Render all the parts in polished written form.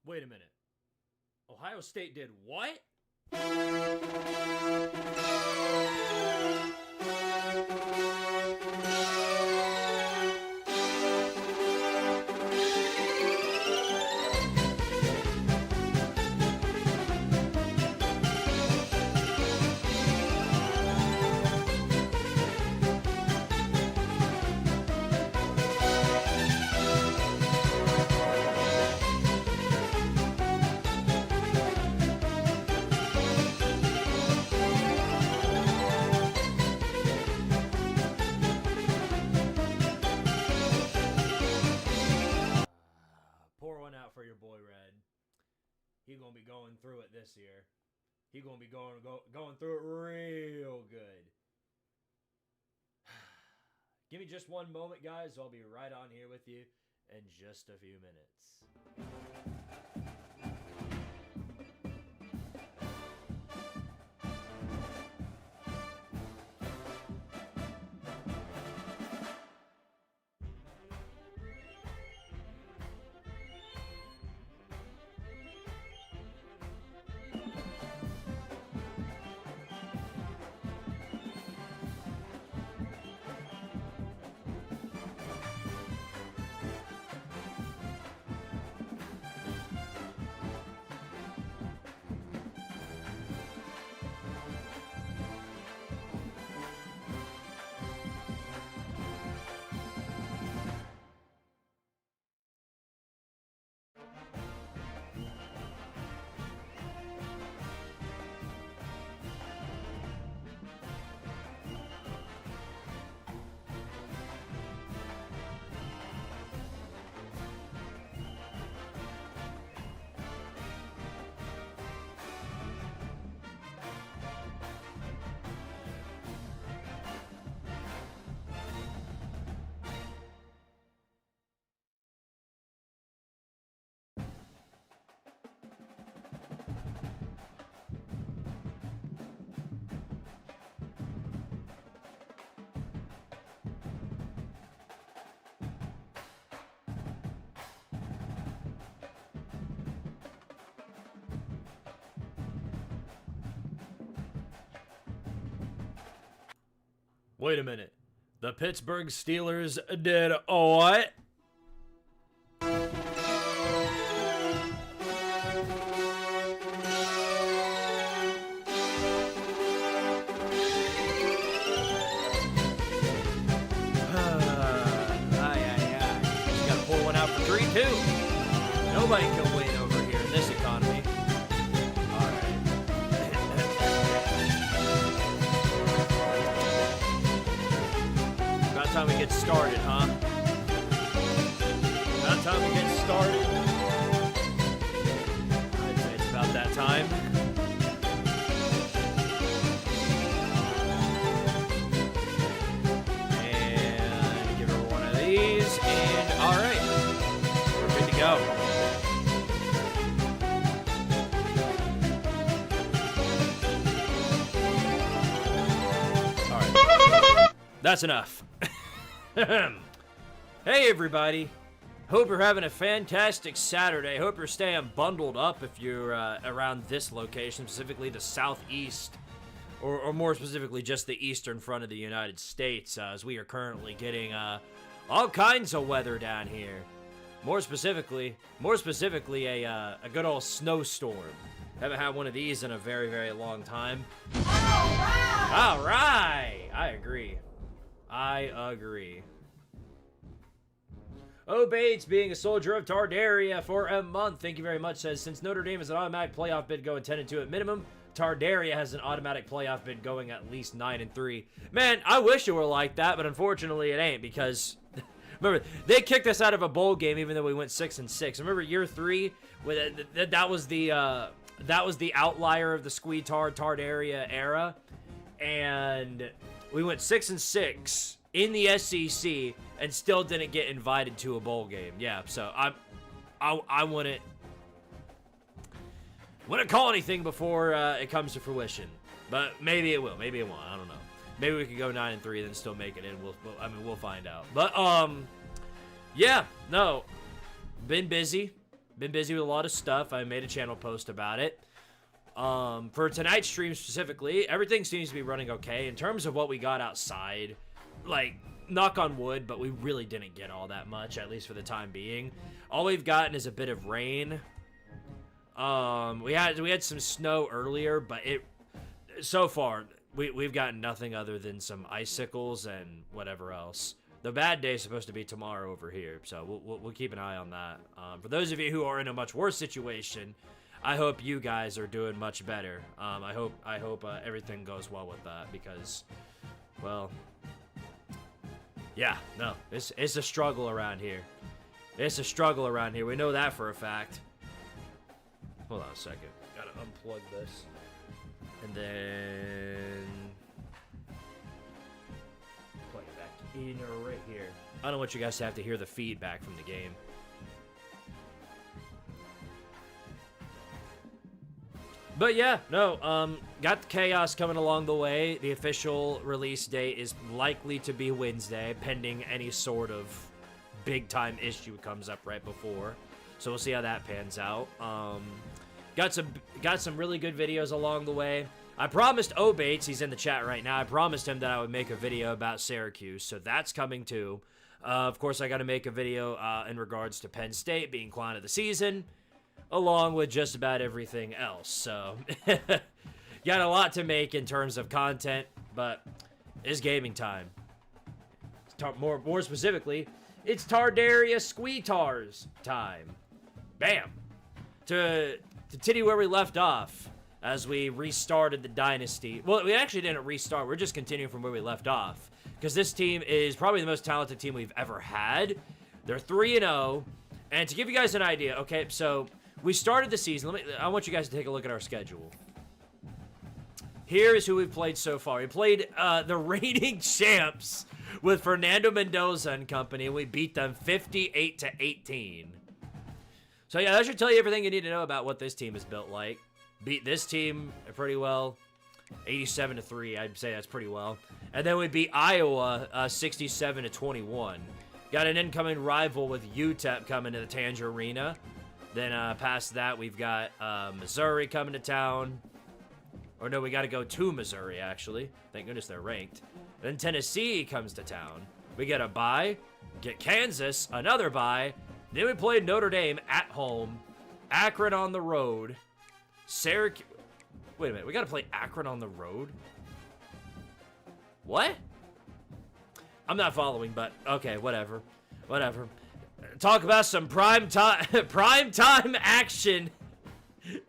Wait a minute. Ohio State did what? For your boy Red, he gonna be going through it this year. He gonna be going through it real good. Give me just one moment, guys. I'll be right on here with you in just a few minutes. Wait a minute. The Pittsburgh Steelers did what? Gotta pull one out for 3-2. Nobody can win over here in this economy. Time we get started, huh? About time we get started. I'd say it's about that time. And give her one of these. And all right, we're good to go. All right, that's enough. Hey everybody, hope you're having a fantastic Saturday. Hope you're staying bundled up if you're around this location, specifically the southeast, or more specifically just the eastern front of the United States, as we are currently getting all kinds of weather down here. More specifically, a good old snowstorm. Haven't had one of these in a very, very long time. All right! I agree. Oh, Bates, being a soldier of Tardaria for a month. Thank you very much. Says, since Notre Dame has an automatic playoff bid going 10-2 at minimum, Tardaria has an automatic playoff bid going at least 9-3. Man, I wish it were like that, but unfortunately it ain't, because remember, they kicked us out of a bowl game even though we went 6-6. Remember year 3? That was the outlier of the Squidtard Tardaria era, and we went 6-6 in the SEC and still didn't get invited to a bowl game. Yeah, so I wouldn't call anything before it comes to fruition, but maybe it will, maybe it won't. I don't know. Maybe we could go 9-3 then still make it in. We'll find out. But yeah, no, been busy with a lot of stuff. I made a channel post about it. For tonight's stream specifically, everything seems to be running okay in terms of what we got outside. Like, knock on wood, but we really didn't get all that much, at least for the time being. All we've gotten is a bit of rain. We had some snow earlier, but so far we've gotten nothing other than some icicles and whatever else. The bad day is supposed to be tomorrow over here, so we'll keep an eye on that. For those of you who are in a much worse situation, I hope you guys are doing much better. I hope everything goes well with that, because, well, yeah, no, it's a struggle around here. It's a struggle around here. We know that for a fact. Hold on a second. Gotta unplug this. And then plug it back in right here. I don't want you guys to have to hear the feedback from the game. But yeah, no, got the chaos coming along the way. The official release date is likely to be Wednesday, pending any sort of big-time issue comes up right before. So we'll see how that pans out. Got some really good videos along the way. I promised Bates, he's in the chat right now, I promised him that I would make a video about Syracuse, so that's coming too. Of course, I got to make a video in regards to Penn State being clown of the season, along with just about everything else. So, got a lot to make in terms of content, but it's gaming time. More specifically, it's Tardaria Squeetars time. Bam! To titty where we left off as we restarted the Dynasty. Well, we actually didn't restart. We're just continuing from where we left off, because this team is probably the most talented team we've ever had. They're 3-0, and to give you guys an idea, okay, so we started the season. I want you guys to take a look at our schedule. Here is who we've played so far. We played the reigning champs with Fernando Mendoza and company, and we beat them 58-18. So yeah, that should tell you everything you need to know about what this team is built like. Beat this team pretty well, 87-3. I'd say that's pretty well. And then we beat Iowa 67-21. Got an incoming rival with UTEP coming to the Tanger Arena. Then past that, we've got Missouri coming to town. Or no, we got to go to Missouri, actually. Thank goodness they're ranked. Then Tennessee comes to town. We get a bye. Get Kansas, another bye. Then we played Notre Dame at home. Akron on the road. Syracuse. Wait a minute, we got to play Akron on the road? What? I'm not following, but okay, whatever. Whatever. Talk about some prime time action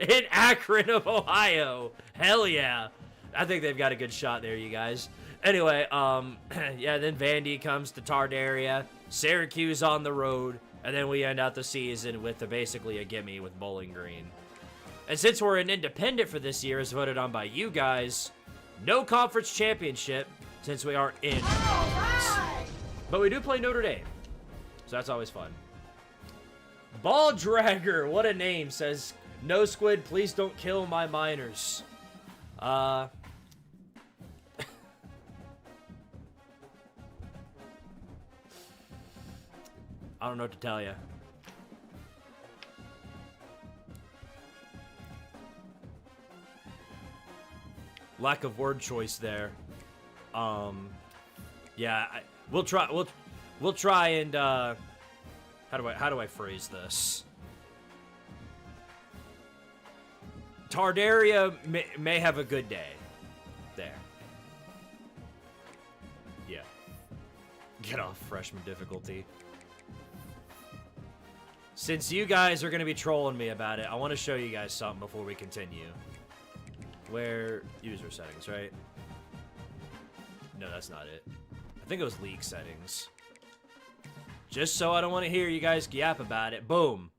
in Akron of Ohio. Hell yeah. I think they've got a good shot there, you guys. Anyway, yeah, then Vandy comes to Tardaria, Syracuse on the road, and then we end out the season with basically a gimme with Bowling Green. And since we're an independent for this year, as voted on by you guys, no conference championship since we are in conference. But we do play Notre Dame, so that's always fun. Ball Dragger, what a name, says, no Squid, please don't kill my miners. I don't know what to tell you. Lack of word choice there. Yeah, we'll try. We'll try and how do I phrase this? Tardaria may have a good day. There. Yeah. Get off freshman difficulty. Since you guys are going to be trolling me about it, I want to show you guys something before we continue. Where user settings, right? No, that's not it. I think it was league settings. Just so I don't want to hear you guys yap about it. Boom.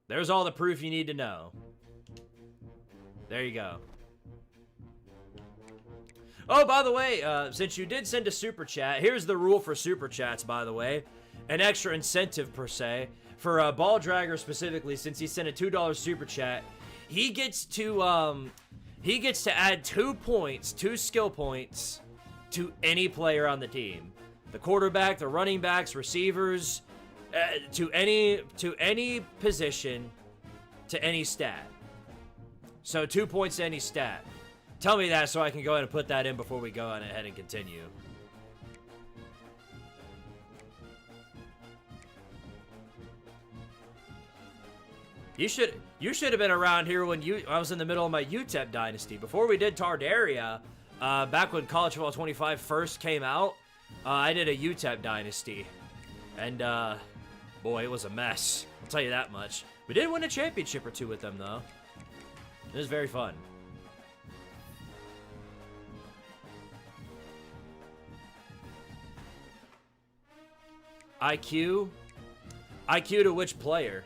There's all the proof you need to know. There you go. Oh, by the way, since you did send a super chat, here's the rule for super chats, by the way. An extra incentive, per se. For Ball Dragger specifically, since he sent a $2 super chat, he gets to add 2 points, 2 skill points, to any player on the team. The quarterback, the running backs, receivers, to any position, to any stat. So 2 points to any stat. Tell me that so I can go ahead and put that in before we go on ahead and continue. You should have been around here when I was in the middle of my UTEP Dynasty. Before we did Tardaria, back when College Football 25 first came out, I did a UTEP Dynasty. And, boy, it was a mess. I'll tell you that much. We did win a championship or two with them, though. It was very fun. IQ? IQ to which player?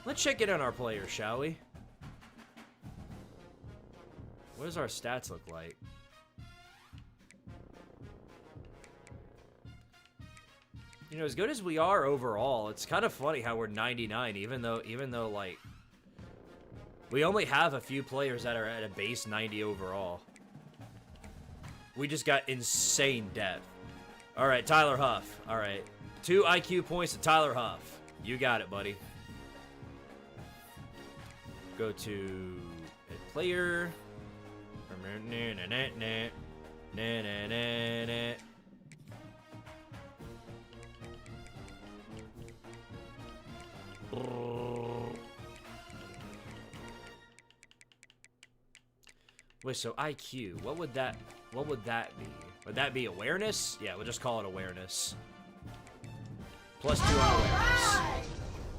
Let's check in on our players, shall we? What does our stats look like? You know, as good as we are overall, it's kind of funny how we're 99, even though like we only have a few players that are at a base 90 overall. We just got insane depth. All right, Tyler Huff. All right, 2 IQ points to Tyler Huff. You got it, buddy. Go to a player. Wait, so IQ, what would that be? Would that be awareness? Yeah, we'll just call it awareness. +2 on awareness.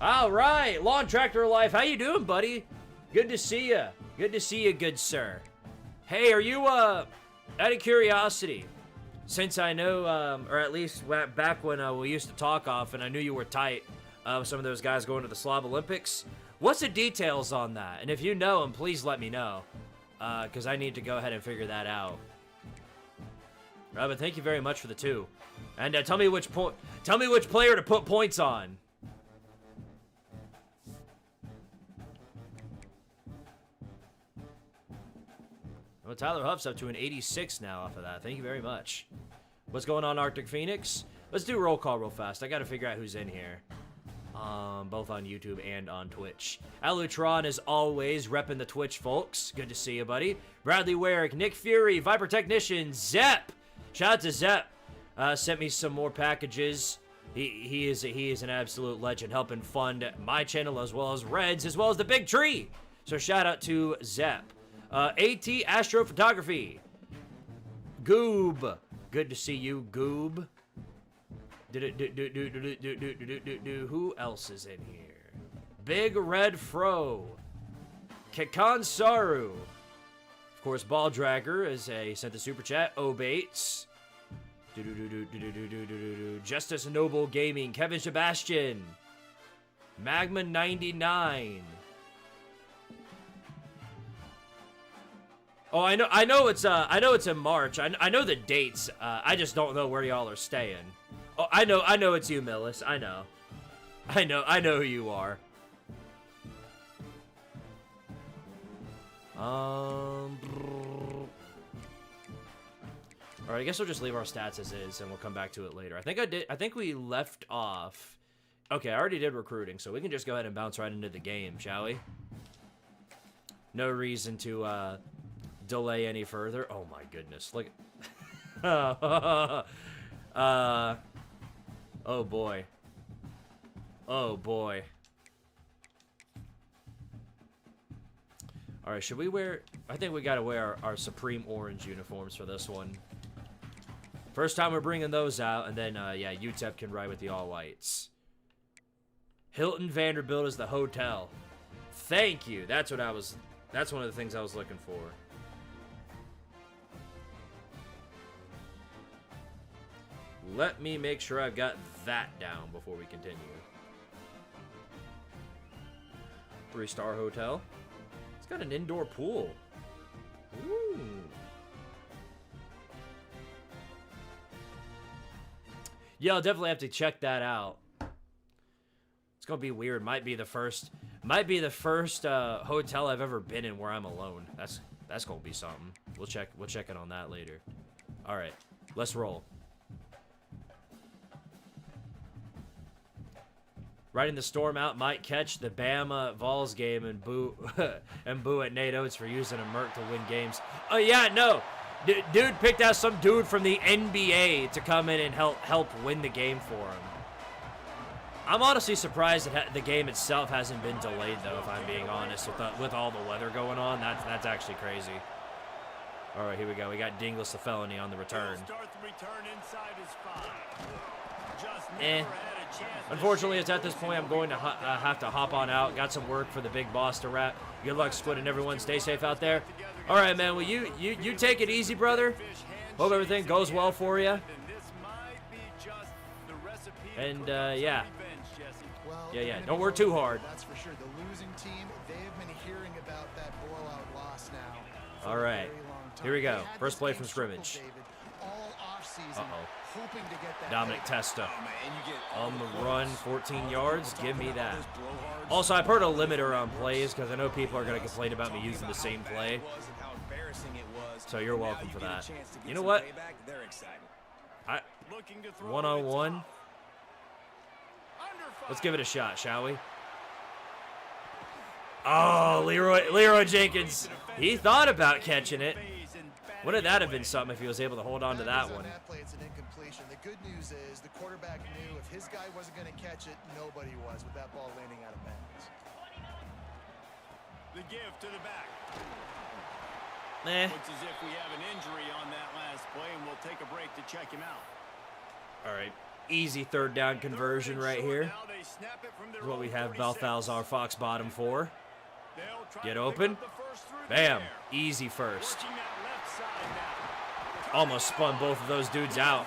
All right, Lawn Tractor Life, how you doing, buddy? Good to see you. Good to see you, good sir. Hey, are you, out of curiosity, since I know, or at least back when we used to talk often, I knew you were tight with some of those guys going to the Slav Olympics. What's the details on that? And if you know them, please let me know, because I need to go ahead and figure that out. Robin, thank you very much for the 2. And tell me which player to put points on. Well, Tyler Huff's up to an 86 now off of that. Thank you very much. What's going on, Arctic Phoenix? Let's do roll call real fast. I got to figure out who's in here. Both on YouTube and on Twitch. Alutron, as always, repping the Twitch folks. Good to see you, buddy. Bradley Warrick, Nick Fury, Viper Technician, Zep. Shout out to Zep. Sent me some more packages. He is an absolute legend, helping fund my channel as well as Red's, as well as the Big Tree. So shout out to Zep. AT Astrophotography. Goob. Good to see you, Goob. Who else is in here? Big Red Fro. Kekan Saru. Of course, Ball Dragger is sent the super chat. Obates. Justice Noble Gaming. Kevin Sebastian. Magma 99. Oh, I know it's in March. I know the dates. I just don't know where y'all are staying. Oh, I know it's you, Millis. I know who you are. All right, I guess we'll just leave our stats as is, and we'll come back to it later. I think we left off. Okay, I already did recruiting, so we can just go ahead and bounce right into the game, shall we? No reason to delay any further. Oh my goodness! Look. Oh boy. Oh boy. All right, should we wear? I think we gotta wear our Supreme Orange uniforms for this one. First time we're bringing those out, and then yeah, UTEP can ride with the all whites. Hilton Vanderbilt is the hotel. Thank you. That's what I was. That's one of the things I was looking for. Let me make sure I've got that down before we continue. 3-star hotel. It's got an indoor pool. Ooh. Yeah, I'll definitely have to check that out. It's gonna be weird. Might be the first hotel I've ever been in where I'm alone. That's gonna be something. We'll check in on that later. All right, let's roll. Riding the storm out might catch the Bama Vols game and boo at Nate Oates for using a Merc to win games. Oh yeah, no. Dude picked out some dude from the NBA to come in and help win the game for him. I'm honestly surprised that the game itself hasn't been delayed, though, if I'm being honest, with all the weather going on. That's actually crazy. All right, here we go. We got Dinglis the felony on the return. Unfortunately, it's at this point I'm going to have to hop on out. Got some work for the big boss to wrap. Good luck, Squid, and everyone. Stay safe out there. All right, man. Well, you take it easy, brother. Hope everything goes well for you. And yeah. Yeah. Don't work too hard. That's for sure. The losing team, they have been hearing about that blowout loss now. All right. Here we go. First play from scrimmage. Uh-oh. Dominic Testa on the run, 14 yards. Give me that. Also, I put a limiter on plays because I know people are going to complain about me using the same play. So you're welcome for that. You know what? One-on-one. Let's give it a shot, shall we? Oh, Leroy Jenkins. He thought about catching it. Wouldn't that have been something if he was able to hold on to that one? The good news is the quarterback knew if his guy wasn't going to catch it, nobody was with that ball landing out of bounds. The give to the back. Looks as if we have an injury on that last play, and we'll take a break to check him out. All right, easy third down conversion right here. This is what we have Balthazar Fox bottom for. Get open. Bam. Easy first. Almost spun both of those dudes out.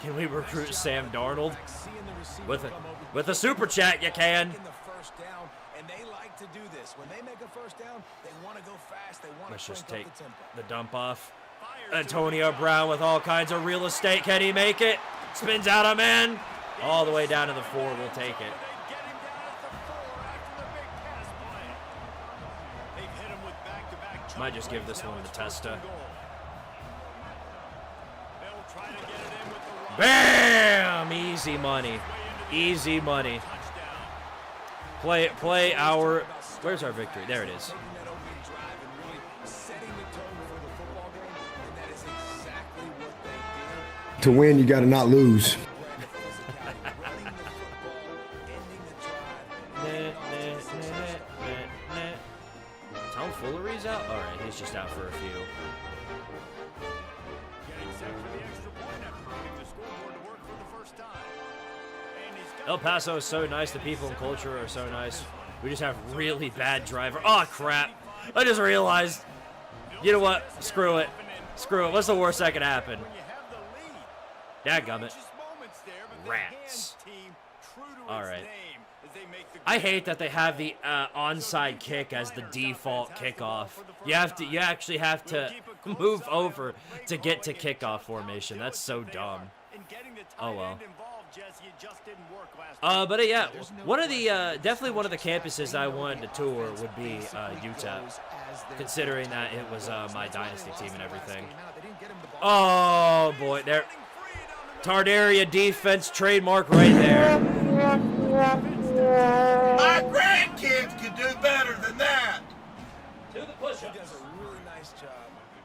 Can we recruit Sam Darnold? With a super chat, you can. Let's just take the dump off. Antonio Brown with all kinds of real estate. Can he make it? Spins out a man. All the way down to the 4. We'll take it. Might just give this one to Testa. Bam! Easy money. Easy money. Play our... Where's our victory? There it is. To win, you got to not lose. Tom Fullery's out? All right, he's just out for a few. El Paso is so nice. The people and culture are so nice. We just have really bad driver. Oh, crap. I just realized. You know what? Screw it. Screw it. What's the worst that could happen? Dadgummit. Rats. All right. I hate that they have the onside kick as the default kickoff. You actually have to move over to get to kickoff formation. That's so dumb. Oh well. Jesse, it just didn't work last But yeah, one of the definitely one of the campuses I wanted to tour would be UTEP, considering that it was my Dynasty team and everything. Oh boy, there, Tardaria defense trademark right there. My grandkids could do better than that. To the push-ups. He does a really nice job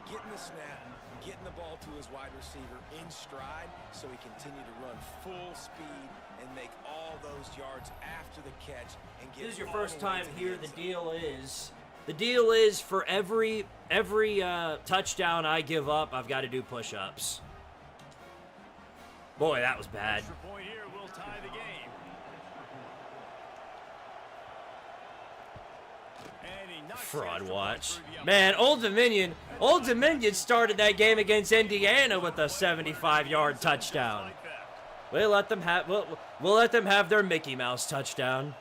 getting the snap, getting the ball to his wide receiver in stride so he continue to run full speed and make all those yards after the catch. And get This is your all first the way time to the here. end The deal is for every touchdown I give up, I've got to do push-ups. Boy, that was bad. Extra point here will tie the game. And he knocks the Fraud extra point watch. through the up- Man, Old Dominion started that game against Indiana with a 75-yard touchdown. Like that. We'll let them have their Mickey Mouse touchdown.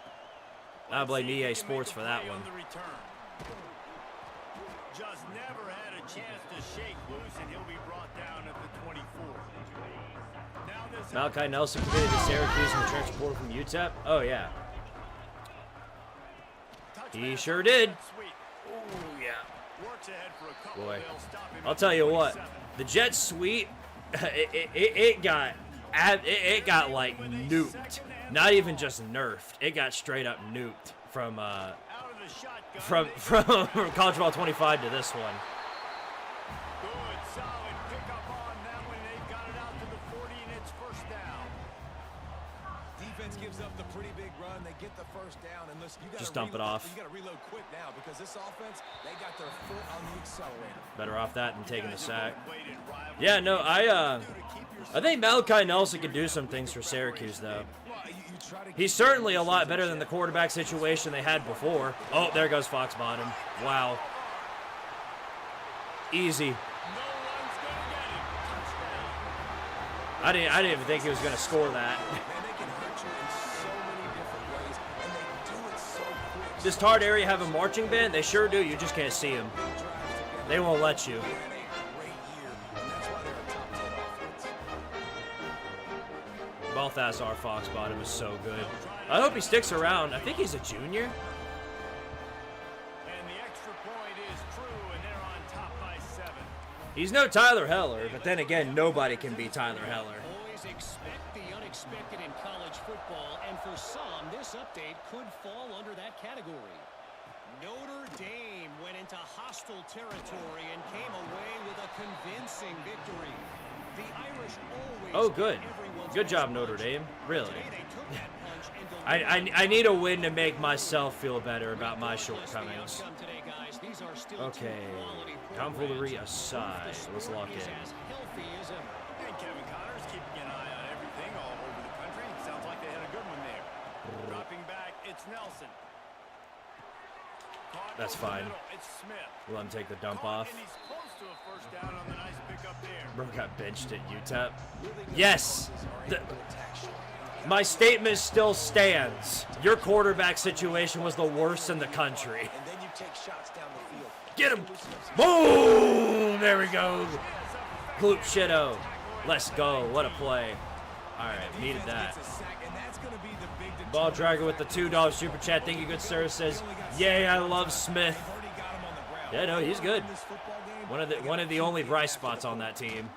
I blame See if he EA can Sports make a for that play one. on the return. Just never had a chance to shake loose, and he'll be brought down at the 24. Now this Malachi Nelson committed to Syracuse and transfer portal from UTEP. Oh yeah, he sure did. Sweet. Oh yeah. Works ahead for a couple. Boy, They'll stop him I'll at tell you what, 27. the jet sweep, it got like nuked. Not even just nerfed. It got straight up nuked from Out of the shotgun. from College Ball 25 to this one. Good, solid pickup on that one. They've got it out to the 40, and it's first down. Defense gives up the pretty big run. They get the first down, and listen, you got Just dump it off. You got to reload quick now because this offense, they got their foot on the accelerator. Better off that than taking a sack. Played in rivalry. Yeah, no, I think Malachi Nelson could do some things for Syracuse though. Well, you try to He's certainly a lot better than the quarterback situation they had before. Oh, there goes Fox Bottom. Wow. Easy. No one's going to get him. Touchdown. I didn't even think he was going to score that. Man, they can hurt you in so many different ways, and they do it so quick. Does Tardaria have a marching band? They sure do. You just can't see him. They won't let you. They had a great year, and that's why they're a top 10 offense. Balthazar Fox Bottom is so good. I hope he sticks around. I think he's a junior. And the extra point is true, and they're on top by 7. He's no Tyler Heller, but then again, nobody can be Tyler Heller. Always expect the unexpected in college football, and for some, this update could fall under that category. Notre Dame went into hostile territory and came away with a convincing victory. The Irish always Oh, good. get everyone's Good job, best Notre punch. Dame. Really. Today they took that punch and delivered. I need a win to make myself feel better about my Regardless the shortcomings. outcome today, guys, these are still two Okay, quality tomfoolery programs. aside, The let's sport lock is in. as healthy as ever. And Kevin Connors keeping an eye on everything all over the country. Sounds like they had a good one there. Dropping back, it's Nelson. Caught That's over the fine. middle, it's Smith. Let him take the dump Caught, off. and he's close to a first down on the nice pickup there. Bro got benched at UTEP. Yes! My statement still stands. Your quarterback situation was the worst in the country. And then you take shots down the field. Get him! Boom! There we go. Gloop shitto. Let's go. What a play. Alright, needed that. Ball dragger with the $2 super chat. Thank you, good sir. Says, yay, I love Smith. Yeah, no, he's good. One of the only bright spots on that team.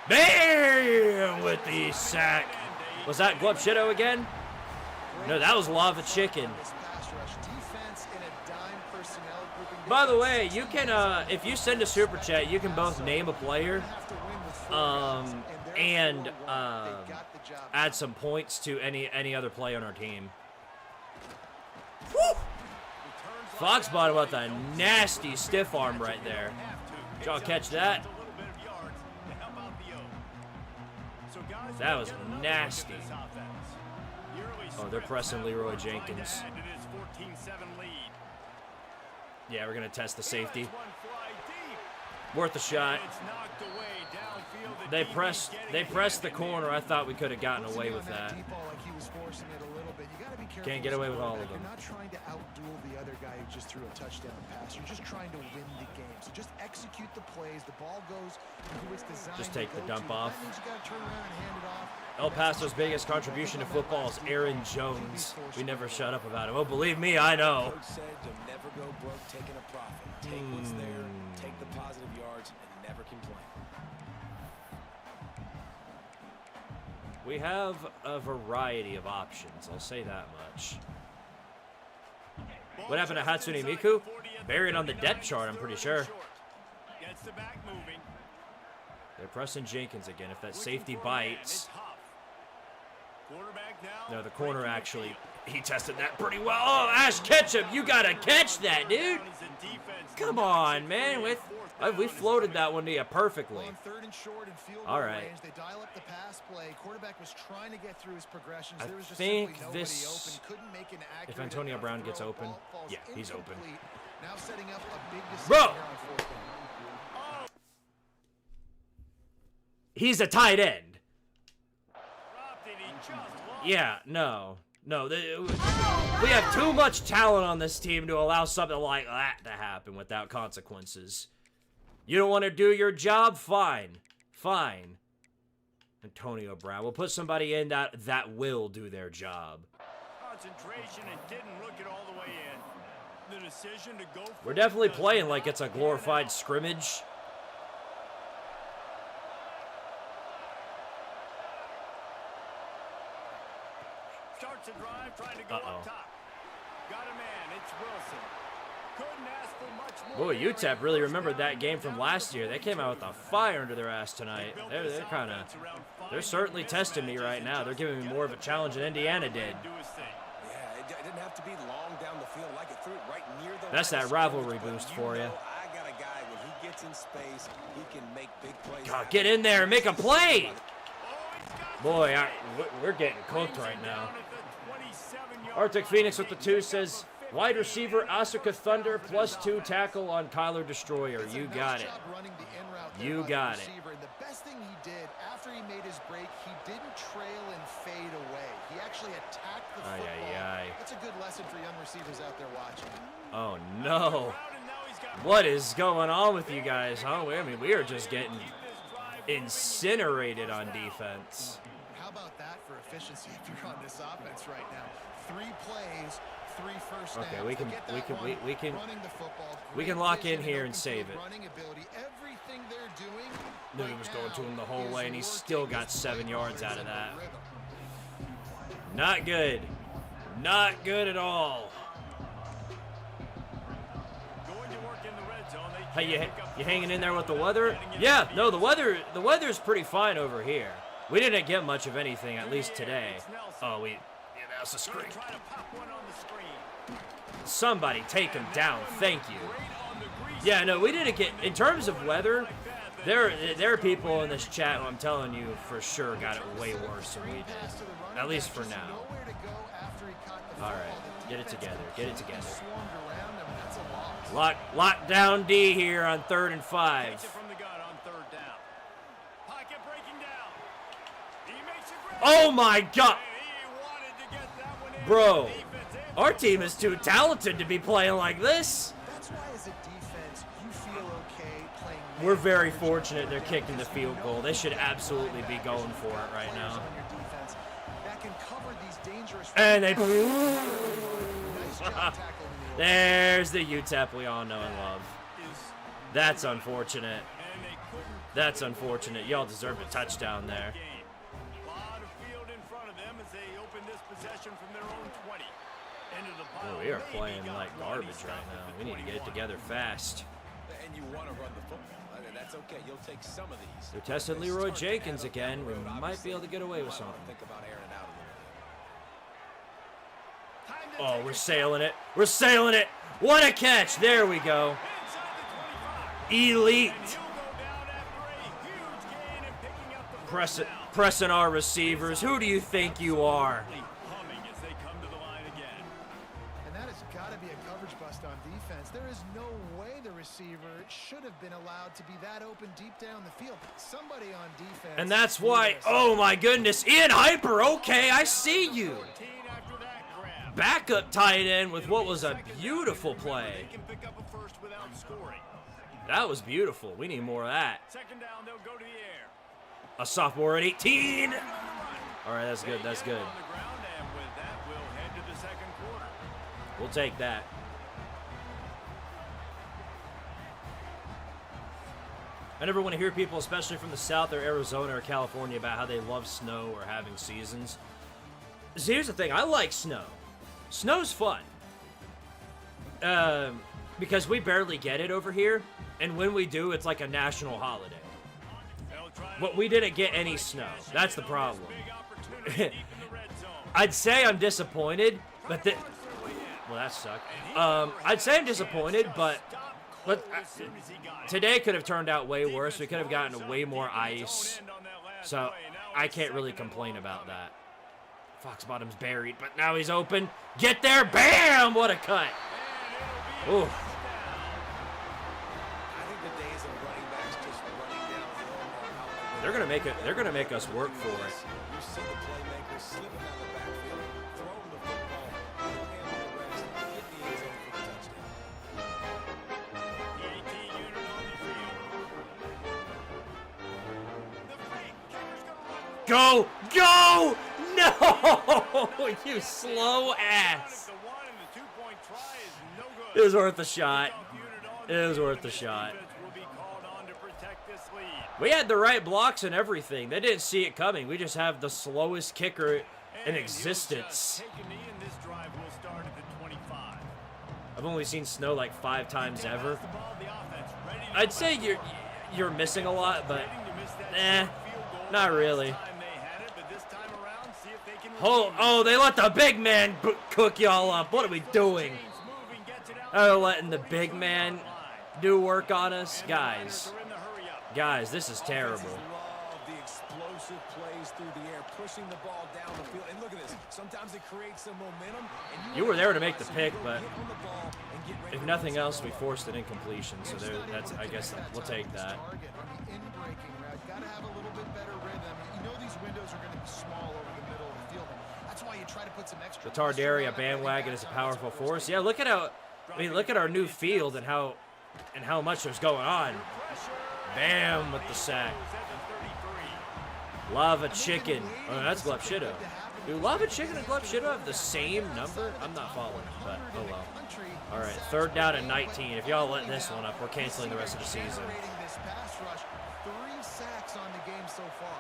Bam! With the sack. Was that Glup Shitto again? No, that was Lava Chicken. This pass rush defense in a dime personnel grouping. By the way, you can, if you send a super chat, you can both name a player, Have to win with 4 downs, and they're 4-1. They got the job. add some points to any other play on our team. Woo! Foxbottom with a nasty stiff arm right there. Did y'all catch that? That was nasty. Oh, they're pressing Leroy Jenkins. Yeah, we're gonna test the safety. Worth a shot. They pressed the corner. I thought we could have gotten away with that. Deep ball like he was forcing it a little bit. You got to be careful. Can't get away with all of them. You're not trying to outduel the other guy who just threw a touchdown pass. You're just trying to win the game. So just execute the plays. The ball goes who it's designed Just take to the go dump to. off. That means you got to turn around and hand it off. El Paso's biggest contribution to football is Aaron Jones. We never shut up about it. Well, believe me, I know. Coach said you'll never go broke taking a profit. Take what's there, take the positive yards, and never complain. We have a variety of options, I'll say that much. What happened to Hatsune Miku? Buried on the depth chart, I'm pretty sure. Gets the back moving. They're pressing Jenkins again. If that safety bites. No, the corner actually, he tested that pretty well. Oh, Ash Ketchum, you gotta catch that, dude. Come on, man. We floated that one to you perfectly. On third and short and field All goal right. range, they dial up the pass play. Quarterback was trying to get through his progressions. I There was just think simply nobody this- open. Couldn't make an if accurate Antonio enough Brown gets throw. open, Ball falls yeah, he's open. incomplete. Now setting up a big decision Bro! here on fourth down. He's a tight end. Dropped it, he just lost. Yeah, no. We have too much talent on this team to allow something like that to happen without consequences. You don't want to do your job? Fine. Fine. Antonio Brown. We'll put somebody in that will do their job. Concentration and didn't look it all the way in. The decision to go for We're definitely it does playing like not it's a pan glorified out. scrimmage. Starts a drive, trying to go up top. Got a man, it's Wilson. Couldn't ask for much more. Boy, UTEP really remembered that game from last year. They came out with a fire under their ass tonight. They're certainly testing me right now. They're giving me more of a challenge than Indiana did. Do his thing. Yeah, it didn't have to be long down the field. Like it threw it right near the That's line that of rivalry scrimmage, boost but for you. know I got a guy when he gets in space, he can make big plays. God, get in there and make a play! Oh, he's got Boy, we're getting cooked right now. down at the 27-yard Arctic line. Phoenix with the 2 says, wide receiver Asuka Thunder +2 tackle on Kyler Destroyer. You got it. You got it. And the best thing he did after he made his break, he didn't trail and fade away. He actually attacked the football. Ay. That's a good lesson for young receivers out there watching. Oh no. What is going on with you guys, huh? I mean, we are just getting incinerated on defense. How about that for efficiency if you're on this offense right now? 3 plays, 3 first downs. Okay, we can running the football, we can great lock in vision, here open and save field it. running ability, everything they're doing Knew he was going to him the whole way, and he still got 7 yards out of that. Not good. Not good at all. Going to work in the red zone. Hey, you hanging in there with the weather? Yeah, no, the weather's pretty fine over here. We didn't get much of anything, at least today. Oh, yeah, that's a screen. Try to pop one on the screen. Somebody take him down, thank you. Yeah, no, we didn't get, in terms of weather, there are people in this chat who I'm telling you for sure got it way worse than we did. At least for now. All right, get it together, get it together. Lock down D here on 3rd and 5. Takes it from the gun on 3rd down. Pocket breaking down. He makes a grab. Oh my God, And he wanted to get that one in. bro, Defense in. our team is too talented to be playing like this. That's why as a defense, you feel okay playing. We're very fortunate they're kicking the field goal. They should absolutely be going for it right now. On your defense that can cover these dangerous. And they... Nice job tackling the There's the UTEP we all know and love. That's unfortunate. And they couldn't That's unfortunate. Y'all deserved a touchdown there. game. Lot of field in front of them as they open this possession from their own 20. Into the pile. Oh, we are Maybe playing got like one. garbage right now. We need to get it together fast. And you want to run the football. I mean, that's okay. You'll take some of these. They're testing They Leroy start to Jenkins add up again. down We the road, might be able to get away with obviously. something. Think about airing it out a little bit. Time to Oh, take we're a sailing it. We're sailing it. What a catch. There we go. inside the 25. Elite. And he'll go down after a huge gain and picking up the first down. Pressing our receivers. Who do you think you are? Humming as they come to the line again. And that has got to be a coverage bust on defense. There is no way the receiver should have been allowed to be that open deep down the field. Somebody on defense. And that's why, oh my goodness, Ian Hyper, okay, I see you. 14 after that grab. backup tight end with what was a beautiful play. They can pick up a first without scoring. That was beautiful. We need more of that. Second down, they'll go to the air. A sophomore at 18. All right, that's good. That's good. On the ground, and with that, we'll head to the second quarter. We'll take that. I never want to hear people, especially from the South or Arizona or California, about how they love snow or having seasons. So here's the thing. I like snow. Snow's fun. Because we barely get it over here. And when we do, it's like a national holiday. But we didn't get any snow. That's the problem. I'd say I'm disappointed, but well, that sucked. I'd say I'm disappointed, but today could have turned out way worse. We could have gotten way more ice. So I can't really complain about that. Foxbottom's buried, but now he's open. Get there, bam! What a cut. Ooh. They're gonna make it. They're gonna make us work for it. You see the playmaker slipping out of the backfield, throwing the football, he'll handle the rest, get the end zone for the touchdown. The 18 unit on the field. The fake kicker's gonna run. Go! Go! No! You slow ass. The one and the 2-point try is no It good. was worth a shot. It was worth a shot. Will be called on to protect this lead. We had the right blocks and everything. They didn't see it coming. We just have the slowest kicker in existence. Take a knee, and this drive will start at the 25. I've only seen snow like 5 times ever. The ball, the offense ready to I'd say you're missing a lot, but to miss that field goal. not really. Time they had it, but this time around, see if they can Oh, they let the big man cook y'all up. What are we doing? moving, gets it out. Oh, letting the big man do work on us? Guys, They're in the hurry up. guys, this is terrible. Love the explosive plays through the air, pushing the ball down the field. And look at this. Sometimes it creates some momentum. And You were there to make the pick, but get on the ball and get ready if to nothing else, we forced an incompletion. So that's, I guess, we'll take that. Target on the in-breaking route. Got to have a little bit better rhythm. You know these windows are going to be small over the middle of the field. That's why you try to put some extra. The Tardaria bandwagon is a powerful force. Yeah, look at look at our new field and how much there's going on. Bam with the sack. Lava Chicken. Oh, no, that's Glepshido. Do Lava Chicken and Glepshido have the same number? I'm not following, but oh well. All right, 3rd down and 19. If y'all let this one up, we're canceling the rest of the season. This pass rush, 3 sacks on the game so far.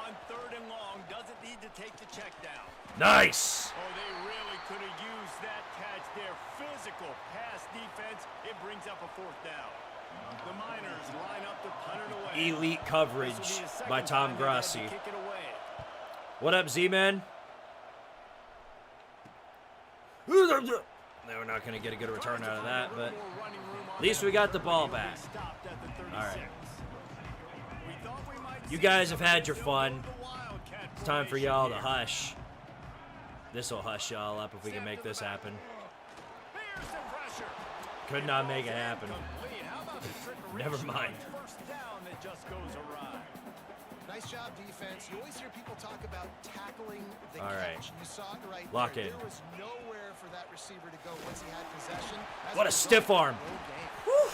On 3rd and long, doesn't need to take the check down. Nice. Oh, they really could have used that catch. Their physical pass defense, it brings up a 4th down. The Miners line up to punt it away. Elite coverage by Tom Grassi. Kick it away. What up, Z-Man? No, we're not going to get a good return out of that, but at least we got the ball back. All right. You guys have had your fun. It's time for y'all to hush. This will hush y'all up if we can make this happen. Could not make it happen. Never mind. Nice job, defense. You always hear people talk about tackling the All right. catch. You saw it right Lock there. in. There was nowhere for that receiver to go once he had possession. As What a stiff arm. no Whew.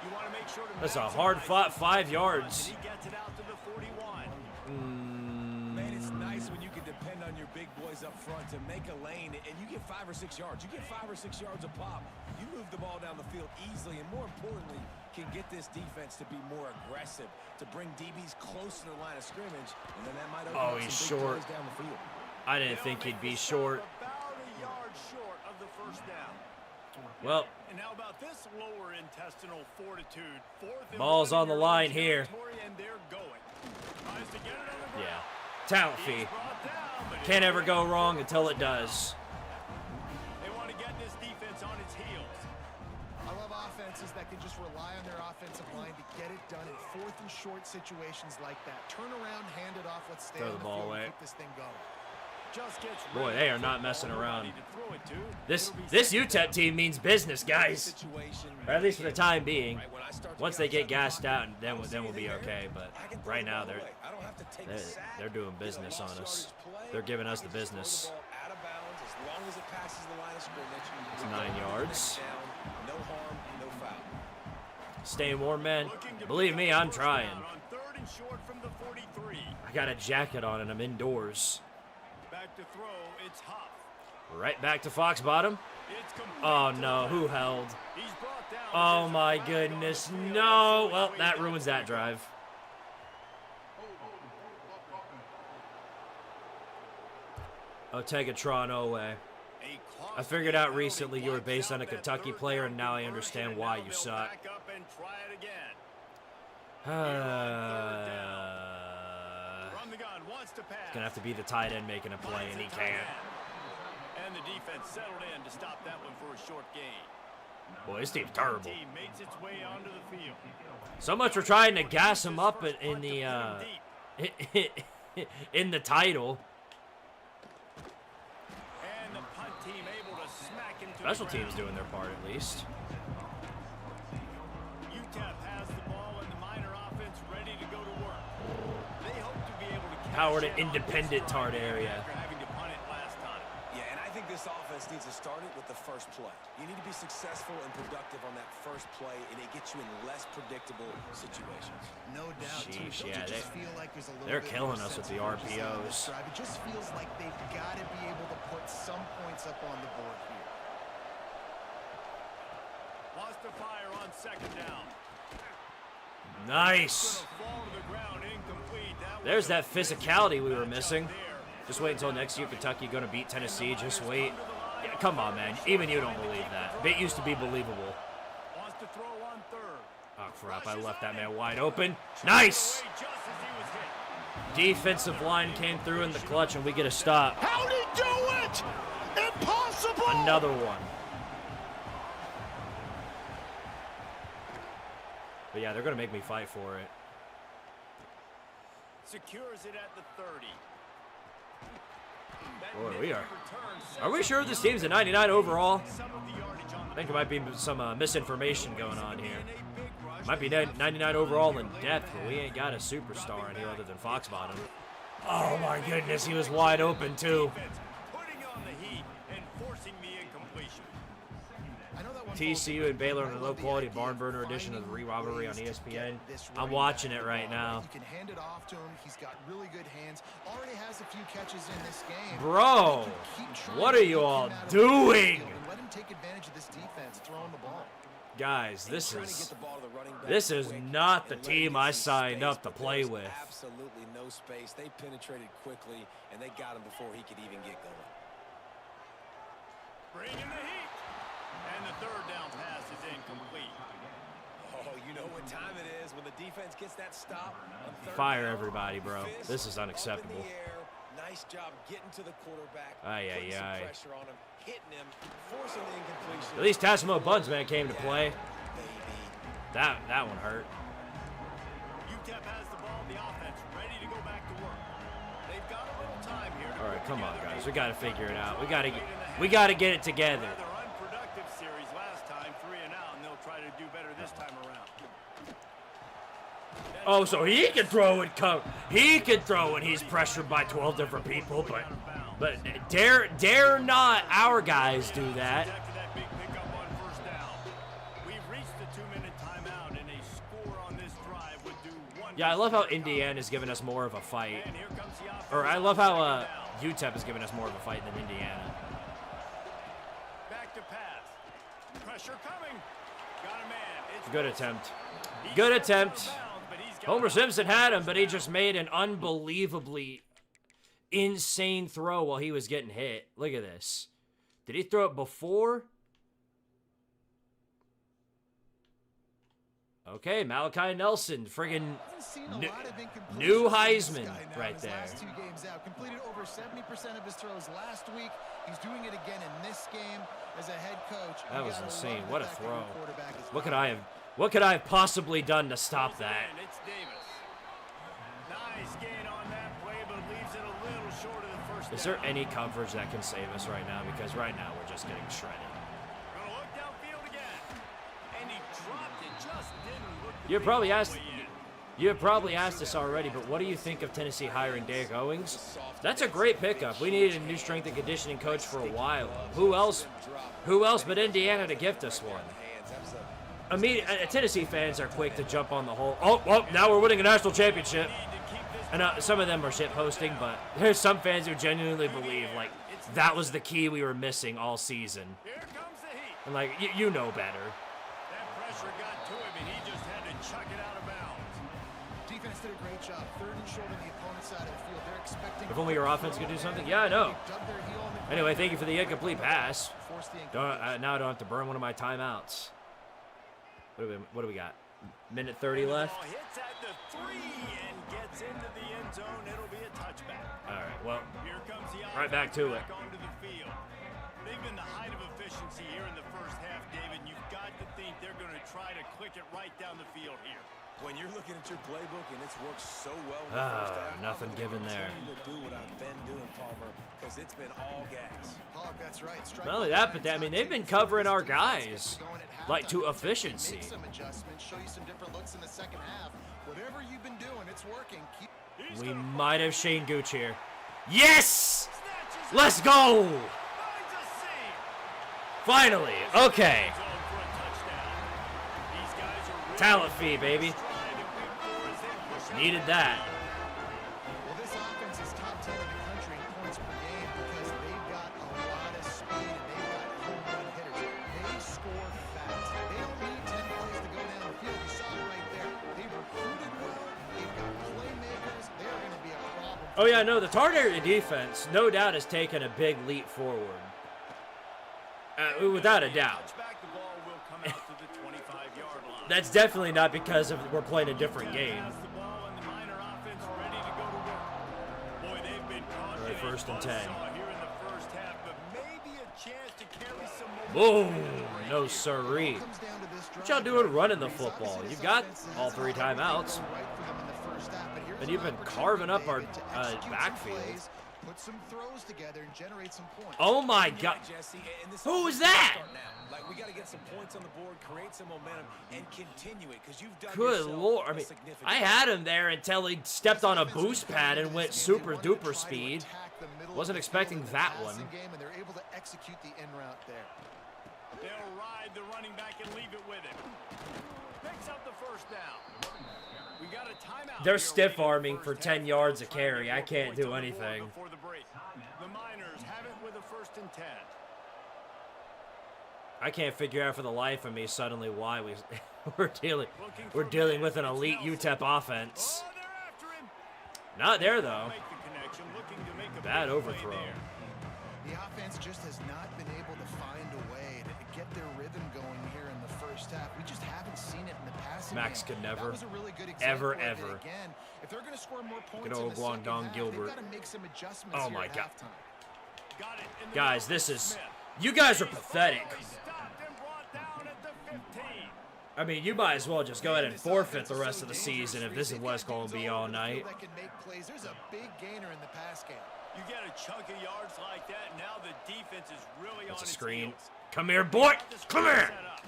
You want to make sure to That's a maximize hard-fought 5 the yards. He gets it out to the 41. Man, it's nice when you can depend on your big boys up front to make a lane, and you get 5 or 6 yards. You get 5 or 6 yards a pop. You move the ball down the field easily, and more importantly, can get this defense to be more aggressive, to bring DBs close to the line of scrimmage, and then that might open up He's some big short. plays down the field. I didn't think he'd be short. About a yard short of the 1st down. Well, And how about this lower intestinal fortitude? 4th and Ball's 1 on the in line their here. territory, and they're going. Tries to get it on the ground. yeah. Talent fee. Brought down, but Can't ever go wrong until it does. they want to get this defense on its heels. I love offenses that can just rely on their offensive line to get it done in 4th and short situations like that. Turn around, hand it off, let's stay Throw on the the ball field away. and keep this thing going. Just gets Boy, ready they are to not throw messing nobody around. to throw it to. This It'll be UTEP team means business, guys. Situation, Or at least for the time being. right, when I start to Once get they get outside the gassed pocket, out, I then don't see we'll be anything there. okay. But I can throw right the now, ball away. I don't have to take a sack, they're doing get a business on lost us. yardage play. They're giving I us the can just throw business. the ball out of bounds as long long as it passes the line of scrimmage, It's 9 yards. no harm, no foul. Staying warm, man. Believe me, I'm trying. On 3rd and short from the 43. I got a jacket on and I'm indoors. Back to throw, it's Huff. Right back to Fox bottom. It's complete Oh to no, the who left. held? He's brought down Oh with my his flag on the goodness, field. no. Well, that ruins that drive. Oh, Tegatron, no way. I figured out recently you were based on a Kentucky player, and now I understand why you suck. Back up and try it again. From the gun, wants to pass. It's gonna have to be the tight end making a play, and he can't. And the defense settled in to stop that one for a short gain. Boy, this team's terrible. Team makes its way onto the field. So much for trying to gas him up in the in the title. And the punt team able to smack him to Special the teams ground. doing their part at least. UTEP has the ball and the Miner offense ready to go to work. They hope to be able to catch Howard, it an on independent this drive Tardaria. after having to punt it last time. Yeah, and I think this offense needs to start it with the first play. You need to be successful and productive on that first play, and it gets you in less predictable situations. No doubt. too. Sheesh, Don't yeah, you just feel like there's a little they're bit killing more us with sense the of urgency on this RPOs. drive? It just feels like they've got to be able to put some points up on the board here. Wants to fire on 2nd down. Nice. Gonna fall to the ground, incomplete. There's was a that physicality we were matchup missing. there. Just wait until next year Kentucky gonna beat Tennessee. Just wait. Yeah, come on, man. Even you don't believe that. It used to be believable. Wants to throw on 3rd. Oh, crap. I left that man wide open. Nice. Just as he was hit. Defensive line came through in the clutch, and we get a stop. How'd he do it? Impossible! Another one. But yeah, they're going to make me fight for it. Secures it at the 30. Boy, we are. Are we sure this team's a 99 overall? Some of the yardage on I think there might be some misinformation going on here. Might be 99 overall in depth, but we ain't got a superstar in here other than Fox Bottom. Oh my goodness, he was wide open too. putting on the heat and forcing the incompletion. I know that one TCU and Baylor in a low-quality barn burner edition of the rivalry on ESPN. I'm watching it right now. You can hand it off to him. He's got really good hands. Already has a few catches in this game. Bro, Keep trying what to are keep you him all out of the doing? field and let him take advantage of this defense throwing the ball. Guys, this Trying to get is the ball to the running back this is quick not the and let him team get I some signed space, up to but play there was with. Absolutely no space. They penetrated quickly, and they got him before he could even get going. Bringing the heat. And the 3rd down pass is incomplete. Oh, you know what time it is when the defense gets that stop. On 3rd Fire down, everybody, bro. fist This is up in the unacceptable. air. Nice job getting to the quarterback. Ay, ay, putting some ay. pressure on him, hitting him, forcing the incompletion. At least Tassimo Buns, man, came to play. Baby. That one hurt. UTEP has the ball, the offense ready to go back to work. They've got a little time here. All right, come on, guys. We got to figure it out. We got to get it together. Rather unproductive series last time, 3 and out, and they'll try to do better this time around. Oh, so he can throw it. He can throw it. He's pressured by 12 different people, but dare not our guys do that. After that big pickup on 1st down. We've reached the 2-minute timeout, and a score on this drive would do one. Yeah, I love how Indiana's given us more of a fight. And here comes the offense. Or I love how UTEP has given us more of a fight than Indiana. Back to pass. Pressure coming. Got a man. It's Good attempt. He's Good out of attempt. bounds, but he's got Homer it. Simpson had him, but he just made an unbelievably insane throw while he was getting hit. Look at this. Did he throw it before? Okay, Malachi Nelson, friggin' Hasn't seen a lot of incompletions new from this Heisman guy now right his there. Last 2 games out, completed over 70% of his throws last week. He's doing it again in this game as a head coach. That You was gotta insane. love What a that throw. quarterback is What could not- what could I have possibly done to stop that? And it's Davis. Nice gain on that play, but leaves it a little short of the 1st Is down. there any coverage that can save us right now? Because right now we're just getting shredded. Gonna look downfield again. And he dropped it, just didn't look the You're big probably all the asked. way in. You have probably asked us already, but what do you think of Tennessee hiring Derek Owings? That's a great pickup. We needed a new strength and conditioning coach for a while. Who else but Indiana to gift us one? I mean, Tennessee fans are quick to jump on the whole, oh, now we're winning a national championship. And some of them are shit posting, but there's some fans who genuinely believe, like, that was the key we were missing all season. And, like, you know better. That pressure got to him, and he just had to chuck it out of bounds. Defense did a great job. Third and short on the opponent's side of the field. They're expecting... If only your offense could do something. Yeah, I know. Anyway, thank you for the incomplete pass. Now I don't have to burn one of my timeouts. What do we got? Minute 30 left? Ball hits at the 3 and gets into the end zone. It'll be a touchback. All right, well, Here comes the right back to it. onto the field. They've been the height of efficiency here in the first half, David. You've got to think they're going to try to click it right down the field here. When you're looking at your playbook and it's worked so well in the first half, nothing given there. continue to do what I've been doing, Palmer, because it's been all gas. Hog, that's right. Not only that, but I mean, they've been covering our guys, like, to efficiency. Make some adjustments, show you some different looks in the second half. Whatever you've been doing, it's working. We might have Shane Gooch here. Yes! Let's go! Finally, okay. Talent fee, baby. Needed that. Well, this offense is top 10 in the country in points per game because they've got a lot of speed and they've got home run hitters. They score fast. They don't need 10 plays to go down the field. You saw it right there. They've recruited well. They've got playmakers. They're going to be a problem. Oh, yeah, no, the Tardaria defense, no doubt, has taken a big leap forward. Without a doubt. The ball will come out to the 25-yard line. That's definitely not because of we're playing a different game. Has the ball and the Miner offense ready to go to work. Boy, they've been caught Right, first and 10. here in the first half, but maybe a chance to carry some Boom! No siree. What y'all doing running the football? You've got all 3 timeouts. And you've been carving up our backfield. Put some throws together and generate some points. Oh my God! Who was that? Like, we got to get some points on the board, create some momentum, and continue it because you've done Good yourself Lord! a I mean, significant I had him there until he stepped on a boost pad and went super duper speed. Wasn't expecting that one. And they're able to execute the in route there. They'll ride the running back and leave it with him. Picks up the first down. We got a timeout. They're stiff arming for 10 yards a carry. I can't do anything. The Miners have it with a first and 10. I can't figure out for the life of me suddenly why we're dealing with an elite UTEP offense. Oh, they're after him. Not there though. Make the connection, looking to make a Bad big play overthrow. there. The offense just has not been able to find a way to get their rhythm going here in the first half. We just haven't seen it in the passing Max game. could never, That was a really good example of it ever. Again, if they're going to score more points old in the second Guangdong half, Gilbert. they've got to make some adjustments Oh here my at God. halftime. Got it in the Guys, middle this for is... Smith. You guys are pathetic. He stopped and brought down at the 15. I mean, you might as well just go ahead and forfeit the rest of the season if this is what it's going to be all night. That can make plays. There's a big gainer in the pass game. You get a chunk of yards like that, now the defense is really That's on a its screen. heels. Come here, boy. Got the Come screen here. set up.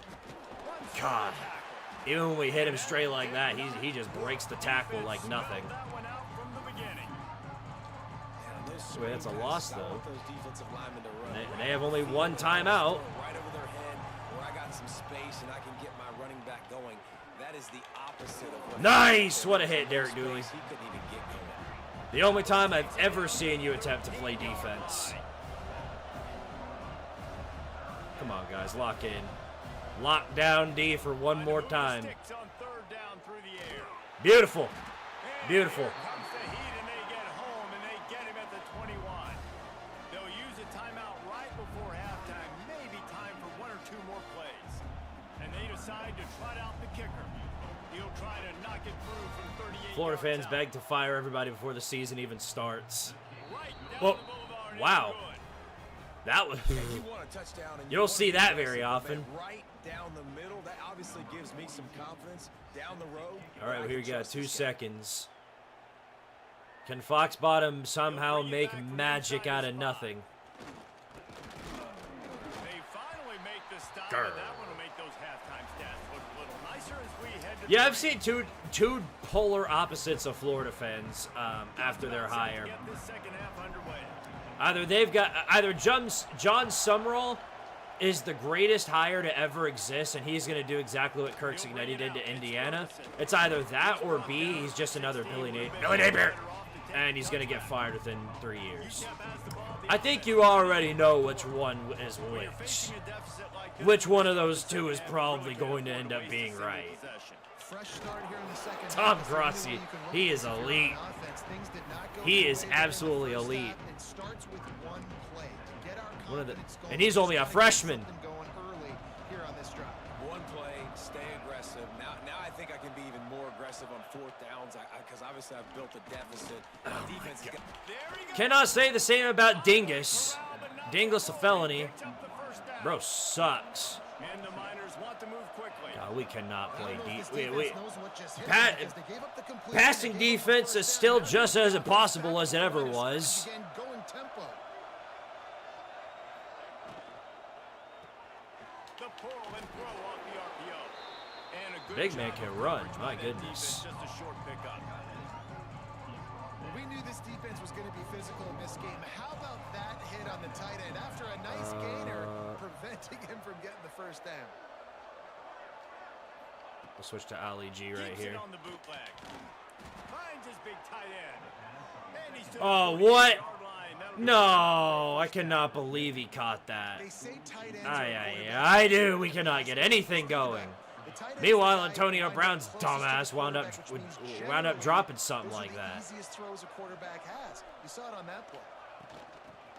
One God. tackle. Even when we hit him straight like that, he just breaks the tackle like nothing. That one out from the beginning. Wait, that's a loss, though. Those defensive linemen to run. They have only one timeout. Right over their head, where I got some space and I can get my running back going. That is the opposite of what. Nice! What a hit, Derek Dooley. He couldn't even get going. The only time I've ever seen you attempt to play defense. Come on, guys, lock in. Lock down D for one more time. Sticks on third down through the air. Beautiful. And Beautiful. here comes the heat, and they get home, and they get him at the 21. They'll use a timeout right before halftime. Maybe time for 1 or 2 more plays. And they decide to trot out the kicker. He'll try to knock it through from 38 Florida yards fans out. beg to fire everybody before the season even starts. Right down Well, the boulevard. wow. It's good. That was... You want a touchdown and You don't want see to that be very aggressive, often. but Right down the middle. That obviously gives me some confidence down the road. All right, I well, here we can go. trust 2 this guy. seconds. Can Fox Bottom somehow make magic out of nothing? They finally make the stop, Grr. and that one will make those halftime stats look a little nicer as we head to Yeah, the I've seen two polar opposites of Florida fans after their hire. Either John Summerall is the greatest hire to ever exist, and he's going to do exactly what Kirk Cignetti did to Indiana. It's either that or B, he's just another Billy Napier, and he's going to get fired within 3 years. I think you already know which one is which. Which one of those two is probably going to end up being right. Tom Grossi, he is elite. He is absolutely elite. And he's only a freshman. One play, stay aggressive. Now I think I can be even more aggressive on 4th downs because obviously I've built a deficit. Defense Cannot say the same about Dingus. Dingus a felony. Bro sucks. And the Miners want to move quickly. God, we cannot play passing defense is still just as impossible as it ever was. Big man can run, my goodness. We knew this defense was going to be physical in this game. How about that hit on the tight end after a nice gainer, preventing him from getting the first down? We'll switch to Ali G right here. Oh, what? No, I cannot believe he caught that. I do. We cannot get anything going. Meanwhile, Antonio Brown's dumbass wound up dropping something like that. Easiest throws a quarterback has. You saw it on that play.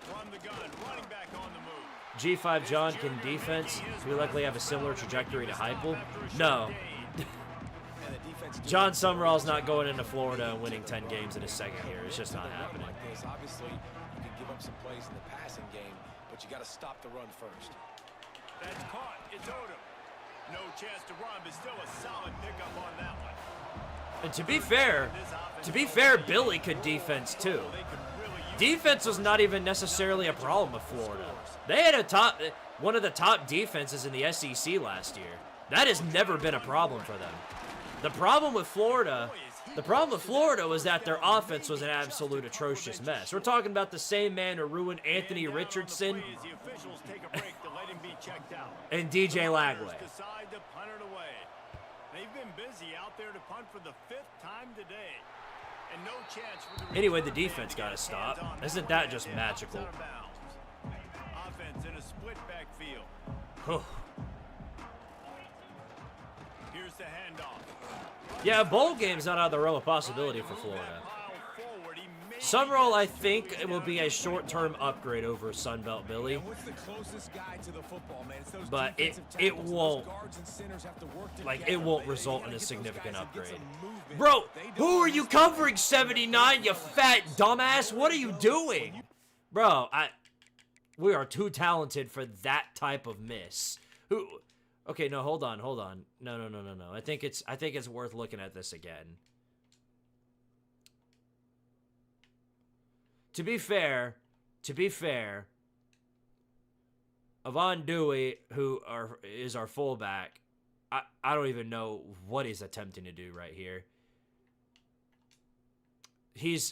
From the gun, running back on the move. G5 John can defense. We likely have a similar trajectory to Heupel. No. John Summerall's not going into Florida and winning 10 games in his second year. It's just not happening. Obviously, you can give up some plays in the passing game, but you got to stop the run first. That's caught. It's Odom. No chance to run, but still a solid pickup on that one. And to be fair, Billy could defense too. Defense was not even necessarily a problem with Florida. They had one of the top defenses in the SEC last year. That has never been a problem for them. The problem with Florida was that their offense was an absolute atrocious mess. We're talking about the same man who ruined Anthony Richardson and DJ Lagway. They've been busy out there to punt for the 5th time today. And no chance for the Anyway, the defense got to stop. Isn't that just magical? Offense in a split backfield. Here's the handoff. Yeah, a bowl game's not out of the realm of possibility for Florida. Summerall, I think, it will be a short-term upgrade over Sunbelt Billy. But it won't result in a significant upgrade. Bro, who are you covering 79, you fat dumbass? What are you doing? Bro, we are too talented for that type of miss. Okay, no, hold on. No. I think it's worth looking at this again. To be fair, Avon Dewey, who is our fullback, I don't even know what he's attempting to do right here.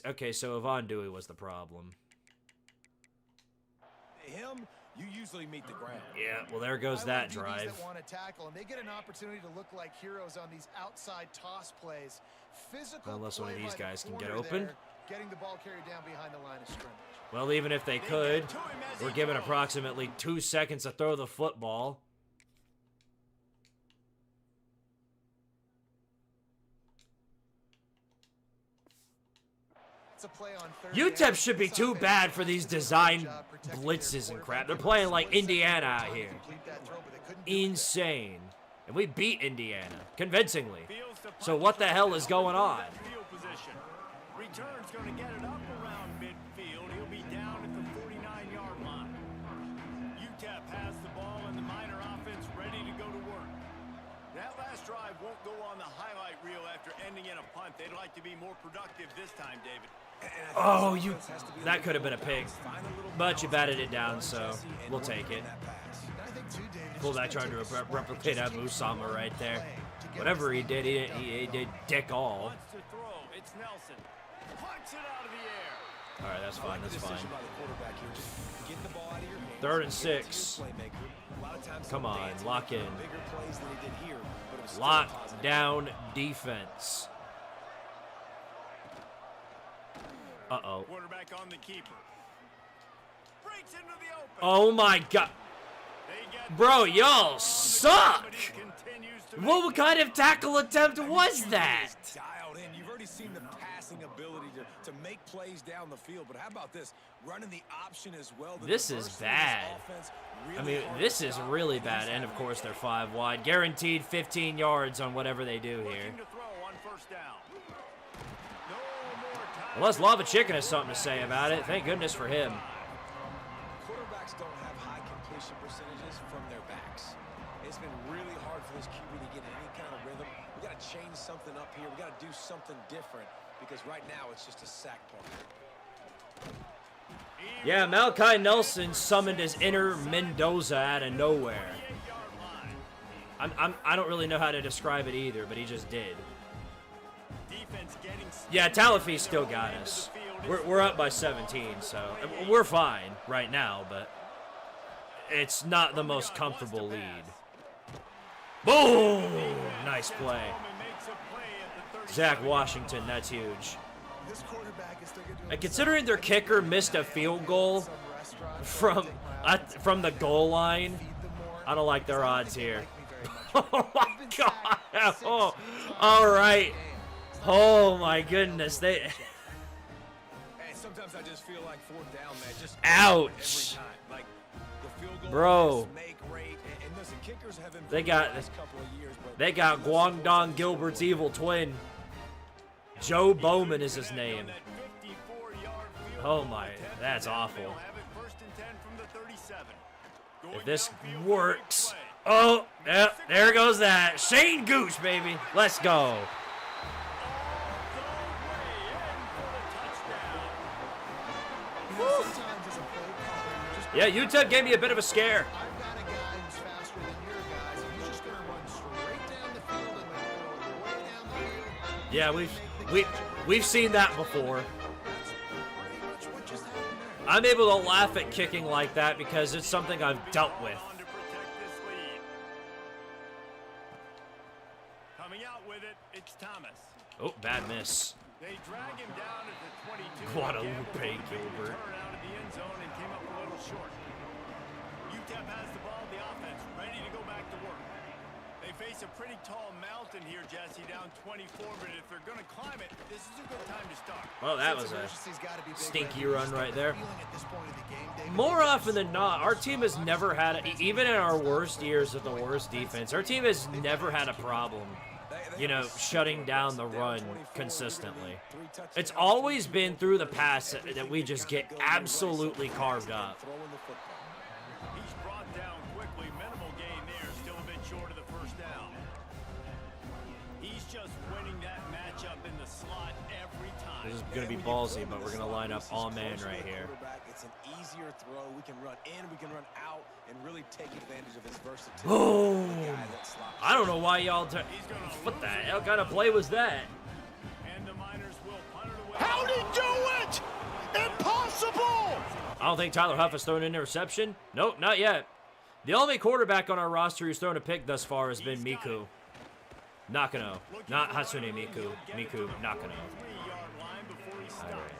Okay, so Avon Dewey was the problem. Him, you usually meet the ground. Yeah, well, there goes that drive. That want to tackle, and they get an opportunity to look like heroes on these outside toss plays. Physical unless one of these guys can get corner open. there, getting the ball carried down behind the line of scrimmage. Well, even if they could, we're given approximately 2 seconds to throw the football. UTEP should be too bad for these design blitzes and crap. They're playing like Indiana out here. Insane. And we beat Indiana convincingly. So what the hell is going on? Return's going to get it up around midfield. He'll be down at the 49-yard line. UTEP has the ball and the Miner offense ready to go to work. That last drive won't go on the highlight reel after ending in a punt. They'd like to be more productive this time, David. Oh, that could have been a pick, but you batted it down, so we'll take it. Fullback trying to replicate Abu Sama right there. Whatever he did, he did dick all. Wants to throw. It's Nelson. Punts it out of the air. All right, that's fine. That's fine. By the quarterback here. Just get the ball out of your hands. 3rd and Get it to your 6. playmaker. A lot of times Come he'll on, dance lock and in. make bigger plays than he did here, but it was still Lock positive. down defense. Uh-oh. Quarterback on the keeper. Breaks into the open. Oh, my God. They get Bro, the y'all ball. suck. But he continues to What make kind of tackle attempt was He that? is dialed in. You've already seen the passing ability to make plays down the field, but how about this? Running the option as well. The This is diversity in this bad. offense, I really mean, hard this to is stop. really bad. And, of course, they're 5 wide. Guaranteed 15 yards on whatever they do here. looking to throw on first down. No more time. Unless Lava Chicken has something to say about it. Thank goodness for him. Quarterbacks don't have high completion percentages from their backs. It's been really hard for this QB to get in any kind of rhythm. We got to change something up here. We got to do something different because right now it's just a sack point. Yeah, Malachi Nelson summoned his inner Mendoza out of nowhere. 8-yard line. I don't really know how to describe it either, but he just did. Defense getting Yeah, Talafi still got us. We're up by 17, so we're fine right now, but it's not the most comfortable lead. Boom! Nice play. Zach Washington, that's huge. This quarterback is still going to do And considering their kicker missed a field goal from the goal line, I don't like their odds here. Oh my God! Oh, all right. Oh my goodness! They. And sometimes I just feel like 4th down, man. Just Ouch. every time. Like the field goal Bro. is make rate, and listen, kickers have improved They got- the last couple of years, but They got Guangdong Gilbert's evil twin. Joe Bowman is his name. Oh my, that's awful. If this works. Oh, yep, there goes that. Shane Gooch, baby. Let's go. sometimes as a play caller, you just Yeah, UTEP gave me a bit of a scare. I've got a guy who's faster than your guys, and he's just going to run straight down the field and then go way down the field. Yeah, we've seen that before. That's pretty much what just happened there. I'm able to laugh at kicking like that because it's something I've dealt with. Coming out with it, it's Thomas. Oh, bad miss. They drag him down at the 22. Guadalupe Gamble for a big Gilbert. return out of the end zone and came up a little short. UTEP has the ball, the offense ready to go back to work. They face a pretty tall mountain here, Jesse, down 24, but if they're going to climb it, this is a good time to start. Well, that was a Urgency's gotta be big stinky right run right there. Feeling at this point of the game, David, More often than not, our team has never had, even in our worst years with the worst defense, our team has never had a problem, you know, shutting down the run consistently. It's always been through the pass that we just get absolutely carved up. He's brought down quickly. Minimal gain there. Still a bit short of the first down. He's just winning that matchup in the slot every time. This is going to be ballsy, but we're going to line up all man right here. It's an easier throw. We can run in, we can run out, and really take advantage of his versatility. Boom! The guy that slops. I don't know why y'all. What the hell kind of play was that? And the Miners will punt it away. How'd he do it? Impossible! I don't think Tyler Huff has thrown an interception. Nope, not yet. The only quarterback on our roster who's thrown a pick thus far has been Miku Nakano. Not Hatsune Miku. Miku Nakano. 3-yard line before he stopped.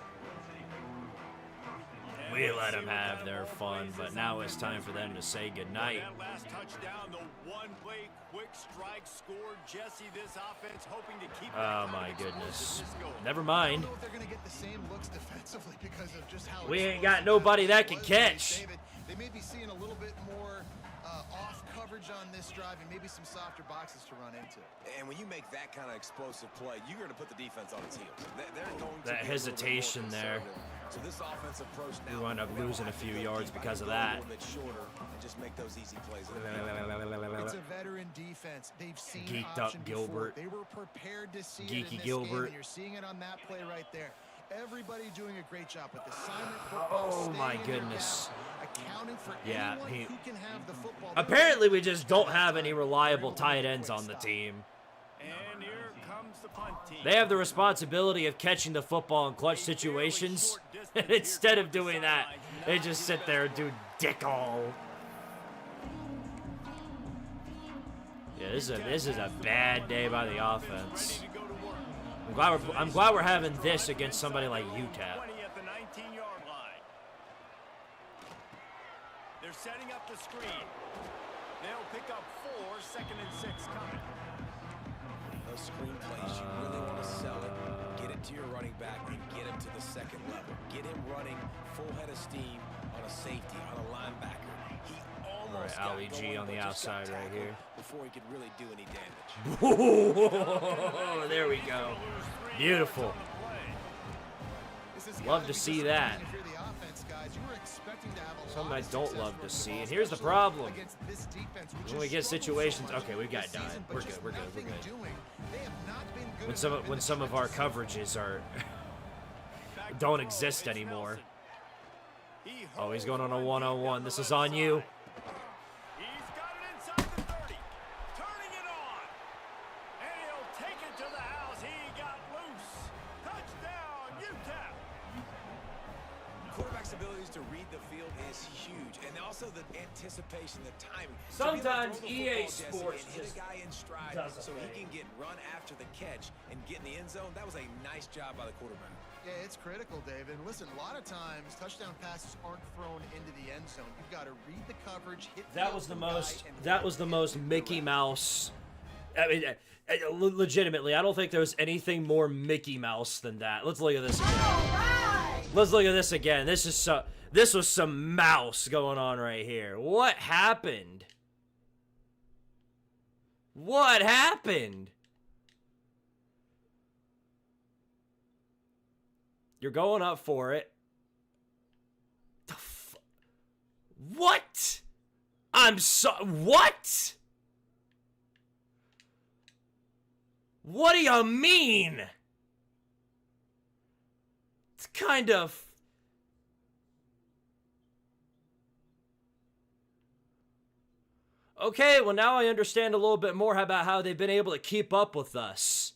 We let them have their fun, but now it's time for them to say goodnight. That last touchdown, the one-play quick strike scored. Jesse, this offense hoping to keep Oh that my kind of goodness. explosiveness going. Never I don't mind. know if they're going to get the same looks defensively because of just how We ain't exposed got the nobody pass that can was. catch. David, they may be seeing a little bit more off coverage on this drive and maybe some softer boxes to run into. And when you make that kind of explosive play, you're going to put the defense on its heels. They're going to That be a little bit more hesitation there. conservative. So this offensive approach now, We wound up they'll losing a have to few go yards deep. I because can of go that. a little bit shorter and just make those easy plays. It's a veteran defense. They've seen Geeked option up before. Gilbert. They were prepared to see it Geeky in this Gilbert. game, and you're seeing it on that play right there. Everybody doing a great job with assignment football. Oh my staying in their goodness. gap, accounting for Yeah, anyone he- who can have the football. Apparently, we just don't have any reliable tight ends on the team. And here comes the punt team. They have the responsibility of catching the football in clutch situations. And instead of doing that, they just sit there and do dick all. Yeah, this is a bad day by the offense. I'm glad we're having this against somebody like UTEP. 20 at the 19-yard line. They're setting up the screen. They'll pick up 4, 2nd and 6 coming. Those screen plays, you really want to sell it. Get it to your running back and get him to the second level. Get him running full head of steam on a safety, on a linebacker. He almost got Ali G going, on the but just got outside right tackled here. before he could really do any damage. Oh, there we go. Beautiful. Love to see that. Something I don't love to see. And here's the problem. When we get situations, okay, we got done. We're good. We're good. We're good. When some of our coverages are don't exist anymore. Oh, he's going on a 1-on-1. This is on you. He's got it inside the 30. Turning it on. And he'll take it to the house. He got loose. Touchdown, UTEP. Quarterback's abilities to read the field is huge, and also the anticipation, the timing. Sometimes To be able to throw the EA football, Sports Jesse, and hit just a guy in stride does so it. he can get run after the catch and get in the end zone. That was a nice job by the quarterback. Yeah, it's critical, David. And listen, a lot of times touchdown passes aren't thrown into the end zone. You've got to read the coverage, hit That was the most Mickey Mouse. I mean, legitimately, I don't think there was anything more Mickey Mouse than that. Let's look at this again. Let's look at this again. This was some mouse going on right here. What happened? What happened? You're going up for it. What? What? What do you mean? It's kind of... Okay, well now I understand a little bit more about how they've been able to keep up with us.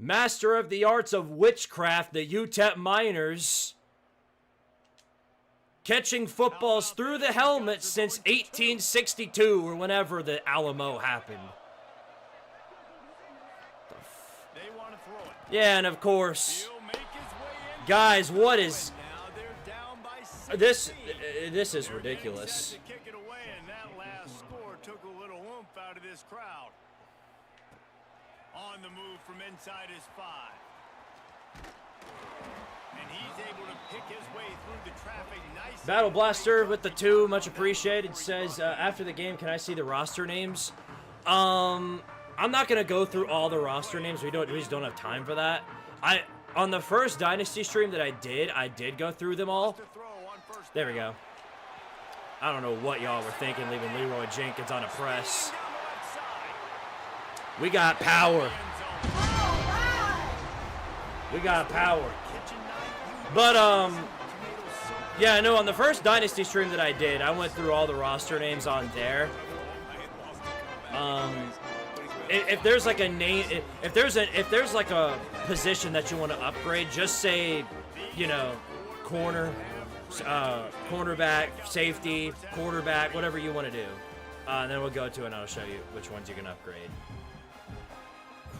Master of the arts of witchcraft, the UTEP Miners. Catching footballs through the helmet since 1862 or whenever the Alamo happened. They want to throw it. Yeah, and of course, He'll make his way in. guys, what is Now they're down by 6. this? This is Their ridiculous. Danes had to kick it away, and that last score took a little oomph out of this crowd. On the move from inside his 5. And he's able to pick his way through the traffic nicely. Battle Blaster with the 2, much appreciated. Says after the game, can I see the roster names? I'm not gonna go through all the roster names. We just don't have time for that. On the first Dynasty stream that I did go through them all. There we go. I don't know what y'all were thinking, leaving Leroy Jenkins on a press. We got power. We got power. But, yeah, I know on the first Dynasty stream that I did, I went through all the roster names on there. If there's like a name, if there's like a position that you want to upgrade, just say, you know, cornerback, safety, quarterback, whatever you want to do. And then we'll go to it and I'll show you which ones you can upgrade.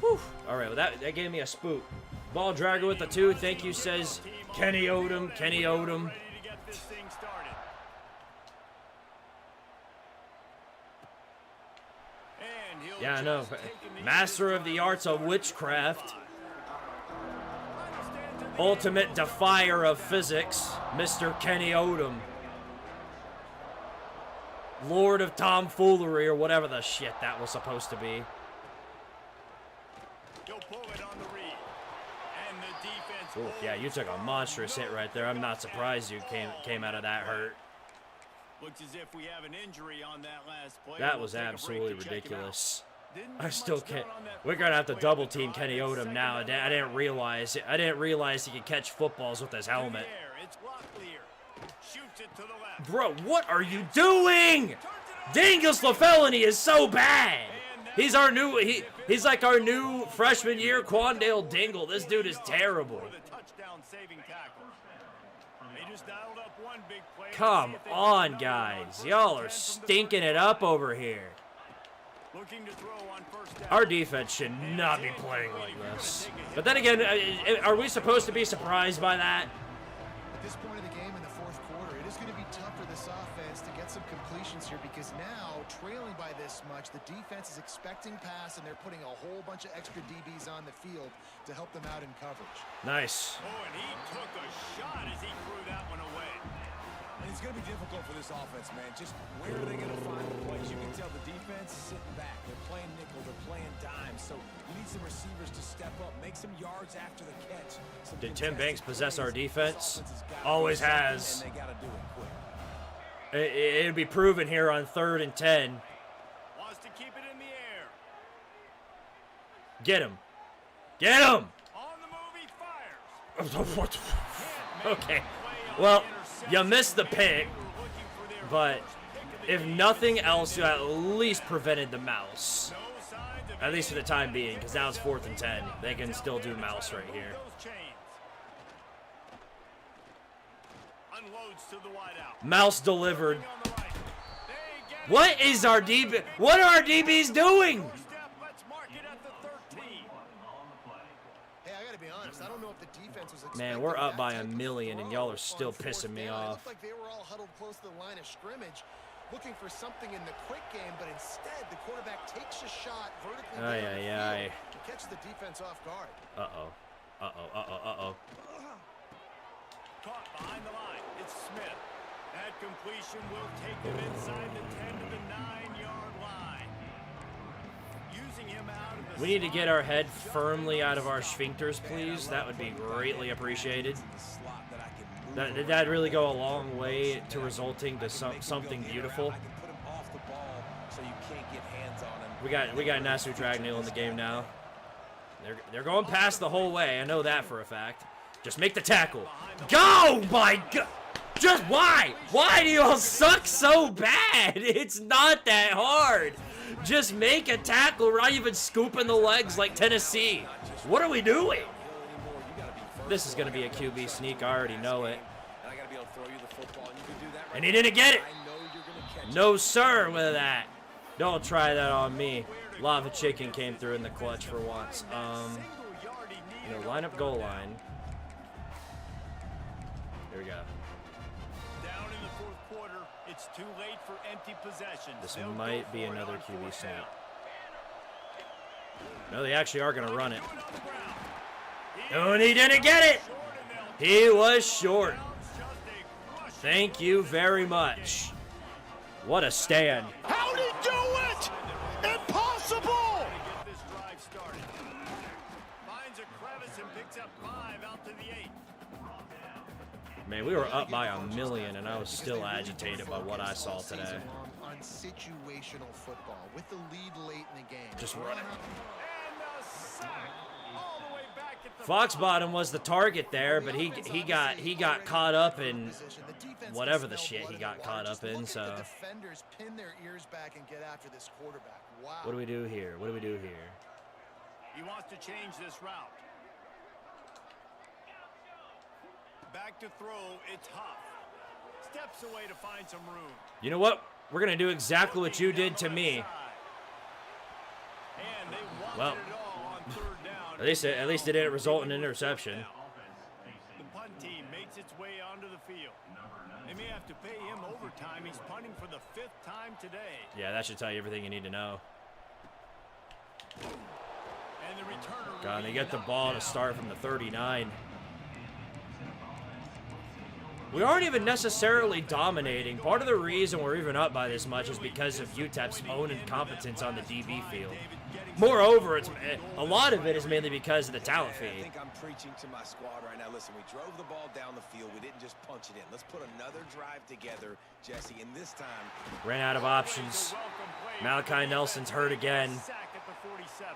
Whew. All right, well that gave me a spook. Ball dragger with the 2. Thank you, says Kenny Odom. Kenny Odom. Yeah, I know. Master of the arts of witchcraft. Ultimate defier of physics, Mr. Kenny Odom. Lord of tomfoolery, or whatever the shit that was supposed to be. Ooh, yeah, you took a monstrous hit right there. I'm not surprised you came out of that hurt. Looks as if we have an injury on that last play. That was absolutely ridiculous. I still can't. We're gonna have to double team Kenny Odom now. I didn't realize he could catch footballs with his helmet. It's Locklear. Shoots it to the left. Bro, what are you doing? Dingus LaFelony is so bad. He's our new he's like our new freshman year Quandale Dingle. This dude is terrible. Come on, guys. Y'all are stinking it up over here. Our defense should not be playing like this. But then again, are we supposed to be surprised by that? At this point of the game in the fourth quarter, it is going to be tough for this offense to get some completions here because now, trailing by this much, the defense is expecting pass and they're putting a whole bunch of extra DBs on the field to help them out in coverage. Nice. Oh, and he took a shot as he threw that one away. And it's going to be difficult for this offense, man. Just where are they going to find the plays? You can tell the defense is sitting back. They're playing nickel. They're playing dime. So you need some receivers to step up, make some yards after the catch. Did Tim Banks possess our defense? Always has. And they got to do it quick. It'd be proven here on 3rd and 10. Wants to keep it in the air. Get him. Get him! On the move, he fires. Okay. Well, you missed the pick, but if nothing else, you at least prevented the mouse. At least for the time being, because now it's 4th and 10. They can still do mouse right here. Mouse delivered. What is our DB? What are our DBs doing? Hey, I got to be honest. I don't know if the defense was Man, we're up by 1 million, and y'all are still pissing me off. It looked like they were all huddled close to the line of scrimmage, looking for something in the quick game, but instead the quarterback takes a shot vertically down the field to catch the defense off guard. Uh-oh. Caught behind the line. It's Smith. That completion will take him inside the 10 to the 9-yard line. Using him out of the We need to get our head firmly out of our sphincters, please. That would be greatly appreciated. That'd really go a long way to resulting to something beautiful. We got Nasu Dragneel in the game now. They're going past the whole way. I know that for a fact. Just make the tackle. Go! My God! Just why? Why do you all suck so bad? It's not that hard. Just make a tackle. We're not even scooping the legs like Tennessee. What are we doing? This is going to be a QB sneak. I already know it. And he didn't get it. No, sir, with that. Don't try that on me. Lava Chicken came through in the clutch for once. Line up goal line. Here we go. Down in the fourth quarter, it's too late for empty possessions. This might be another QB sneak. No, they actually are going to run it. Oh, and he didn't get it. He was short. Thank you very much. What a stand. How'd he do it? Impossible! Get this drive started. Finds a crevice and picks up 5 out to the 8. Man, we were up by 1 million, and I was still agitated by what I saw today. On situational football with the lead late in the game. Just run it. And a sack all the way back at the Foxbottom was the target there, but he got caught up in whatever the shit he got caught up in. So Defenders pin their ears back and get after this quarterback. Wow. what do we do here? What do we do here? He wants to change this route. Back to throw, it's Huff. Steps away to find some room. You know what? We're gonna do exactly what you did to me. And they wanted Well, it all on 3rd down. at least it didn't result in an interception. The punt team makes its way onto the field. They may have to pay him overtime. He's punting for the 5th time today. Yeah, that should tell you everything you need to know. And the returner. God, they get the ball to start from the 39. We aren't even necessarily dominating. Part of the reason we're even up by this much is because of UTEP's own incompetence on the DB field. Moreover, a lot of it is mainly because of the talent I feed. think I'm preaching to my squad right now. Listen, we drove the ball down the field. We didn't just punch it in. Let's put another drive together, Jesse, and this time Ran out of options. Malachi Nelson's hurt again. Sack at the 47.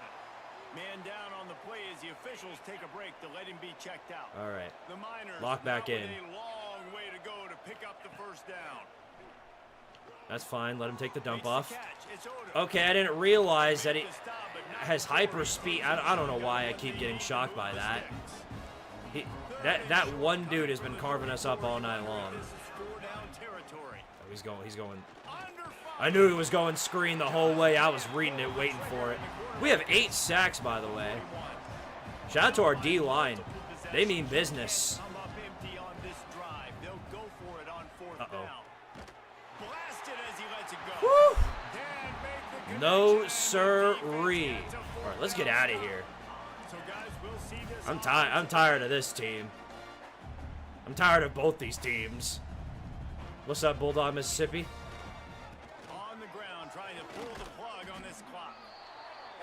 Man down on the play as the officials take a break to let him be checked out. All right. The Miners Lock back now in. with a long way to go to pick up the 1st down. That's fine. Let him take the dump off. Okay, I didn't realize that he has hyper speed. I don't know why I keep getting shocked by that. That one dude has been carving us up all night long. Oh, he's going. I knew he was going screen the whole way. I was reading it, waiting for it. We have 8 sacks, by the way. Shout out to our D-line. They mean business. Uh-oh. Woo! No sirree. All right, let's get out of here. I'm tired of this team. I'm tired of both these teams. What's up, Bulldog, Mississippi? On the ground, trying to pull the plug on this clock.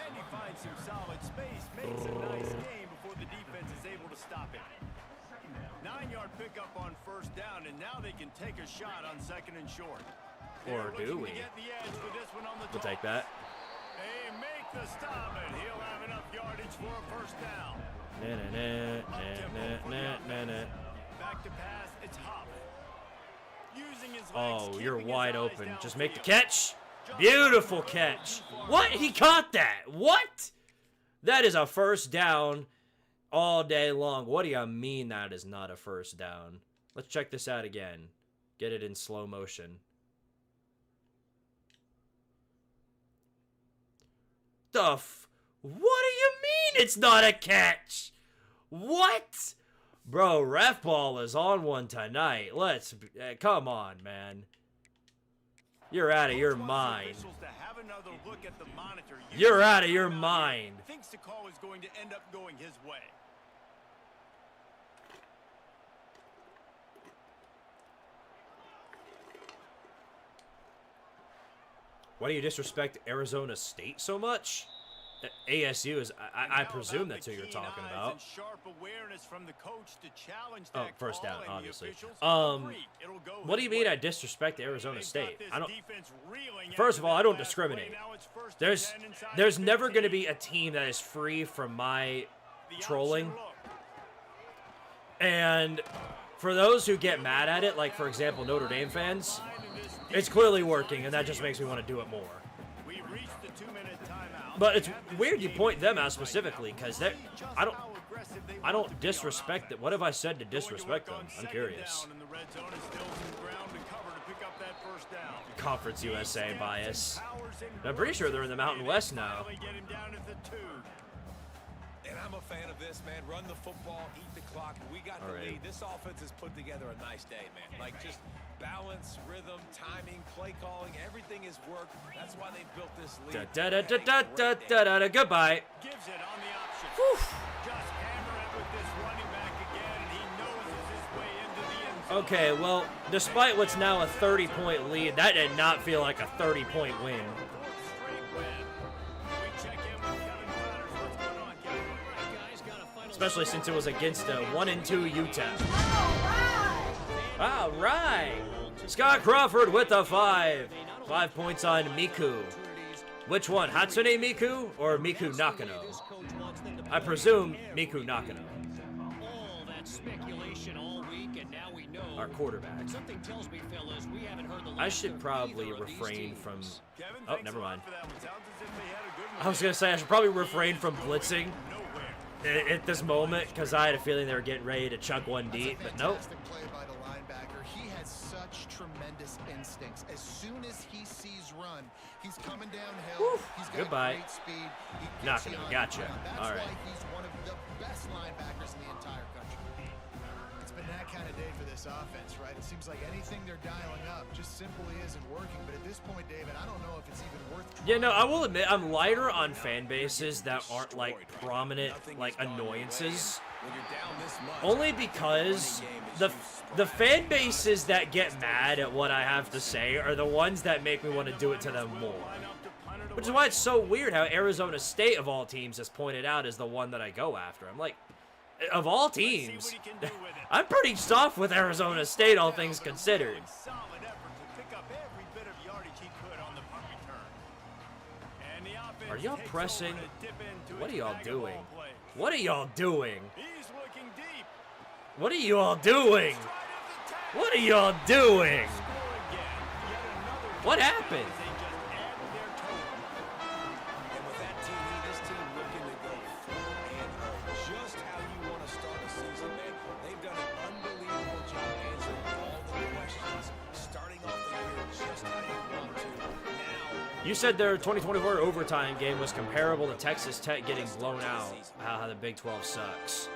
And he finds some solid space, makes a nice game before the defense is able to stop it. 9-yard pickup on first down, and now they can take a shot on 2nd and short. Or do we? We'll take that. They make the stop, and he'll have enough yardage for a first down. Back to pass, it's Hop. Using his legs, Oh, you're keeping his wide eyes open. Just make the downfield. catch. Beautiful catch. What? He caught that. What? That is a first down all day long. What do you mean that is not a first down? Let's check this out again. Get it in slow motion. What do you mean it's not a catch? What? Bro, ref ball is on one tonight. Come on, man. You're out of your mind. You're out of your mind. Thinks the call is going to end up going his way. Why do you disrespect Arizona State so much? ASU is, I presume that's who you're talking about. Oh, first down, obviously. What do you mean I disrespect Arizona State? First of all, I don't discriminate. There's never going to be a team that is free from my trolling. And for those who get mad at it, like for example Notre Dame fans, it's clearly working, and that just makes me want to do it more. But it's weird you point them out specifically, because I don't disrespect it. What have I said to disrespect them? I'm curious. Conference USA bias. I'm pretty sure they're in the Mountain West now. And I'm a fan of this, man. Run the football, eat the clock. We got the lead. This offense has put together a nice day, man. Like just balance, rhythm, timing, play calling, everything has worked. That's why they built this lead. Goodbye. Gives it on the option. Just hammer it with this running back again, and he noses his way into the end zone. Okay, well, despite what's now a 30-point lead, that did not feel like a 30-point win. Especially since it was against a 1-2 UTEP. All right. Scott Crawford with the 5. 5 points on Miku. Which one, Hatsune Miku or Miku Nakano? I presume Miku Nakano. Our quarterback. I should probably refrain from... Oh, never mind. I was going to say I should probably refrain from blitzing at this moment, because I had a feeling they were getting ready to chuck one deep, but nope. Play by the linebacker. He has such tremendous instincts. As soon as he sees run, he's coming downhill. He's got great speed. Knocking him, gotcha. All right. That's why he's one of the best linebackers in the entire country. It's been that kind of day for this offense, right? It seems like anything they're dialing up just simply isn't working. But at this point, David, I don't know if it's even worth trying. Yeah, no, I will admit I'm lighter on fan bases that aren't like prominent like annoyances. Only because the fan bases that get mad at what I have to say are the ones that make me want to do it to them more. Which is why it's so weird how Arizona State of all teams is pointed out as the one that I go after. I'm like, of all teams, I'm pretty soft with Arizona State, all things considered. Are y'all pressing? What are y'all doing? What are y'all doing? What are you all doing? What are y'all doing? What happened? They just added their total. And with that TV, this team looking to go 4-0. Just how you want to start a season, man. They've done an unbelievable job answering all the questions, starting off the year just how you want to. Now, You said their 2024 overtime game was comparable to Texas Tech getting blown out. How the Big 12 sucks.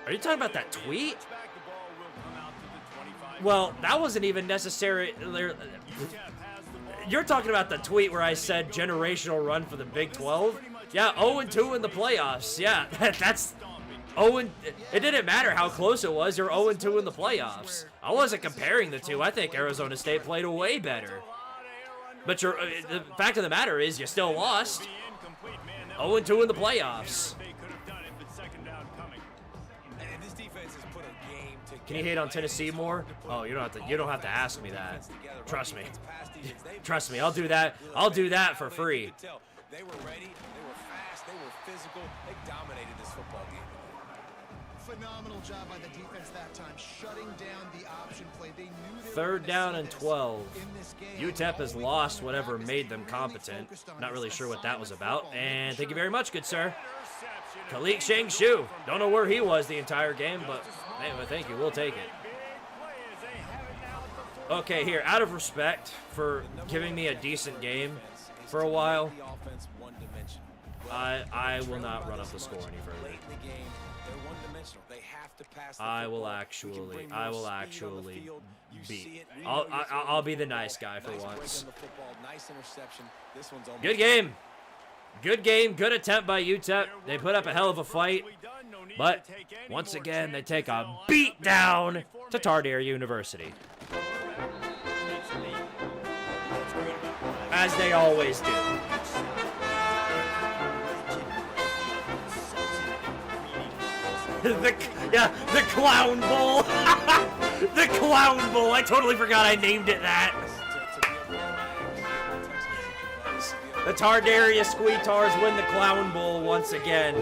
Are you talking about that tweet? back the ball will come out to the 25. Well, that wasn't even necessary. UTEP has the ball. You're talking about the tweet where I said generational run for the Big 12? Yeah, 0-2 in the playoffs. Yeah, that's 0. It didn't matter how close it was. You're 0-2 in the playoffs. I wasn't comparing the two. I think Arizona State played way better. But the fact of the matter is, you still lost. 0-2 in the playoffs. They could have done it, but second down coming. and this defense has put a game together. Can you hate on Tennessee more? Oh, you don't have to ask me that. Trust me. Trust me, I'll do that. I'll do that for free. They were ready, they were fast, they were physical, they dominated this football game. Phenomenal job by the defense that time, shutting down the option play. They knew they were Third gonna down see and this 12. in this game. UTEP has All week lost long, whatever Packers made them really competent. focused on Not really this sure what that was assignment about. football, And making thank you sure very much, good sir. Interception. Khalid Shang Shu. Don't know where he was the entire game, but anyway, thank you. We'll take it. Big play as they have it now at the 40. Okay, here, out of respect for giving me a decent game for a while, The offense one-dimensional. I will not run up the score any further. Late in the game, they're one-dimensional. They have to pass the I will football. actually, We can bring I more will speed on the actually field. You beat. see it. We I'll, know it's I'll be the nice guy for nice break once. on the football, nice interception. This one's almost Good game. Good game. Good attempt by UTEP. They put up a hell of a fight. But once again, they take a beat down to Tardaria University. As they always do. the Clown Bowl. The Clown Bowl. I totally forgot I named it that. The Tardaria Squeetars win the Clown Bowl once again.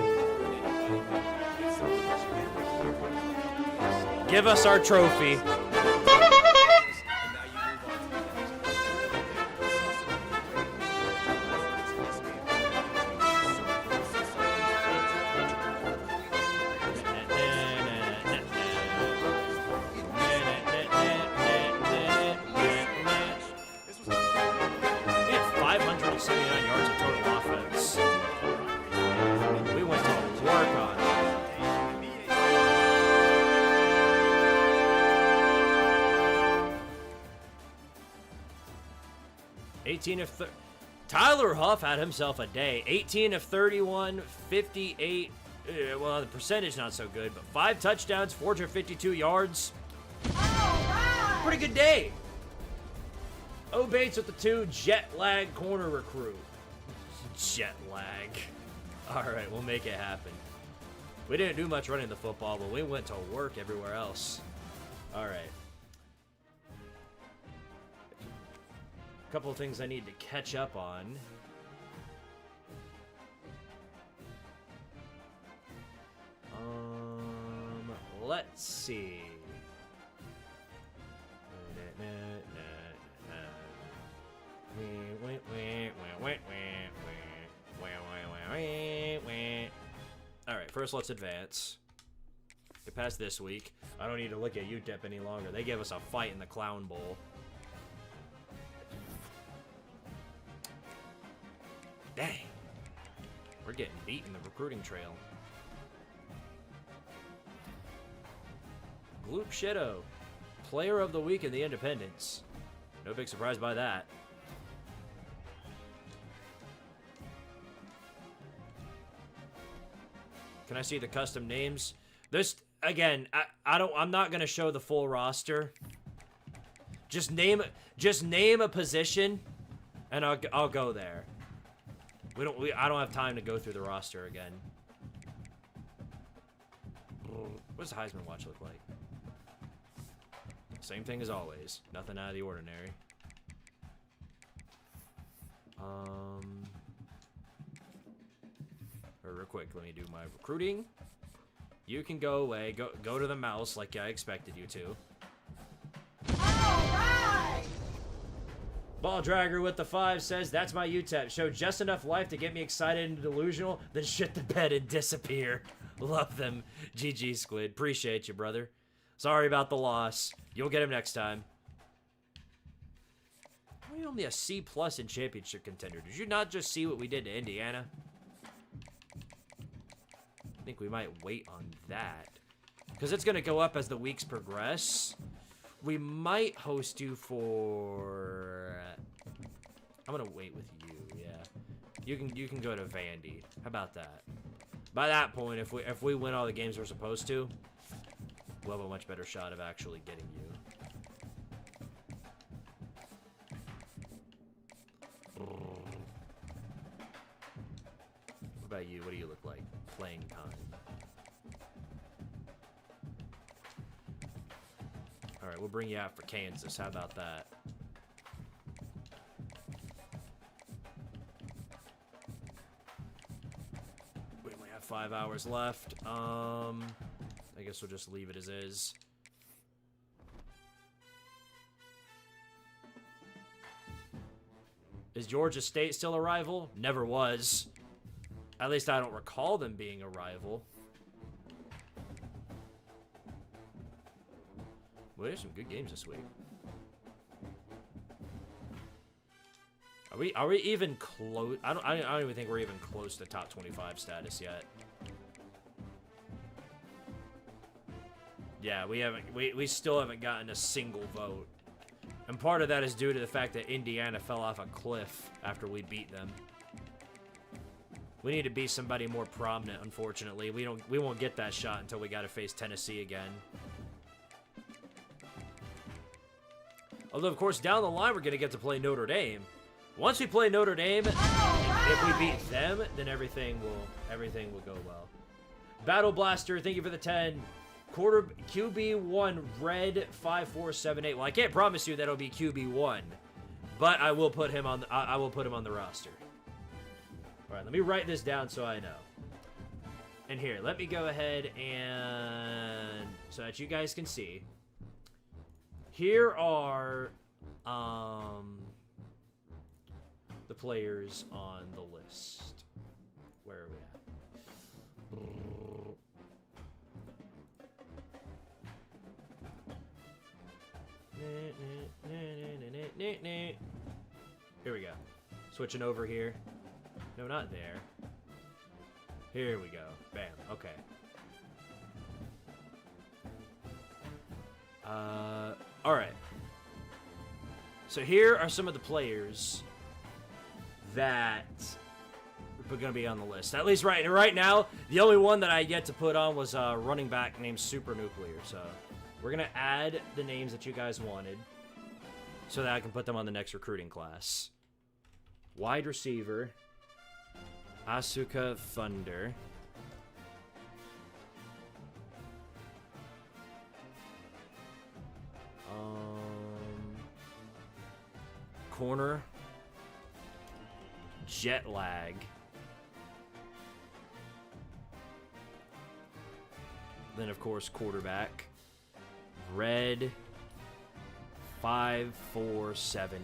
Give us our trophy. We had 579 yards of total offense. We went to work on it. 18 of Tyler Huff had himself a day. 18 of 31, 58. Well, the percentage not so good, but 5 touchdowns, 452 yards. Pretty good day. O Bates with the 2, jet lag corner recruit. Jet lag. All right, we'll make it happen. We didn't do much running the football, but we went to work everywhere else. All right. Couple of things I need to catch up on. Let's see. All right, first let's advance. Get past this week. I don't need to look at UTEP any longer. They gave us a fight in the Clown Bowl. Dang. We're getting beat in the recruiting trail. Gloop Shitto. Player of the week in the Independents. No big surprise by that. Can I see the custom names? This again, I'm not gonna show the full roster. Just name a position and I'll go there. I don't have time to go through the roster again. What does the Heisman watch look like? Same thing as always. Nothing out of the ordinary. Real quick, let me do my recruiting. You can go away. Go to the mouse like I expected you to. Ball Dragger with the 5 says, that's my UTEP. Show just enough life to get me excited and delusional, then shit the bed and disappear. Love them. GG, Squid. Appreciate you, brother. Sorry about the loss. You'll get him next time. We're only a C+ in championship contender. Did you not just see what we did to Indiana? I think we might wait on that. Because it's going to go up as the weeks progress. We might host you for... I'm going to wait with you, yeah. You can go to Vandy. How about that? By that point, if we win all the games we're supposed to, we'll have a much better shot of actually getting you. What about you? What do you look like? Playing time. Alright, we'll bring you out for Kansas. How about that? We only have 5 hours left. I guess we'll just leave it as is. Is Georgia State still a rival? Never was. At least I don't recall them being a rival. Well, there's some good games this week. Are we even close? I don't even think we're even close to top 25 status yet. Yeah, we still haven't gotten a single vote. And part of that is due to the fact that Indiana fell off a cliff after we beat them. We need to be somebody more prominent, unfortunately. We won't get that shot until we gotta face Tennessee again. Although, of course, down the line, we're going to get to play Notre Dame. Once we play Notre Dame, if we beat them, then everything will go well. Battle Blaster, thank you for the 10. Quarter QB1 Red 5478. Well, I can't promise you that it'll be QB1, but I will put him on the roster. All right, let me write this down so I know. And here, let me go ahead and so that you guys can see. Here are the players on the list. Where are we at? Here we go. Switching over here. No, not there. Here we go. Bam. Okay. All right. So here are some of the players that are going to be on the list. At least right now, the only one that I yet to put on was a running back named Super Nuclear. So we're going to add the names that you guys wanted so that I can put them on the next recruiting class. Wide receiver, Asuka Thunder. Corner, Jet Lag. Then, of course, quarterback, Red 5478.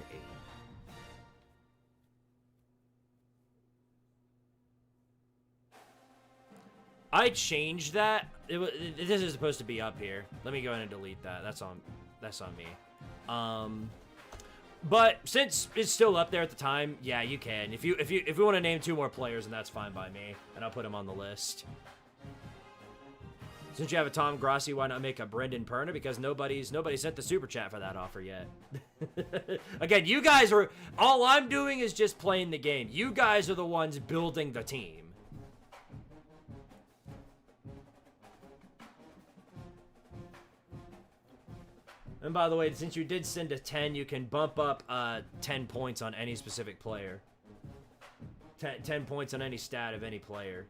I changed that. This is supposed to be up here. Let me go ahead and delete that. That's on me. But since it's still up there at the time, yeah, you can. If you want to name 2 more players, then that's fine by me, and I'll put them on the list. Since you have a Tom Grossi, why not make a Brendan Perna? Because nobody sent the super chat for that offer yet. Again, you guys are all I'm doing is just playing the game. You guys are the ones building the team. And by the way, since you did send a 10, you can bump up 10 points on any specific player. 10 points on any stat of any player.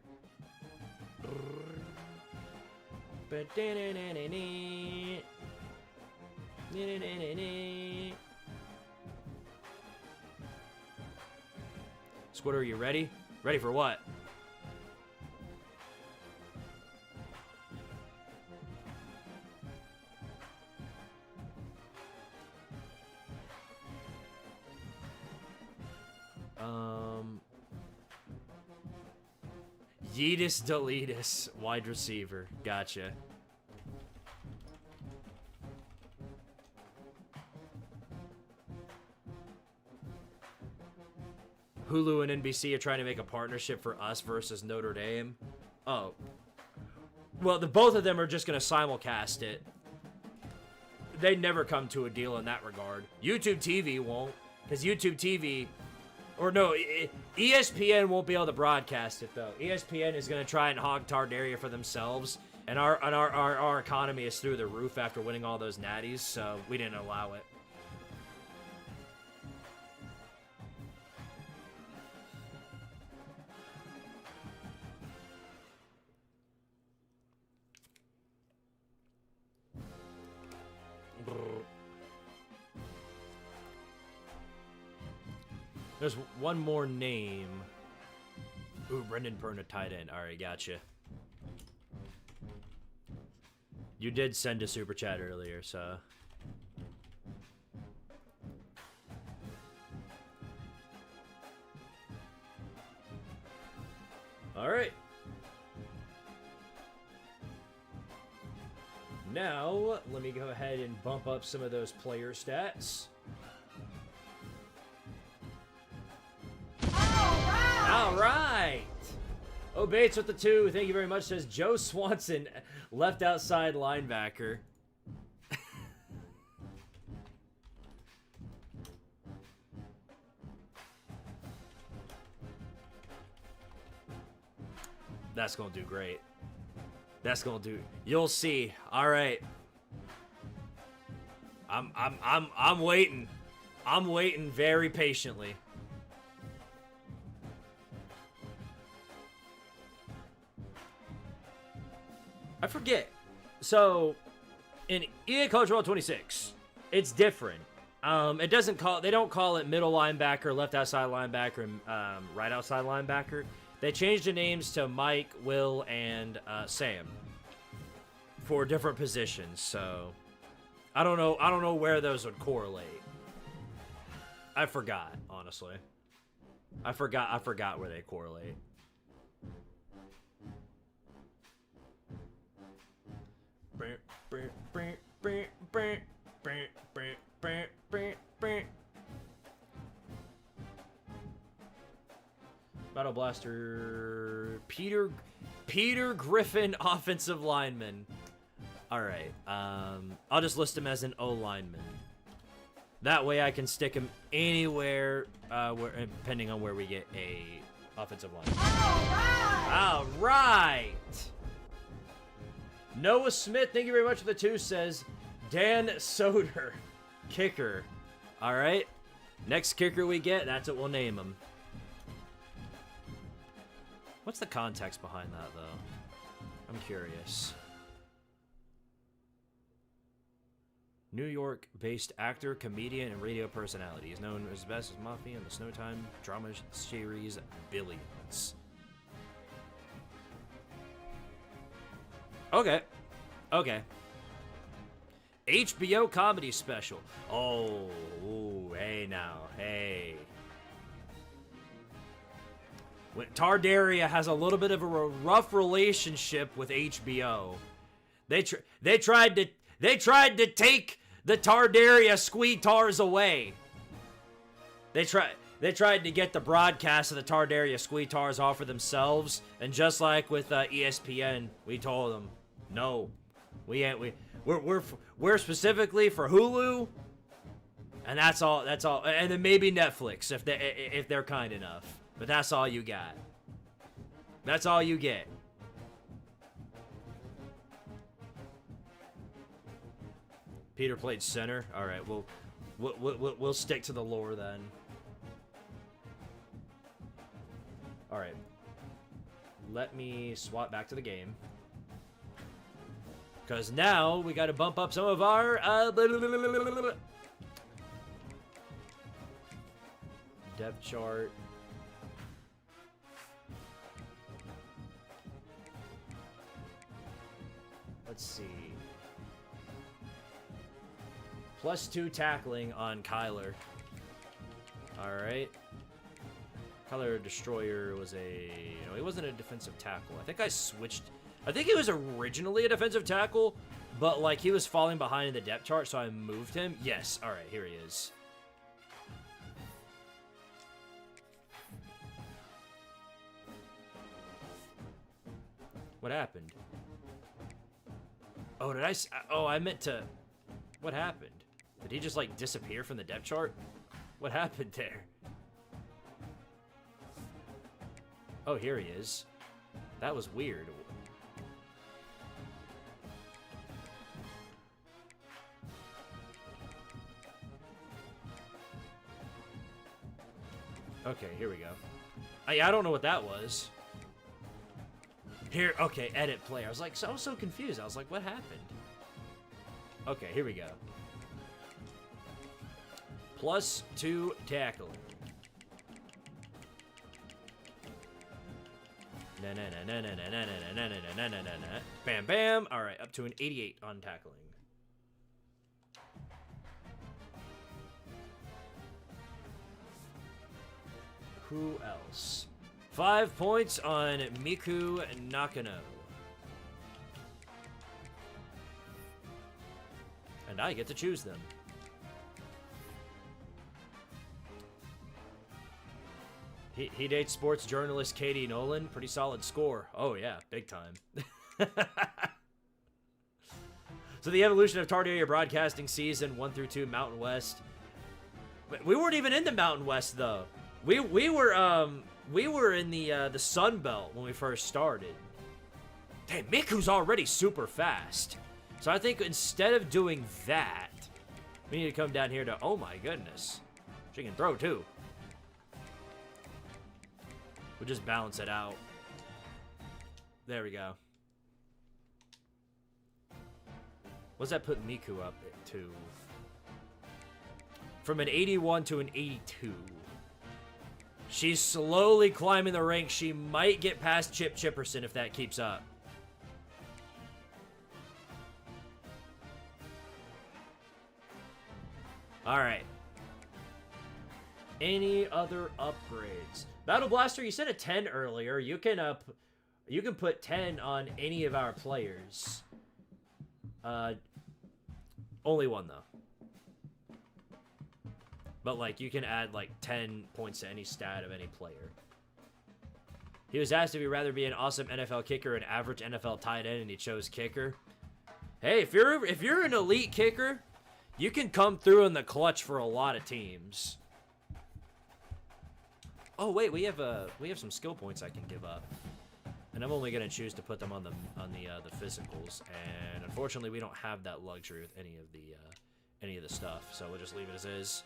Squidtard, are you ready? Ready for what? Yeetus Deletus, wide receiver. Gotcha. Hulu and NBC are trying to make a partnership for us versus Notre Dame. Oh. Well, both of them are just going to simulcast it. They never come to a deal in that regard. YouTube TV won't, because YouTube TV, or no, ESPN won't be able to broadcast it though. ESPN is going to try and hog Tardaria for themselves, and our economy is through the roof after winning all those natties, so we didn't allow it. There's one more name. Ooh, Brendan Perna, tight end. All right, gotcha. You did send a super chat earlier, so. All right. Now, let me go ahead and bump up some of those player stats. All right. Oh, Bates with the 2. Thank you very much. Says Joe Swanson, left outside linebacker. That's gonna do great. That's gonna do. You'll see. All right. I'm waiting. I'm waiting very patiently. I forget. So, in EA College World 26, it's different. It doesn't call. They don't call it middle linebacker, left outside linebacker, and right outside linebacker. They changed the names to Mike, Will, and Sam for different positions. So, I don't know. I don't know where those would correlate. I forgot, honestly. I forgot where they correlate. Battle Blaster, Peter Griffin, offensive lineman. All right, I'll just list him as an O lineman. That way I can stick him anywhere, depending on where we get a offensive lineman. All right. Noah Smith, thank you very much for the 2, says Dan Soder, kicker. All right, next kicker we get, that's what we'll name him. What's the context behind that, though? I'm curious. New York-based actor, comedian, and radio personality. He's known as best as Mafia in the Snowtime drama series Billions. Okay. Okay. HBO comedy special. Oh, ooh, hey now, hey. When Tardaria has a little bit of a rough relationship with HBO. They tried to take the Tardaria Squeetars away. They tried to get the broadcast of the Tardaria Squeetars off for themselves, and just like with ESPN, we told them, no, we're specifically for Hulu, and that's all. That's all, and then maybe Netflix if they're kind enough. But that's all you got. That's all you get. Peter played center. All right, we'll stick to the lore then. All right. Let me swap back to the game. Because now we got to bump up some of our depth chart. Let's see. +2 tackling on Kyler. All right. Color Destroyer was a... No, he wasn't a defensive tackle. I think I switched... I think he was originally a defensive tackle, but, like, he was falling behind in the depth chart, so I moved him. Yes, all right, here he is. What happened? Oh, did I... Oh, I meant to... What happened? Did he just, like, disappear from the depth chart? What happened there? Oh, here he is. That was weird. Okay, here we go. I don't know what that was. Here, okay, edit player. I was like, I was so confused. I was like, what happened? Okay, here we go. +2 tackling. Bam, bam. All right, up to an 88 on tackling. Who else? 5 points on Miku Nakano. And I get to choose them. He dates sports journalist Katie Nolan. Pretty solid score. Oh, yeah. Big time. So the evolution of Tardaria broadcasting season 1 through 2 Mountain West. We weren't even in the Mountain West, though. We were in the Sun Belt when we first started. Damn, Miku's already super fast. So I think instead of doing that, we need to come down here to... Oh, my goodness. She can throw, too. We'll just balance it out. There we go. What's that put Miku up to? From an 81 to an 82. She's slowly climbing the ranks. She might get past Chip Chipperson if that keeps up. All right. Any other upgrades? Battle Blaster, you said a 10 earlier. You can put 10 on any of our players. Only one though. But like you can add like 10 points to any stat of any player. He was asked if he'd rather be an awesome NFL kicker or an average NFL tight end, and he chose kicker. Hey, if you're an elite kicker, you can come through in the clutch for a lot of teams. Oh wait, we have some skill points I can give up, and I'm only gonna choose to put them on the physicals. And unfortunately, we don't have that luxury with any of the stuff, so we'll just leave it as is.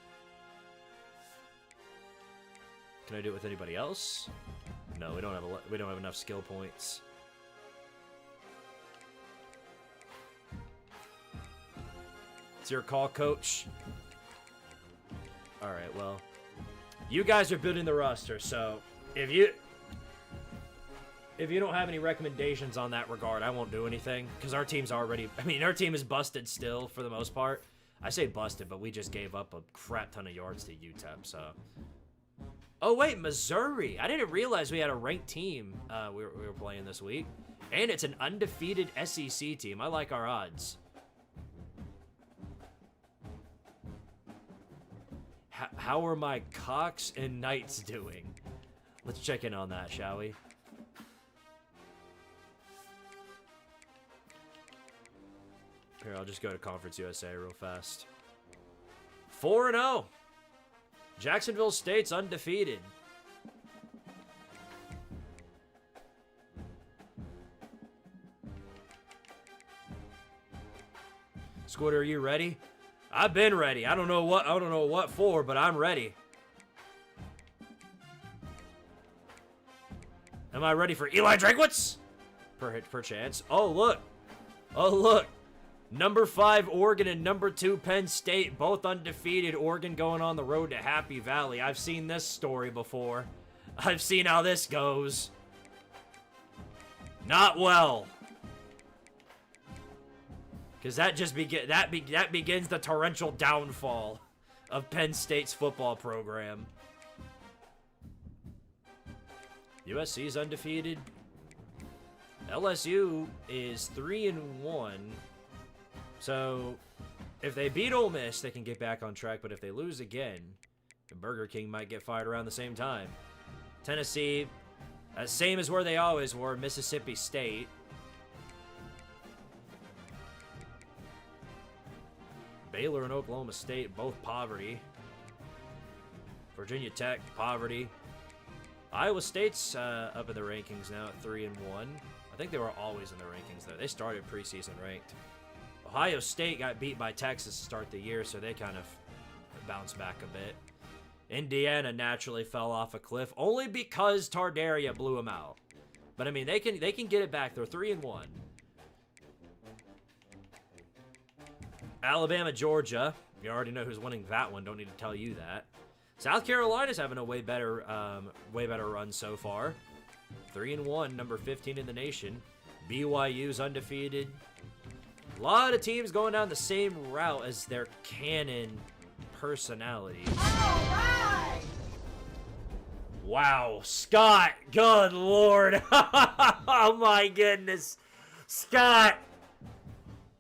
Can I do it with anybody else? No, we don't have enough skill points. It's your call, coach. All right, well. You guys are building the roster, so if you don't have any recommendations on that regard, I won't do anything, because our team's already... I mean, our team is busted still, for the most part. I say busted, but we just gave up a crap ton of yards to UTEP, so... Oh, wait, Missouri! I didn't realize we had a ranked team we were playing this week. And it's an undefeated SEC team. I like our odds. How are my Cox and Knights doing? Let's check in on that, shall we? Here, I'll just go to Conference USA real fast. 4-0. Jacksonville State's undefeated. Squidtard, are you ready? I've been ready. I don't know what for, but I'm ready. Am I ready for Eli Drakewitz? Perchance. Oh, look. Oh, look. Number 5 Oregon and number 2 Penn State, both undefeated. Oregon going on the road to Happy Valley. I've seen this story before. I've seen how this goes. Not well. Because that just begins the torrential downfall of Penn State's football program. USC's undefeated. LSU is 3-1. So if they beat Ole Miss, they can get back on track. But if they lose again, the Burger King might get fired around the same time. Tennessee, same as where they always were, Mississippi State. Baylor and Oklahoma State, both poverty. Virginia Tech, poverty. Iowa State's up in the rankings now at 3-1. I think they were always in the rankings, though. They started preseason ranked. Ohio State got beat by Texas to start the year, so they kind of bounced back a bit. Indiana naturally fell off a cliff, only because Tardaria blew them out. But, I mean, they can get it back. They're 3-1. Alabama, Georgia. You already know who's winning that one. Don't need to tell you that. South Carolina's having a way better run so far. 3-1, number 15 in the nation. BYU's undefeated. A lot of teams going down the same route as their canon personalities. All right. Wow, Scott, good Lord. Oh my goodness. Scott,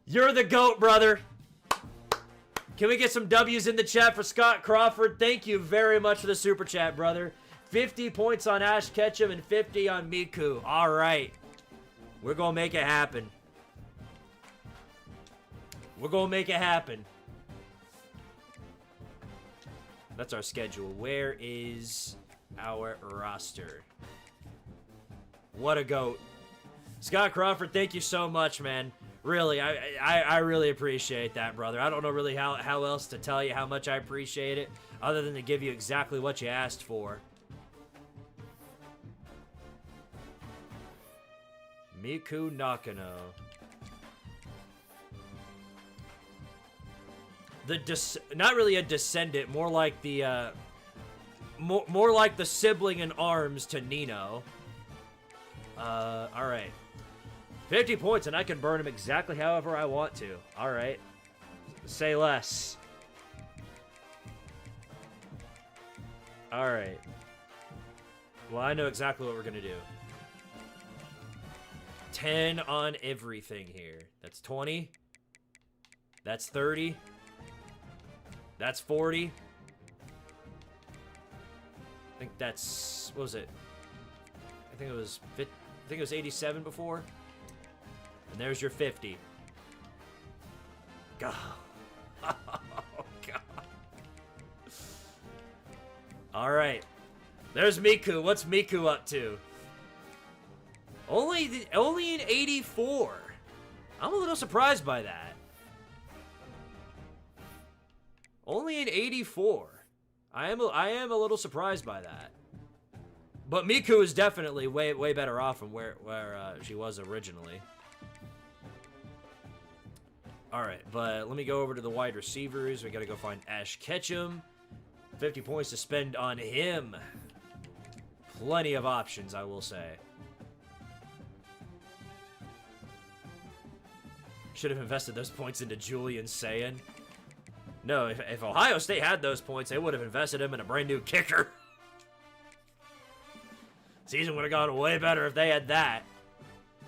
you're the GOAT, brother. Can we get some W's in the chat for Scott Crawford? Thank you very much for the super chat, brother. 50 points on Ash Ketchum and 50 on Miku. All right. We're going to make it happen. We're going to make it happen. That's our schedule. Where is our roster? What a GOAT. Scott Crawford, thank you so much, man. Really, I really appreciate that, brother. I don't know really how else to tell you how much I appreciate it, other than to give you exactly what you asked for. Miku Nakano. Not really a descendant, more like the more like the sibling in arms to Nino. All right. 50 points, and I can burn him exactly however I want to. All right. Say less. All right. Well, I know exactly what we're going to do. 10 on everything here. That's 20. That's 30. That's 40. I think that's... What was it? I think it was 87 before. And there's your 50. God. Oh, God. All right. There's Miku. What's Miku up to? Only an 84. I'm a little surprised by that. Only an 84. I am a little surprised by that. But Miku is definitely way better off from where she was originally. All right, but let me go over to the wide receivers. We got to go find Ash Ketchum. 50 points to spend on him. Plenty of options, I will say. Should have invested those points into Julian Sayin. No, if Ohio State had those points, they would have invested him in a brand new kicker. Season would have gone way better if they had that.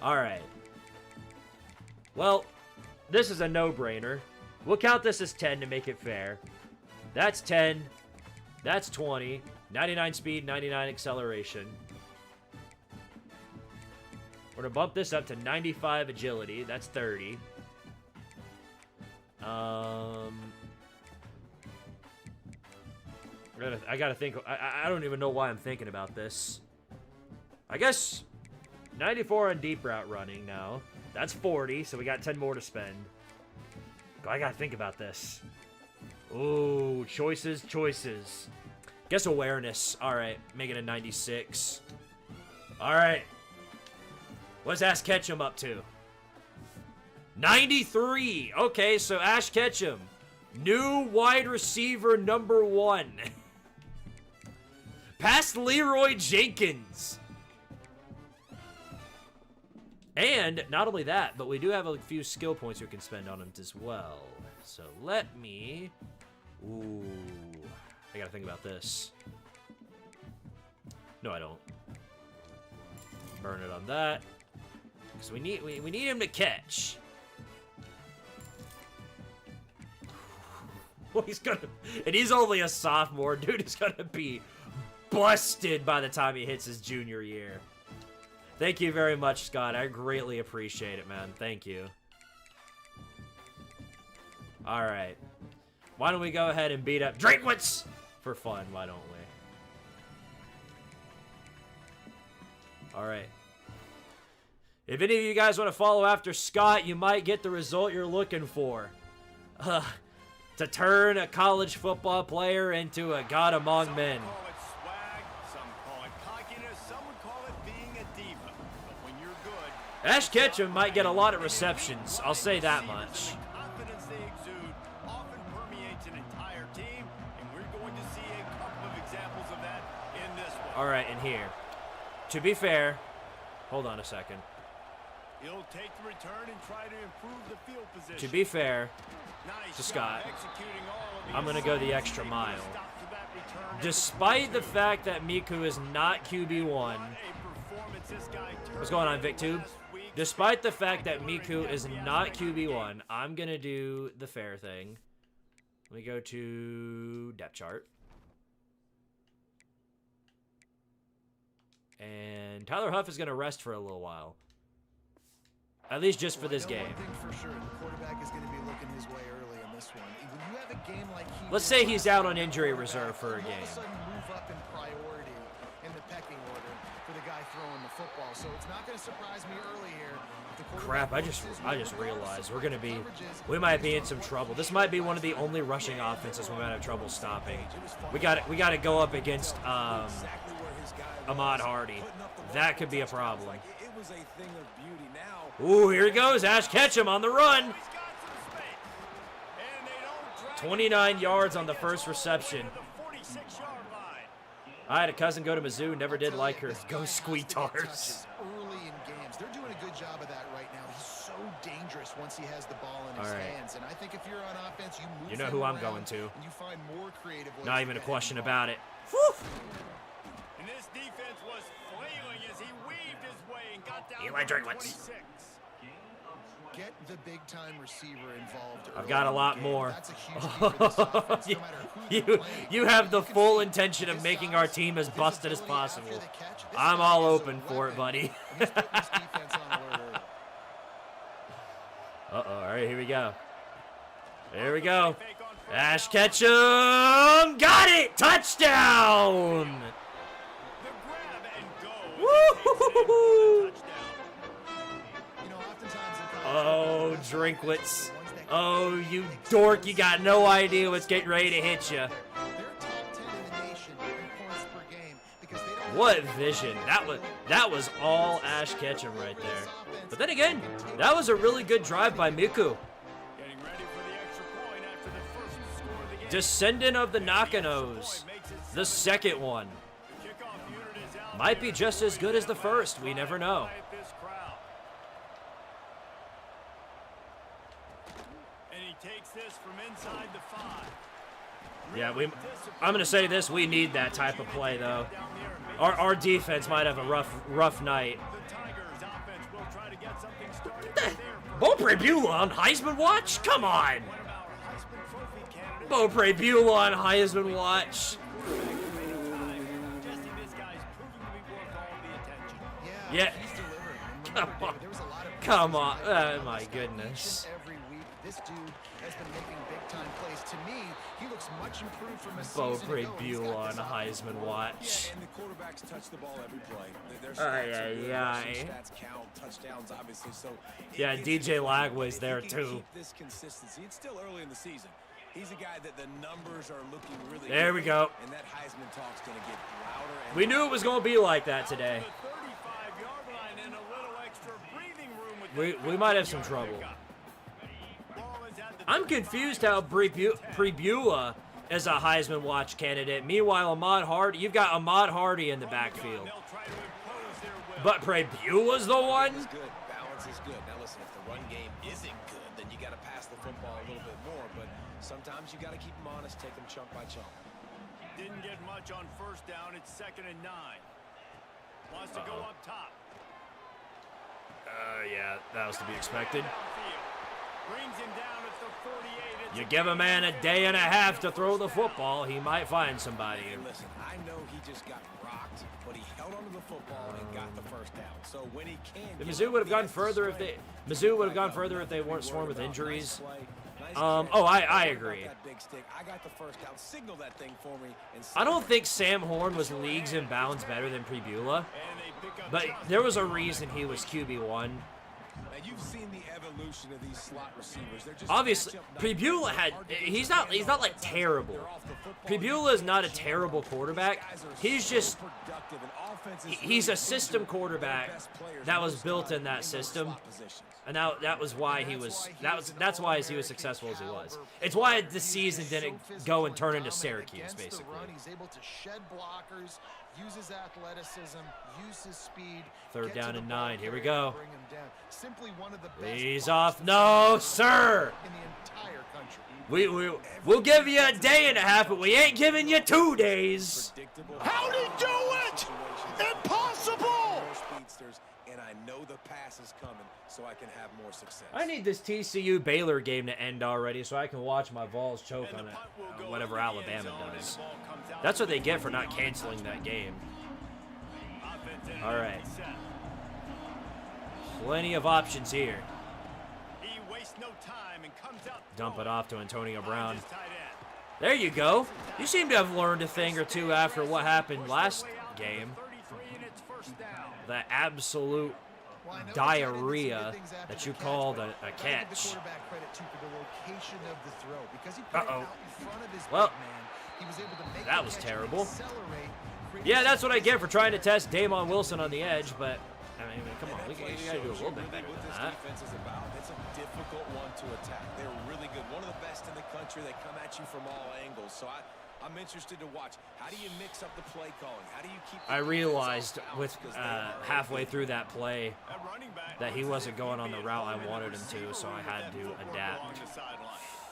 All right. Well, this is a no-brainer. We'll count this as 10 to make it fair. That's 10. That's 20. 99 speed, 99 acceleration. We're going to bump this up to 95 agility. That's 30. I gotta think. I don't even know why I'm thinking about this. I guess 94 on deep route running now. That's 40, so we got 10 more to spend. I gotta think about this. Ooh, choices. Guess awareness. All right, make it a 96. All right. What's Ash Ketchum up to? 93. Okay, so Ash Ketchum, new wide receiver number 1. Past Leroy Jenkins. And not only that, but we do have a few skill points we can spend on him as well. So let me... Ooh. I gotta think about this. No, I don't. Burn it on that. Because we need him to catch. Well, and he's only a sophomore. Dude is gonna be busted by the time he hits his junior year. Thank you very much, Scott. I greatly appreciate it, man. Thank you. All right. Why don't we go ahead and beat up Drinkwitz for fun? Why don't we? All right. If any of you guys want to follow after Scott, you might get the result you're looking for. To turn a college football player into a god among men. Some call it swag, some call it cockiness, some would call it being a diva. But when you're good, Ash Ketchum might get a lot of receptions. I'll say that much. the confidence they exude often permeates an entire team, and we're going to see a couple of examples of that in this one. All right, and here. To be fair, hold on a second. He'll take the return and try to improve the field position. To be fair Nice to job Scott, executing all of the I'm going to go the assignments. extra They mile. put a stop to that return. Despite the fact that Miku is not QB1, What a performance this guy turned what's going on, in VicTube? last week. Despite the fact that Miku is not QB1, I'm going to do the fair thing. Let me go to depth chart. And Tyler Huff is going to rest for a little while. At least just for this game. One thing for sure, the quarterback is going to be looking his way early in this one. When you have a game like Let's say he's out on injury reserve for a all of game. a sudden move up in priority in the pecking order for the guy throwing the football. So it's not going to surprise me early here. If the Crap, quarterback I just focuses more on realized super we're going to be, coverages, we might be in some trouble. This might be one of the only rushing offenses we might have trouble stopping. We got to go up against Exactly where his guy was, Ahmad Hardy. putting up the ball. That could be a problem. Like, it was a thing of beauty. Now, Ooh, here he goes. Ash Ketchum on the run. He's got some space. And they don't drag 29 yards on the first reception. to the 46-yard line. I had a cousin go to Mizzou, never did like her. This guy Go has to get Squeetars. touches early in games. They're doing a good job of that right now. He's so dangerous once he has the ball in his All right. hands. And I think if you're on offense, you move You know him who I'm around going to. and you find more creative ways Not to even a get him question the about ball. it. Whew. And this defense was flailing as he weaved his way and got down Eli to Drinkwitz. 26. Get the big-time receiver involved. I've early got a in the lot game. more. That's a huge key for this offense, no matter who they're playing. You have the can full see intention of his making our size, team as his busted as ability after possible. the catch. This I'm guy all is a open for it, weapon, buddy. and he's putting this defense on alert early. Uh-oh, all right, here we go. Here we go. Ash Ketchum got it! Touchdown! The grab and go. Woo-hoo-hoo-hoo. Touchdown. You know, oftentimes in college Oh, football, the best Drinkwitz. offenses are the ones that Oh, can you make dork. You plays. got no idea what's getting ready to hit you. They're top 10 in the nation in points per game because they don't What have vision. That was all Ash Ketchum right there. But then again, that was a really good drive by Miku. Getting ready for the extra point after the first score of the game. Descendant of the Nakanos. The second one. The kickoff unit is out Might be there. just as good as the first. We never know. Quiet this crowd. And he takes this from inside the 5. Yeah, I'm going to say this. We need that type of play, though. Down there and make Our defense might have a rough night. the Tigers offense will try to get something started there. Bo Prabula on Heisman watch? Come on. One of our Heisman Trophy candidates. Bo Prabula on Heisman watch. Jesse, this guy's proving to be worth all the attention. Yeah. He's delivering. And Come remember, on. David, there was a lot of Come on. pressure Oh, my each and goodness. Every week, this dude has been making big-time plays. To me, he looks much improved from a Bo season ago. He's Prabula got on this offense Heisman rolling. watch. and the quarterbacks touch the ball every play. Their Ay, stats are ay, good. ay. Rushing stats count, touchdowns, obviously. So Yeah, it's DJ important. Lagway's If there, he can too. Keep this consistency. It's still early in the season. He's a guy that the numbers are looking really There good, we go. And that Heisman talk's going to get louder. And We knew it was going to be like that today. The 35-yard line and a little extra breathing room with We might have some trouble. Ball is at the I'm confused how Prabula is a Heisman watch candidate. Meanwhile, Ahmad Hardy, you've got Ahmad Hardy in the backfield. They'll try to impose their will. But Prabula's the one? is good. Balance is good. Now listen, if the run game isn't good, then you got to pass the football a little bit more. But sometimes you got to keep them honest, take them chunk by chunk. Didn't get much on first down. It's 2nd and 9. Wants to go up top. Yeah, that was to be expected. Brings him down at the 48. It's You give a man a day and a half to throw the football, he might find somebody. And listen, I know he just got rocked, but he held onto the football and got the first down. So when he can, Mizzou would have gone further if they weren't swarmed with injuries. I agree. I got the first down. Signal that thing for me. I don't think Sam Horn was leagues and bounds better than Prebula, but there was a reason he was QB1. Now you've seen the evolution of these slot receivers. They're just Obviously, Prebula he's not like terrible. Prebula is not a terrible quarterback. He's just he's a system quarterback that was built in that system. And that was why that's why he was successful as he was. It's why the season didn't go and turn into Syracuse, basically. He's able to shed blockers, use his athleticism, use his speed. Third down and 9. Here we go. Bring him down. Simply one of the best He's off. No, sir. in the entire country. We'll give you a day and a half, but we ain't giving you 2 days. How'd he do it? Impossible! And I know the pass is coming, so I can have more success. I need this TCU Baylor game to end already so I can watch my Vols choke on it, whatever Alabama does. That's what they get for not canceling that game. All right. Plenty of options here. He wastes no time and comes out. Dump it off to Antonio Brown. There you go. You seem to have learned a thing or two after what happened last game. The absolute diarrhea that you called a catch. Uh-oh. Well, that was terrible. Yeah, that's what I get for trying to test Damon Wilson on the edge, but, I mean, come on, we gotta do a little bit better than that. It's a difficult one to attack. They're really good. One of the best in the country. They come at you from all angles. So I'm interested to watch. How do you mix up the play calling? How do you keep I realized with halfway through that play that he wasn't going on the route I wanted him to, so I had to adapt.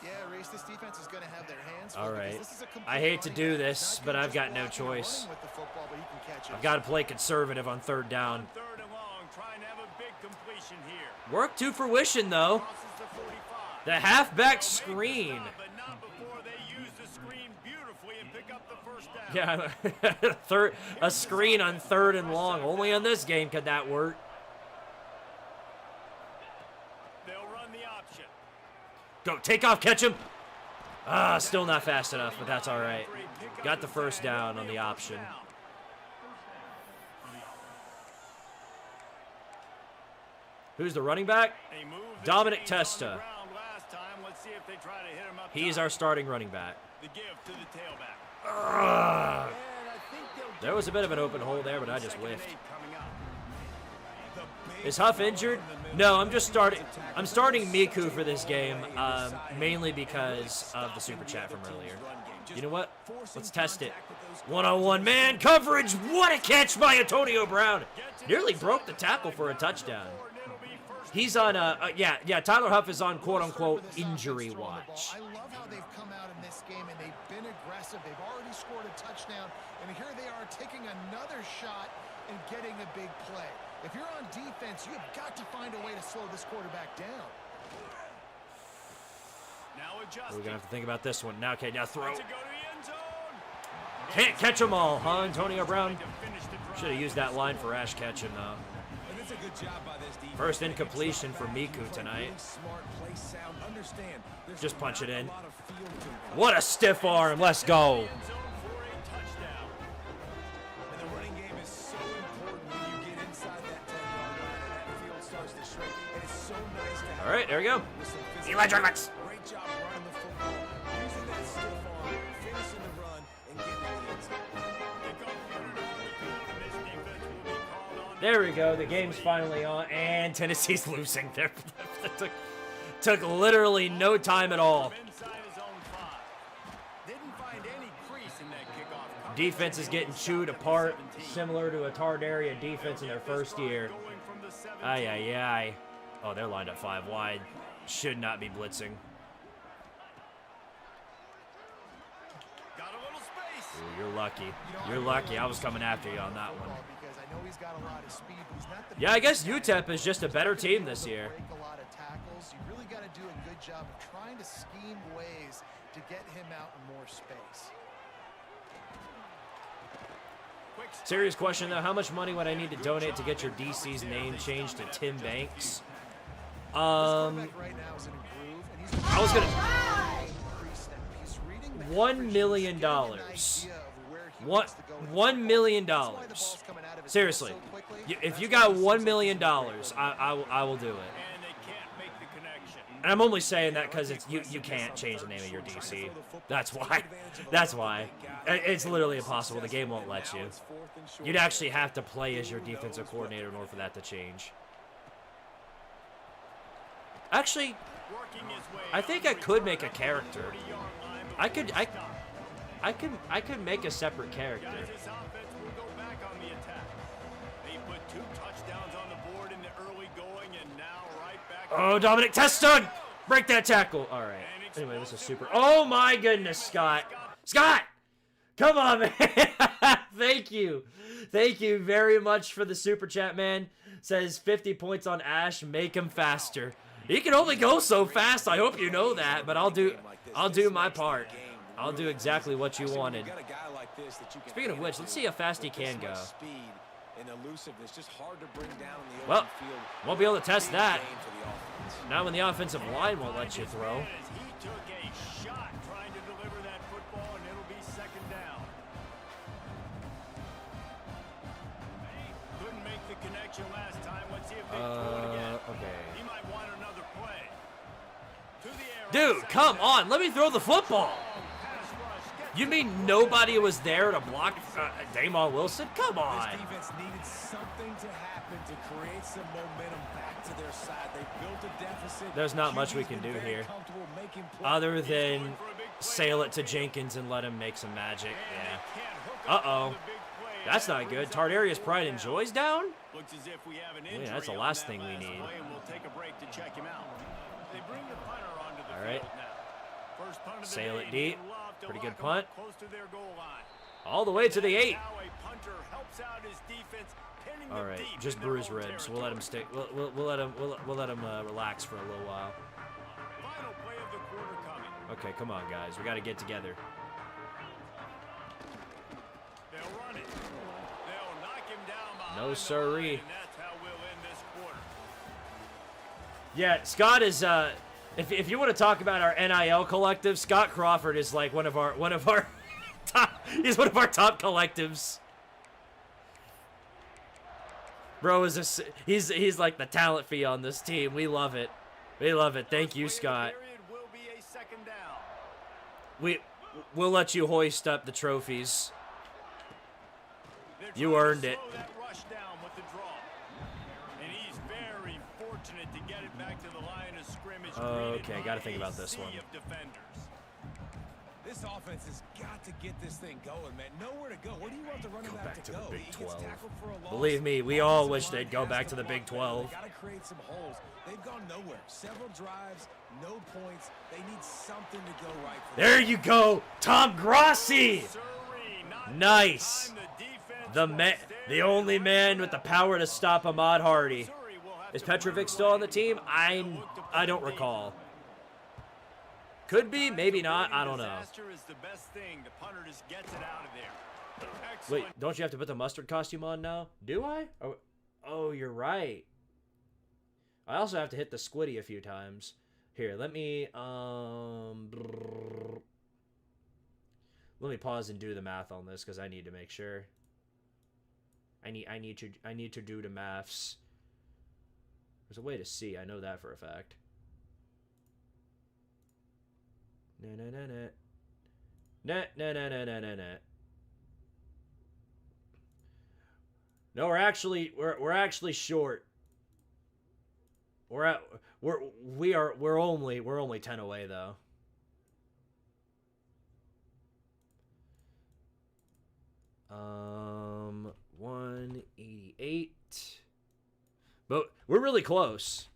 Yeah, Reese, this defense is going to have their hands full. All right. This is a complete I hate to do running this, back. but Not I've got no running choice. with the football, but he can catch it. I've got to play conservative on third down. Third and long, trying to have a big completion here. Work to fruition, though. Crosses the 45. The halfback screen. But not before they use the screen beautifully and pick up the first down. Yeah, a screen on third and long. Only on this game could that work. They'll run the option. Go, take off, catch him. Still not fast enough, but that's all right. Got the first down on the option. Who's the running back? Dominic Testa. He's our starting running back. The give to the tailback. There was a bit of an open hole there, but I just whiffed. Is Huff injured? No, I'm starting Miku for this game, mainly because of the super chat from earlier. You know what? Let's test it. One-on-one man coverage. What a catch by Antonio Brown. Nearly broke the tackle for a touchdown. He's on Tyler Huff is on quote-unquote injury watch. I love how they've come out in this game and they've been aggressive. They've already scored a touchdown, and here they are taking another shot and getting a big play. If you're on defense, you have got to find a way to slow this quarterback down. Now adjusting. We're gonna have to think about this one. Now, okay, now throw. To go to the end zone. Can't catch them all, huh, Antonio Brown? Should have used that line for Ash catching, though. And it's a good job by this defense. First incompletion for Miku tonight. Smart play sound. Understand. Just punch it in. What a stiff arm. Let's go. All right, there we go. Electronics. Great job running the football, using that stiff arm, finishing the run, and getting the end zone. There we go. The game's finally on, and Tennessee's losing. There, took literally no time at all. Defense is getting chewed apart, similar to a Tardaria defense in their first year. Ay, ay, ay. Oh, they're lined up 5 wide. Should not be blitzing. Ooh, you're lucky. You're lucky. I was coming after you on that one. Because I know he's got a lot of speed, but he's not the Yeah, I guess biggest guy. UTEP is just a better team this year. Break a lot of tackles. You really got to do a good job of trying to scheme ways to get him out in more space. Serious question though, how much money would I need to donate to get your DC's name changed to Tim Banks? I was gonna $1 million. $1 million. Seriously, if you got $1 million, I will do it. And I'm only saying that because it's you can't change the name of your DC. That's why. That's why. It's literally impossible. The game won't let you. You'd actually have to play as your defensive coordinator in order for that to change. Actually, I think I could make a character. I could make a separate character. Oh, Dominic Teston! Break that tackle. All right. Anyway, this is super. Oh my goodness, Scott. Scott! Come on, man. Thank you. Thank you very much for the super chat, man. Says 50 points on Ash. Make him faster. He can only go so fast. I hope you know that, but I'll do my part. I'll do exactly what you wanted. Speaking of which, let's see how fast he can go. Well, won't be able to test that. Not when the offensive line won't let you throw. Okay. Dude, come on. Let me throw the football. You mean nobody was there to block Damon Wilson? Come on. This defense needed something to happen to create some momentum back to their side. They built a deficit. There's not much we can do here other than sail it to Jenkins and let him make some magic. Yeah. Uh-oh. That's not good. Tardaria's pride and joy's down? Yeah, that's the last thing we need. All right. Sail it deep. Pretty good punt. All the way to the 8. All right, just bruise ribs. We'll let him stick. We'll let him relax for a little while. Okay, come on, guys. We got to get together. No siree. Yeah, Scott is. If you want to talk about our NIL collective, Scott Crawford is like one of our top. He's one of our top collectives. Bro he's like the talent fee on this team. We love it. We love it. Thank you, Scott. We'll let you hoist up the trophies. You earned it. Okay, got to think about this one. This offense has got to get this thing going, man. Nowhere to go. Where do you want the running back to go? Big 12. Believe me, we all wish they'd go back to the Big 12. They got to create some holes. They've gone nowhere. Several drives, no points. They need something to go right for them. There you go, Tom Grossi. Nice. The only man with the power to stop Ahmad Hardy. Is Petrovic still on the team? I don't recall. Could be, maybe not. I don't know. Wait, don't you have to put the mustard costume on now? Do I? Oh, you're right. I also have to hit the squiddy a few times. Here, let me pause and do the math on this because I need to make sure. I need to do the maths. There's a way to see. I know that for a fact. No, we're actually short. We're only 10 away though. Um, 188. But we're really close.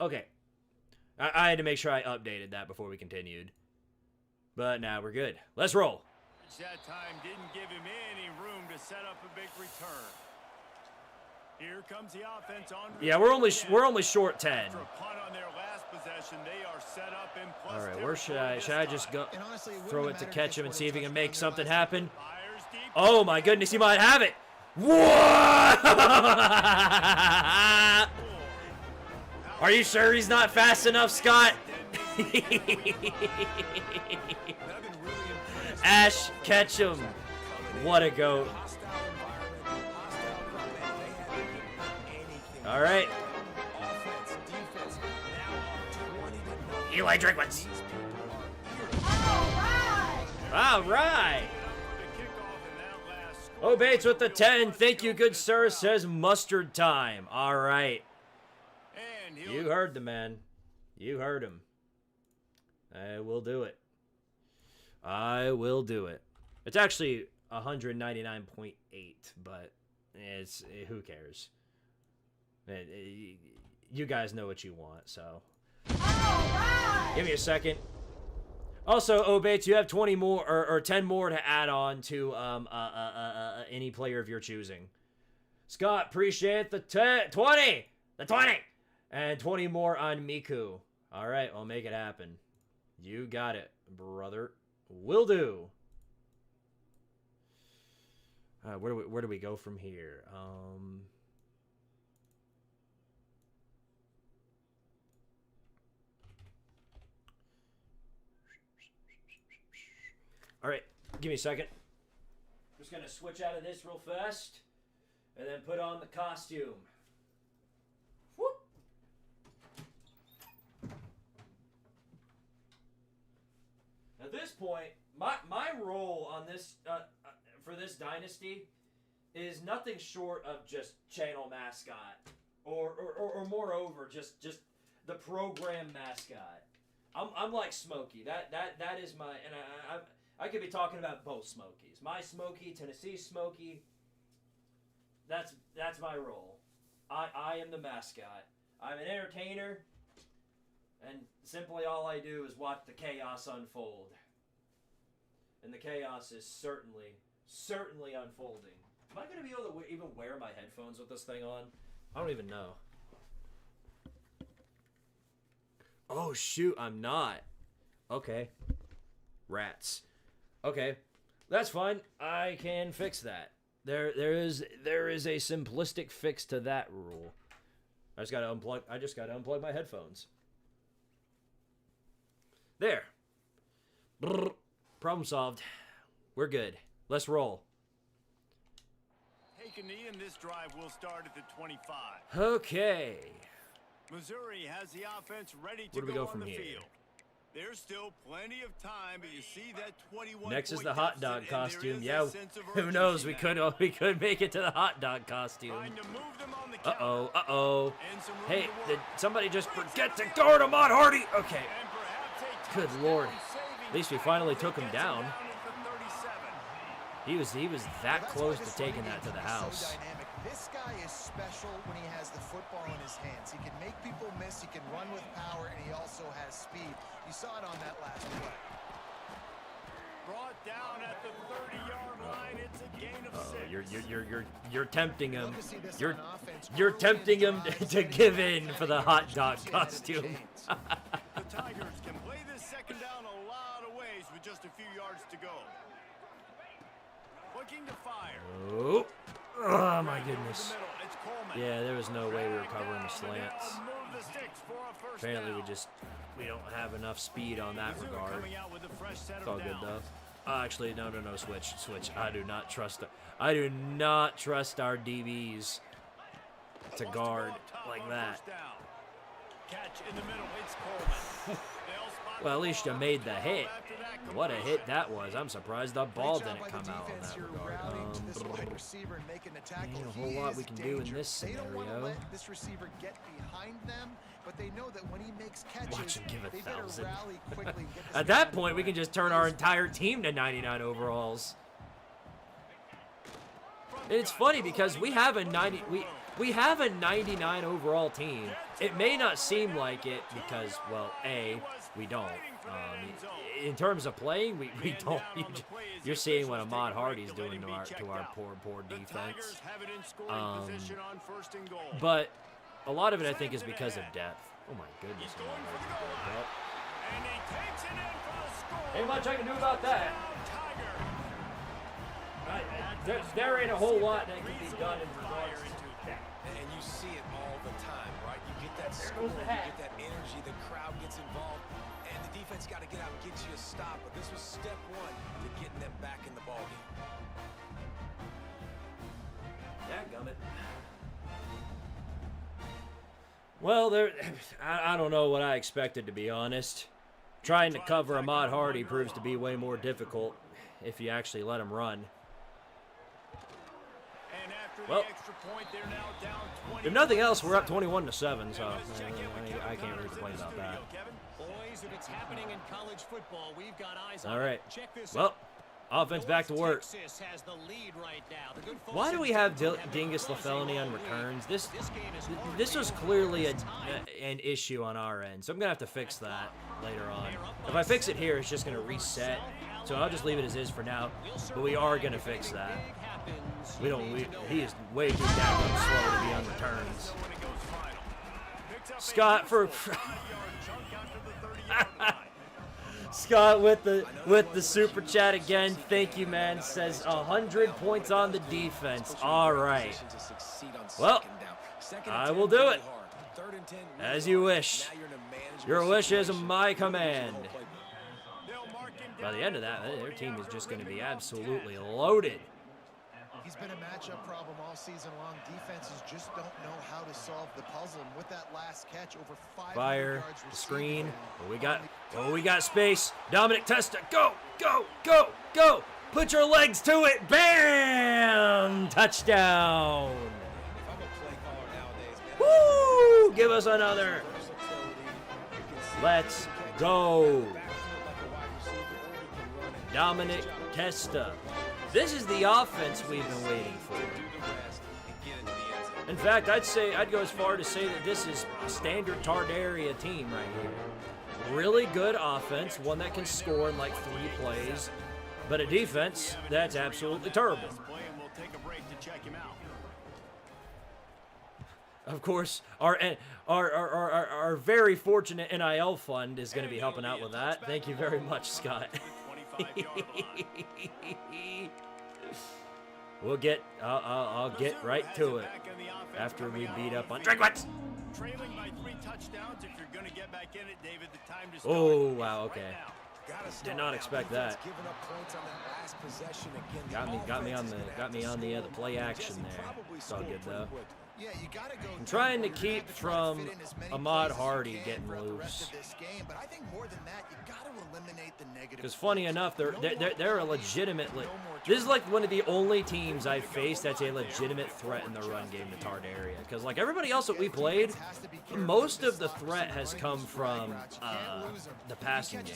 Okay. I had to make sure I updated that before we continued. But now we're good. Let's roll. That time didn't give him any room to set up a big return. Here comes the offense on. Yeah, we're only short 10. After a punt on their last possession, they are set up in plus All right, where should I just go? And honestly, it Throw wouldn't it to have catch mattered him if and they see if he can scored a make touchdown something their last happen. Fires deep. Oh my goodness, he might have it. What? Are you sure he's not fast enough, Scott? Ash Ketchum. What a goat. All right. Eli Drinkwitz. All right. Oh, Bates with the 10. Thank you, good sir. Says mustard time. All right. You heard the man. You heard him. I will do it. I will do it. It's actually 199.8, but it's who cares? You guys know what you want, so. Give me a second. Also, Obates, you have 20 more or 10 more to add on to any player of your choosing. Scott, appreciate the 20, and 20 more on Miku. All right, I'll make it happen. You got it, brother. Will do. Where do we go from here? All right, give me a second. Just gonna switch out of this real fast, and then put on the costume. Whoop. At this point, my role on this for this dynasty is nothing short of just channel mascot, or moreover, just the program mascot. I'm like Smokey. That is my, and I could be talking about both Smokies. My Smokey, Tennessee Smokey. That's my role. I am the mascot. I'm an entertainer, and simply all I do is watch the chaos unfold. And the chaos is certainly unfolding. Am I going to be able to even wear my headphones with this thing on? I don't even know. Oh, shoot, I'm not. Okay. Rats. Okay. That's fine. I can fix that. There is a simplistic fix to that rule. I just got to unplug my headphones. There. Brrr. Problem solved. We're good. Let's roll. Take a knee, and this drive will start at the 25. Okay. Missouri has the offense ready to Where do we go on from the here? field. There's still plenty of time, but you see that 21. Next is the hot dog costume. Yeah, who knows? We could make it to the hot dog costume. Uh-oh. Hey, did somebody just forget to guard Ahmad Hardy? Okay. Good Lord. At least we finally took him down. He was that close to taking that to the house. This guy is special when he has the football in his hands. He can make people miss, he can run with power, and he also has speed. You saw it on that last play. Brought down at the 30-yard line. It's a gain of 6. You're tempting him. You're tempting him to give in for the hot dog costume. The Tigers can play this second down a lot of ways with just a few yards to go. Looking to fire. Oh my goodness. Yeah, there was no way we were covering the slants. Apparently we don't have enough speed on that regard. It's all good though. Actually, no, switch. I do not trust our DBs to guard like that. Catch in the middle, it's Coleman. Well, at least you made the hit. What a hit that was. I'm surprised the ball didn't come out in that regard. Ain't a whole lot we can do in this scenario. This receiver get behind them, but they know that when he makes catches, Watch him give 1,000. At At that point, we can just turn our entire team to 99 overalls. And it's funny because we have a We have a 99 overall team. It may not seem like it because, well, A, we don't. In terms of playing, we don't. You're seeing what Ahmad Hardy's doing to our poor defense. But a lot of it, I think, is because of depth. Oh my goodness. Ain't much I can do about that. There ain't a whole lot that can be done in regards to that. And you see it all the time, right? You get that score, you get that energy, the crowd gets involved, and the defense got to get out and get you a stop. But this was step one to getting them back in the ballgame. Dadgummit. Well, I don't know what I expected, to be honest. Trying to cover Ahmad Hardy proves to be way more difficult if you actually let him run. Well, if nothing else, we're up 21-7, so I can't really complain about that. Boys, if it's happening in college football, we've got eyes on All right. it. Check this Well, out. offense back to work. Texas has the lead right now. The good folks Why do in we have Denver have been Dingus crossing LaFelony on all week. returns? This game is hard This to was handle. clearly It's tight. an issue on our end, so I'm gonna have to fix that later on. If I fix it here, it's just gonna reset. So I'll just leave it as is for now. But we are gonna fix that. He is way too damn slow to be on returns. Scott for Scott with the super chat again. Thank you, man. Says 100 points on the defense. All right. Well, I will do it. As you wish. Your wish is my command. By the end of that, their team is just going to be absolutely loaded. He's been a matchup problem all season long. Defenses just don't know how to solve the puzzle. And with that last catch, over 500 Fire, yards the receiving. screen. We got space. Dominic Testa, go, go, go, go. Put your legs to it. Bam! Touchdown. Woo! Give us another. Let's go. Dominic Testa. This is the offense we've been waiting for. In fact, I'd go as far to say that this is a standard Tardaria team right here. Really good offense, one that can score in like 3 plays, but a defense that's absolutely terrible. Of course, our very fortunate NIL fund is going to be helping out with that. Thank you very much, Scott. I'll get right to it after we beat up on Drinkwitz. Trailing by 3 touchdowns. If you're going to get back in it, David, the time to Oh, wow, okay. Did not expect that. Got me on the play action there. It's all good though. Yeah, you gotta go. I'm trying to keep from Ahmad Hardy getting loose. But I think more than that, you gotta eliminate the negative. Because funny enough, they're a legitimate. This is like one of the only teams I've faced that's a legitimate threat in the run game to Tardaria. Because like everybody else that we played, most of the threat has come from the passing game.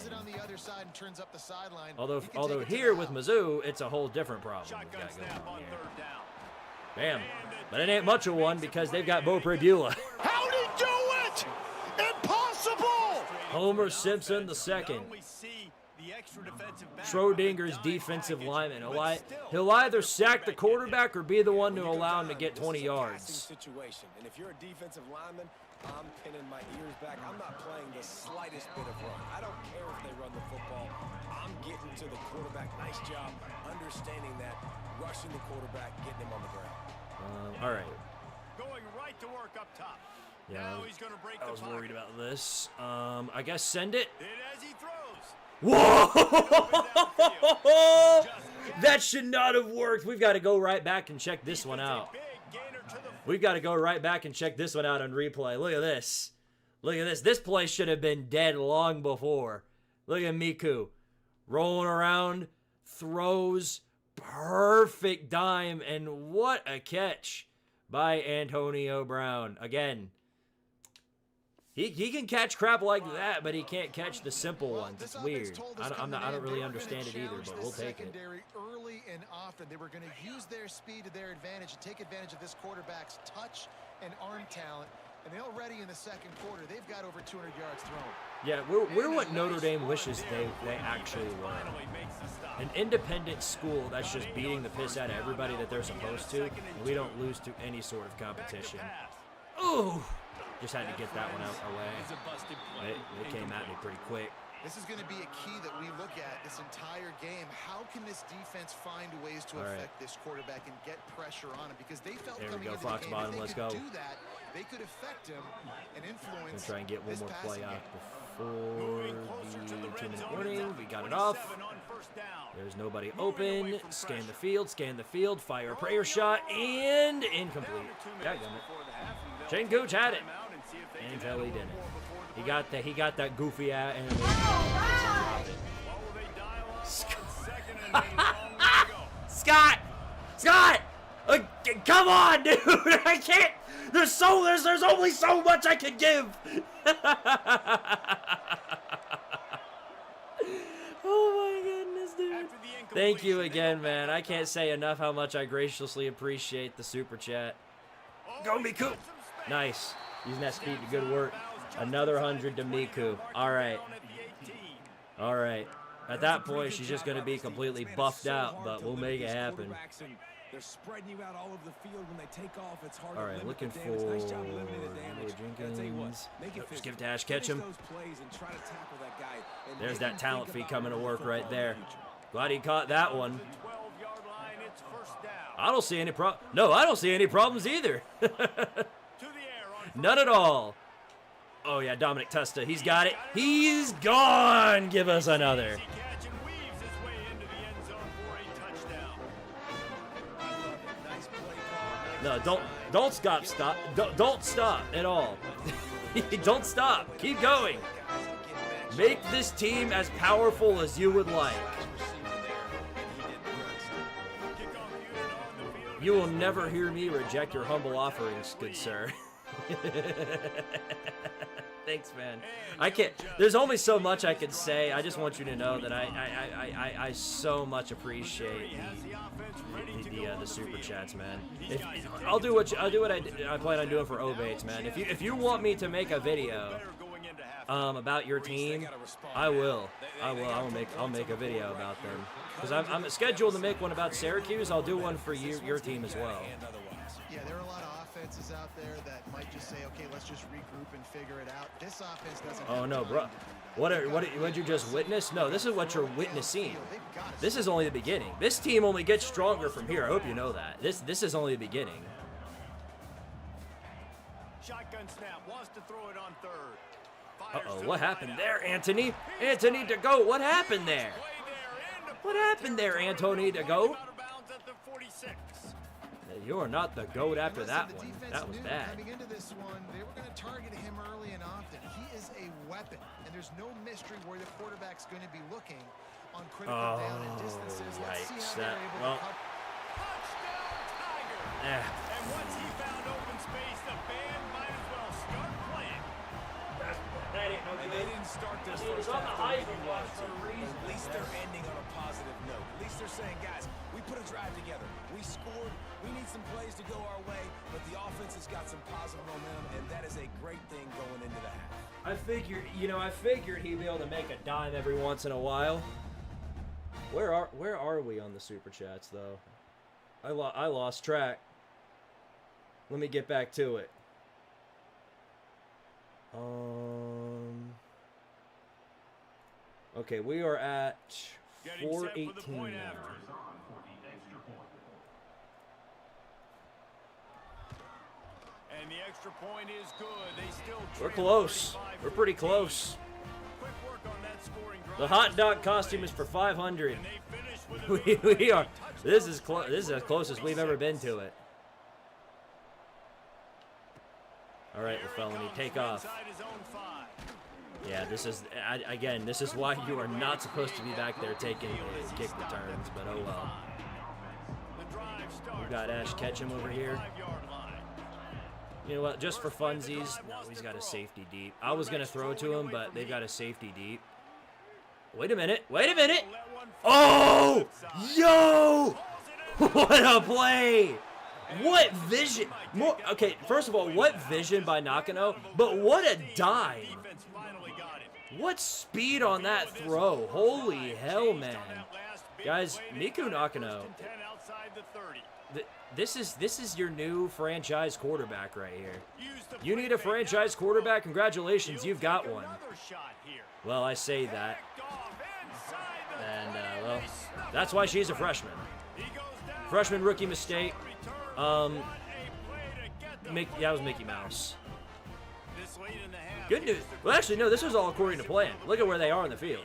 Although here with Mizzou, it's a whole different problem we got going on here. Bam. But it ain't much of one because they've got Bo Prebula. How'd he do it? Impossible! Homer Simpson II. Schrodinger's defensive lineman. He'll either sack the quarterback or be the one to allow him to get 20 yards. Situation. And if you're a defensive lineman, I'm pinning my ears back. I'm not playing the slightest bit of run. I don't care if they run the football. I'm getting to the quarterback. Nice job understanding that, rushing the quarterback, getting him on the ground. All right. Going right to work up top. Yeah, Now he's going to break I was the worried pocket. about this. I guess send it. And as he throws. Whoa! That should not have worked. We've got to go right back and check this one out. Big gainer to the We've got to go right back and check this one out on replay. Look at this. Look at this. This play should have been dead long before. Look at Miku. Rolling around. Throws. Perfect dime. And what a catch by Antonio Brown. Again, He can catch crap like that, but he can't catch the simple ones. It's weird. I don't really understand it either, but we'll take it. Early and often, they were going to use their speed to their advantage and take advantage of this quarterback's touch and arm talent. And already in the second quarter, they've got over 200 yards thrown. Yeah, we're what Notre Dame wishes they actually were. An independent school that's just beating the piss out of everybody that they're supposed to, and we don't lose to any sort of competition. Ooh! Just had to get that one out of the way. It came at me pretty quick. This is going to be a key that we look at this entire game. How can this defense find ways to affect this quarterback and get pressure on him? Because they felt coming into the game, if they could do that, they could affect him and influence. Try and get one more play out before the 2-minute warning. We got it off. There's nobody open. Scan the field, fire a prayer shot, and incomplete. Shane Gooch had it until he didn't. He got that goofy animation. Scott! Come on, dude! I can't. There's only so much I can give. Oh my goodness, dude! Thank you again, man. I can't say enough how much I graciously appreciate the super chat. Go Miku! Nice. Using that speed to good work. Another 100 to Miku. All right. At that point, she's just going to be completely buffed out, but we'll make it happen. They're spreading you out all over the field when they take off. It's hard. All right, looking for Jenkins. Just give it to Ash Ketchum. There's that talent feed coming to work right there. Glad he caught that one. I don't see any I don't see any problems either. None at all. Oh, yeah, Dominic Testa. He's got it. He's gone. Give us another. No, don't stop. Don't stop at all. Don't stop. Keep going. Make this team as powerful as you would like. You will never hear me reject your humble offerings, good sir. Thanks, man. I can't. There's only so much I can say. I just want you to know that I so much appreciate the super chats, man. I'll do what I plan on doing for Obates, man. If you want me to make a video about your team, I will. I'll make a video about them because I'm scheduled to make one about Syracuse. I'll do one for your team as well. Yeah, there are a lot of offenses out there that might just say, okay, let's just regroup and figure it out. This offense doesn't. Oh no, bro. What you just witnessed? No, this is what you're witnessing. This is only the beginning. This team only gets stronger from here. I hope you know that. This is only the beginning. Shotgun snap, wants to throw it on third. Uh-oh, what happened there, Anthony? Anthony to go. What happened there? What happened there, Anthony to go? You are not the GOAT after that one. That was bad. Coming into this one, they were going to target him early and often. He is a weapon, and there's no mystery where the quarterback's going to be looking on critical down and distances. Let's see how they're able to cut. Touchdown, Tiger! And once he found open space, the band might as well start playing. They didn't start this first half. At least they're ending on a positive note. At least they're saying, guys, we put a drive together. We scored. We need some plays to go our way, but the offense has got some positive momentum, and that is a great thing going into the half. I figured he'd be able to make a dime every once in a while. Where are we on the super chats though? I lost track. Let me get back to it. Okay, we are at 418 now. And the extra point is good. They still We're close. We're pretty close. The hot dog costume is for 500. We are. This is as close as we've ever been to it. All right, felony, take off. Yeah, this is again. This is why you are not supposed to be back there taking kick returns. But oh well. We got Ash Ketchum over here. You know what? Just for funsies. No, he's got a safety deep. I was going to throw to him, but they've got a safety deep. Wait a minute. Wait a minute. Oh! Yo! What a play! What vision! Okay, first of all, what vision by Nakano, but what a dive! What speed on that throw! Holy hell, man! Guys, Miku Nakano. This is your new franchise quarterback right here. You need a franchise quarterback? Congratulations, you've got one. Well, I say that. And, well, that's why she's a freshman. Freshman rookie mistake. That was Mickey Mouse. Good news. Well, actually, no, this was all according to plan. Look at where they are in the field.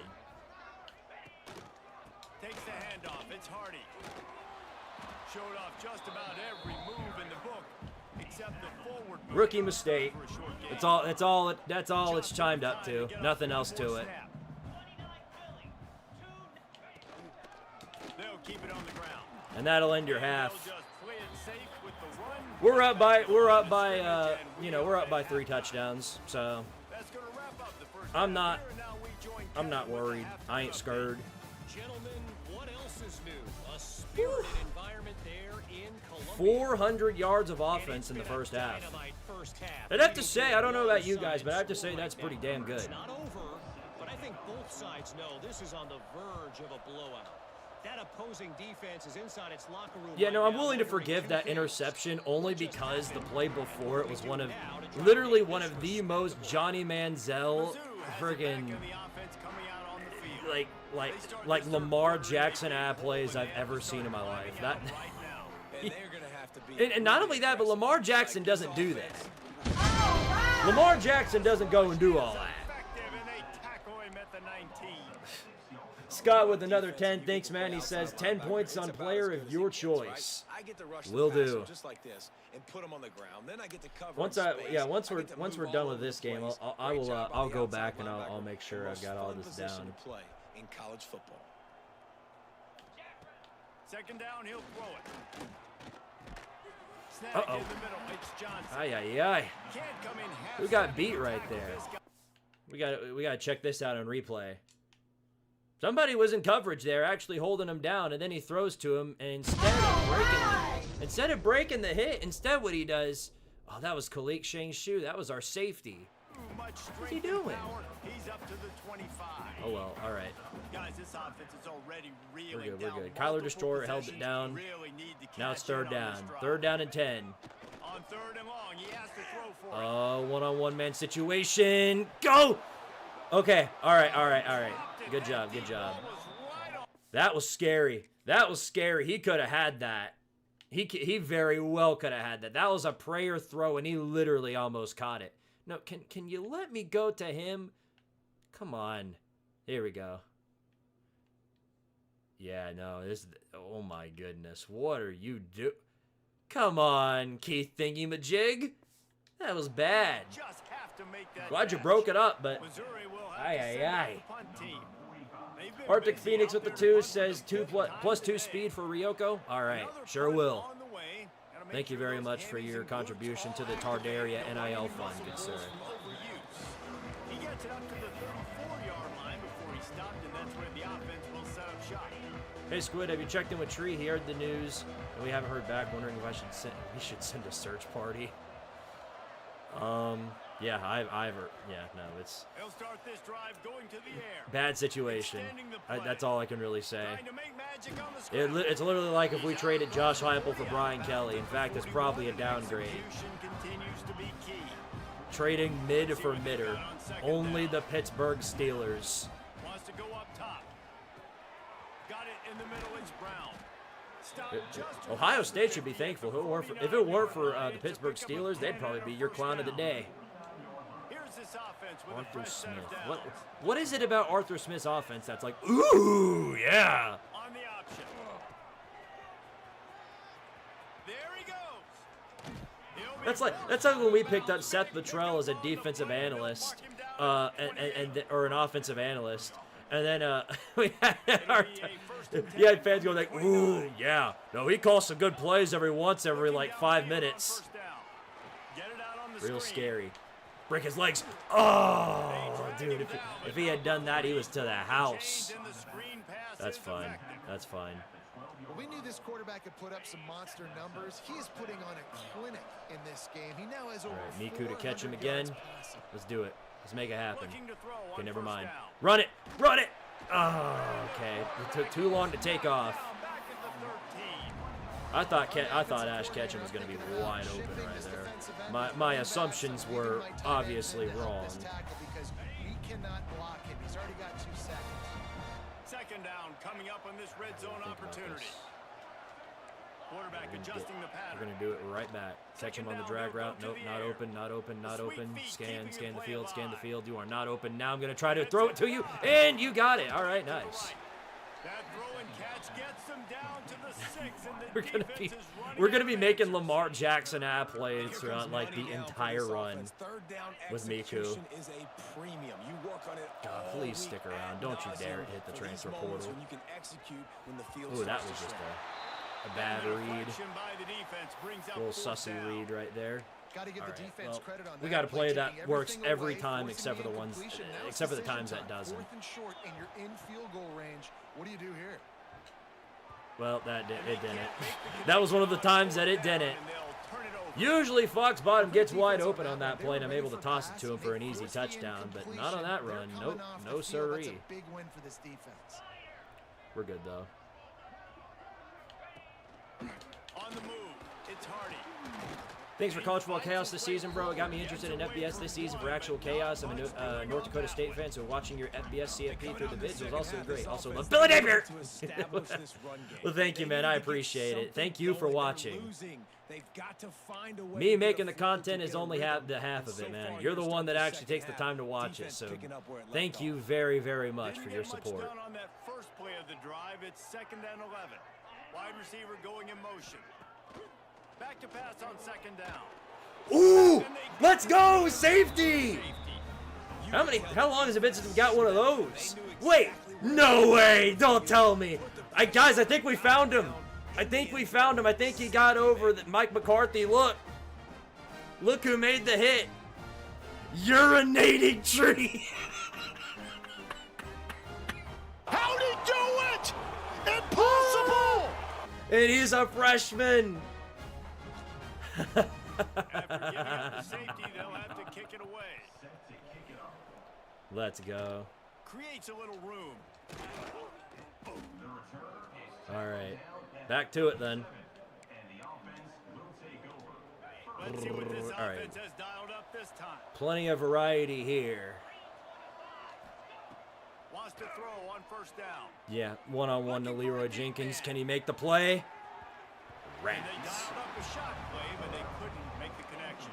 Takes the handoff. It's Hardy. Showed off just about every move in the book, except the forward move. Rookie mistake. That's all it's chimed up to. Nothing else to it. They'll keep it on the ground. And that'll end your half. We're up by you know, we're up by 3 touchdowns. So I'm not worried. I ain't scared. Gentlemen, what else is new? A spirited environment there in Columbia. 400 yards of offense in the first half. I'd have to say, I don't know about you guys, but I have to say that's pretty damn good. It's not over, but I think both sides know this is on the verge of a blowout. That opposing defense is inside its locker room. Yeah, no, I'm willing to forgive that interception only because the play before it was literally one of the most Johnny Manziel friggin' like Lamar Jackson plays I've ever seen in my life. That and not only that, but Lamar Jackson doesn't do that. Lamar Jackson doesn't go and do all that. Scott with another 10. Thanks, man. He says 10 points on player of your choice. Will do. Once we're done with this game, I'll go back and I'll make sure I've got all this down. In college football. Second down, he'll throw it. Uh-oh. Ay. Who got beat right there? We got to check this out on replay. Somebody was in coverage there, actually holding him down, and then he throws to him, and instead of breaking the hit, instead what he does, oh, that was Khalik Shane's-Shu. That was our safety. What's he doing? He's up to the 25. Oh well, all right. Guys, this offense is already really We're good. Kyler Destroyer held it down. Now it's third down. Third down and 10. On third and long, he has to throw for it. One-on-one man situation. Go! Okay, all right. Good job. That was scary. He could have had that. He very well could have had that. That was a prayer throw, and he literally almost caught it. No, can you let me go to him? Come on. Here we go. Yeah, no, oh my goodness. What are you doing? Come on, Keith Thingy-Majig. That was bad. Glad you broke it up, but aye. Arctic Phoenix with the 2 says plus 2 speed for Ryoko. All right, sure will. Thank you very much for your contribution to the Tardaria NIL fund, good sir. He gets it up to the 34-yard line before he stopped, and that's where the offense will set up shop. Hey Squid, have you checked in with Tree? He heard the news, and we haven't heard back. Wondering if we should send a search party. Yeah, it's He'll start this drive going to the air. Bad situation. That's all I can really say. It's literally like if we traded Josh Heupel for Brian Kelly. In fact, it's probably a downgrade. Trading mid for midder. Only the Pittsburgh Steelers. Wants to go up top. Got it in the middle. It's Brown. Ohio State should be thankful. If it weren't for the Pittsburgh Steelers, they'd probably be your clown of the day. Arthur Smith. What is it about Arthur Smith's offense that's like, ooh, yeah? On the option. There he goes. That's like when we picked up Seth Luttrell as a defensive analyst, or an offensive analyst, and then we had fans going like, ooh, yeah. No, he calls some good plays every like 5 minutes. Get it out Real scary. Break his legs. Oh, dude. If he had done that, he was to the house. That's fine. That's fine. Well, we knew this quarterback could put up some monster numbers. He is putting on a clinic in this game. He now has over All right, Miku to catch him 400 again. yards passing. Let's do it. Let's make it happen. Okay, never mind. Run it. Run it. Oh, okay. It took too long to take off. I thought Ash Ketchum was going to be wide open right there. My assumptions were obviously wrong. Because we cannot block him. He's already got 2 seconds. Second down coming up on this red zone opportunity. Quarterback adjusting the pattern. We're going to do it right back. Catch him on the drag route. Nope, not open, not open, not open. Scan the field, scan the field. You are not open. Now I'm going to try to throw it to you, and you got it. All right, nice. That throw and catch gets them down to the 6, and the We're gonna be making Lamar Jackson app plays throughout like the entire run with Miku. God, please stick around. Don't you dare hit the transfer portal. Ooh, that was just a bad read. Little sussy read right there. Gotta give the defense credit on we that. got a play that Taking works single every way, time forcing except for the ones, incompletion. Now except for the it's a times that decision doesn't. time. 4th and short, and you're in field goal range. What do you do here? Well, it didn't. That was one of the times that it didn't. Usually Fox Bottom gets wide open on that play, and I'm able to toss it to him for an easy touchdown, but not on that run. Nope, no siree. That's a big win for this defense. We're good though. On the move, it's Hardy. Thanks for College Football Chaos this season, bro. It got me interested in FBS this season for actual chaos. I'm a North Dakota State fan, so watching your FBS CFP through the vids was also great. Also love Billy Napier! Well, thank you, man. I appreciate it. Thank you for watching. Me making the content is only the half of it, man. You're the one that actually takes the time to watch it, so thank you very, very much for your support. On that first play of the drive, it's 2nd and 11. Wide receiver going in motion. Back to pass on 2nd down. Ooh! Let's go! Safety! How long has it been since we got one of those? Wait! No way! Don't tell me! Guys, I think we found him! I think we found him. I think he got over Mike McCarthy. Look! Look who made the hit! Urinating tree! How'd he do it? Impossible! And he's a freshman! After giving up the safety, they'll have to kick it away. Let's go. Creates a little room. All right. Back to it then. Let's see what this All right. offense has dialed up this time. Plenty of variety here. Wants to throw on 1st down. Yeah, one-on-one to Leroy Jenkins. Can he make the play? And they Rats. dialed up a shot play, but they couldn't make the connection.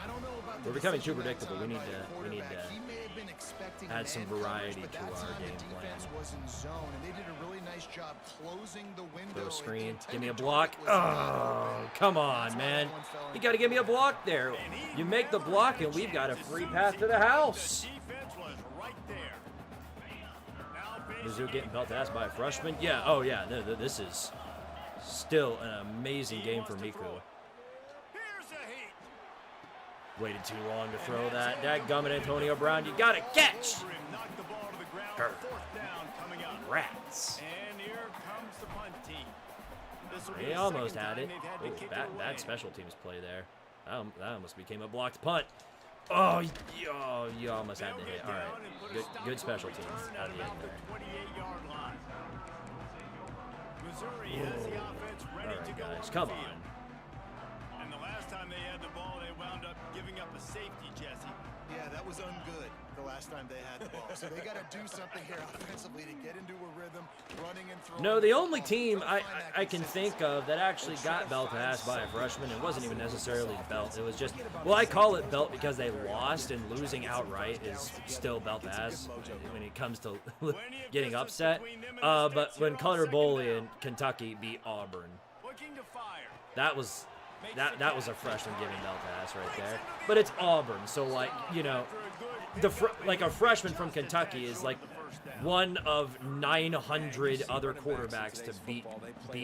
I don't know about We're the becoming too decision that predictable. We time need by the to quarterback. He may have been expecting add some man variety coverage, but to that our time game the defense plan. was in zone, and they did a really nice job closing the window. Throw a If the screen. Give me a intended block. target was not Oh, open, come that's on, why man. that one fell You got to give me a block there. You make the block, and we've got a free path to the house. The defense was right there. Now Mizzou getting belt ass by a freshman. Yeah, oh yeah. This is still an amazing game for Miku. here's a heat. Waited too long to throw that. Dadgummit, Antonio Brown. You got to catch. Over him, knocked the ball to the ground. Her. 4th down coming up. Rats. And here comes the punt team. This will be He the almost second had time it. they've had to Ooh, kick it away. bad special teams play there. That almost became a blocked punt. Oh, you almost had to They'll hit. get All down right. and put a Good stop good to special a teams return out at of the end about there. 28-yard line. Missouri has the offense ready All to right, go guys. on Come the on. field. And the last time they had the ball, they wound up giving up a safety, Jesse. Yeah, that was ungood the last time they had the ball. So they got to do something here offensively to get into a rhythm, running and throwing. No, the only football. team Gotta find that I can think consistency. of that actually got belt ass by a freshman, it wasn't even necessarily belt. It was just, well, I call it belt because they lost, and losing outright is still belt ass when it comes to getting upset. But when Cutter Boley and Kentucky beat Auburn, Looking to fire. that was a freshman giving belt ass right there. But it's Auburn, so like, you know, like a freshman from Kentucky is like one of 900 other quarterbacks to beat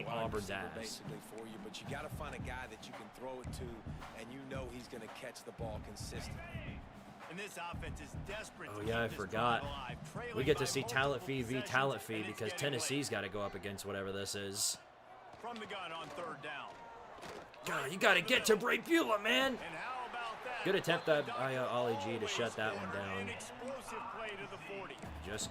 Auburn's ass. Basically for you, but you got to find a guy that you can throw it to, and you know he's going to catch the ball consistently. And this offense is desperate. Oh to yeah, I keep this forgot. drive alive, trailing We get to by see multiple talent fee v possessions, talent fee and it's because getting Tennessee's late. got to go up against whatever this is. From the gun on 3rd down. God, you got to get to Bray Beulah, man. And how about that? Good attempt by Ollie G to shut that one down. An explosive play to the 40. Just,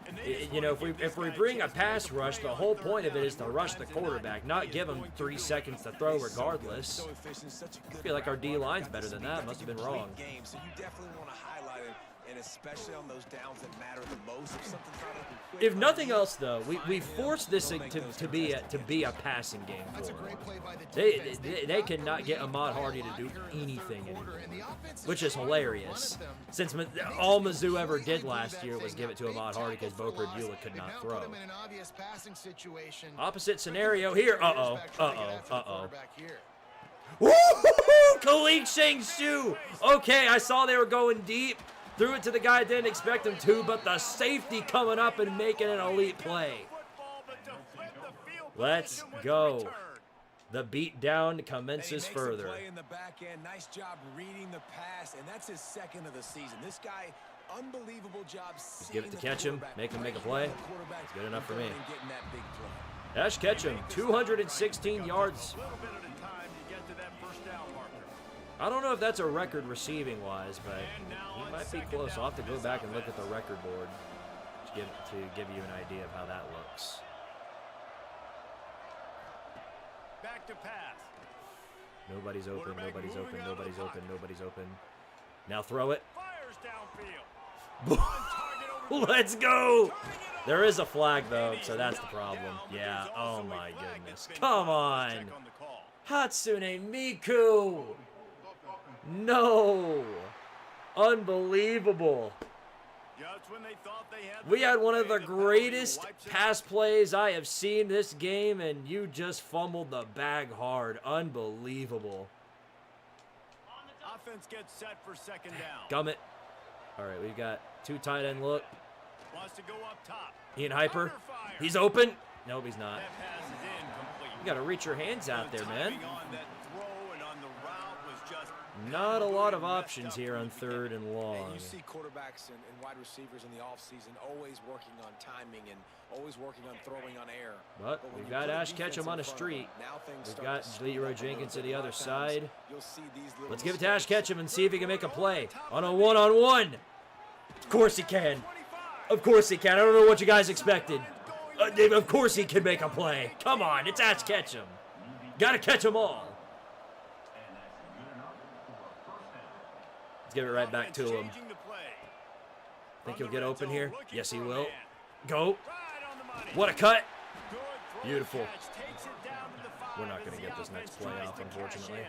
And they just you know, wanna if give we this guy bring a chance to pass make a rush, play the on whole 3rd point of it down is to and rush the times it up. quarterback, not give him 3 seconds to throw regardless. So efficient, such a good I feel like our route D runner. line's Got better the than speed, that. got Must have the been complete wrong. game, so you definitely want to highlight it, and especially on those downs that matter the most. If something's not open quick, If nothing early, else, though, we forced this Don't to, make to, those to be a contested passing game That's a for great them. play by the They defense. they cannot get Ahmad Hardy to do anything anymore, which is hilarious. Since all Mizzou ever did last year was give it to Ahmad Hardy because Bo Beulah could not throw. Opposite scenario here. Uh-oh. Woo-hoo-hoo! Khalid Shang-Shu. Okay, I saw they were going deep. Threw it to the guy I didn't expect him to, but the safety coming up and making an elite play. Let's go. The beat down commences and he makes a further. play in the back end. Nice job reading the pass, and that's his 2nd of the season. This guy, unbelievable job. Give it to Ketchum, make him make a play. It's good enough for me. Getting that big play. Ash Ketchum, 216 yards. A little bit at a time to get to that 1st down marker. I don't know if that's a record receiving wise, but he might be close. I'll have to go back and look at the record board to give you an idea of how that looks. Back to pass. Nobody's open, Quarterback nobody's moving open, out of the nobody's open, pocket. nobody's open. Now throw it. Fires downfield. On target over Let's go! Turning it There over. is a flag though, And he's so that's the knocked problem. down, but Yeah, there's oh also a my flag goodness. that's been Come called. on! Check on the call. Hatsune Miku! No! Unbelievable. Just when they thought they had We had one of the lead, penalty greatest wipes it pass out. plays I have seen this game, and you just fumbled the bag hard. Unbelievable. Offense gets set for 2nd down. Gummit. All right, we've got 2 tight end look. Wants to go up top. Ian Hyper. Under fire. He's open. Nope, he's not. That pass is incomplete. You got to reach your hands out The there, man. timing on that throw and on the route was just Not a lot of messed options up here from on the beginning. 3rd and long. And you see quarterbacks and wide receivers in the offseason always working on timing and always working on throwing on air. But when we've you got put a Ash defense Ketchum in on a front of street. them, now things We've start got to speed Leroy up a little Jenkins to bit. the A lot other of times side. you'll see these little Let's give it to Ash mistakes. Ketchum and see if he can make a play on a one-on-one. Of course he can. Of course he can. I don't know what you guys expected. Of course he can make a play. Come on, it's Ash Ketchum. Got to catch them all. Let's give it right back to him. Changing the play. Think From he'll the get red open zone, here? looking Yes, he for a will. man. Go. Right on the money. What a cut. Good throw Beautiful. catch, takes it down to the 5 We're not as gonna the get this offense next play tries off, to cash unfortunately. in.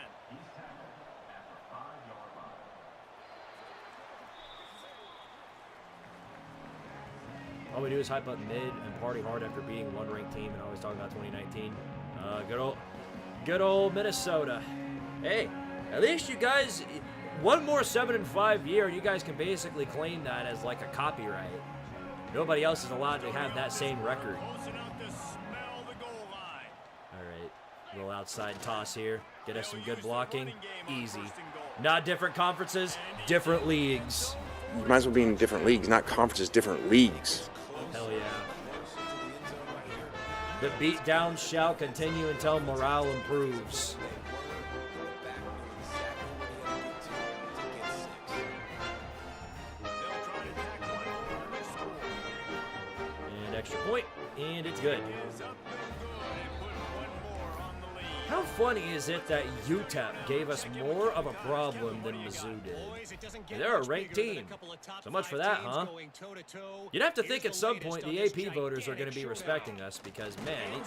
All we do is hype up mid and party hard after beating one ranked team and always talking about 2019. Good old Minnesota. Hey, at least you guys, one more 7-5 year, and you guys can basically claim that as like a copyright. Nobody else is allowed to have that same record. Close enough to smell the goal line. All right, little outside toss here. Get us some good blocking. Easy. 1st and goal. Not different conferences, different leagues. You might as well be in different leagues, not conferences, different leagues. Hell yeah. The beatdown shall continue until morale improves. And extra point, and it's good. How funny is it that UTEP gave us more of a problem than Mizzou did? They're a ranked team. So much for that, huh? You'd have to think at some point the AP voters are going to be respecting us because, man,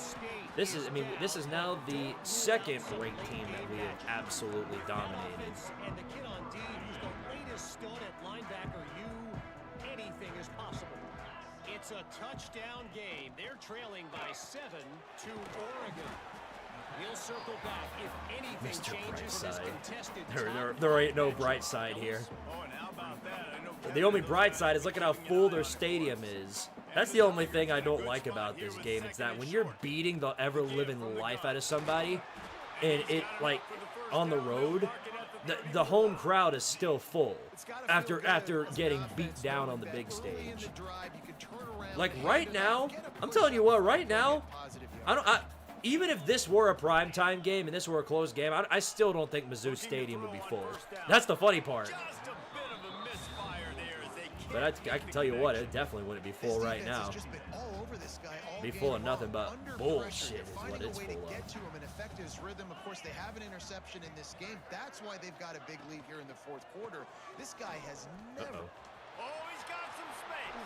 this is now the 2nd ranked team that we have absolutely dominated. And the kid on D, who's the latest stud at linebacker, anything is possible. It's a touchdown game. They're trailing by 7 to Oregon. We'll circle back if anything Mr. changes in this Brightside. contested There ain't no bright side here. Oh, and how about that? I know The only bright side is look at how full their stadium is. That's the only thing I don't like about this game. It's that when you're beating the ever-living life out of somebody, and it, like, on the road, the home crowd is still full after getting beat down on the big stage. Like right now, I'm telling you what, right now, even if this were a primetime game and this were a close game, I still don't think Mizzou Stadium would be full. That's the funny part. But I can tell you what, it definitely wouldn't be full right now. Be full of nothing but bullshit is what it's full of. Of course, they have an interception in this game. That's why they've got a big lead here in the fourth quarter. This guy has never. Oh, he's got some space.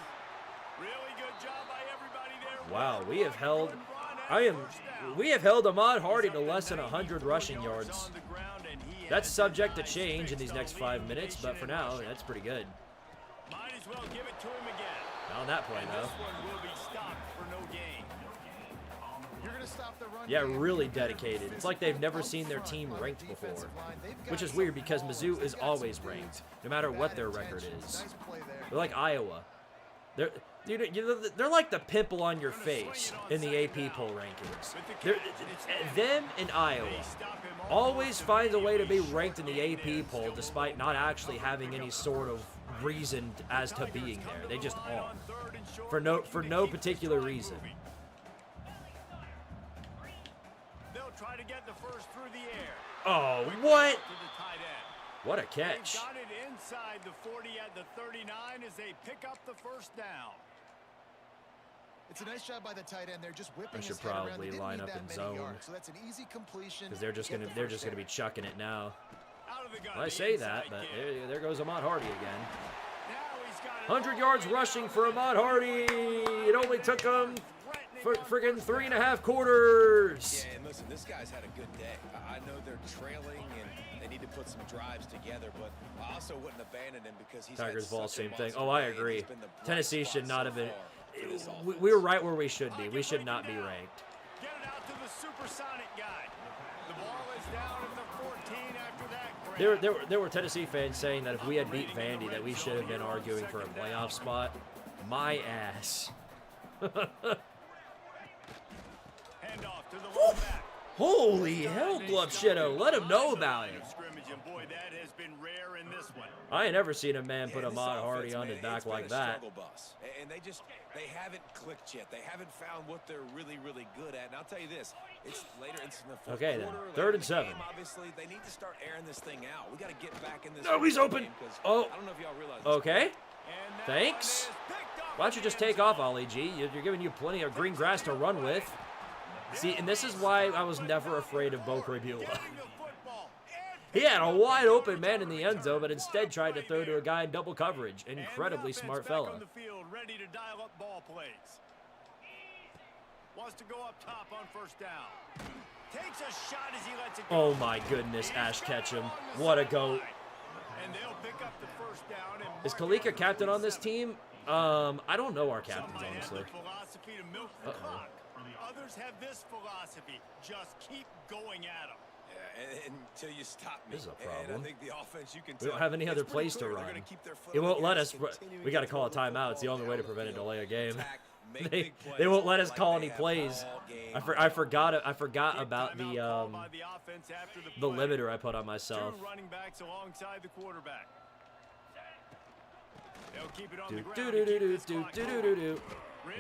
Really good job by everybody there. Wow, we have held Ahmad Hardy to less than 100 rushing yards. That's subject to change in these next 5 minutes, but for now, that's pretty good. Might as well give it to him again. Not on that play, though. This one will be stopped for no gain. You're gonna stop the run. Yeah, really dedicated. It's like they've never seen their team ranked before, which is weird because Mizzou is always ranked, no matter what their record is. They're like Iowa. They're like the pimple on your face in the AP poll rankings. Them and Iowa always find a way to be ranked in the AP poll despite not actually having any sort of reason as to being there. They just are for no particular reason. They'll try to get the first through the air. Oh, what? What a catch. They got it inside the 40 at the 39 as they pick up the first down. It's a nice job by the tight end. They're just whipping. I should his head around. probably They didn't line need up that in many zone. yards, so that's an easy completion. Because they're just gonna be chucking it now. Out of the gun, Well, I the say inside that, but kick. there goes Ahmad Hardy again. Now he's got it 100 all yards the way rushing down for the Ahmad field. Hardy. It only took him Threatening friggin' 3.5 quarters. Yeah, and listen, this guy's had a good day. I know they're trailing and they need to put some drives together, but I also wouldn't abandon him because he's Tigers had ball, such a same thing. monster Oh, I day, and agree. he's been the bright Tennessee spot should not so have been. far for this offense. We were right where we should be. We should not be ranked. Get it out to the supersonic guy. The ball is down at the 14 after that. There were Tennessee fans saying that if we had beat Vandy, that we should have been arguing for a playoff spot. My ass. Hand off to the left back. Holy hell, Glove Shadow. Let him know about it. Scrimmage, and boy, that has been rare in this one. I ain't ever seen a man put Yeah, this Ahmad Hardy offense, on his man, back it's been like a that. struggle bus. And they haven't clicked yet. They haven't found what they're really, really good at. And I'll tell you this, it's later in the fourth Okay, then. quarter, Third later and in the 7. game, obviously, they need to start airing this thing out. We got to get back in this. No, he's open. game 'cause Oh. I don't know if y'all realize. Okay. And that Thanks. one is picked up Why don't you in just the take end off, zone. Ollie G? You're giving you plenty of green grass to run with. See, and this is why I was never afraid of Bo Crabula. Getting the football and He had a wide open man in the end zone, but instead tried to throw to a guy in double coverage. And the Incredibly offense smart back fella. on the field, ready to dial up ball plays. Wants to go up top on first down. Takes a shot as he lets it go. Oh my goodness, Ash Ketchum. What a goat. And they'll pick up the first down and Is mark it Kalika up captain on this 47. team? I don't know our captains, Some might have honestly. the philosophy to milk the clock. Others have this philosophy: just keep going at them. Yeah, and until you stop me. This is a And problem. I think the offense, you can We don't tell, have any it's other pretty plays to clear they're run. gonna keep their foot It on the won't let gas, us. continuing We got to to call a throw the timeout. It's the football only way to down the prevent it field, delay a game. attack, make They, big plays they won't let us like call they any have plays. all game I forgot about Timeout the called by the offense after the play. limiter I put on myself. Two running backs alongside the quarterback. They'll keep it on Do the ground do to do keep do this do clock do going. do do.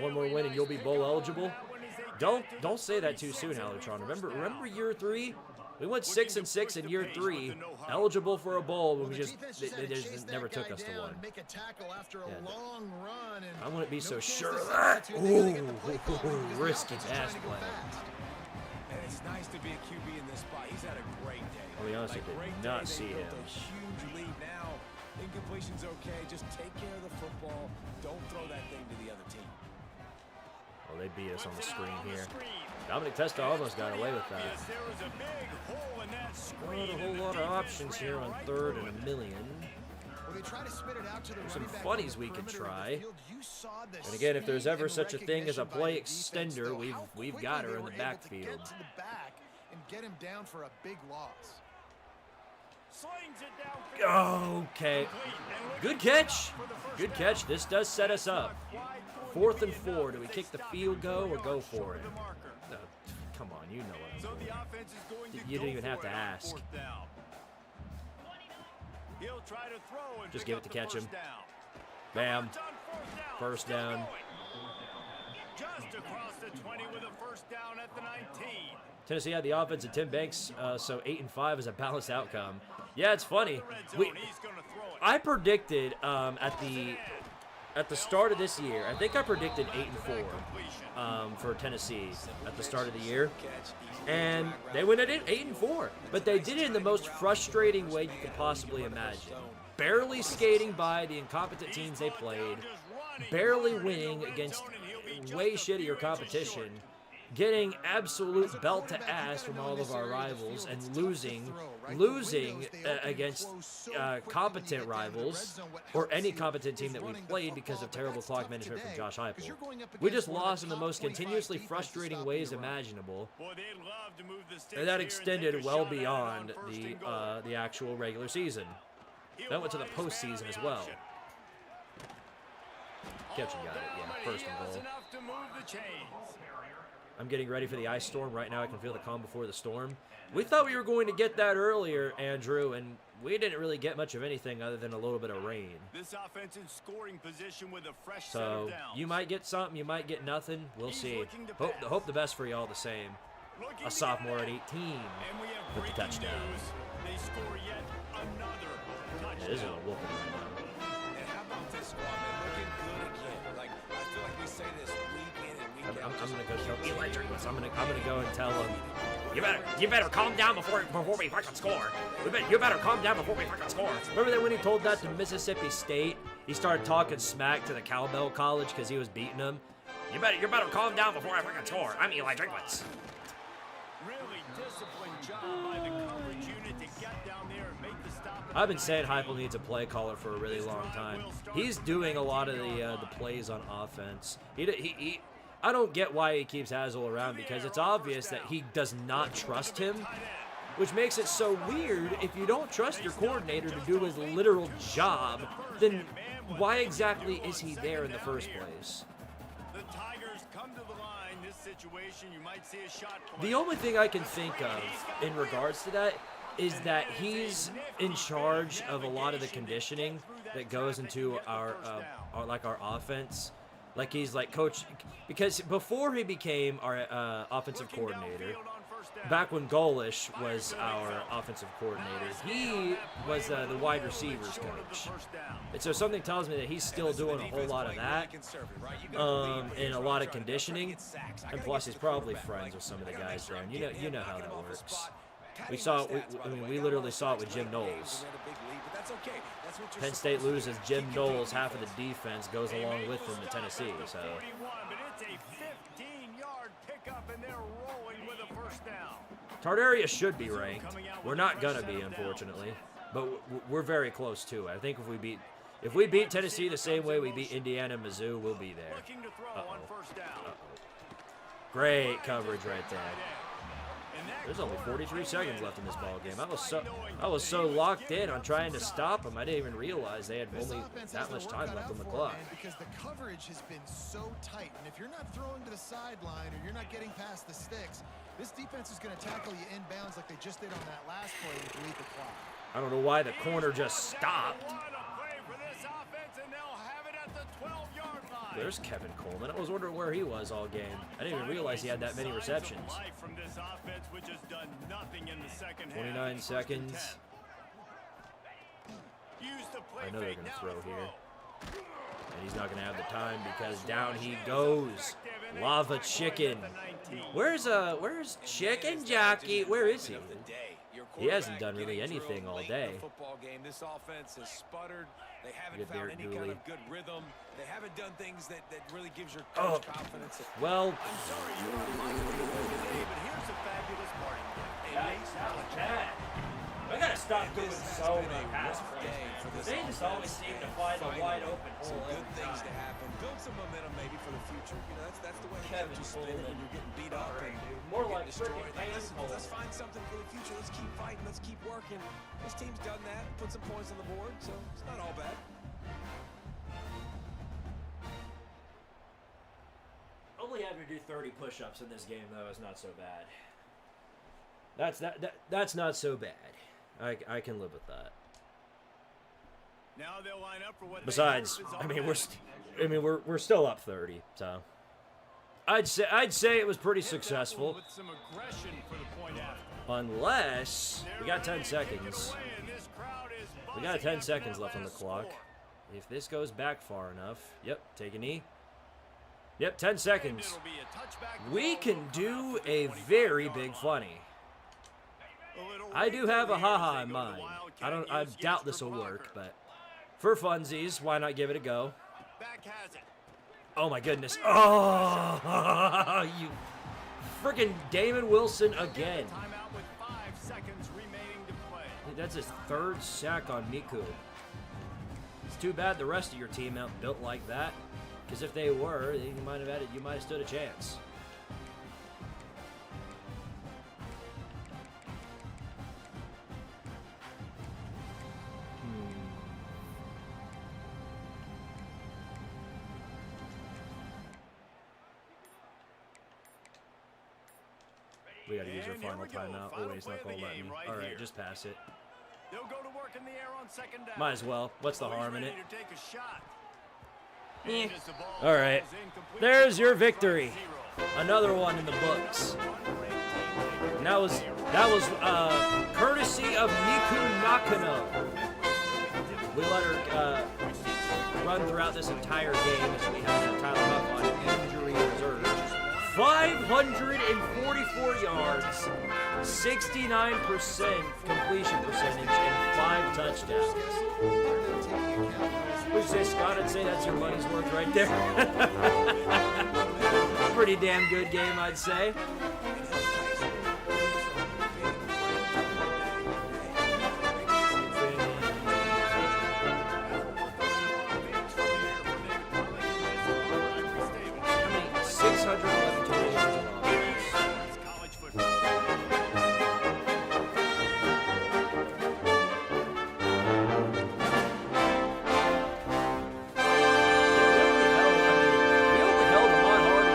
One more Really win and you'll be nice bowl pickup on eligible. that one as they get Don't to the don't say that too 36 soon, on the Alatron. first down. Remember year 3? We went Looking 6 to and 6 push in the year pace 3, with the no-huddle. eligible for a bowl, but Well, we the just defense they had to just chase never that took guy us to down one. and make a tackle after a Yeah, no. long run, and I wouldn't be no so chance sure to of that. substitute. They gotta get the play Ooh, call because the risky offense is pass trying to go play. fast. And it's nice to be a QB in this spot. He's had a great day. I'll be honest, I did great not day. They see built him. a huge lead now. Incompletion's okay. Just take care of the football. Don't throw that thing to the other team. Oh, they beat us on the screen On the here. screen. Dominic Testa almost got away with that. Obvious there was a big hole in that Not screen, a and whole the lot of defense options ran here on right 3rd through and it. a million. Well, they try to spit it out to the Some running back funnies on we the could perimeter of try. the field. You saw the And again, if there's speed ever and such a thing as a recognition by play the defense, extender, though. we've How got quickly her they in the were able to backfield. get to the back and get him down for a big loss. Slings it downfield. Okay. Complete. And look Good at catch. for the first Good down. catch. This does set us up. Quite going 4th to and be 4. enough Do we if kick they the stop field it goal or 4 go yards for short it? of the marker. No, come on, you know what I'm So doing. the offense is going to You go didn't even have for to it on ask. 4th down. He'll try to throw and Just pick give it up to the catch him. first down. Bam. It's on First Still down. going. Just across the 20 with a first down at the 19. Tennessee had the offense of Tim Banks, so 8-5 is a balanced outcome. Yeah, it's funny. He's going to throw it. I predicted at the start of this year, I think I predicted 8-4 for Tennessee at the start of the year, and they went at 8-4. But they did it in the most frustrating way you could possibly imagine. Barely skating by the incompetent teams they played, barely winning against way shittier competition, getting absolute belt to ass from all of our rivals, and losing against competent rivals or any competent team that we played because of terrible clock management from Josh Heupel. We just lost in the most continuously frustrating ways imaginable, and that extended well beyond the actual regular season. That went to the postseason as well. Catch and got it, yeah, first and goal. I'm getting ready for the ice storm. Right now I can feel the calm before the storm. We thought we were going to get that earlier, Andrew, and we didn't really get much of anything other than a little bit of rain. This offense in scoring position with a fresh set So of downs. you might get something, you might get nothing. We'll see. Hope the best for y'all the same. A sophomore at 18 with the touchdown. They score yet another touchdown. It is a whooping right now. And how about this squad, man? Looking good again. Like, I feel like we say this week in and week out. I'm gonna go tell Eli Drinkwitz. I'm gonna go and tell him. You better calm down before we fucking score. You better calm down before we fucking score. Remember that when he told that to Mississippi State, he started talking smack to the Cowbell College because he was beating them. You better calm down before I fucking score. I'm Eli Drinkwitz. Really disciplined job by the coverage unit to get down there and make the stop. I've been saying Heupel needs a play caller for a really long time. He's doing a lot of the plays on offense. I don't get why he keeps Hazel around, because it's obvious that he does not trust him, which makes it so weird. If you don't trust your coordinator to do his literal job, then why exactly is he there in the first place? The Tigers come to the line. This situation, you might see a shot play. The only thing I can think of in regards to that is that he's in charge of a lot of the conditioning that goes into our offense. Like he's like coach, because before he became our offensive coordinator, back when Golish was our offensive coordinator, he was the wide receivers coach. And so something tells me that he's still doing a whole lot of that, and a lot of conditioning. And plus, he's probably friends with some of the guys there. And you know how that works. We literally saw it with Jim Knowles. Penn State loses. Jim Knowles, half of the defense, goes along with him to Tennessee. So Tardaria should be ranked. We're not gonna be, unfortunately, but we're very close to it. I think if we beat Tennessee the same way we beat Indiana and Mizzou, we'll be there. Great coverage right there. There's only 43 seconds left in this ball game. I was so locked in on trying to stop them, I didn't even realize they had only that much time left on the clock. Because the coverage has been so tight, and if you're not throwing to the sideline or you're not getting past the sticks, this defense is going to tackle you inbounds like they just did on that last play to bleed the clock. I don't know why the corner just stopped. There's Kevin Coleman. I was wondering where he was all game. I didn't even realize he had that many receptions. 29 seconds. I know they're going to throw here. And he's not going to have the time because down he goes. Lava Chicken. Where's Chicken Jockey? Where is he? He hasn't done really anything all day. This offense has sputtered. They haven't Good found Derek any kind Dooley. of good rhythm. They haven't done things that really gives your coach confidence. Well, I'm sorry you're on my today, but here's a fabulous party. I gotta stop doing so many pass plays. They just always seem to find a wide open hole. Some good things to happen. Build some momentum maybe for the future. You know, that's the way Kevin you spin it when you're getting beat up and More you're like getting destroyed. freaking Let's handfuls. find something for the future. Let's keep fighting. Let's keep working. This team's done that. Put some points on the board, so it's not all bad. Only having to do 30 push-ups in this game, though, is not so bad. That's not so bad. I can live with that. Now they'll line up for what Besides, they hope is I mean, automatic. we're still up 30, so I'd say it was pretty successful. With some aggression for the point after. Unless we got 10 They're ready to kick it seconds. away, and this crowd is We got buzzing 10 after seconds that left on the last clock. score. If this goes back far enough, yep, take a knee. Yep, 10 seconds. It'll be a touchback We ball. can Will come do out from the a 25 very yard big line. funny. A little I do have a wrinkle here haha as in they go to mind. Wildcat I use doubt against this will the work, blocker. but for funsies, why not give it a go? Back has it. Oh my goodness. Oh, you freaking Damon Wilson again. Timeout with 5 seconds remaining to play. That's his third sack on Miku. It's too bad the rest of your team aren't built like that. Because if they were, you might have stood a chance. We gotta use our And here final we go. timeout. Oh Final wait, it's not play of gonna the let me. game right Alright, here. just pass it. They'll go to work in the air on second down. Might as well. What's the Oh, he's harm in ready it? to take a shot. Eh. And as the ball All right. falls incomplete, There's your strike victory. zero. Another one in the books. And that was courtesy of Miku Nakano. We let her run throughout this entire game as we had Tyler Huff on injury reserve. 544 yards, 69% completion percentage, and 5 touchdowns. Would you say, Scott? I'd say that's your money's worth right there. Pretty damn good game, I'd say. How many? 611 total yards of offense. College football. We only held Ahmad Hardy to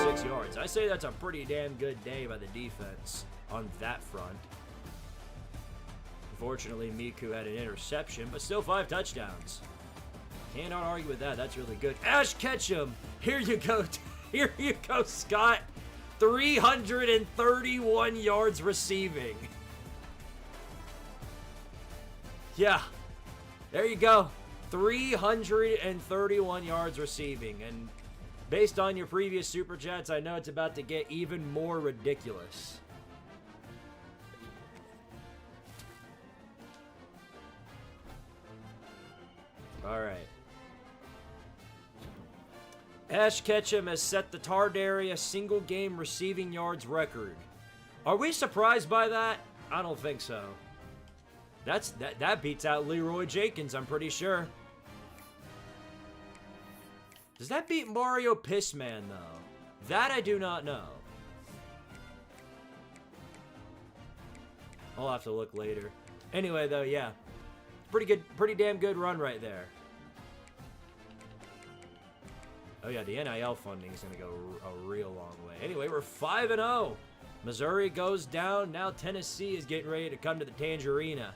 106 yards. I say that's a pretty damn good day by the defense on that front. Unfortunately, Miku had an interception, but still 5 touchdowns. Cannot argue with that. That's really good. Ash Ketchum, here you go. Here you go, Scott. 331 yards receiving. Yeah, there you go. 331 yards receiving. And based on your previous Super Chats, I know it's about to get even more ridiculous. All right. Ash Ketchum has set the Tardaria single game receiving yards record. Are we surprised by that? I don't think so. That beats out Leroy Jenkins, I'm pretty sure. Does that beat Mario Pissman, though? That I do not know. I'll have to look later. Anyway, though, yeah. Pretty damn good run right there. Oh yeah, the NIL funding is going to go a real long way. Anyway, we're 5-0. Missouri goes down. Now Tennessee is getting ready to come to the Tangerina.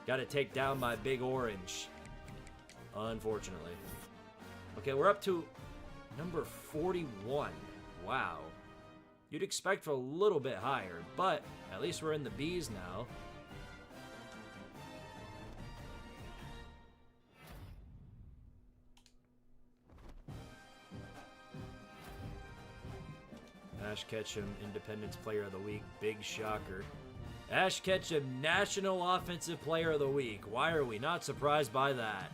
Got to take down my Big Orange. Unfortunately. Okay, we're up to number 41. Wow. You'd expect for a little bit higher, but at least we're in the B's now. Ash Ketchum, Independence Player of the Week. Big shocker. Ash Ketchum, National Offensive Player of the Week. Why are we not surprised by that?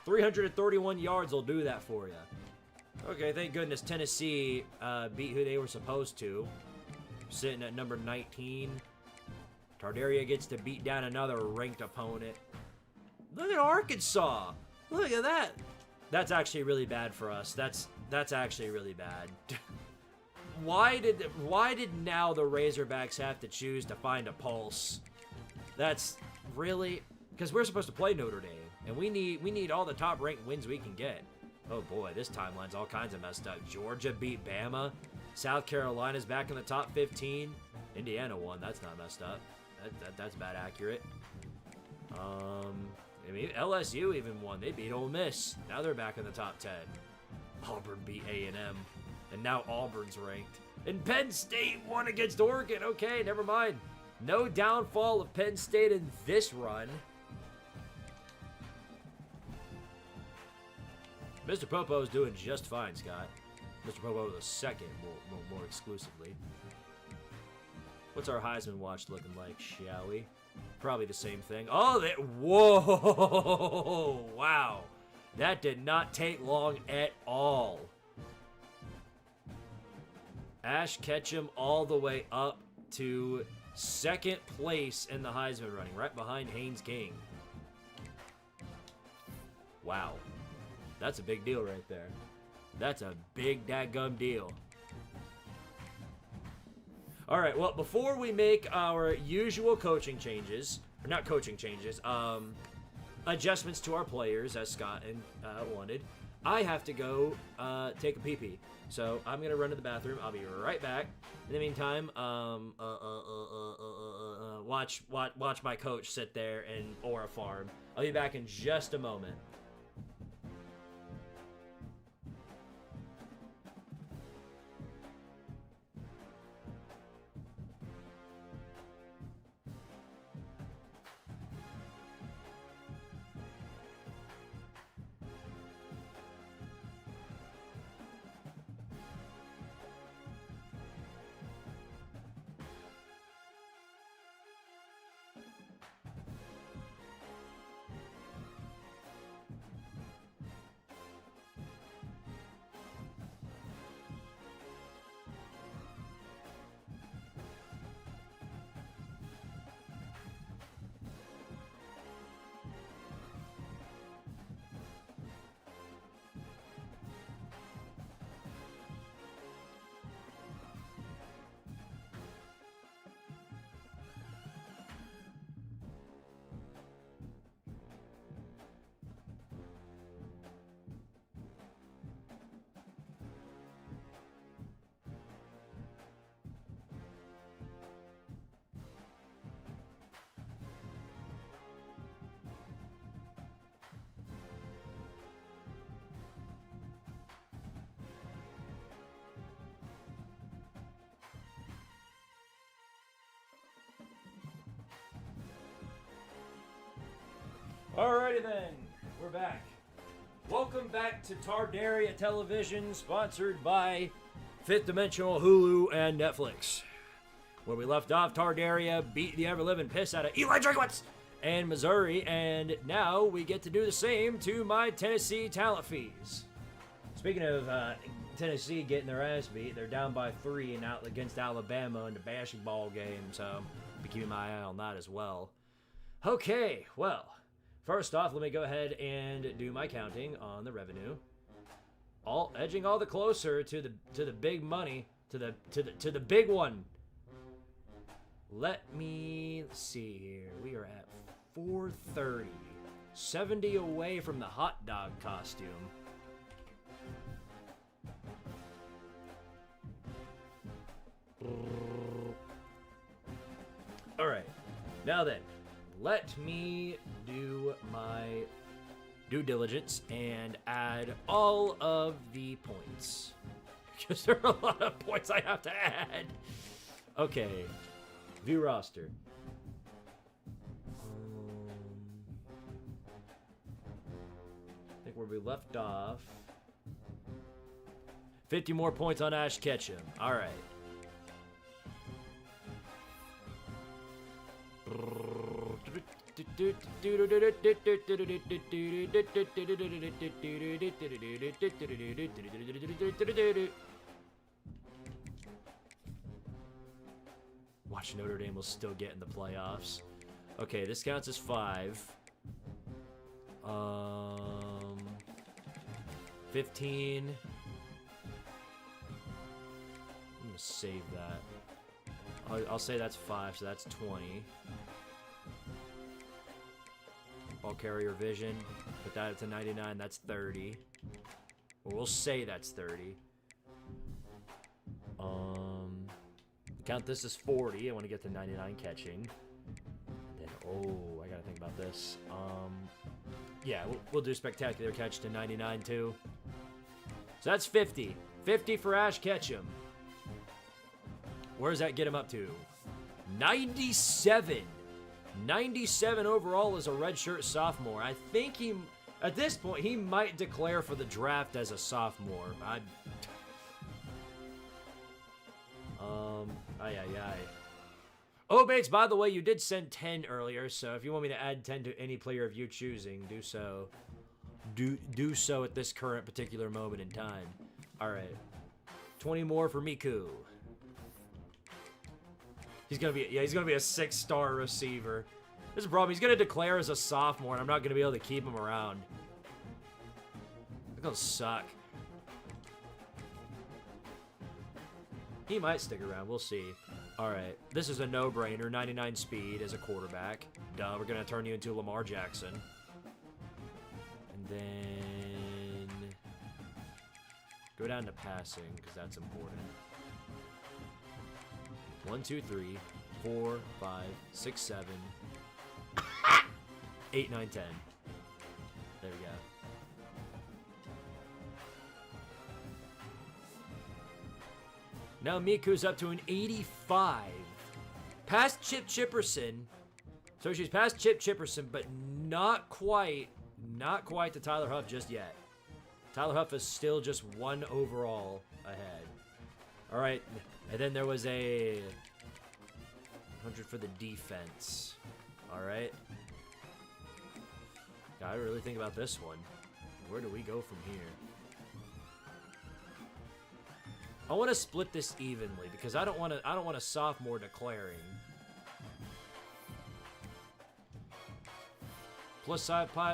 331 yards will do that for you. Okay, thank goodness Tennessee beat who they were supposed to. Sitting at number 19. Tardaria gets to beat down another ranked opponent. Look at Arkansas. Look at that. That's actually really bad for us. That's actually really bad. Why did now the Razorbacks have to choose to find a pulse? That's really because we're supposed to play Notre Dame, and we need all the top ranked wins we can get. Oh boy, this timeline's all kinds of messed up. Georgia beat Bama. South Carolina's back in the top 15. Indiana won. That's not messed up. That's about accurate. I mean, LSU even won. They beat Ole Miss. Now they're back in the top 10. Auburn beat A&M, and now Auburn's ranked. And Penn State won against Oregon. Okay, never mind. No downfall of Penn State in this run. Mr. Popo's doing just fine, Scott. Mr. Popo the second, more exclusively. What's our Heisman watch looking like, shall we? Probably the same thing. Oh, whoa! Wow. That did not take long at all. Ash Ketchum all the way up to second place in the Heisman running, right behind Haynes King. Wow. That's a big deal right there. That's a big dadgum deal. All right, well, before we make our usual coaching changes, or not coaching changes, adjustments to our players, as Scott wanted, I have to go take a pee-pee. So I'm going to run to the bathroom. I'll be right back. In the meantime, watch my coach sit there and Aura farm. I'll be back in just a moment. Alrighty then, we're back. Welcome back to Tardaria Television, sponsored by Fifth Dimensional, Hulu, and Netflix. Where we left off, Tardaria beat the ever-living piss out of Eli Drinkwitz and Missouri, and now we get to do the same to my Tennessee talent fees. Speaking of Tennessee getting their ass beat, they're down by 3 and out against Alabama in the basketball game, so I'll be keeping my eye on that as well. Okay, well. First off, let me go ahead and do my counting on the revenue. Edging all the closer to the big money, to the big one. Let's see here. We are at 430. 70 away from the hot dog costume. All right. Now then, let me do my due diligence and add all of the points. Because there are a lot of points I have to add. Okay. View roster. I think where we left off. 50 more points on Ash Ketchum. All right. Watch, Notre Dame will still get in the playoffs. Okay, this counts as 5. 15. I'm gonna save that. I'll say that's 5, so that's 20. Ball carrier vision, put that to 99, that's 30. Well, we'll say that's 30. Count this as 40. I want to get to 99 catching. And then, I gotta think about about this. Yeah, we'll do spectacular catch to 99 too. So that's 50. 50 for Ash Ketchum. Where does that get him up to? 97. 97 overall as a redshirt sophomore. I think at this point, he might declare for the draft as a sophomore. Oh, Bates, by the way, you did send 10 earlier, so if you want me to add 10 to any player of your choosing, do so. Do so at this current particular moment in time. All right. 20 more for Miku. He's gonna be a 6-star receiver. This is a problem. He's gonna declare as a sophomore, and I'm not gonna be able to keep him around. It's gonna suck. He might stick around. We'll see. All right. This is a no-brainer. 99 speed as a quarterback. Duh. We're gonna turn you into Lamar Jackson. And then go down to passing because that's important. 1, 2, 3, 4, 5, 6, 7, 8, 9, 10. There we go. Now Miku's up to an 85. Past Chip Chipperson. So she's past Chip Chipperson, but not quite to Tyler Huff just yet. Tyler Huff is still just 1 overall ahead. All right, and then there was a 100 for the defense. All right. Gotta really think about this one. Where do we go from here? I want to split this evenly because I don't want a sophomore declaring. +5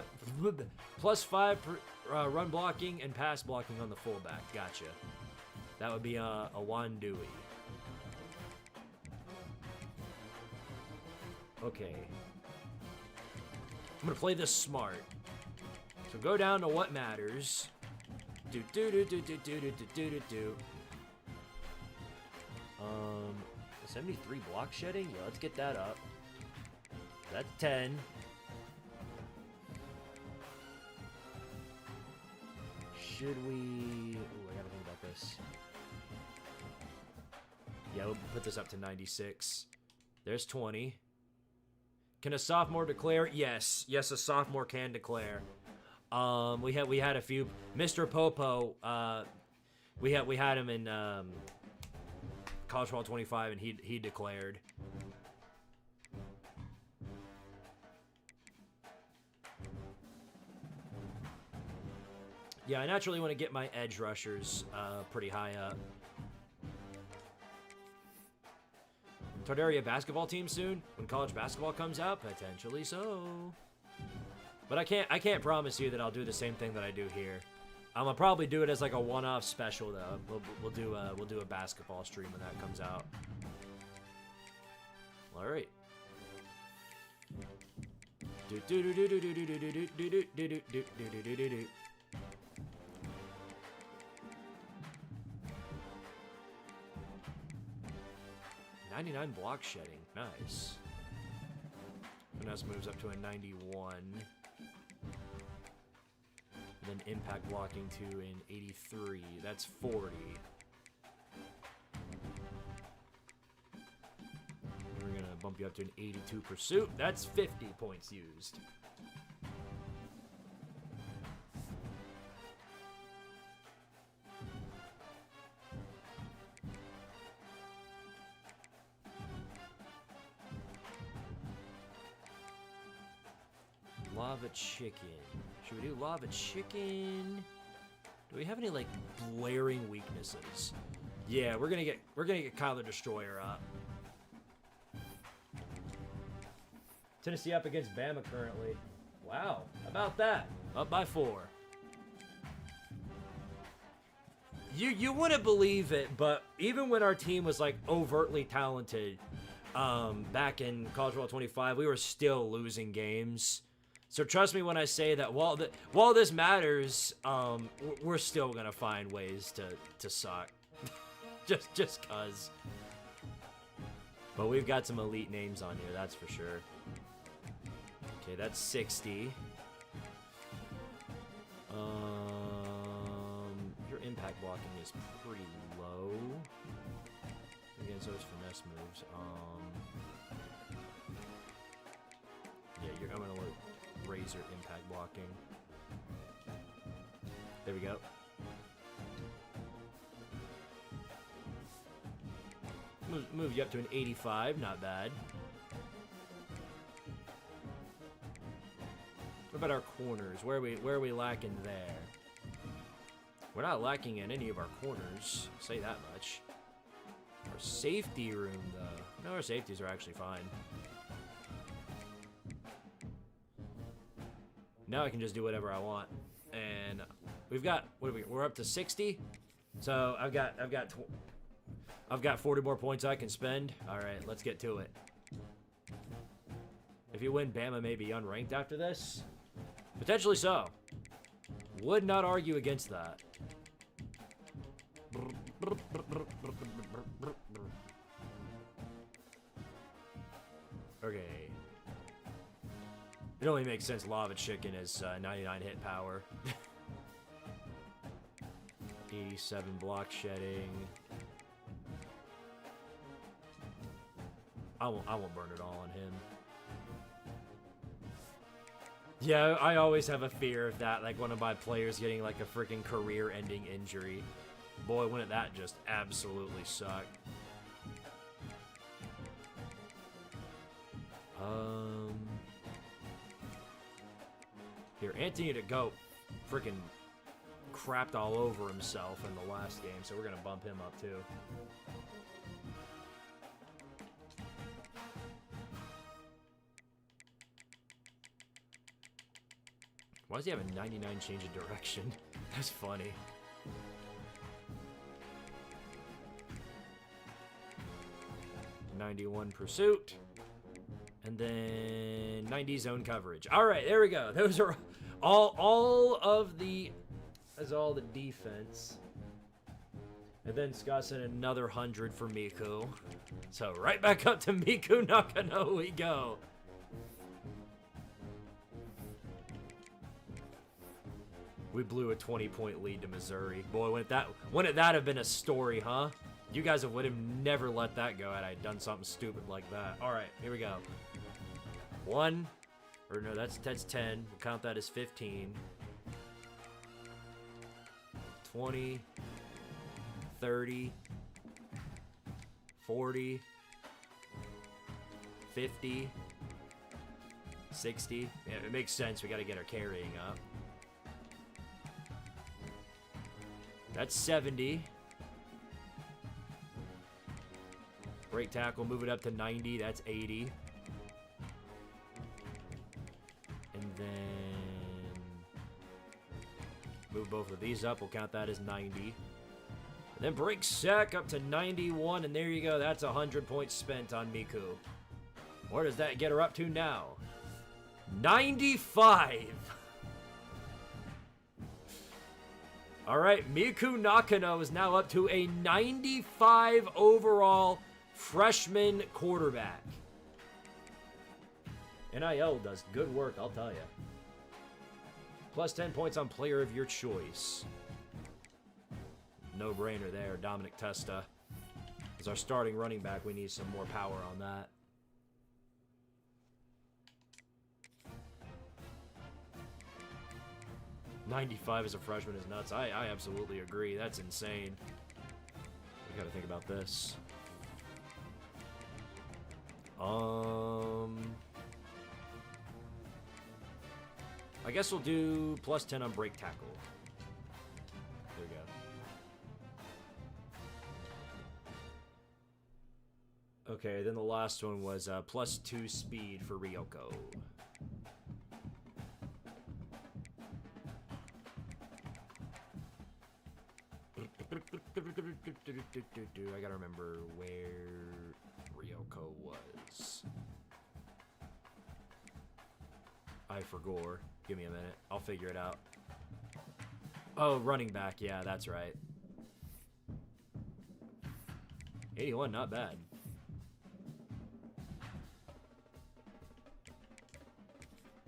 run blocking and pass blocking on the fullback. Gotcha. That would be a Juan Dewey. Okay. I'm gonna play this smart. So go down to what matters. Do. 73 block shedding? Yeah, let's get that up. That's 10. Should we... Ooh, I gotta think about this. Yeah, we'll put this up to 96. There's 20. Can a sophomore declare? Yes. Yes, a sophomore can declare. We had a few. Mr. Popo, we had him in College Football 25, and he declared. Yeah, I naturally want to get my edge rushers pretty high up. Tardaria basketball team soon when college basketball comes out, potentially so. But I can't promise you that I'll do the same thing that I do here. I'm gonna probably do it as like a one-off special though. We'll do a basketball stream when that comes out. All right. 99 block shedding, nice. Finesse moves up to a 91. And then impact blocking to an 83. That's 40. We're gonna bump you up to an 82 pursuit. That's 50 points used. Lava chicken. Should we do lava chicken? Do we have any like glaring weaknesses? Yeah, we're gonna get Kyler Destroyer up. Tennessee up against Bama currently. Wow, how about that? Up by 4. You wouldn't believe it, but even when our team was like overtly talented, back in College Football 25, we were still losing games. So trust me when I say that while this matters, we're still gonna find ways to suck, just cause. But we've got some elite names on here, that's for sure. Okay, that's 60. Your impact blocking is pretty low. Again, so it's finesse moves. Yeah, I'm gonna raise your impact blocking. There we go. Move you up to an 85, not bad. What about our corners? Where are we lacking there? We're not lacking in any of our corners, I'll say that much. Our safety room, though. No, our safeties are actually fine. Now I can just do whatever I want. And we've got, we're up to 60. So I've got 40 more points I can spend. All right, let's get to it. If you win, Bama may be unranked after this. Potentially so. Would not argue against that. Okay. It only makes sense Lava Chicken is 99 hit power. 87 block shedding. I won't burn it all on him. Yeah, I always have a fear of that, like one of my players getting like a freaking career-ending injury. Boy, wouldn't that just absolutely suck. Here, Anthony to go freaking crapped all over himself in the last game, so we're gonna bump him up too. Why does he have a 99 change of direction? That's funny. '91 pursuit. And then 90 zone coverage. All right, there we go. Those are all of the... That's all the defense. And then Scott said another 100 for Miku. So right back up to Miku Nakano we go. We blew a 20-point lead to Missouri. Boy, wouldn't that have been a story, huh? You guys would have never let that go had I done something stupid like that. All right, here we go. 1, or no, that's 10. We'll count that as 15. 20, 30, 40, 50, 60. Yeah, it makes sense. We got to get our carrying up. That's 70. Break tackle, move it up to 90. That's 80. And then move both of these up. We'll count that as 90. And then break sack up to 91. And there you go. That's 100 points spent on Miku. Where does that get her up to now? 95. All right, Miku Nakano is now up to a 95 overall freshman quarterback. NIL does good work, I'll tell you. Plus 10 points on player of your choice. No brainer there, Dominic Testa. As our starting running back, we need some more power on that. $95 as a freshman is nuts. I absolutely agree. That's insane. We gotta think about this. I guess we'll do plus 10 on break tackle. There we go. Okay, then the last one was plus 2 speed for Ryoko. I gotta remember where Ryoko was. I forgot. Give me a minute. I'll figure it out. Oh, running back. Yeah, that's right. 81, not bad.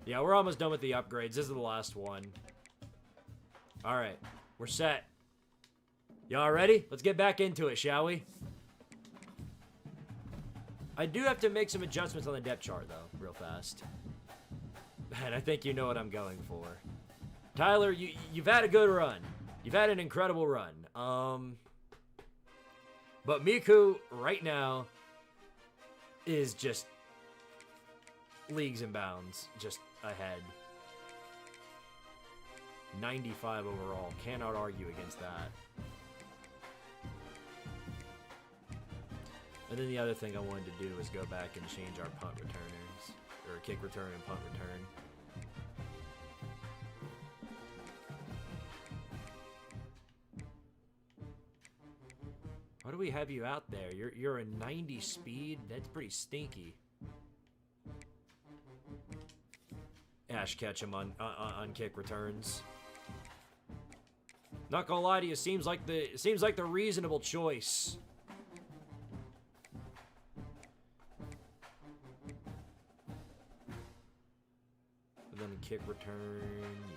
Yeah, we're almost done with the upgrades. This is the last one. All right, we're set. Y'all ready? Let's get back into it, shall we? I do have to make some adjustments on the depth chart, though, real fast. And I think you know what I'm going for. Tyler, you've had a good run. You've had an incredible run. But Miku, right now, is just leagues and bounds, just ahead. 95 overall. Cannot argue against that. And then the other thing I wanted to do was go back and change our punt returners. Or kick return and punt return. Why do we have you out there? You're a 90 speed? That's pretty stinky. Ash Ketchum on kick returns. Not gonna lie to you, seems like the reasonable choice. And then kick return,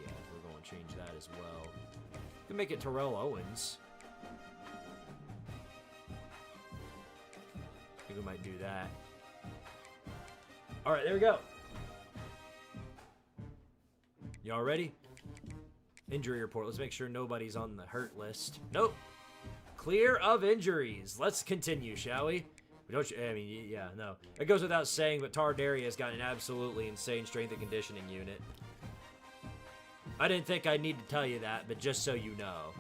yeah, we're gonna change that as well. We can make it Terrell Owens. I think we might do that. All right, there we go. Y'all ready? Injury report. Let's make sure nobody's on the hurt list. Nope. Clear of injuries. Let's continue, shall we? I mean, yeah, no. It goes without saying, but Tardaria has got an absolutely insane strength and conditioning unit. I didn't think I'd need to tell you that, but just so you know.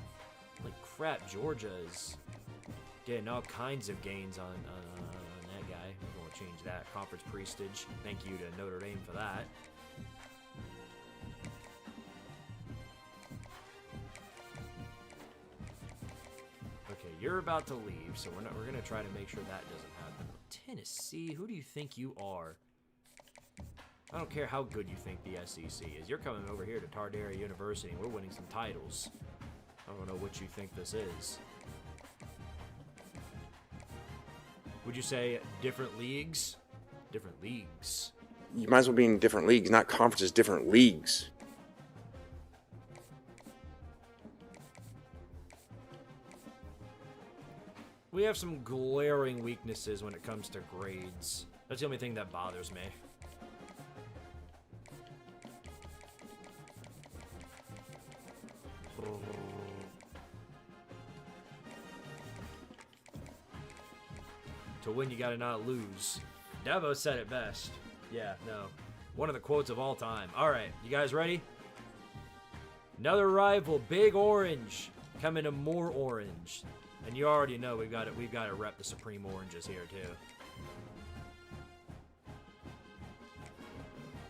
Like, crap, Georgia's getting all kinds of gains on that guy. We're going to change that. Conference prestige. Thank you to Notre Dame for that. Okay, you're about to leave, so we're gonna try to make sure that doesn't happen. Tennessee, who do you think you are? I don't care how good you think the SEC is. You're coming over here to Tardaria University, and we're winning some titles. I don't know what you think this is. Would you say different leagues? Different leagues. You might as well be in different leagues, not conferences, different leagues. We have some glaring weaknesses when it comes to grades. That's the only thing that bothers me. To win, you gotta not lose. Devo said it best. Yeah, no. One of the quotes of all time. Alright, you guys ready? Another rival, Big Orange, coming to more orange. And you already know we've got to rep the Supreme Oranges here too.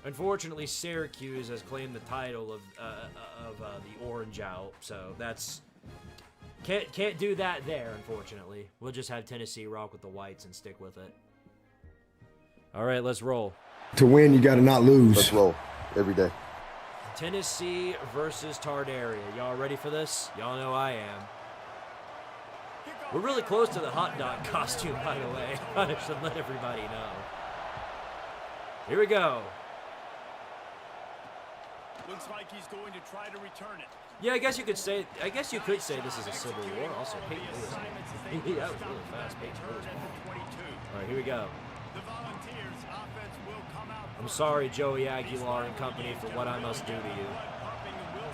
Unfortunately, Syracuse has claimed the title of the Orange out, so that's can't do that there. Unfortunately, we'll just have Tennessee rock with the whites and stick with it. All right, let's roll. To win, you got to not lose. Let's roll every day. Tennessee versus Tardaria. Y'all ready for this? Y'all know I am. We're really close to the hot dog costume, by the way. I should let everybody know. Here we go. Looks like he's going to try to return it. Yeah, I guess you could say this is a civil war. Also, Peyton Lewis. Yeah, that was really fast. Peyton Lewis. All right, here we go. The Volunteers offense will come out. I'm sorry, Joey Aguilar and company, for what I must do to you.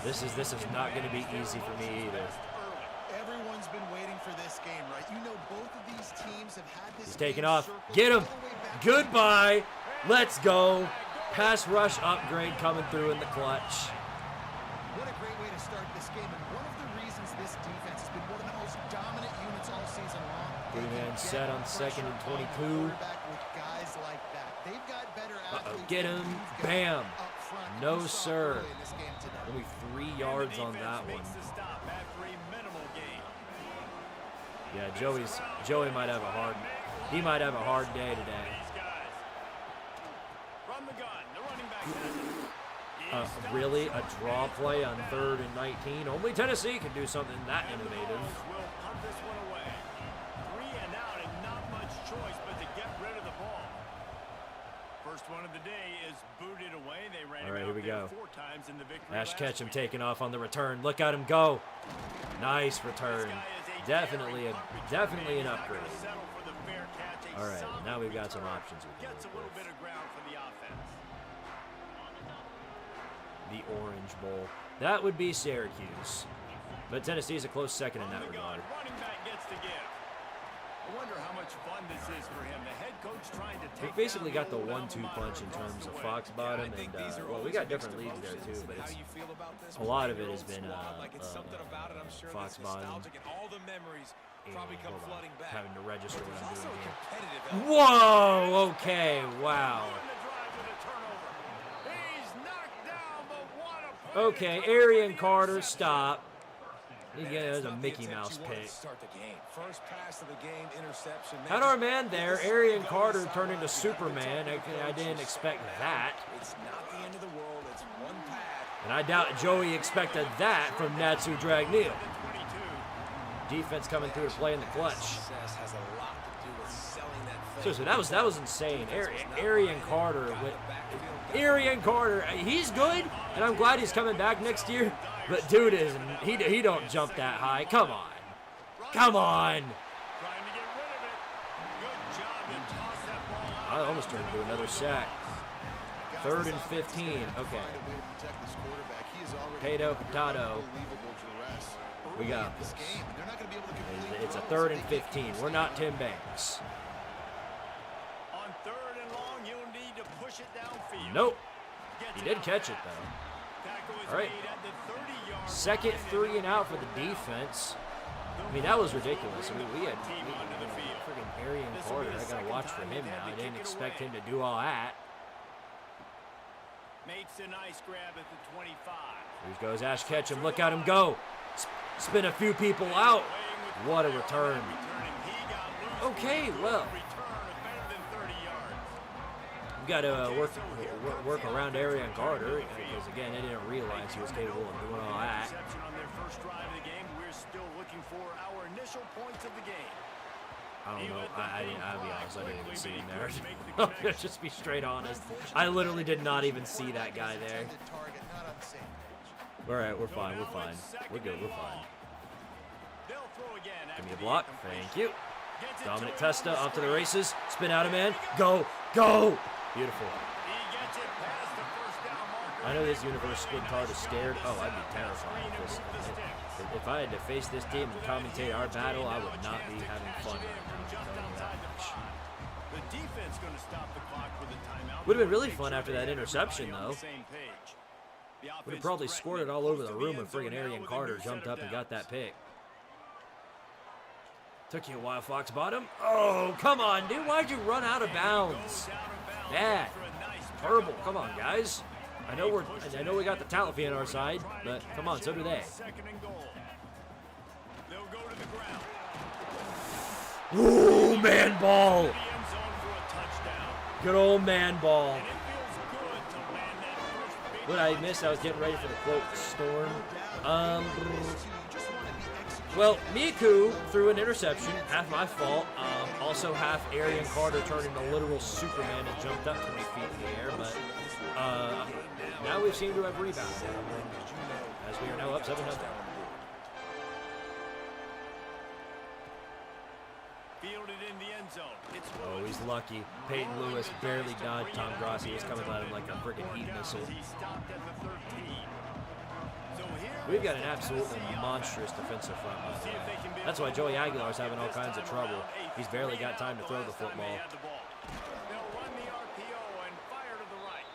This is not going to be easy for me either. Everyone's been waiting for this game, right? You know, both of these teams have had this. He's taking game off. circled Get him. all the way back. Goodbye. Let's go. Pass rush upgrade coming through in the clutch. What a great way to start this game, and one of the reasons this defense has been one of the most dominant units all season long. Three-man set on second and 22. Quarterback with guys like that. They've got better athletes Get than him. you've got Bam. up front. No, You saw sir. early in this game today. Only 3 yards on that one. Makes the stop after a minimal gain. Yeah, Joey might have a hard. He might have a hard day today. These guys. From the gun, the running back has it. Really, a draw play on 3rd and 19. Only Tennessee can do something that innovative. Will punt this one away. 3 and out, and not much choice but to get rid of the ball. First one of the day is booted away. They ran All right, here we go. Ash Ketchum taking off on the return. Look at him go. Nice return. Definitely an upgrade. All right, now we've got some options. The Orange Bowl. That would be Syracuse. But Tennessee's a close second in that regard. I wonder how much fun this is for him. The head coach trying to take We've basically got the 1-2 punch in terms of Fox Bottom, and well, we got different leagues there too, but it's, a lot of it has been Fox Bottom. Having to register what I'm doing here. Whoa! Okay, wow. Okay, Arian Carter, stop. Again, there's a Mickey Mouse pick. Had our man there, Arian Carter, turned into Superman. I didn't expect that. And I doubt Joey expected that from Natsu Dragneel. Defense coming through to play in the clutch. Seriously, that was insane. Arian Carter, he's good, and I'm glad he's coming back next year. But dude he don't jump that high. Come on. Come on. I almost turned into another sack. 3rd and 15. Okay. Potato. We got this. It's a 3rd and 15. We're not Tim Banks. On 3rd and long, you'll need to push it downfield. Nope. He did catch it though. All right. 2nd 3 and out for the defense. I mean, that was ridiculous. I mean, we had freaking Arian Carter. I got to watch for him now. I didn't expect him to do all that. Makes a nice grab at the 25. Here goes Ash Ketchum. Look at him go. Spin a few people out. What a return. Okay, well. We've got to work around Arian Carter because, again, I didn't realize he was capable of doing all that. On their first drive of the game, we're still looking for our initial points of the game. I don't know. I'll be honest. I didn't even see him there. I'll just be straight honest. I literally did not even see that guy there. All right, we're fine. We're fine. We're good. We're fine. Give me a block. Thank you. Dominic Testa off to the races. Spin out a man. Go. Go. Beautiful. I know this universe Squidtard is scared. Oh, I'd be terrified of this. If I had to face this team and commentate our battle, I would not be having fun right now. Would have been really fun after that interception, though. Would have probably scored it all over the room if friggin' Arian Carter jumped up and got that pick. Took you a while, Fox Bottom. Oh, come on, dude. Why'd you run out of bounds? Bad. Terrible. Come on, guys. I know we got the talent fee on our side, but come on, so do they. Ooh, man ball. Good old man ball. What I missed, I was getting ready for the quote storm. Well, Miku threw an interception, half my fault. Also half Arian Carter turned into literal Superman and jumped up 20 feet in the air, but now we seem to have rebounded, as we are now up 7-0. Fielded in the end zone. Oh, he's lucky. Peyton Lewis barely dodged Tom Grossi. He was coming at him like a freaking heat missile. We've got an absolutely monstrous defensive front. That's why Joey Aguilar's having all kinds of trouble. He's barely got time to throw the football. They'll run the RPO and fire to the right.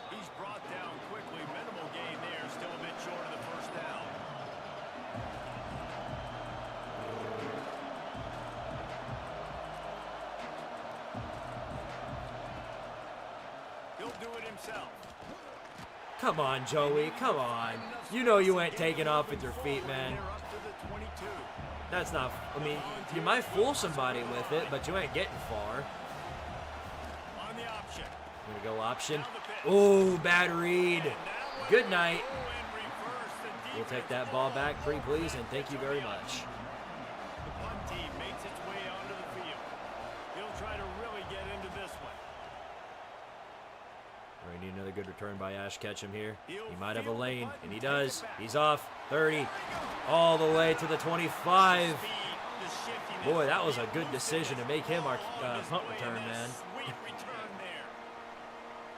He's brought down quickly. Minimal gain there. Still a bit short of the first down. He'll do it himself. Come on, Joey. Come on. You know you ain't taking off with your feet, man. That's not... I mean, you might fool somebody with it, but you ain't getting far. Gonna go option. Oh, bad read. Good night. We'll take that ball back, pretty please, and thank you very much. The punt team makes its way onto the field. He'll try to really get into this one. We need another good return by Ash Ketchum here. He might have a lane, and he does. He's off 30, all the way to the 25. Boy, that was a good decision to make him our punt return, man. Sweet return there.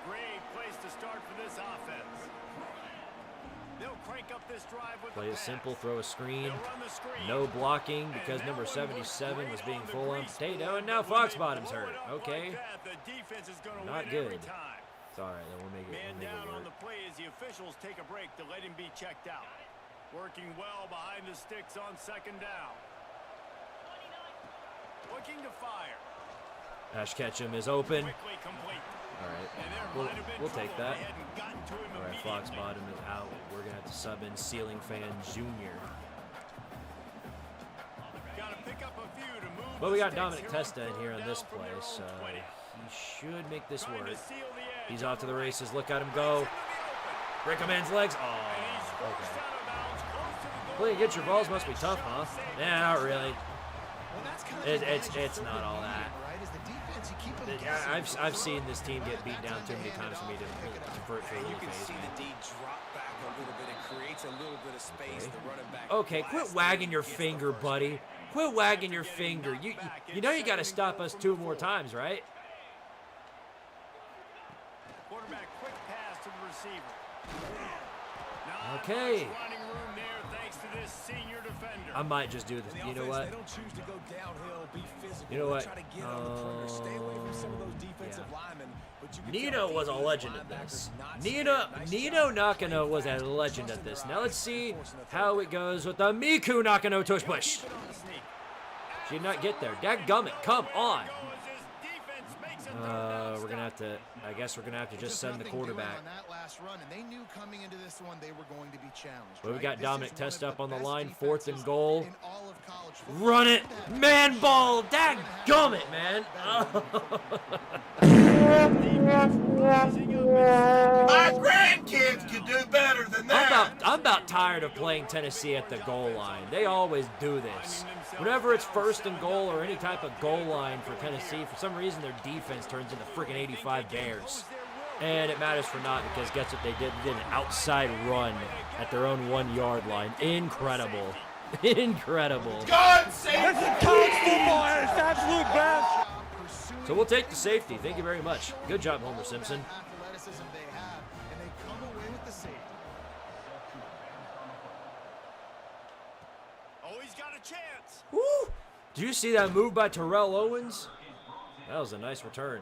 Great place to start for this offense. They'll crank up this drive with Play the it pass. simple, throw a screen. They'll run the screen. No blocking because number 77 was being full on potato, and now Foxbottom's hurt. Okay, The defense is going to not win every good. time. It's all right, then we'll make Man it down on work. the play as the officials take a break to let him be checked out. Working well behind the sticks on second down. Looking to fire. Ash Ketchum is open. Quickly complete. All right, And there we'll might have been take trouble that. if they hadn't gotten to him All right, immediately. Foxbottom is out. We're gonna have to sub in Ceiling Fan Jr. Gotta pick up a few to move But the we got sticks Dominic here on Testa in third here on down this from play, their own so 20. he should make this Trying work. to seal the edge He's on off to the right. races. Look at him go. Break a man's legs. Oh, And he's forced okay. out of bounds, close to the goal Playing against your line. balls must be tough, huh? Yeah, not really. Well, that's kind of It's- the it's- advantage it's of not third all and that. medium, right? Is the defense, you keep them Yeah, guessing. I've seen this team get beat Right, down that's too when many they hand times it for me off to and pick it up. for it to And you really can phase see me. the D drop back a little bit. It creates a little bit of space. The running back Okay, quit blasts wagging in, your gets the finger, first buddy. Quit wagging your finger. You know you got to stop us 2 more times, right? Quarterback quick pass to the receiver. Not Okay. much running room there thanks to this senior defender. I might just do this. The You know offense, what? They don't choose to go downhill, be physical. You know They what? Try to get on the perimeter. Stay away from some of those defensive yeah. linemen. But you can Nino tell was a defensive legend at linebackers this. not Nino scared. Nice Nino job. Nakano was a legend at this. Now let's see how it goes with the Miku Nakano tush push. Keep it on the sneak. She did not get there. Dadgummit, come on. Goes as defense makes a third down We're gonna have stop. to. I guess we're gonna have to just send the nothing doing quarterback. on that last run, and they knew coming into this one they were going to be challenged. But we right? got This Dominic is one Testa of up on the best line, 4th and defenses goal. in all of college football. Run it, That man ball, dadgummit, man. My grandkids could do better than that. I'm about tired of playing Tennessee at the goal line. They always do this. Whenever it's 1st and goal or any type of goal line for Tennessee, for some reason their defense turns into freaking 85 Bears. And it matters for not because guess what they did? They did an outside run at their own 1-yard line. Incredible. Incredible. God save the So we'll take the safety. Thank you very much. Good job, Homer Simpson. Athleticism they have, and they come away with the safety. Oh, he's got a chance. Woo! Did you see that move by Terrell Owens? That was a nice return.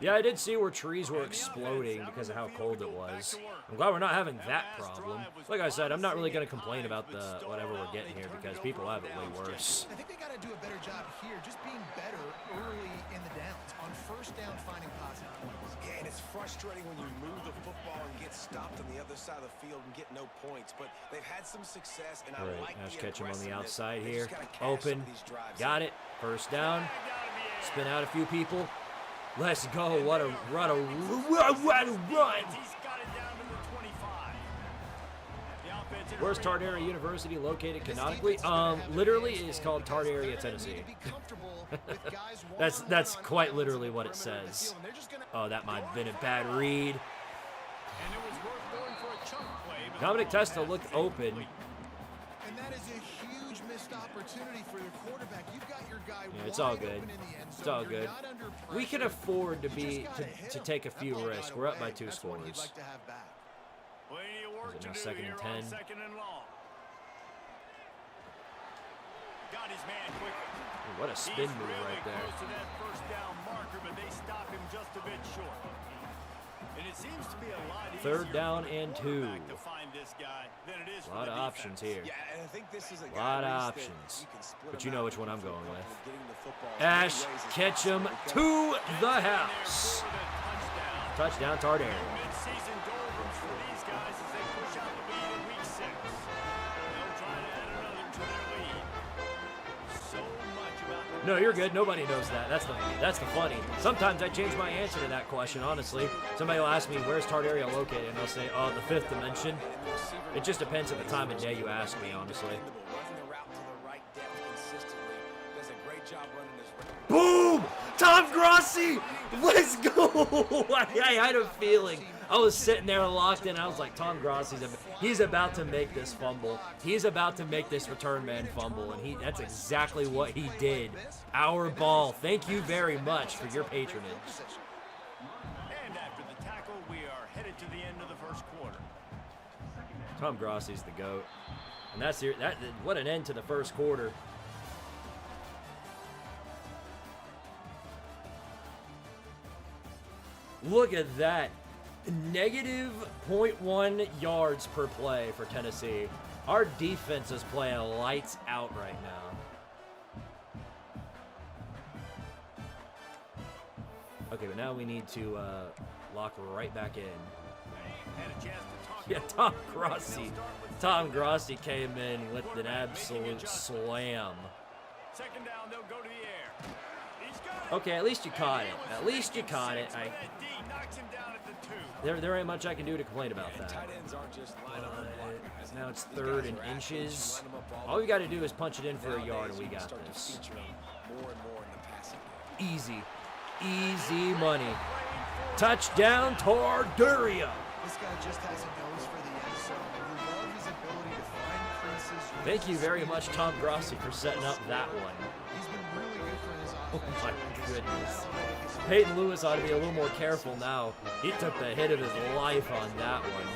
Yeah, I did see where trees were exploding because of how cold it was. I'm glad we're not having that problem. Like I said, I'm not really going to complain about the whatever we're getting here because people have it way worse. I think they got to do a better job here, just being better early in the downs. On 1st down, finding positive points. Yeah, and it's frustrating when you move the football and get stopped on the other side of the field and get no points. But they've had some success, and All I right, like Ash the Ketchum on the aggressiveness. outside They here. just gotta cash Open. some of these drives Got in. it. 1st down. Flag out of the air. Spin out a few people. Let's go. What a run. He's got it down to the 25. The offense in Where's a Tardaria University located canonically? Literally it is called Tardaria, Tennessee. That's quite literally what it says. Oh, that might have been a bad read. And it was worth going for a chunk play, but Dominic the ball Testa passed looked is open. incomplete. And that is a huge missed opportunity for your quarterback. You've got your guy Yeah, it's all wide good. open in the end It's zone. all You're good. not under We can pressure. afford to You be just gotta hit to him. take a That few ball got risks. We're up by away. 2 That's one you'd scores. like to have back. Plenty of work Is it to now do 2nd and here 10? on 2nd and long. Got his man quickly. Ooh, what a spin He's move really right there. close to that 1st down marker, but they stop him just a bit short. And it seems to be a lot easier 3rd down for the and 2. quarterback to find this guy than it is A for lot the of options defense. here. Yeah, and I think this is a Lot guy of that options. you can split But him you know out which one I'm feel going with. comfortable getting the football as Ash many ways as Ketchum possible. to the house. For the touchdown. Touchdown Tardaria. Mid-season doldrums for these guys as they push out the lead in week 6. They'll try to add another to their lead. So much about the No, you're good. Nobody knows that. That's the funny. Sometimes I change my answer to that question, honestly. Somebody will ask me, where's Tardaria located? And I'll say, oh, the 5th dimension. It just depends on the time of day you ask me, honestly. Running the route to the right depth consistently. Does a great job running this route. Boom! Tom Grossi! Let's go! I had a feeling. I was sitting there locked in. I was like, Tom Grossi's he's about to make this fumble. He's about to make this return man fumble, and that's exactly what he did. Our ball. Thank you very much for your patronage. And after the tackle, we are headed to the end of the first quarter. Tom Grossi's the GOAT. And what an end to the first quarter. Look at that. Negative 0.1 yards per play for Tennessee. Our defense is playing lights out right now. Okay, but now we need to lock right back in. Yeah, Tom Grossi. Tom Grossi came in with an absolute slam. Second down, they'll go to the air. Okay, at least you caught it. At least you caught it. There ain't much I can do to complain about that. Now it's 3rd and inches. All we got to do is punch it in for a yard, and we got this. Easy. Easy money. Touchdown, Tardaria. This guy just has a nose for the end zone. We love his ability to find creases. Thank you very much, Tom Grossi, for setting up that one. He's been really good for his Oh offense. my goodness. Peyton Lewis ought to be a little more careful now. He took the hit of his life on that one.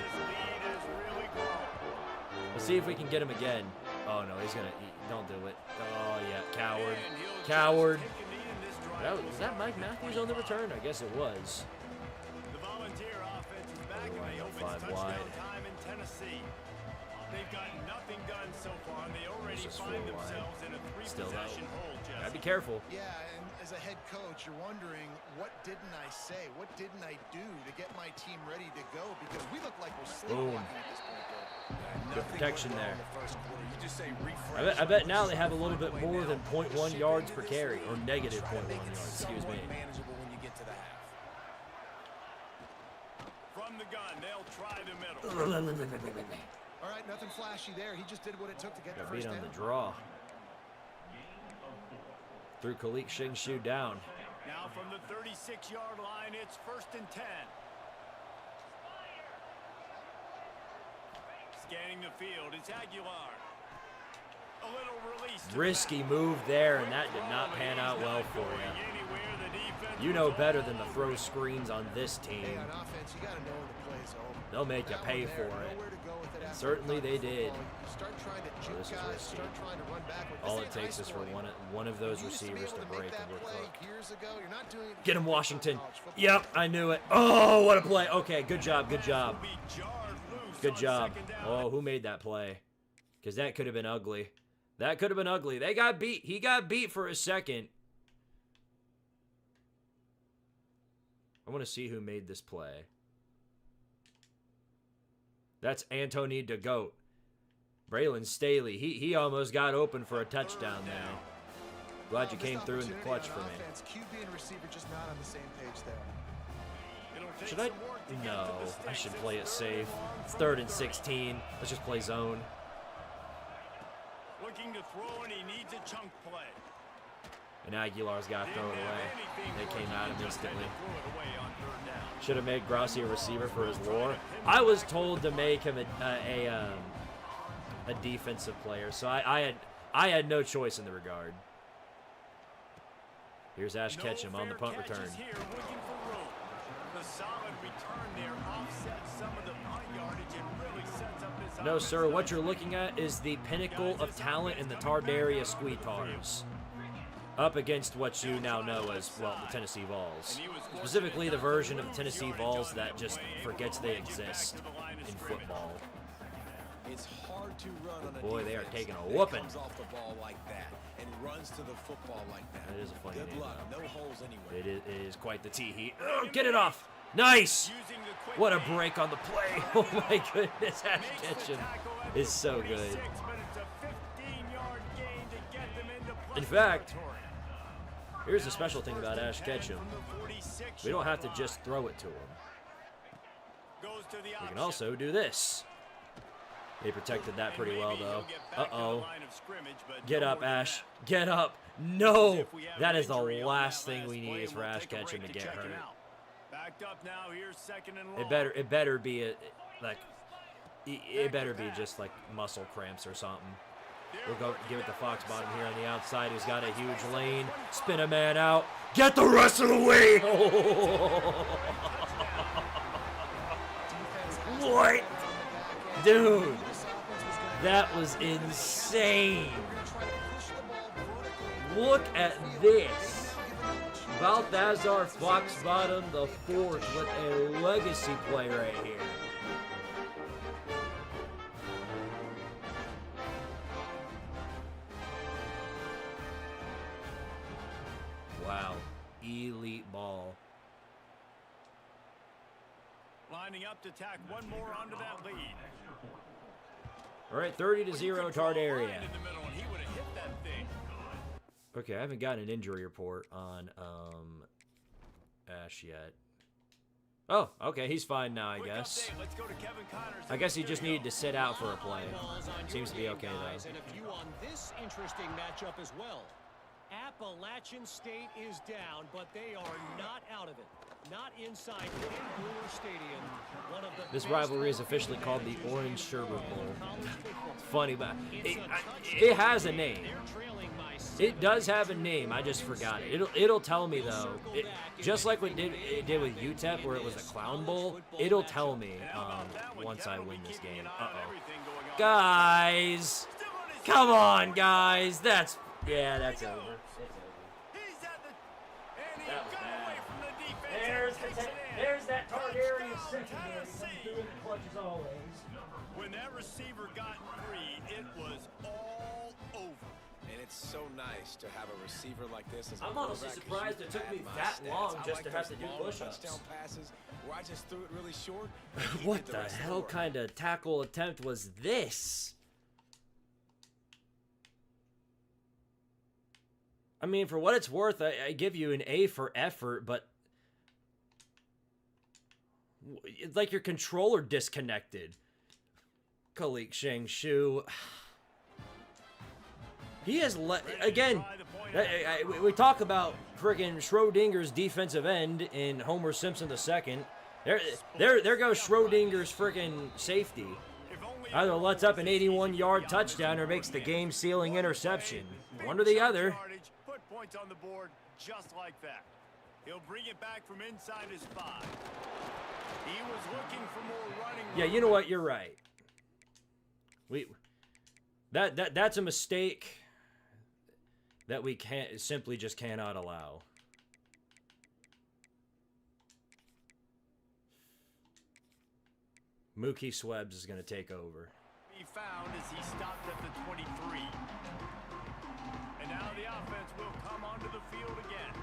We'll see if we can get him again. Oh no, he's gonna don't do it. Oh yeah, coward. Coward. Was that Mike Matthews on the return? I guess it was. The Volunteer offense is back and they open 5 touchdown wide. time in Tennessee. They've got nothing done so far, and they already This is find 4 wide. themselves in a Still three-possession though. hole, Jesse. Gotta be careful. Yeah, and as a head coach, you're wondering, what didn't I say? What didn't I do to get my team ready to go? Because we look like we're sleepwalking at this point, though. Good protection there. You just say I bet now they have a little bit more than 0.1 yards per carry, or negative 0.1 yards, excuse me. Manageable when you get to the half. From the gun, they'll try the middle. All right, nothing flashy there. He just did what it took to get the Got first beat on down. the draw. Threw Khalid Shingshu down. Now from the 36-yard line, it's 1st and 10. Scanning the field, it's Aguilar. A little release. Risky move there, and that did not pan out well for you. You know better than to throw screens on this team. Hey, on offense, you got to know when the play's over. They'll make you That pay one for there, it. nowhere to go with it after Certainly the they football. did. You start trying to juke this is guys, risky. start trying to run backward. All This it ain't takes is for high school one of those anymore. You used to be receivers to able make break, and that we're play cooked. years ago. You're not doing it Get him, anymore in Washington. college football. Yep, I knew it. Oh, what a play. Okay, good job, good job. Good job. Oh, who made that play? Because that could have been ugly. That could have been ugly. They got beat. He got beat for a second. I want to see who made this play. That's Anthony DeGoat. Braylon Staley. He almost got open for a touchdown there. Glad you came through in the clutch for me. QB and receiver just not on the same page there. Should I? No, I should play it safe. It's 3rd and 16. Let's just play zone. Looking to throw, and he needs a chunk play. And Aguilar's got thrown away. They came at him instantly. Should have made Grossi a receiver for his lore. I was told to make him a defensive player, so I had no choice in the regard. Here's Ash Ketchum on the punt return. No, sir. What you're looking at is the pinnacle of talent in the Tardaria Squeetars, up against what you now know as, well, the Tennessee Vols. Specifically the version of the Tennessee Vols that just forgets they exist in football. It's hard to run on a Boy, they are defense taking a that whooping. comes off the ball like that and runs to the football like that. That is a funny Good name, luck. though. No holes anywhere. It is quite the tee-hee. Oh, get it off! Nice! What a break on the play. Oh my goodness, Ash Ketchum is so good. In fact, here's the special thing about Ash Ketchum. We don't have to just throw it to him. We can also do this. They protected that pretty well, though. Uh-oh. Get up, Ash. Get up. No! That is the last thing we need is for Ash Ketchum to get hurt. It better be it better be just like muscle cramps or something. We'll go give it to Fox Bottom here on the outside, who's got a huge lane. Spin a man out. Get the rest of the way! What? Dude, that was insane. Look at this. Balthazar Fox Bottom the fourth with a legacy play right here. Wow, elite ball. Lining up to tack one more onto that lead. All right, 30-0 Tardaria. Okay, I haven't gotten an injury report on Ash yet. Oh, okay, he's fine now, I guess. I guess he just needed to sit out for a play. Seems to be okay, though. And a few on this interesting matchup as well. Appalachian State is down, but they are not out of it. Not inside Ken Brewer Stadium. One of the this rivalry is officially called the Orange Sherbet Bowl. It's funny, but it has a name. It does have a name. I just forgot it. It'll tell me though. Just like what it did with UTEP, where it was a Clown Bowl. It'll tell me once I win this game. Guys, come on, guys. That's over. It's over. That was bad. There's that Tardaria secondary through the clutch as always. When that receiver got free, it was all over. And it's so nice to have a receiver like this. As I'm honestly surprised it took me that long just to have to do push-ups. Passes where I just threw it really short. What the hell kind of tackle attempt was this? I mean, for what it's worth, I give you an A for effort, but it's like your controller disconnected. Kalik Shang Shu. He has again. We talk about friggin' Schrodinger's defensive end in Homer Simpson II. There goes Schrodinger's friggin' safety. Either lets up an 81-yard touchdown or makes the game-sealing interception. One or the other. Put points on the board just like that. He'll bring it back from inside his 5. He was looking for more running. Yeah, you know what? You're right. That's a mistake that we simply just cannot allow. Mookie Swebs is going to take over. He found as he stopped at the 23. And now the offense will come onto the field again.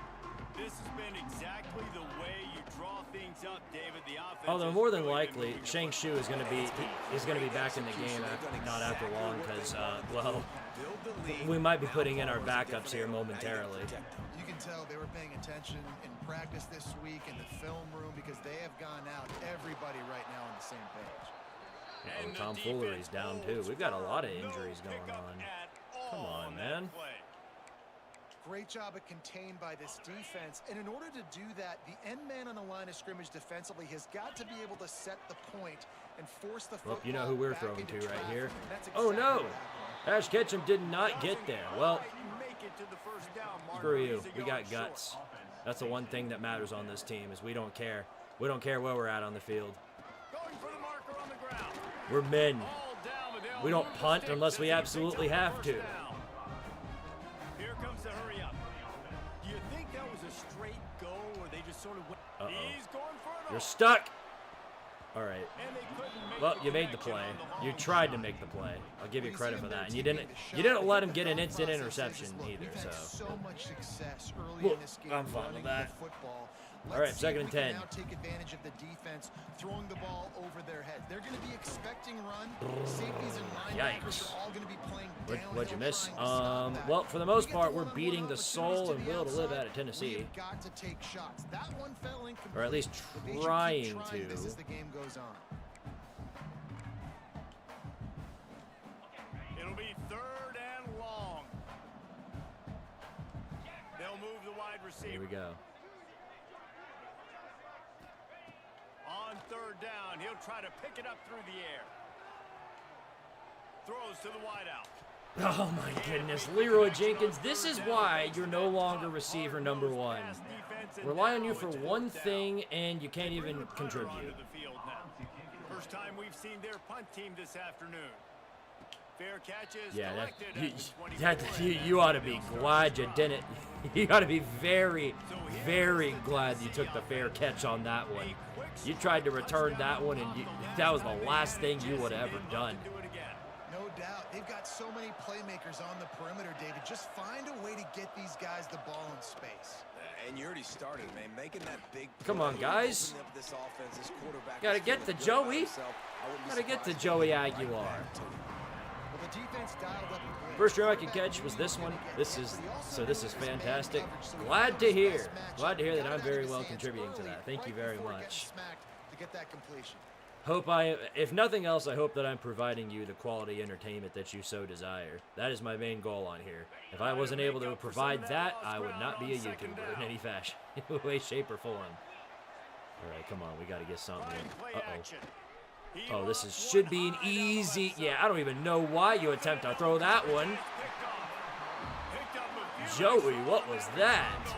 This has been exactly the way you draw things up, David. The offense. Although more than likely, Shang Shu is going to be back in the game not after long because well, we might be putting in our backups here momentarily. You can tell they were paying attention in practice this week in the film room because they have gone out everybody right now on the same page. Oh, Tom Fullery's down too. We've got a lot of injuries going on. Come on, man. Great job at contained by this defense. And in order to do that, the end man on the line of scrimmage defensively has got to be able to set the point and force the football. Well, you know who we're throwing to right here. Exactly. Oh, no. Ash Ketchum did not get there. Well, screw you. We got guts. That's the one thing that matters on this team is we don't care. We don't care where we're at on the field. We're men. We don't punt unless we absolutely have to. Here comes the hurry up. Do you think that was a straight go or they just sort of went? He's going for it. You're stuck. All right. Well, you made the play. You tried to make the play. I'll give you credit for that. And you didn't let him get an instant interception either. So much success early in this game. I'm fine with that. All right, 2nd and 10. Now take advantage of the defense throwing the ball over their heads. They're going to be expecting run. Safeties and linebackers are all going to be playing down. What'd you miss? Well, for the most part, we're beating the soul and will to live out of Tennessee. Got to take shots. That one fell incomplete. Or at least trying to. This as the game goes on. receiver. Here we go. On third down, he'll try to pick it up through the air. Throws to the wideout. Oh my goodness, Leroy Jenkins, this is why you're no longer receiver number 1. Rely on you for one thing and you can't even contribute. First time we've seen their punt team this afternoon. Fair catches. Yeah, you ought to be glad you didn't. You ought to be very, very glad you took the fair catch on that one. You tried to return that one, and that was the last thing you would have ever done. No doubt. They've got so many playmakers on the perimeter, David. Just find a way to get these guys the ball in space. And you already started, man, making that big. Come on, guys. Gotta get to Joey. Gotta get to Joey Aguilar. First row I could catch was this one. This is fantastic. Glad to hear that I'm very well contributing to that. Thank you very much. If nothing else, I hope that I'm providing you the quality entertainment that you so desire. That is my main goal on here. If I wasn't able to provide that, I would not be a YouTuber in any fashion, way, shape, or form. All right, come on, we got to get something. Oh, this should be an easy. Yeah, I don't even know why you attempt to throw that one. Joey, what was that?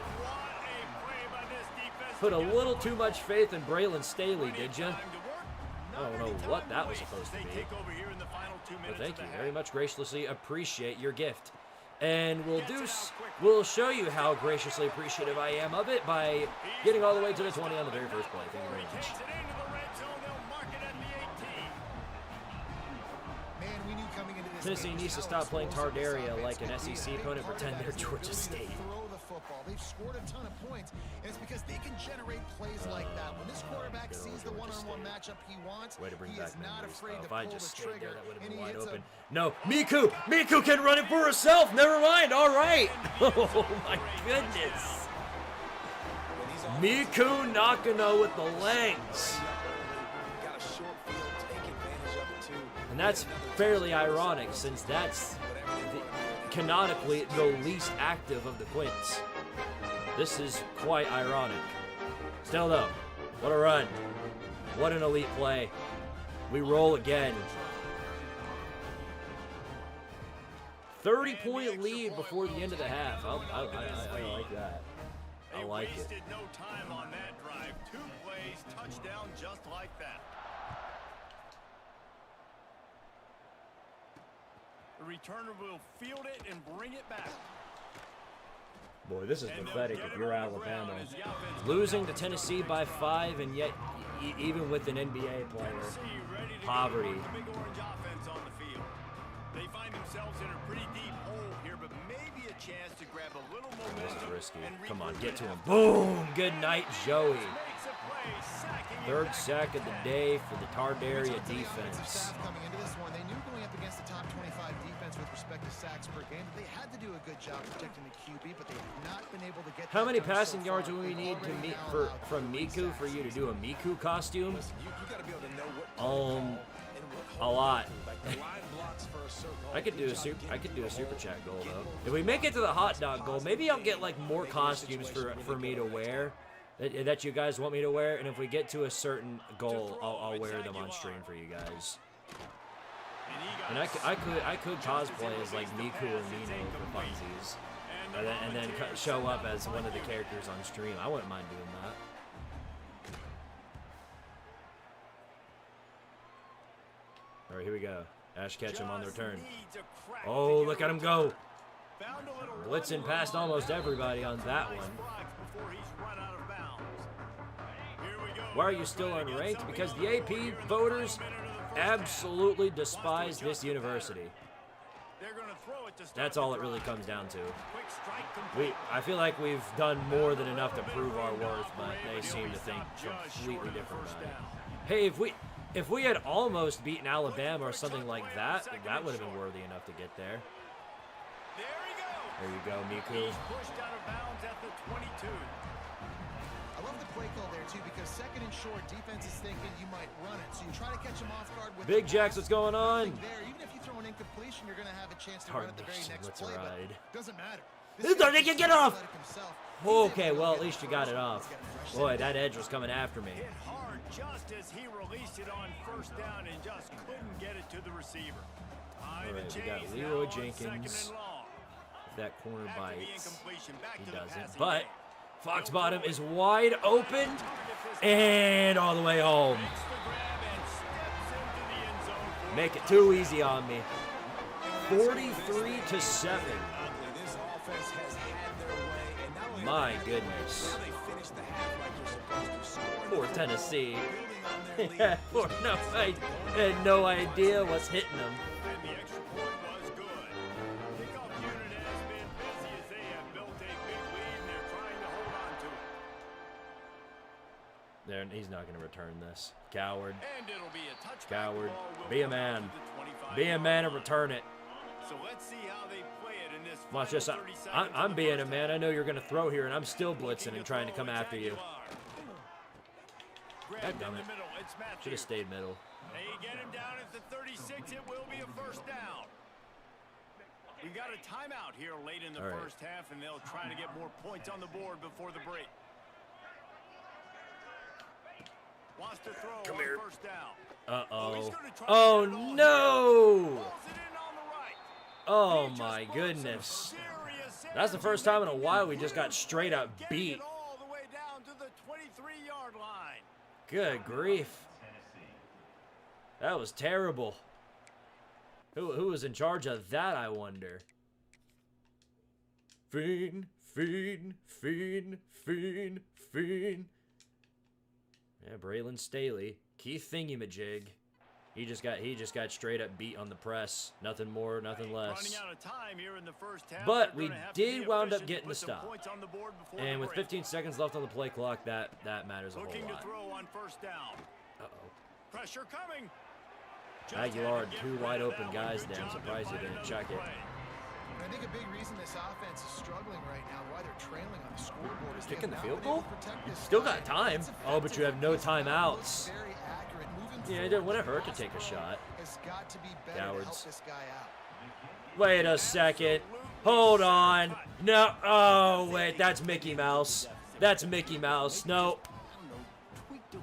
Put a little too much faith in Braylon Staley, did you? I don't know what that was supposed to be. But thank you very much. Graciously appreciate your gift. And we'll show you how graciously appreciative I am of it by getting all the way to the 20 on the very first play. Thank you very much. Tennessee needs to stop playing Tardaria like an SEC opponent, pretend they're Georgia State. They've scored a ton of points, and it's because they can generate plays like that. When this quarterback sees the one-on-one matchup he wants, way to bring he back is not memories. afraid to If I pull just the stayed trigger, there, that would have and been he wide hits open. No, Miku can run it for herself. Never mind. All right. Oh my goodness. Miku Nakano with the legs. And that's fairly ironic since that's canonically the least active of the Quints. This is quite ironic. Still though, what a run. What an elite play. We roll again. 30-point lead before the end of the half. I like that. I like it. Wasted no time on that drive. 2 plays, touchdown just like that. The returner will field it and bring it back. Boy, this is pathetic if you're Alabama. Losing to Tennessee by 5, and yet, even with an NBA player, poverty. They find themselves in a pretty deep hole here, but maybe a chance to grab a little momentum. This is risky. Come on, get to him. Boom! Good night, Joey. Third sack of the day for the Tardaria defense. Coming into this one, they knew going up against the top 25 defense with respect to sacks per game, they had to do a good job protecting the QB, but they have not been able to get. How many passing yards will we need to meet from Miku for you to do a Miku costume? A lot. I could do a super chat goal though. If we make it to the hot dog goal, maybe I'll get like more costumes for me to wear that you guys want me to wear, and if we get to a certain goal, I'll wear them on stream for you guys. And I could cosplay as like Miku or Nino for funsies, and then show up as one of the characters on stream. I wouldn't mind doing that. All right, here we go. Ash Ketchum on the return. Oh, look at him go. Blitzing past almost everybody on that one. Why are you still unranked? Because the AP voters absolutely despise this university. That's all it really comes down to. I feel like we've done more than enough to prove our worth, but they seem to think completely different about it. Hey, if we had almost beaten Alabama or something like that, that would have been worthy enough to get there. There you go, Miku. I love the play call there too, because second and short, defense is thinking you might run it, so you try to catch him off guard with Big Jacks, what's going on? There, even if you throw an incompletion, you're going to have a chance to run at the very next play, but it doesn't matter. This They guy can get off. athletic himself. Okay, well, at least you got it off. Boy, that edge was coming after me. Hit hard just as he released it on first down and just couldn't get it to the receiver. All right, we got Leroy Jenkins. If that corner bites, he doesn't. But Fox Bottom is wide open and all the way home. Make it too easy on me. 43-7. My goodness. For Tennessee. I had no idea what's hitting them. And the extra point was good. Kickoff unit has been busy as they have built a big lead and they're trying to hold on to it. There, he's not going to return this. Coward. And it'll be a touchback. Coward. Ball will Be a come man. to the 25 Be a man and line. return it. So let's see how they play it in this Watch final this. 30 seconds I'm of the being a first man. half. I know you're going to throw here, and I'm still blitzing and trying to come after you. Grabbed in the Dadgummit. middle. It's Matthews. Should have stayed middle. They get him down at the 36. It will be a first down. We've got a timeout here late in the All right. first half, and they'll try to get more points on the board before the break. Wants to throw Come on here. first down. Uh-oh. He's gonna try to Oh, get it all no! here. Pulls it in on the right. Oh, He just my pulls goodness. some serious That's the energy, first time in a making while it we just got clear. straight up Getting beat. it all the way down to the 23-yard line. Good grief. That was terrible. Who was in charge of that, I wonder? Fiend. Yeah, Braylon Staley. Keith Thingamajig. He just got straight up beat on the press. Nothing more, nothing less. Running out of time here in the first half. But They're we gonna have to did be wound up efficient to getting the put some stop. points on the board before And the with break. 15 seconds left on the play clock, that matters a whole Looking to lot. throw on first down. Uh-oh. Pressure coming. Just Aguilar had had to get two rid wide of open that one. guys Good there. I'm job to surprised he find didn't another check it. play. I think a big reason this offense is struggling right now, why they're trailing on the scoreboard, is they Kicking have the not field been able goal? to protect this Still got line. time. It's Oh, but you have no effective. It's timeouts. very accurate. Moving Yeah, it forward, didn't want to the hurt to take a pass shot. has got to be better to Cowards. help this guy out. Wait a second. Hold on. No. Oh, wait. That's Mickey Mouse. That's Mickey Mouse. No.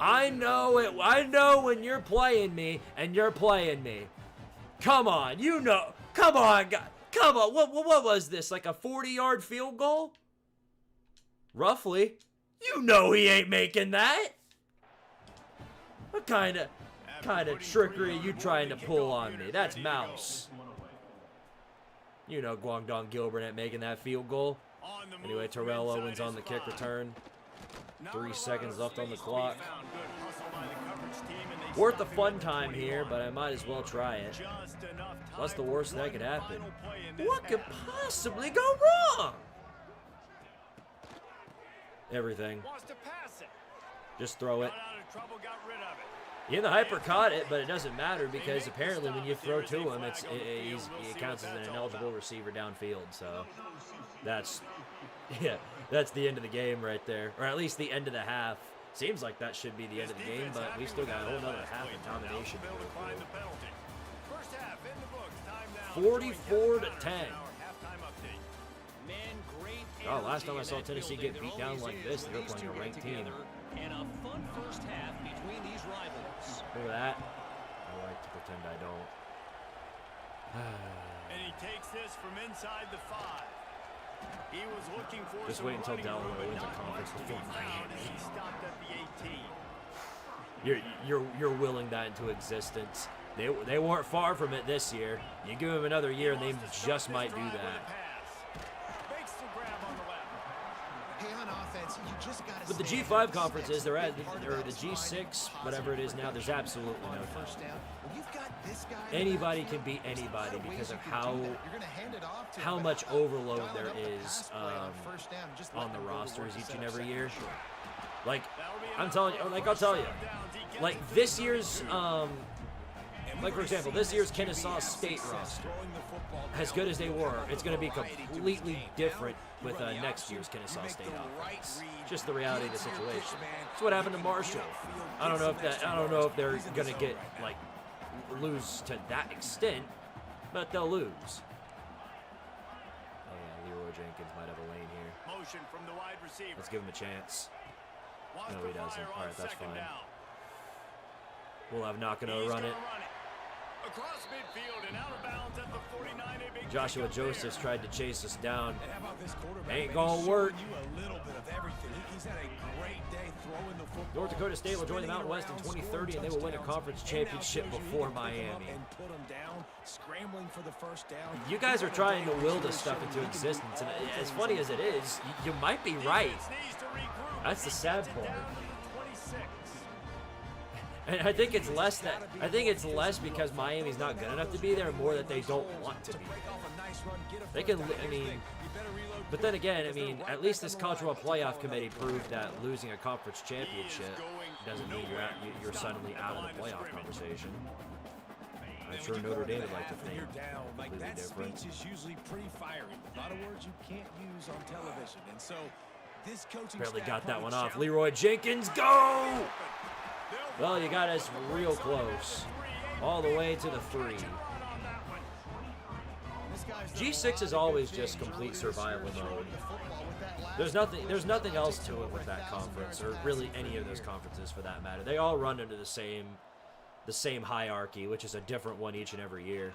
I know it. I know when you're playing me and you're playing me. Come on. You know. Come on. Come on. What was this? Like a 40-yard field goal? Roughly. You know he ain't making that. What kind of trickery are you trying to pull on me? That's Mouse. You know Guangdong Gilbert ain't making that field goal. On the move Anyway, from Terrell inside Owens on his the kick 5. return. Not 3 a lot seconds of left on the space to be clock. found. Good hustle by the coverage team, and they Worth a stop him fun at the time here, 21. but I might as well try it. Just enough What's the time worst for that could one happen? final play in this What could half. possibly go wrong? Everything. Wants to pass it. Just throw it. Got out of trouble, got rid of it. Yeah, the hyper caught it, but it doesn't matter because apparently when you throw to him, he counts as an ineligible receiver downfield. So that's that's the end of the game right there, or at least the end of the half. Seems like that should be the end of the game, but we still got a whole another half of domination to go through. First half in the books. Time now. 44 to 10. Halftime update. Men, great Oh, last energy time I in saw that Tennessee building. get There beat down always like is this, when they're these playing two a get ranked team. together. And a fun first half between these rivals. Look at that. I like to pretend I don't. And he takes this from inside the 5. He was looking for Just some wait until running Delaware room, wins a but not conference much to be before found as Miami. he stopped at the 18. You're willing that into existence. They weren't far from it this year. You give them another year, and they just might do that. Makes the grab on the left. Hey, on offense, you just gotta But the stay G5 ahead of conferences, sticks. they're at, Big part of or that the is finding G6, positive whatever it is now. There's pressure absolutely on no first doubt. down. When you've got this guy in the Anybody backfield, can beat there's a lot anybody of ways because you of can how do that. You're gonna hand it off to how him, much but overload dialing there up the is pass play on first down, just on letting the him go to rosters work each to and set up every second year. and short. Like That'll be I'm enough telling for you, a like I'll first tell you, down downs. He gets like it to this the year's 32. like for example, this year's Kennesaw State roster, as good as they were, it's going to be completely different with next year's Kennesaw State offense. Just the reality of the situation. That's what happened to Marshall. I don't know if they're going to get like lose to that extent, but they'll lose. Oh yeah, Leroy Leroy Jenkins might have a lane here. Motion from the wide receiver. Let's give him a chance. Wants No, to he doesn't. fire All on right, that's second fine. down. We'll have Nakano He's run it. gonna run it. Across midfield and out of bounds at the 49. A big Joshua pickup there. Josephs tried to chase us down. And how about this quarterback? Ain't man? gonna He's work. showing you a little bit of everything. He's had a great day throwing the football. North Dakota State will join the Mountain West in spinning 2030, and they will win a conference championship before Miami. And put them down, scrambling for the first down. You guys are trying to will this stuff into existence, and as funny as it is, you might be right. Needs to regroup. That's the sad part. Down to the 26. And I think it's less that because Miami's not good enough to be there, more that they don't want to be. They can, I mean, but then again, I mean, at least this college football playoff committee proved that losing a conference championship doesn't mean you're suddenly out of the playoff conversation. I'm sure Notre Dame would like to think Like completely that different. speech is usually pretty fiery. A lot of words you can't use on television, and so this coaching Barely staff got that probably one off. challenged- Leroy Jenkins, go! Well, you got us real close, all the way to the 3. G6 is always just complete survival mode. There's nothing else to it with that conference, or really any of those conferences for that matter. They all run into the same hierarchy, which is a different one each and every year.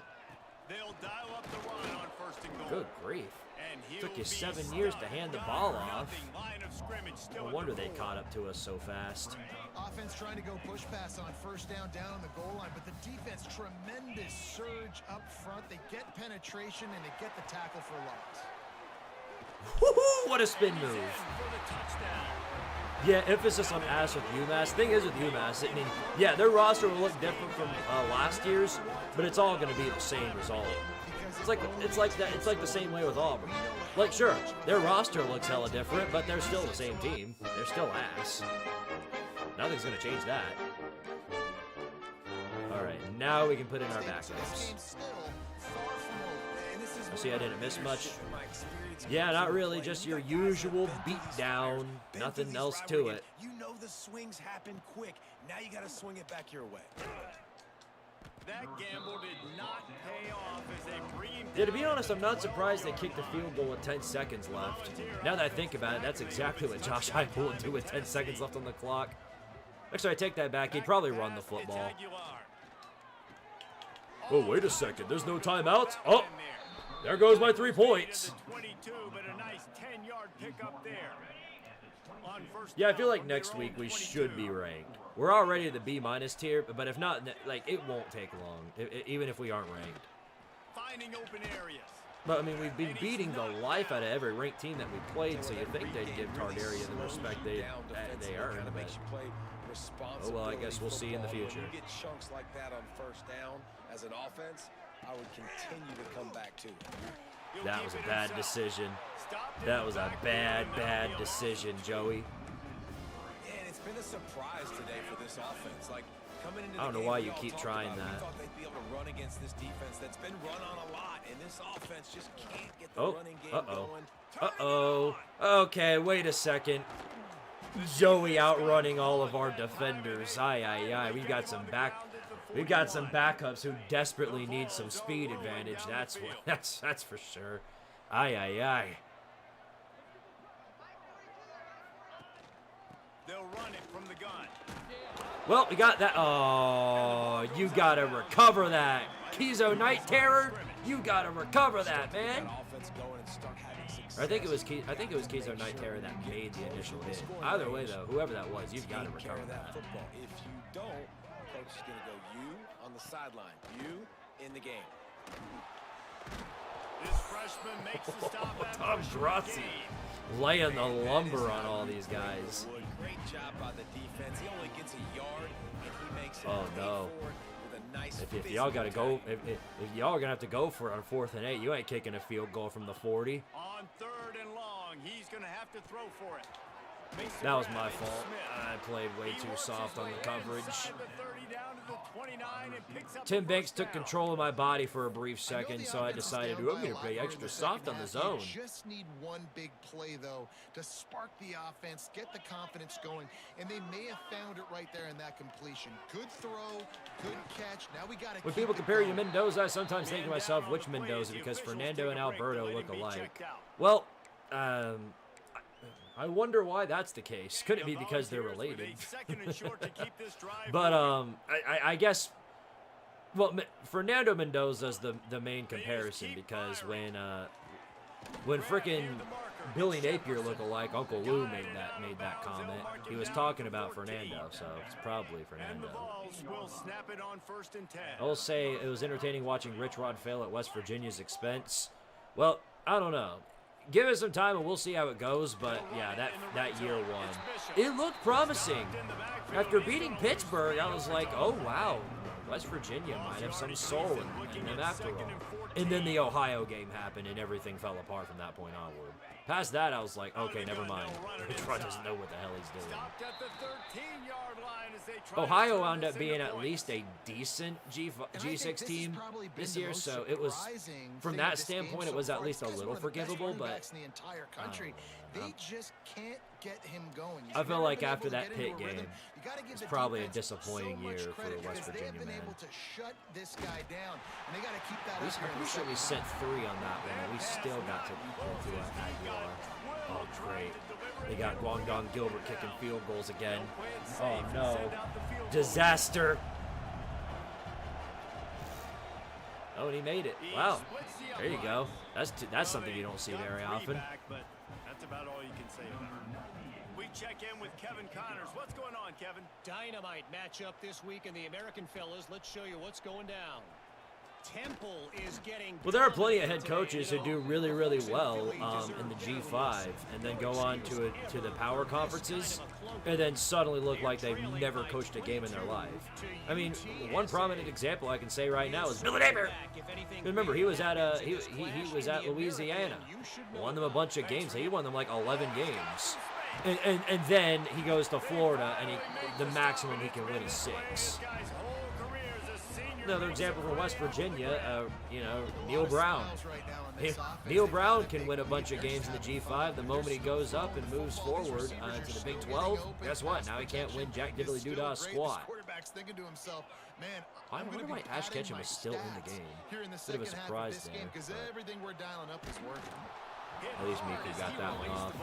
They'll dial up the run on first and goal. Good grief. And he'll Took you be 7 years to stunned. hand the ball 9-0 off. line of scrimmage still No at wonder the they 4. caught up to us so fast. Offense trying to go push pass on first down on the goal line, but the defense, tremendous surge up front. They get penetration and they get the tackle for loss. Woohoo! What a spin He's in move. for the touchdown. Yeah, emphasis on ass with UMass. Thing is with UMass, I mean, yeah, their roster will look different from last year's, but it's all going to be the same result. It's like the same way with Auburn. Like, sure, their roster looks hella different, but they're still the same team. They're still ass. Nothing's going to change that. All right, now we can put in our backups. I see I didn't miss much. Yeah, not really. Just your usual beatdown. Nothing else to it. You know the swings happen quick. Now you got to swing it back your way. That gamble did not pay off as they breathed. Yeah, to be honest, I'm not surprised they kicked the field goal with 10 seconds left. Now that I think about it, that's exactly what Josh Heupel would do with 10 seconds left on the clock. Actually, I take that back. He'd probably run the football. Oh, wait a second. There's no timeouts? Oh, there goes my 3 points. 22, but a nice 10-yard pickup there. On first Yeah, I feel down like from next their week own we 22. should be ranked. We're already the B- tier, but if not, like, it won't take long, even if we aren't ranked. Finding open areas. But, I mean, we've been beating the life out of every ranked team that we played, so you'd think they'd give Tardaria the respect they earn. But, oh, well, I guess we'll see in the future. You get chunks like that on first down as an offense, I would continue to come back to it. That was a bad decision. That was a bad decision, Joey. And it's been a surprise today for this offense. Like, coming into I don't the know game, why we you all keep talked trying about it. that. We thought they'd be able to run against this defense that's been run on a lot, and this offense just can't get the running game going. Okay, wait a second. Joey outrunning all of our defenders. Aye. We've got some backups who desperately need some speed advantage. That's for sure. Aye. They'll run it from the gun. Well, we got that. Oh, you gotta recover that. Kizo Night Terror, you gotta recover that, man. I think it was Kizo Night Terror that made the initial hit. Either way, though, whoever that was, you've got to recover that. Football. If you don't, coach is going to go you on the sideline, you in the game. This freshman makes the stop at Tom Drazzi laying the lumber on all these guys. Great job by the defense. He only gets a yard, and he makes it Oh no! with a nice If y'all gotta go, if y'all are gonna have to go for it on 4th and 8, you ain't kicking a field goal from the 40. On 3rd and long, he's going to have to throw for it. That was my fault. I played way too soft on the coverage. Tim Banks took control of my body for a brief second, so I decided, I'm going to play extra soft on the zone. Just need one big play, though, to spark the offense, get the confidence going, and they may have found it right there in that completion. Good throw, good catch. Now we got to. When people compare you to Mendoza, I sometimes think to myself, which Mendoza, because Fernando and Alberto look alike. Well, I wonder why that's the case. Could it be because they're related? But I guess, well, Fernando Mendoza's the main comparison, because when frickin' Billy Napier look-alike Uncle Lou made that comment, he was talking about Fernando, so it's probably Fernando. I will say it was entertaining watching Rich Rod fail at West Virginia's expense. Well, I don't know. Give it some time and we'll see how it goes, but yeah, that year one, it looked promising. After beating Pittsburgh, I was like, oh wow, West Virginia might have some soul in them after all. And then the Ohio game happened and everything fell apart from that point onward. Past that, I was like, okay, never mind. Rich Rod doesn't know what the hell he's doing. Ohio wound up being at least a decent G6 team this year, so it was, from that standpoint, it was at least a little forgivable, but they just can't get him going. I feel like after that Pitt game, it's probably a disappointing year for the West Virginia man. I'm pretty sure we sent 3 on that one, and we still got to pull through that Aguilar. Oh, great. They got Guangdong Gilbert kicking field goals again. Oh, no. Disaster. Oh, and he made it. Wow. There you go. That's something you don't see very often. That's about all you can say about it. We check in with Kevin Connors. What's going on, Kevin? Dynamite matchup this week in the American fellas. Let's show you what's going down. Temple is getting. Well, there are plenty of head coaches who do really, really well in the G5 and then go on to the power conferences and then suddenly look like they've never coached a game in their life. I mean, one prominent example I can say right now is Billy Napier. Remember, he was at he was at Louisiana, won them a bunch of games. He won them like 11 games, and then he goes to Florida and the maximum he can win is 6. Another example from West Virginia, Neil Brown. Neil Brown can win a bunch of games in the G5. The moment he goes up and moves forward to the Big 12, guess what? Now he can't win Jack Diddly Doodah squat. I wonder why Ash Ketchum is still in the game. Bit of a surprise there. At least Miku got that one off.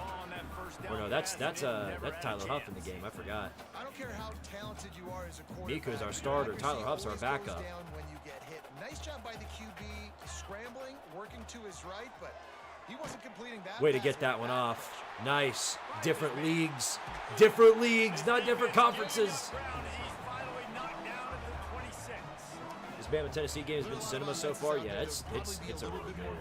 Or no, that's Tyler Huff in the game. I forgot. I don't care how talented you are as a quarterback. Miku's our starter. Tyler Huff's our backup. When you get hit. Nice job by the QB, scrambling, working to his right, but he wasn't completing that. Way to get that one off. Nice. Different leagues. Different leagues, not different conferences. Bama Tennessee game has been cinema so far. Yeah, it's a really good one.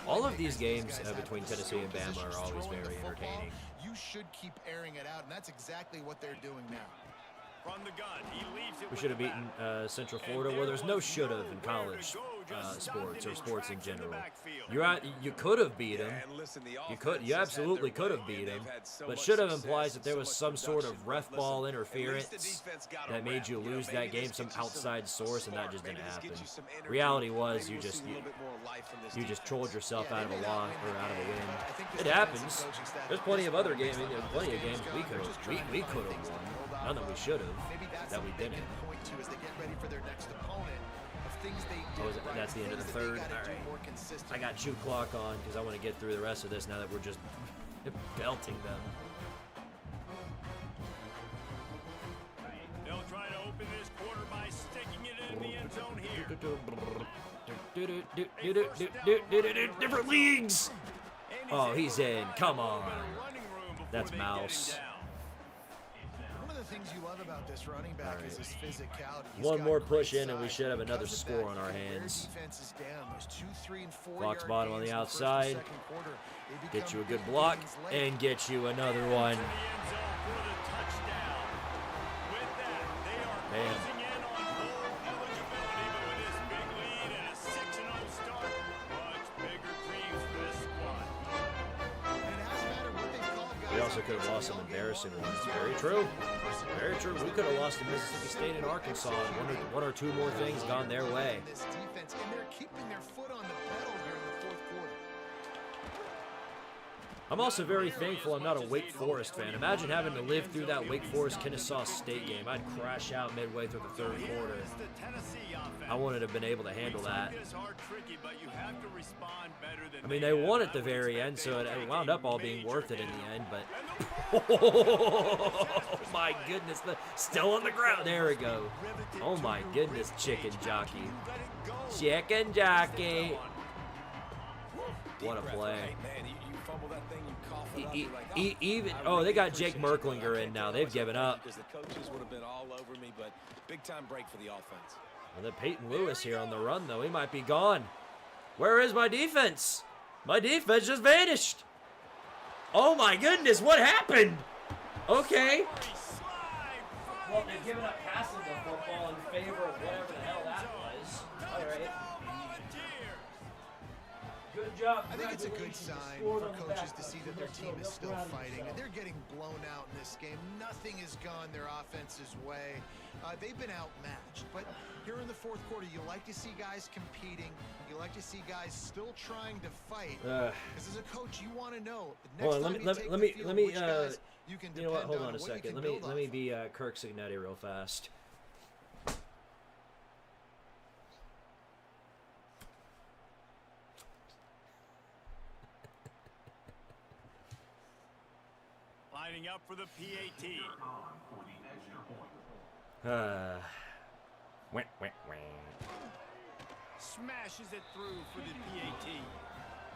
All of these games between Tennessee and Bama are always very entertaining. You should keep airing it out, and that's exactly what they're doing now. We should have beaten Central Florida. Well, there's no should have in college sports or sports in general. You could have beat them. You absolutely could have beat them. But should have implies that there was some sort of ref ball interference that made you lose that game, some outside source, and that just didn't happen. Reality was you just trolled yourself out of a loss or out of a win. It happens. There's plenty of other games. Plenty of games we could have won. None that we should have, that we didn't. That's the end of the third. All right. I got chew clock on because I want to get through the rest of this now that we're just belting them. They'll try to open this quarter by sticking it in the end zone here. Different leagues. Oh, he's in. Come on. That's Mouse. Things you love about this running back is his physicality. One more push in and we should have another score on our hands. Clock's bottom on the outside. Get you a good block and get you another one. Bam. also could have lost some embarrassing ones. Very true. Very true. We could have lost to Mississippi State and Arkansas. One or two more things gone their way. This defense, and they're keeping their foot on the pedal here in the fourth quarter. I'm also very thankful I'm not a Wake Forest fan. Imagine having to live through that Wake Forest-Kennesaw State game. I'd crash out midway through the third quarter. I wouldn't have been able to handle that. I mean, they won at the very end, so it wound up all being worth it in the end, but... Oh, my goodness. Still on the ground. There we go. Oh, my goodness, chicken jockey. Chicken jockey. What a play. Even they got Jake Merklinger in now. They've given up. Because the coaches would have been all over me, but big time break for the offense. And then Peyton Lewis here on the run, though. He might be gone. Where is my defense? My defense just vanished. Oh my goodness, what happened? Okay. Well, they've given up passing the football in favor of whatever the hell that was. All right. Good job. I think it's a good sign for coaches to see that their team is still fighting. And they're getting blown out in this game. Nothing has gone their offense's way. They've been outmatched. But here in the fourth quarter, you like to see guys competing. You like to see guys still trying to fight. Because as a coach, you want to know. Hold on, let me. You know what? Hold on a second. Let me be Kirk Signetti real fast. Lining up for the PAT. Smashes it through for the PAT.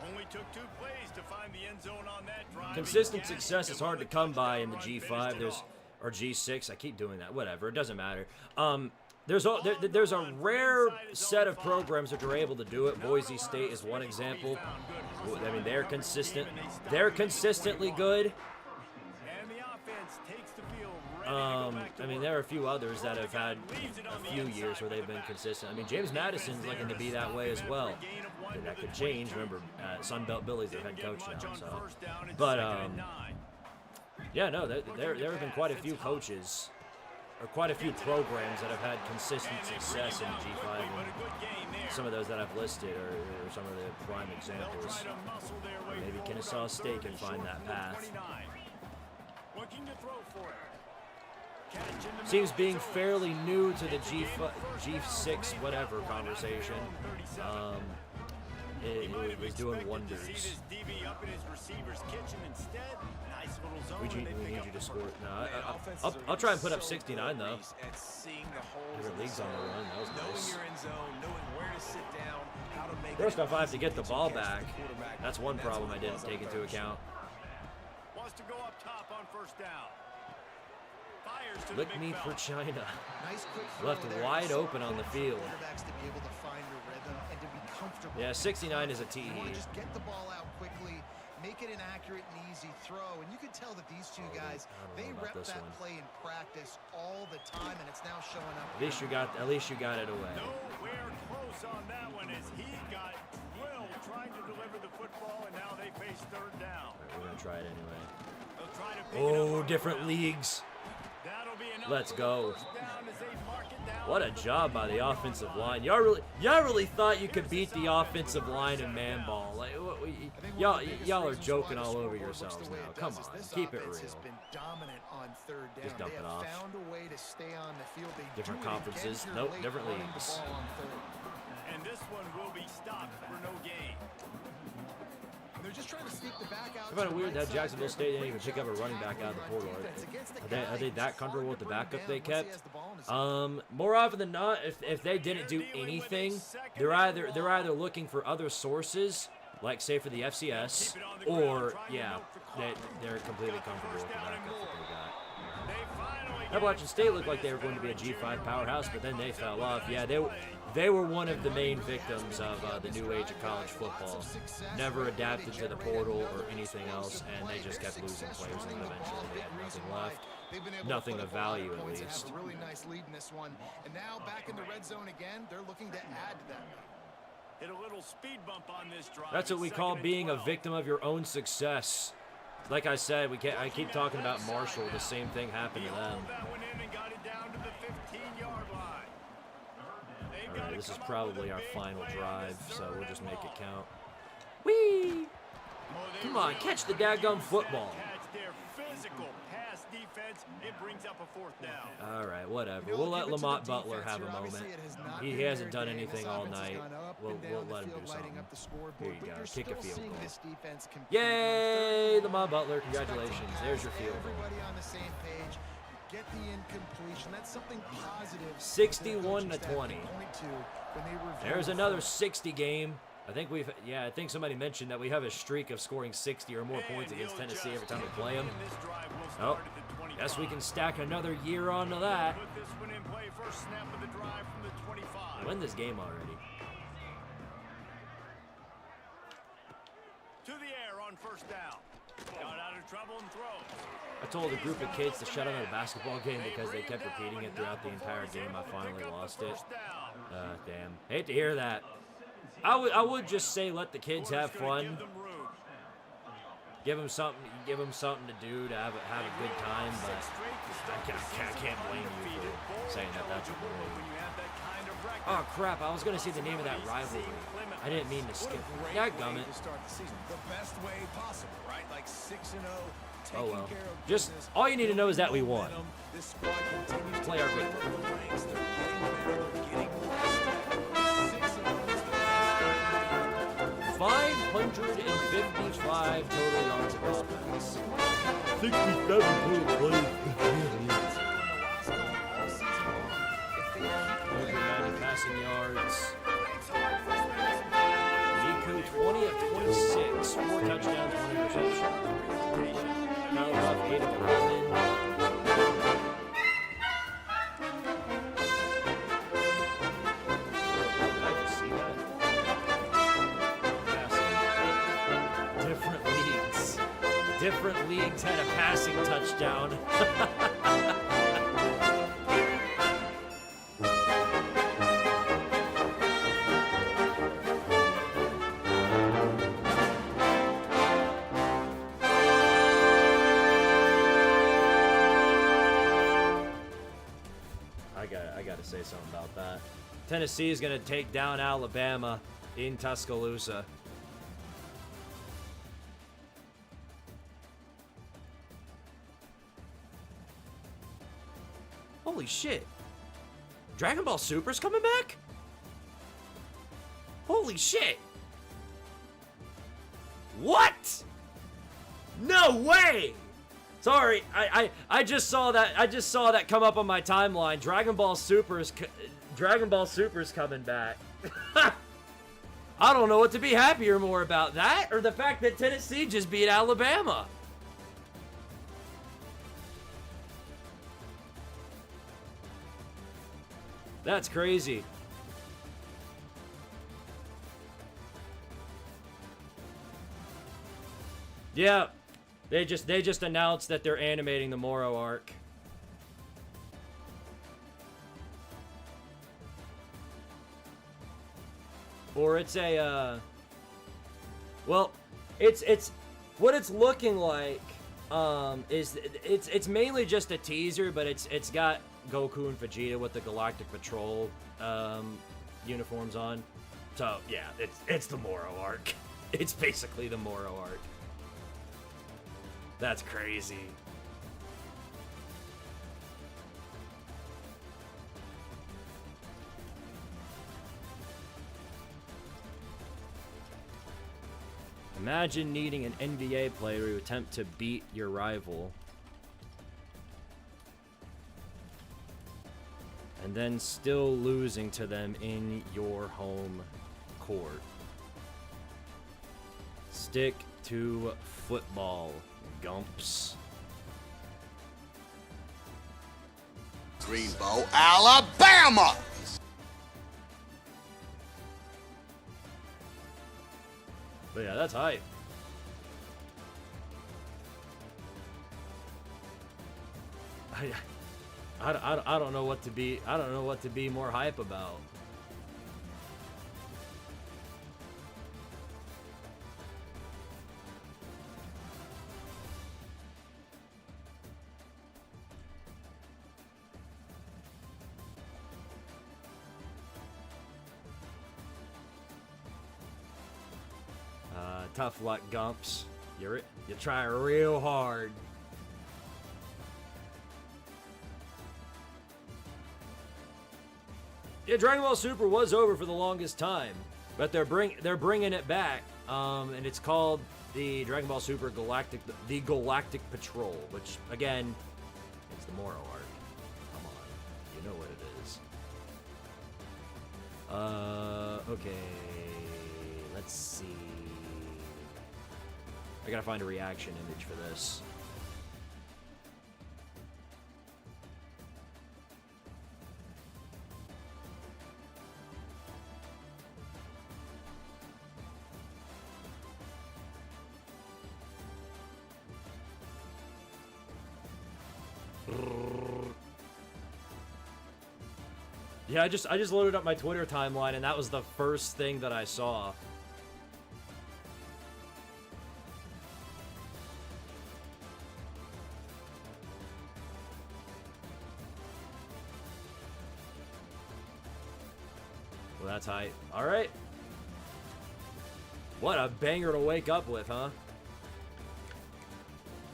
Only took 2 plays to find the end zone on that drive. Consistent success is hard to come by in the G5. Or G6. I keep doing that. Whatever. It doesn't matter. There's a rare set of programs that are able to do it. Boise State is one example. I mean, they're consistent. They're consistently good. I mean, there are a few others that have had a few years where they've been consistent. I mean, James Madison's looking to be that way as well. And that could change. Remember, Sunbelt Billy's their head coach now. So, but yeah, no, there have been quite a few coaches or quite a few programs that have had consistent success in the G5. And some of those that I've listed are some of the prime examples. Maybe Kennesaw State can find that path. Seems being fairly new to the G6 whatever conversation. It was doing wonders. We need you to score. No, I'll try and put up 69 though. Different leagues on the run. That was nice. First off, I have to get the ball back. That's one problem I didn't take into account. Wants to go up top on first down. Lick me for China. Left wide open on the field. Yeah, 69 is a TE. Just get the ball out quickly, make it an accurate and easy throw. And you can tell that these two guys, they rep that play in practice all the time, and it's now showing up. At least you got it away. Nowhere close on that one as he got drilled trying to deliver the football, and now they face third down. All right, we're gonna try it anyway. They'll try to pick it up different leagues. Let's go. What a job by the offensive line. Y'all really thought you could beat the offensive line in man ball. Like, y'all are joking all over yourselves now. Come on, keep it real. Just dump it off. Different conferences. Nope, different leagues. And this one will be stopped for no gain. They're just trying to sneak the back out. I find it weird that Jacksonville State didn't even pick up a running back out of the portal. Are they that comfortable with the backup they kept? More often than not, if they didn't do anything, they're either looking for other sources, like say for the FCS, or yeah, they're completely comfortable with the backup that they got. Appalachian State looked like they were going to be a G5 powerhouse, but then they fell off. Yeah, they were one of the main victims of the new age of college football. Never adapted to the portal or anything else, and they just kept losing players, and eventually they had nothing left. Nothing of value, at least. Really nice lead in this one, and now back in the red zone again. They're looking to add to that. Hit a little speed bump on this drive. That's what we call being a victim of your own success. like I said, I keep talking about Marshall. The same thing happened to them. All right, this is probably our final drive, so we'll just make it count. Whee! Come on, catch the daggum football. All right, whatever. We'll let Lamont Butler have a moment. He hasn't done anything all night. We'll let him do something. Here you go. Kick a field goal. Yay, Lamont Butler. Congratulations. There's your field goal. Get the incompletion. That's something positive. 61 to 20. There's another 60 game. I think somebody mentioned that we have a streak of scoring 60 or more points against Tennessee every time we play them. Oh, guess we can stack another year onto that. Win this game already. To the air on first down. Got out of trouble and throws. I told a group of kids to shut up at a basketball game because they kept repeating it throughout the entire game. I finally lost it. Damn. Hate to hear that. I would just say let the kids have fun. Give them something to do to have a good time. But I can't blame you for saying that. That's annoying. Oh crap! I was gonna say the name of that rivalry. I didn't mean to skip. Dadgummit. Oh well. Just all you need to know is that we won. Play our game. 555 total yards of offense. 67 total plays. 190 passing yards. Nico 20 of 26, 4 touchdowns, 1 interception. Kyle Huff 8 of 11. Different leagues had a passing touchdown. I gotta say something about that. Tennessee is gonna take down Alabama in Tuscaloosa. Holy shit. Dragon Ball Super's coming back? Holy shit. What? No way. Sorry, I just saw that come up on my timeline. Dragon Ball Super's coming back. I don't know what to be happier more about, that or the fact that Tennessee just beat Alabama. That's crazy. Yeah, they just announced that they're animating the Moro arc. Or it's a well, it's what it's looking like is it's mainly just a teaser, but it's got Goku and Vegeta with the Galactic Patrol uniforms on. So yeah, it's the Moro arc. It's basically the Moro arc. That's crazy. Imagine needing an NBA player to attempt to beat your rival, and then still losing to them in your home court. Stick to football, Gumps. Greenbow, Alabama! But yeah, that's hype. I don't know what to be. I don't know what to be more hype about. Tough luck, Gumps. You're trying real hard. Yeah, Dragon Ball Super was over for the longest time, but they're bringing it back, and it's called the Dragon Ball Super Galactic Patrol, which again, it's the Moro arc. Come on, you know what it is. Okay, let's see. I gotta find a reaction image for this. Yeah, I just loaded up my Twitter timeline, and that was the first thing that I saw. Well, that's hype. All right. What a banger to wake up with, huh?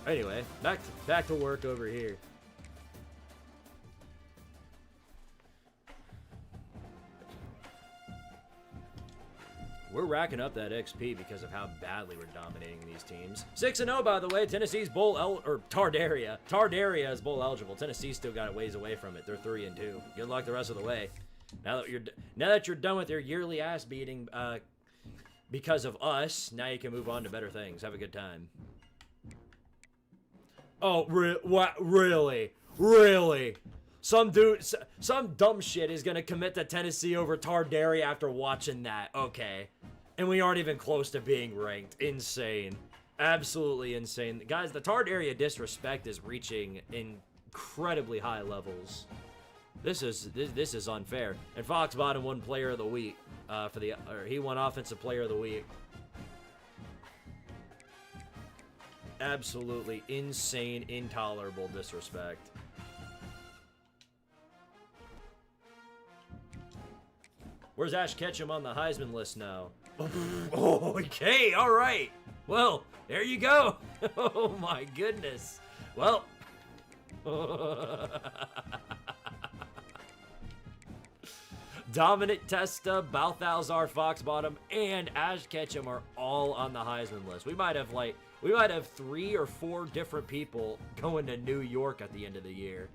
Anyway, back to work over here. We're racking up that XP because of how badly we're dominating these teams. 6-0, by the way. Tennessee's Tardaria. Tardaria is bowl eligible. Tennessee's still got a ways away from it. They're 3-2. Good luck the rest of the way. Now that you're done with your yearly ass beating because of us, now you can move on to better things. Have a good time. Oh, what? Really? Really? Some dumb shit is gonna commit to Tennessee over Tardaria after watching that. Okay. And we aren't even close to being ranked. Insane. Absolutely insane. Guys, the Tardaria disrespect is reaching incredibly high levels. This is unfair. And Fox Bottom won Player of the Week he won Offensive Player of the Week. Absolutely insane, intolerable disrespect. Where's Ash Ketchum on the Heisman list now? Oh, okay, all right. Well, there you go. Oh my goodness. Well. Dominic Testa, Balthazar Foxbottom, and Ash Ketchum are all on the Heisman list. We might have 3 or 4 different people going to New York at the end of the year.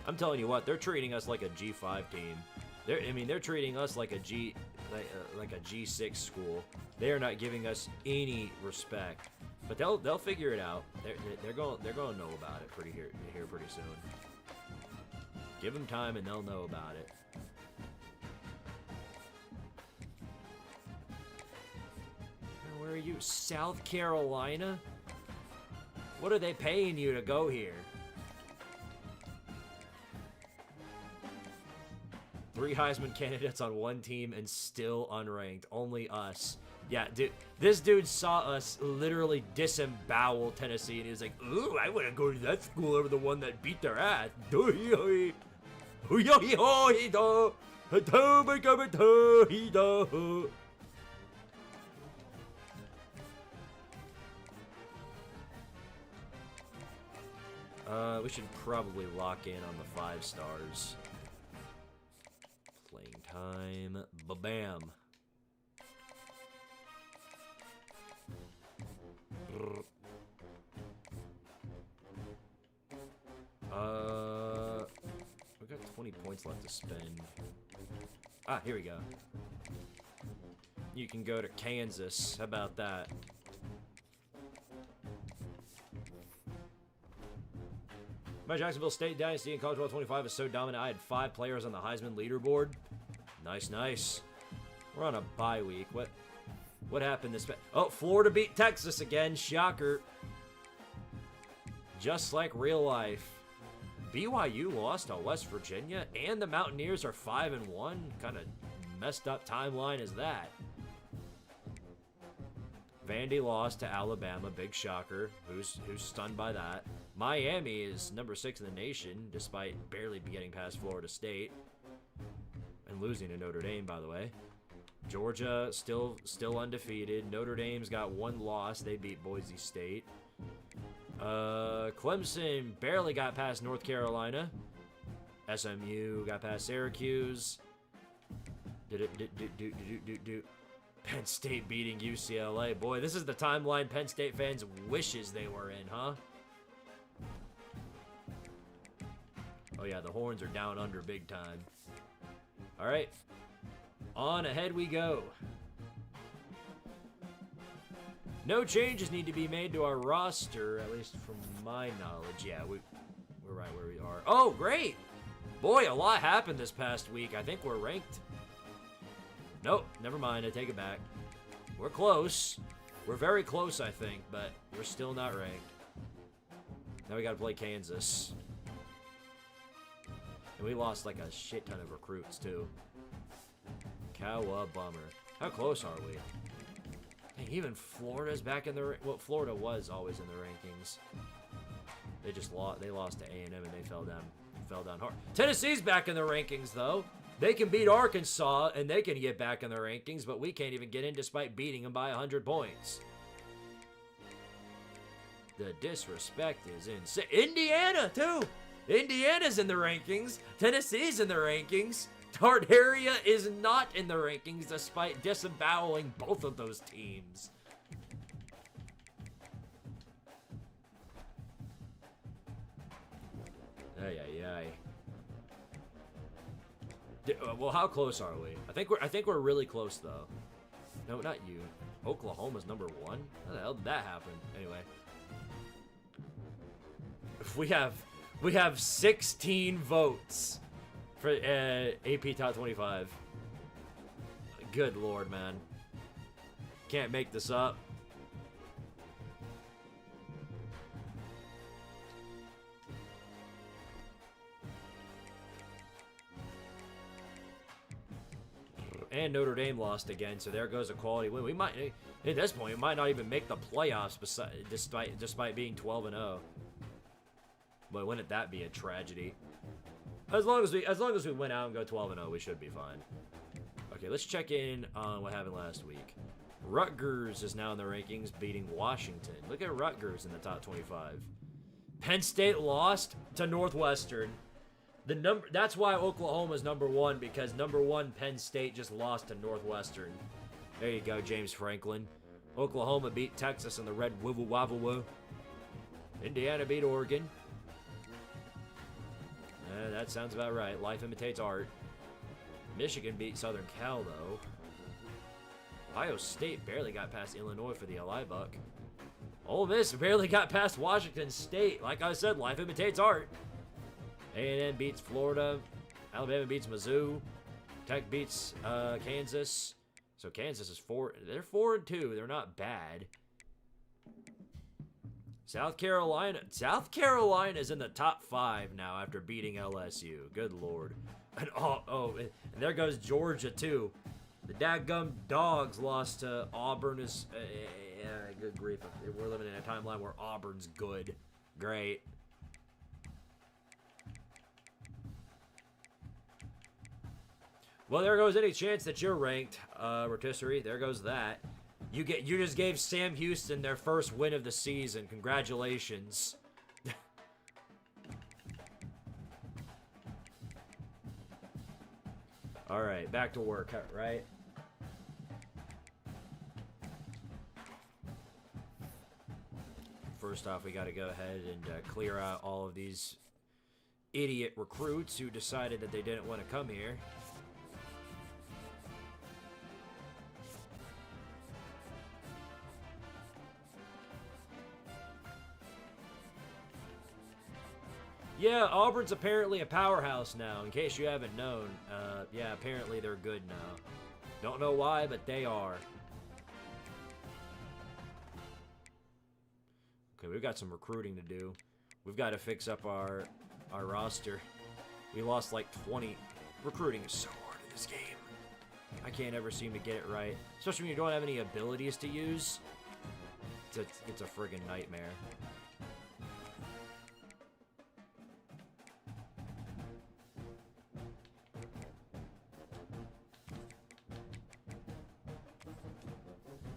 I'm telling you what, they're treating us like a G5 team. They're treating us like a G6 school. They are not giving us any respect. But they'll figure it out. They're going to know about it pretty soon. Give them time and they'll know about it. Where are you? South Carolina? What are they paying you to go here? 3 Heisman candidates on one team and still unranked. Only us. Yeah, dude, this dude saw us literally disembowel Tennessee, and he was like, ooh, I want to go to that school over the one that beat their ass. We should probably lock in on the 5 stars. Playing time. Ba-bam. We've got 20 points left to spend. Ah, here we go. You can go to Kansas. How about that? My Jacksonville State Dynasty in College Ball 25 is so dominant. I had 5 players on the Heisman leaderboard. Nice, nice. We're on a bye week. What happened this? Oh, Florida beat Texas again. Shocker. Just like real life. BYU lost to West Virginia, and the Mountaineers are 5-1. Kind of messed up timeline is that? Vandy lost to Alabama, big shocker. Who's stunned by that? Miami is number 6 in the nation, despite barely getting past Florida State and losing to Notre Dame, by the way. Georgia still undefeated. Notre Dame's got 1 loss. They beat Boise State. Clemson barely got past North Carolina. SMU got past Syracuse. Penn State beating UCLA. Boy, this is the timeline Penn State fans wishes they were in, huh? Oh yeah, the horns are down under big time. All right, on ahead we go. No changes need to be made to our roster, at least from my knowledge. Yeah, we're right where we are. Oh, great! Boy, a lot happened this past week. I think we're ranked. Nope, never mind. I take it back. We're close. We're very close, I think, but we're still not ranked. Now we gotta play Kansas. And we lost like a shit ton of recruits, too. Cowabummer. How close are we? Dang, even Florida's back in the... Well, Florida was always in the rankings. They just lost. They lost to A&M and they fell down hard. Tennessee's back in the rankings, though. They can beat Arkansas, and they can get back in the rankings, but we can't even get in despite beating them by 100 points. The disrespect is insane. Indiana, too! Indiana's in the rankings. Tennessee's in the rankings. Tardaria is not in the rankings despite disemboweling both of those teams. Ay, ay, ay. Well, how close are we? I think we're really close though. No, not you. Oklahoma's number 1. How the hell did that happen? Anyway, we have 16 votes for AP Top 25. Good lord, man. Can't make this up. And Notre Dame lost again, so there goes a quality win. We might, at this point, we might not even make the playoffs, despite being 12-0. But wouldn't that be a tragedy? As long as we win out and go 12-0, we should be fine. Okay, let's check in on what happened last week. Rutgers is now in the rankings, beating Washington. Look at Rutgers in the top 25. Penn State lost to Northwestern. That's why Oklahoma's number 1, because number 1 Penn State just lost to Northwestern. There you go, James Franklin. Oklahoma beat Texas in the Red Wibble Wobble. Indiana beat Oregon. That sounds about right. Life imitates art. Michigan beat Southern Cal, though. Ohio State barely got past Illinois for the Eli Buck. Ole Miss barely got past Washington State. Like I said, life imitates art. A&M beats Florida. Alabama beats Mizzou. Tech beats Kansas. So Kansas is 4. They're 4-2. They're not bad. South Carolina is in the top 5 now after beating LSU. Good lord. And and there goes Georgia too. The dadgum Dogs lost to Auburn. Good grief. We're living in a timeline where Auburn's good. Great. Well, there goes any chance that you're ranked, rotisserie. There goes that. You just gave Sam Houston their first win of the season. Congratulations. All right, back to work, right? First off, we got to go ahead and clear out all of these idiot recruits who decided that they didn't want to come here. Yeah, Auburn's apparently a powerhouse now, in case you haven't known. Yeah, apparently they're good now. Don't know why, but they are. Okay, we've got some recruiting to do. We've got to fix up our roster. We lost like 20. Recruiting is so hard in this game. I can't ever seem to get it right. Especially when you don't have any abilities to use. It's a friggin' nightmare.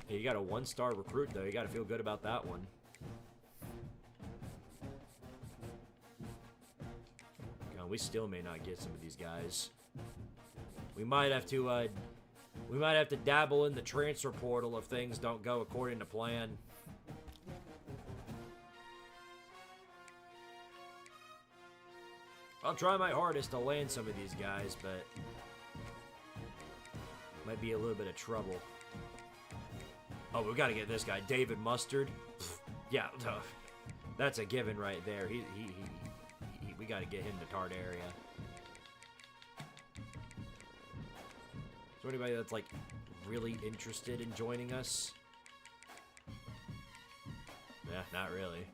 Hey, you got a 1-star recruit, though. You got to feel good about that one. God, we still may not get some of these guys. We might have to dabble in the transfer portal if things don't go according to plan. I'll try my hardest to land some of these guys, but might be a little bit of trouble. Oh, we got to get this guy, David Mustard. Yeah, that's a given right there. We got to get him to Tardaria. Is there anybody that's like really interested in joining us? Yeah, not really.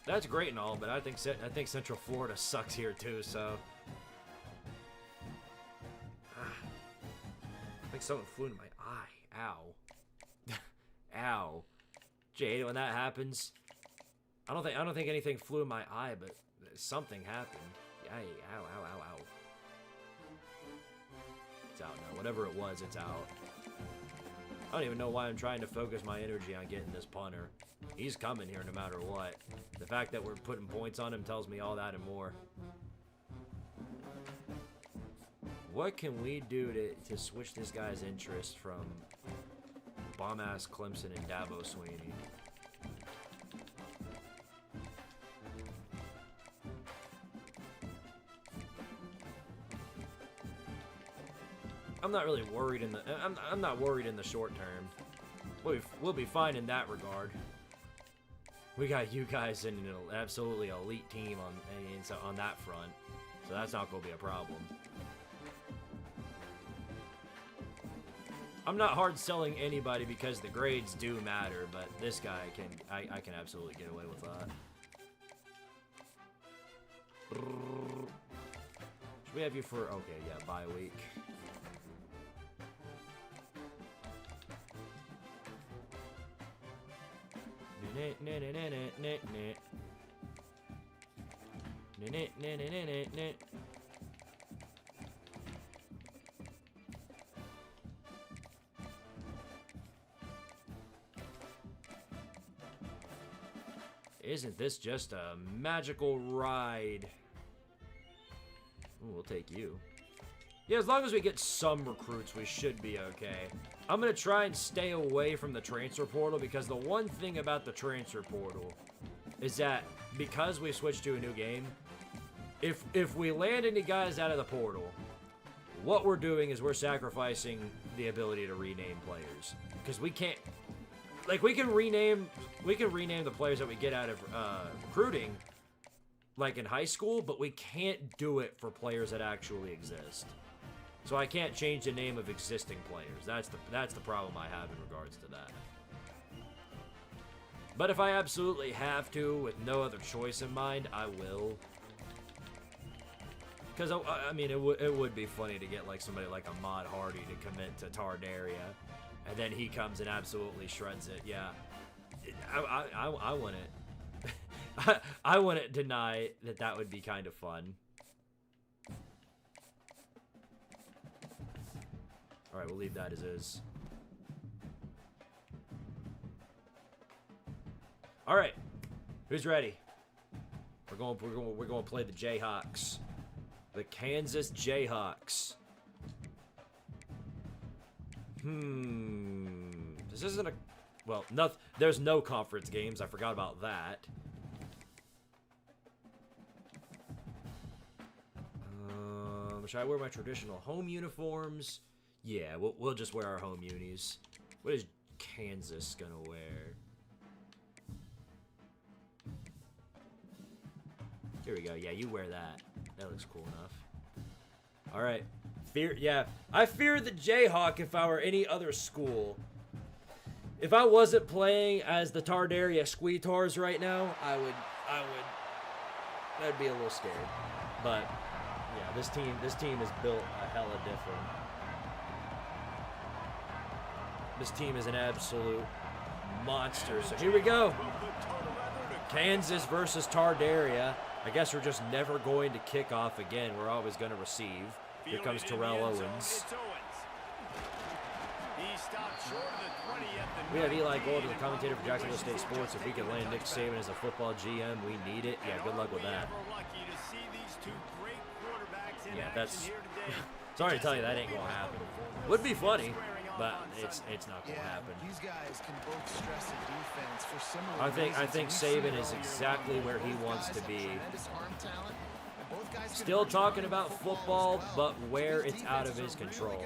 That's great and all, but I think Central Florida sucks here too. So I think something flew into my eye. Ow. Ow. Jay, when that happens, I don't think anything flew in my eye, but something happened. Yay! Ow! Ow! Ow! Ow! It's out now. Whatever it was, it's out. I don't even know why I'm trying to focus my energy on getting this punter. He's coming here no matter what. The fact that we're putting points on him tells me all that and more. What can we do to switch this guy's interest from bomb-ass Clemson and Dabo Sweeney? I'm not really worried in the I'm not worried in the short term. We'll be fine in that regard. We got you guys in an absolutely elite team on that front, so that's not going to be a problem. I'm not hard selling anybody because the grades do matter, but this guy I can absolutely get away with that. Should we have you for okay? Yeah, bye week. Isn't this just a magical ride? Ooh, we'll take you. Yeah, as long as we get some recruits, we should be okay. I'm going to try and stay away from the transfer portal because the one thing about the transfer portal is that because we switched to a new game, if we land any guys out of the portal, what we're doing is we're sacrificing the ability to rename players. Because we can't... Like, we can rename the players that we get out of recruiting, like in high school, but we can't do it for players that actually exist. So I can't change the name of existing players. That's the problem I have in regards to that. But if I absolutely have to, with no other choice in mind, I will. Because, I mean, it would be funny to get like somebody like Ahmad Hardy to commit to Tardaria, and then he comes and absolutely shreds it. Yeah, I wouldn't. I wouldn't deny that would be kind of fun. All right, we'll leave that as is. All right, who's ready? We're going to play the Jayhawks, the Kansas Jayhawks. This isn't a well. There's no conference games. I forgot about that. Should I wear my traditional home uniforms? Yeah, we'll just wear our home unis. What is Kansas gonna wear? Here we go. Yeah, you wear that. That looks cool enough. All right. I fear the Jayhawk if I were any other school. If I wasn't playing as the Tardaria Squeetars right now, that'd be a little scary. But yeah, this team is built a hella different. This team is an absolute monster. So here we go. Kansas versus Tardaria. I guess we're just never going to kick off again. We're always going to receive. Here comes Terrell Owens. We have Eli Golden, the commentator for Jacksonville State Sports. If we can land Nick Saban as a football GM, we need it. Yeah, good luck with that. Yeah, that's... Sorry to tell you, that ain't going to happen. Would be funny, but it's not going to happen. These guys can both stress the defense for similar I think Saban is exactly where he wants to be. Still talking about football, but where it's out of his control.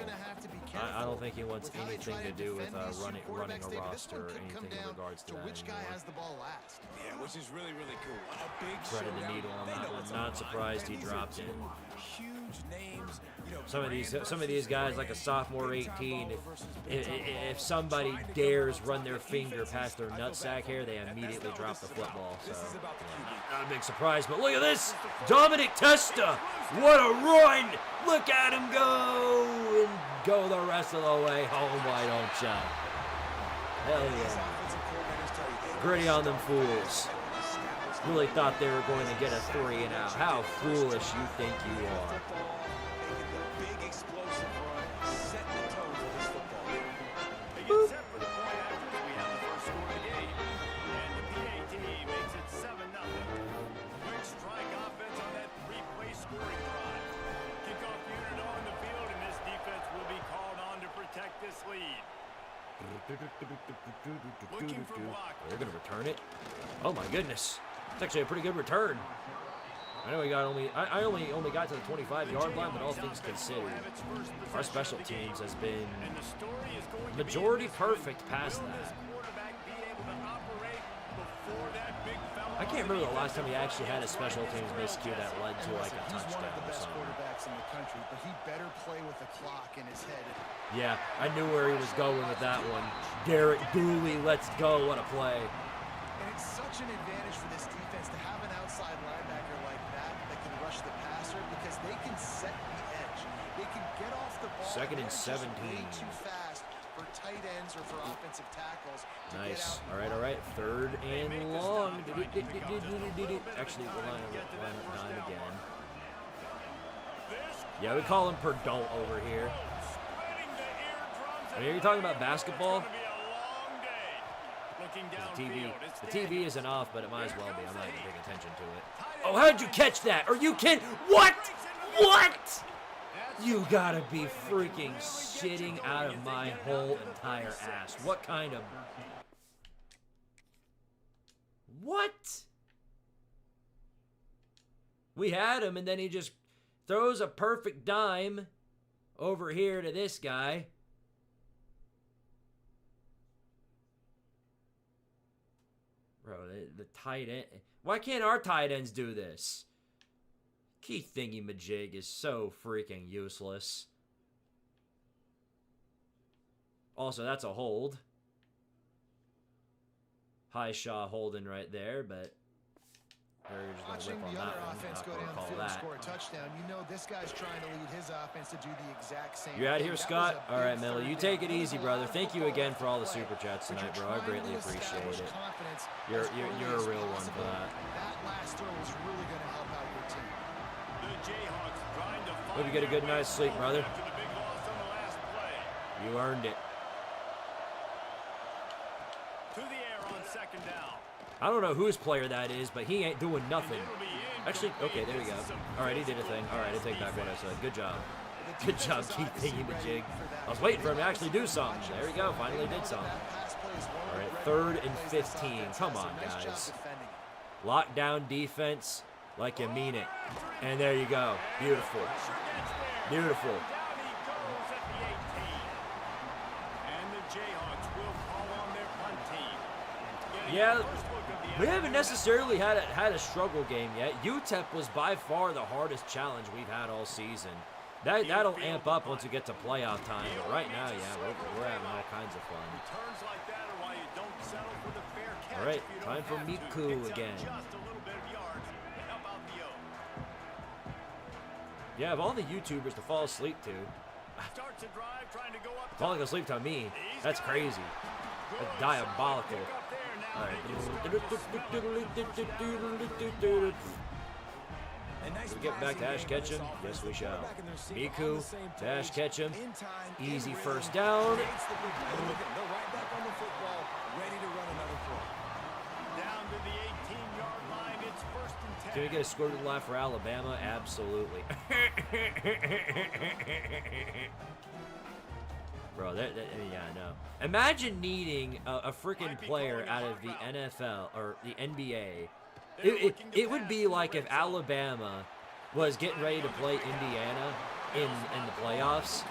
I don't think he wants anything to do with running a roster or anything in regards to that anymore. Yeah, which is really, really cool. A big Threaded the needle on that one. Not surprised he dropped it. Huge names. Some of these guys, like a sophomore 18, if somebody dares run their finger past their nutsack hair, they immediately drop the football. So not a big surprise. But look at this, Dominic Testa. What a run! Look at him go and go the rest of the way home. Why don't ya? Hell yeah! Gritty on them fools. Really thought they were going to get a 3 and out. How foolish you think you are. Boop. They're going to return it. Oh my goodness. It's actually a pretty good return. I know I only got to the 25-yard line, but all things considered, our special teams has been majority perfect past that. I can't remember the last time we actually had a special teams miscue that led to like a touchdown or something. In the country, but he better play with the clock in his head. Yeah, I knew where he was going with that one. Derek Dooley, let's go. What a play. And it's such an advantage for this defense to have an outside linebacker like that can rush the passer because they can set the edge. They can get off the ball. Second and just 17. way too fast for tight ends or for offensive tackles. Nice. All right. Third and long. Actually, we'll line up 9 again. Yeah, we call him Perdon't over here. I mean, you're talking about basketball? The TV isn't off, but it might as well be. I'm not even paying attention to it. Oh, how'd you catch that? Are you kidding? What? What? You gotta be freaking shitting out of my whole entire ass. What kind of... What? We had him, and then he just throws a perfect dime over here to this guy. Bro, the tight end. Why can't our tight ends do this? Keith Thingy-Majig is so freaking useless. Also, that's a hold. Highshaw holding right there, but they're just going to whip on that one. Offense go down the field and score a touchdown. You know this guy's trying to lead his offense to do the exact same thing. You out here, Scott? All right, Miller. You take it easy, brother. Thank you again for all the super chats tonight, bro. I greatly appreciate it. You're a real one for that. That last throw was really going to help out your team. Hope you get a good night's sleep, brother. You earned it. To the air on second down. I don't know whose player that is, but he ain't doing nothing. Actually, okay, there we go. All right, he did a thing. All right, I take back what I said. Good job. Good job, Keith Thingy-Majig. I was waiting for him to actually do something. There we go. Finally did something. All right, 3rd and 15. Come on, guys. Lockdown defense like you mean it. And there you go. Beautiful. Beautiful. Yeah, we haven't necessarily had a struggle game yet. UTEP was by far the hardest challenge we've had all season. That'll amp up once we get to playoff time. But right now, yeah, we're having all kinds of fun. All right, time for Miku again. Yeah, of all the YouTubers to fall asleep to, falling asleep to me, that's crazy. That's diabolical. All right. Should we get back to Ash Ketchum? Yes, we shall. Miku to Ash Ketchum. Easy first down. Can we get a score to the left for Alabama? Absolutely. Bro, yeah, I know. Imagine needing a freaking player out of the NFL or the NBA. It would be like if Alabama was getting ready to play Indiana in the playoffs,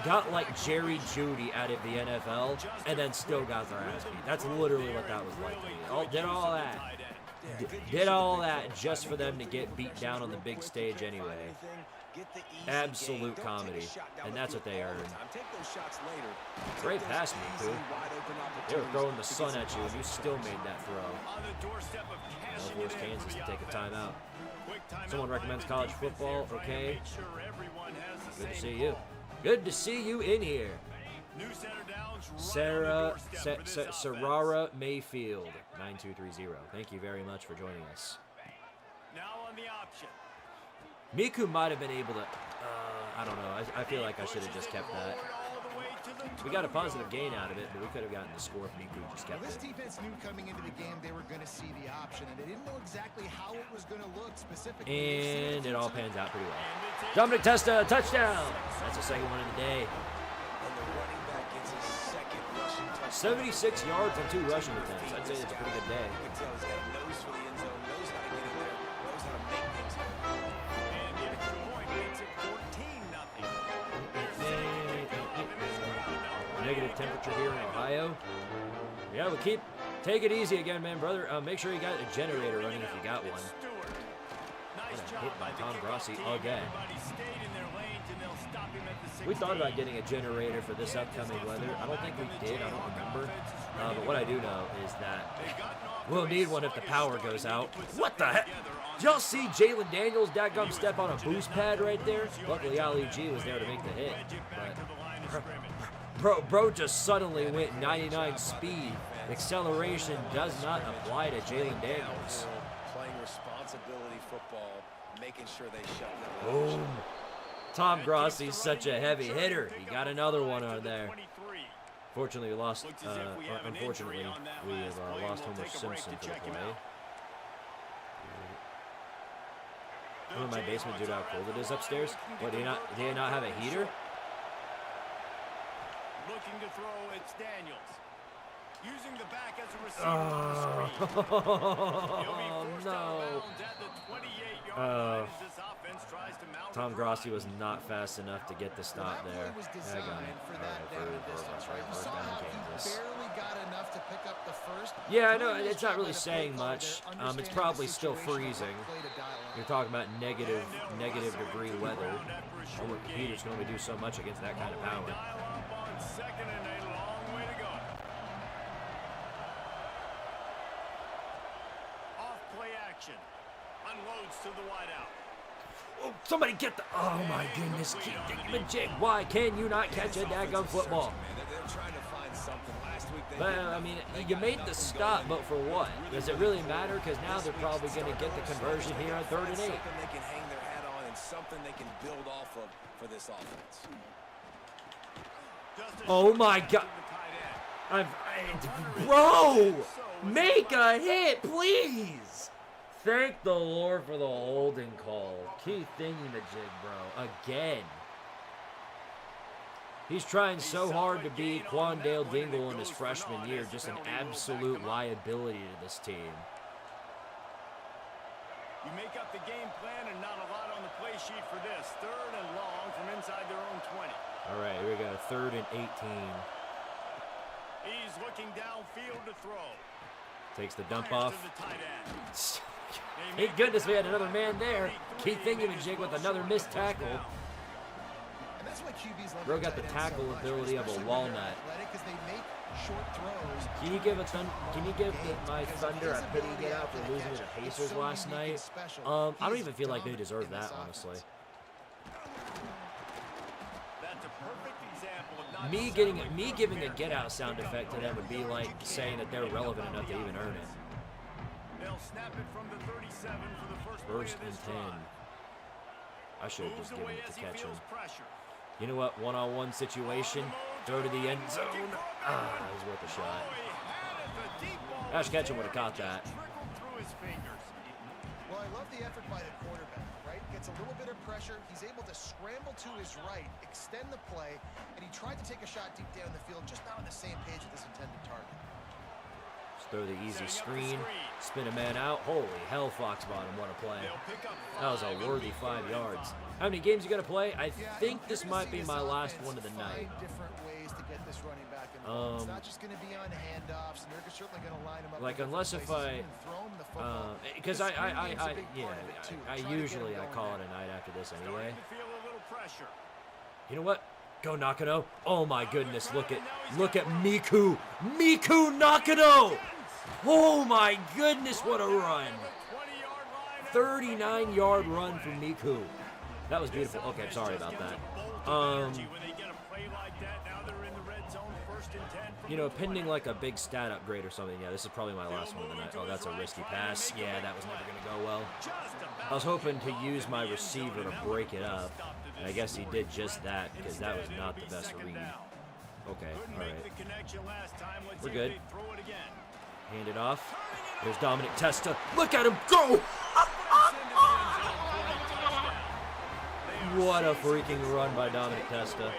got like Jerry Jeudy out of the NFL, and then still got their ass beat. That's literally what that was like to me. Did all that just for them to get beat down on the big stage anyway. Absolute comedy, and that's what they earned. Great pass, Miku. They were throwing the sun at you, and you still made that throw. I'll force Kansas to take a timeout. Someone recommends college football. Okay. Good to see you. Good to see you in here. Sarara Mayfield, 9230. Thank you very much for joining us. Now on the option. Miku might have been able to, I don't know. I feel like I should have just kept that. We got a positive gain out of it, but we could have gotten the score if Miku just kept This it. defense knew coming into the game they were going to see the option, and they didn't know exactly how it was going to look specifically. And it all pans out pretty well. Dominic Testa, touchdown. That's the second one of the day. 76 yards on 2 rushing attempts. I'd say it's a pretty good day. Negative temperature here in Ohio. Yeah, we'll take it easy again, man, brother. Make sure you got a generator running if you got one. Hit by Tom Grossi again. We thought about getting a generator for this upcoming weather. I don't think we did. I don't remember. But what I do know is that we'll need one if the power goes out. What the heck? Did y'all see Jalen Daniels dadgum step on a boost pad right there? Luckily, Ali G was there to make the hit. But bro just suddenly went 99 speed. Acceleration does not apply to Jalen Daniels. Playing responsibility football, making sure they shut them. Boom. Tom Grossi's such a heavy hitter. He got another one on there. Fortunately, we lost. Unfortunately, we have lost Homer Simpson for the play. Remember my basement, dude, how cold it is upstairs? What, do you not have a heater? Looking to throw, it's Daniels. Using the back as a receiver. Oh, no. Tom Grossi was not fast enough to get the stop there. That guy. First down, Kansas. Yeah, I know. It's not really saying much. It's probably still freezing. You're talking about negative degree weather. Our heaters can only do so much against that kind of power. Second and a long way to go. Off play action. Unloads to the wideout. Oh, somebody get the... Oh, my goodness. Why can you not catch a daggum football? They're trying to find something. Last week But, I mean, you made the stop, but for what? Does it really matter? Because now they're probably going to get the conversion here on 3rd and 8. Something they can hang their hat on and something they can build off of for this offense. Oh my God. Bro, make a hit, please. Thank the Lord for the holding call. Keith thingy-majig, bro. Again. He's trying so hard to be Quandale Dingle in his freshman year. Just an absolute liability to this team. You make up the game plan and not a lot on the play sheet for this. 3rd and long from inside their own 20. All right, here we go. 3rd and 18. He's looking downfield to throw. Takes the dump off. Thank goodness we had another man there. Keith thingamajig with another missed tackle. Bro got the tackle ability of a walnut. short throws. Can you give my Thunder a pity get out for losing to the Pacers last night? I don't even feel like they deserve that, honestly. That's a perfect example of not Me giving a get out sound effect to them would be like saying that they're relevant enough to even earn it. They'll snap it from the 37 for the first play First of and this 10. drive. I should have Moves just given away it as to he catch him. feels pressure. You know what? One-on-one situation. Throw to the end zone. That was worth a shot. Oh, he had it. The deep ball Ash was Ketchum there. would have caught It that. just trickled through his fingers. Well, I love the effort by the quarterback, right? Gets a little bit of pressure. He's able to scramble to his right, extend the play, and he tried to take a shot deep down the field, just not on the same page with his intended target. Just throw the easy screen. Spin a man out. Holy hell, Fox bottom. What a play. They'll pick up That was a 5 worthy on the 5 third and yards. 5. How many games you got to play? I Yeah, think this you're gonna might see be this my last offense one of the find night. different ways to get this running back involved. It's not just going to be on handoffs, and they're certainly going to line him up. Like, in different unless if places I, and throw him the football. because The screen game's a big yeah, part of it, too. I Try to get usually him I going call there. it a night after this anyway. Starting to feel a little pressure. You know what? Go Nakano. Oh my goodness, look at Miku. Miku Nakano. Oh my goodness, what a run. 39-yard run from Miku. That was beautiful. Okay, I'm sorry about that. You know, pending like a big stat upgrade or something. Yeah, this is probably my last one of the night. Oh, that's a risky pass. Yeah, that was never going to go well. I was hoping to use my receiver to break it up. And I guess he did just that because that was not the best read. Okay, all right. We're good. Hand it off. There's Dominic Testa. Look at him go! What a freaking run by Dominic Testa.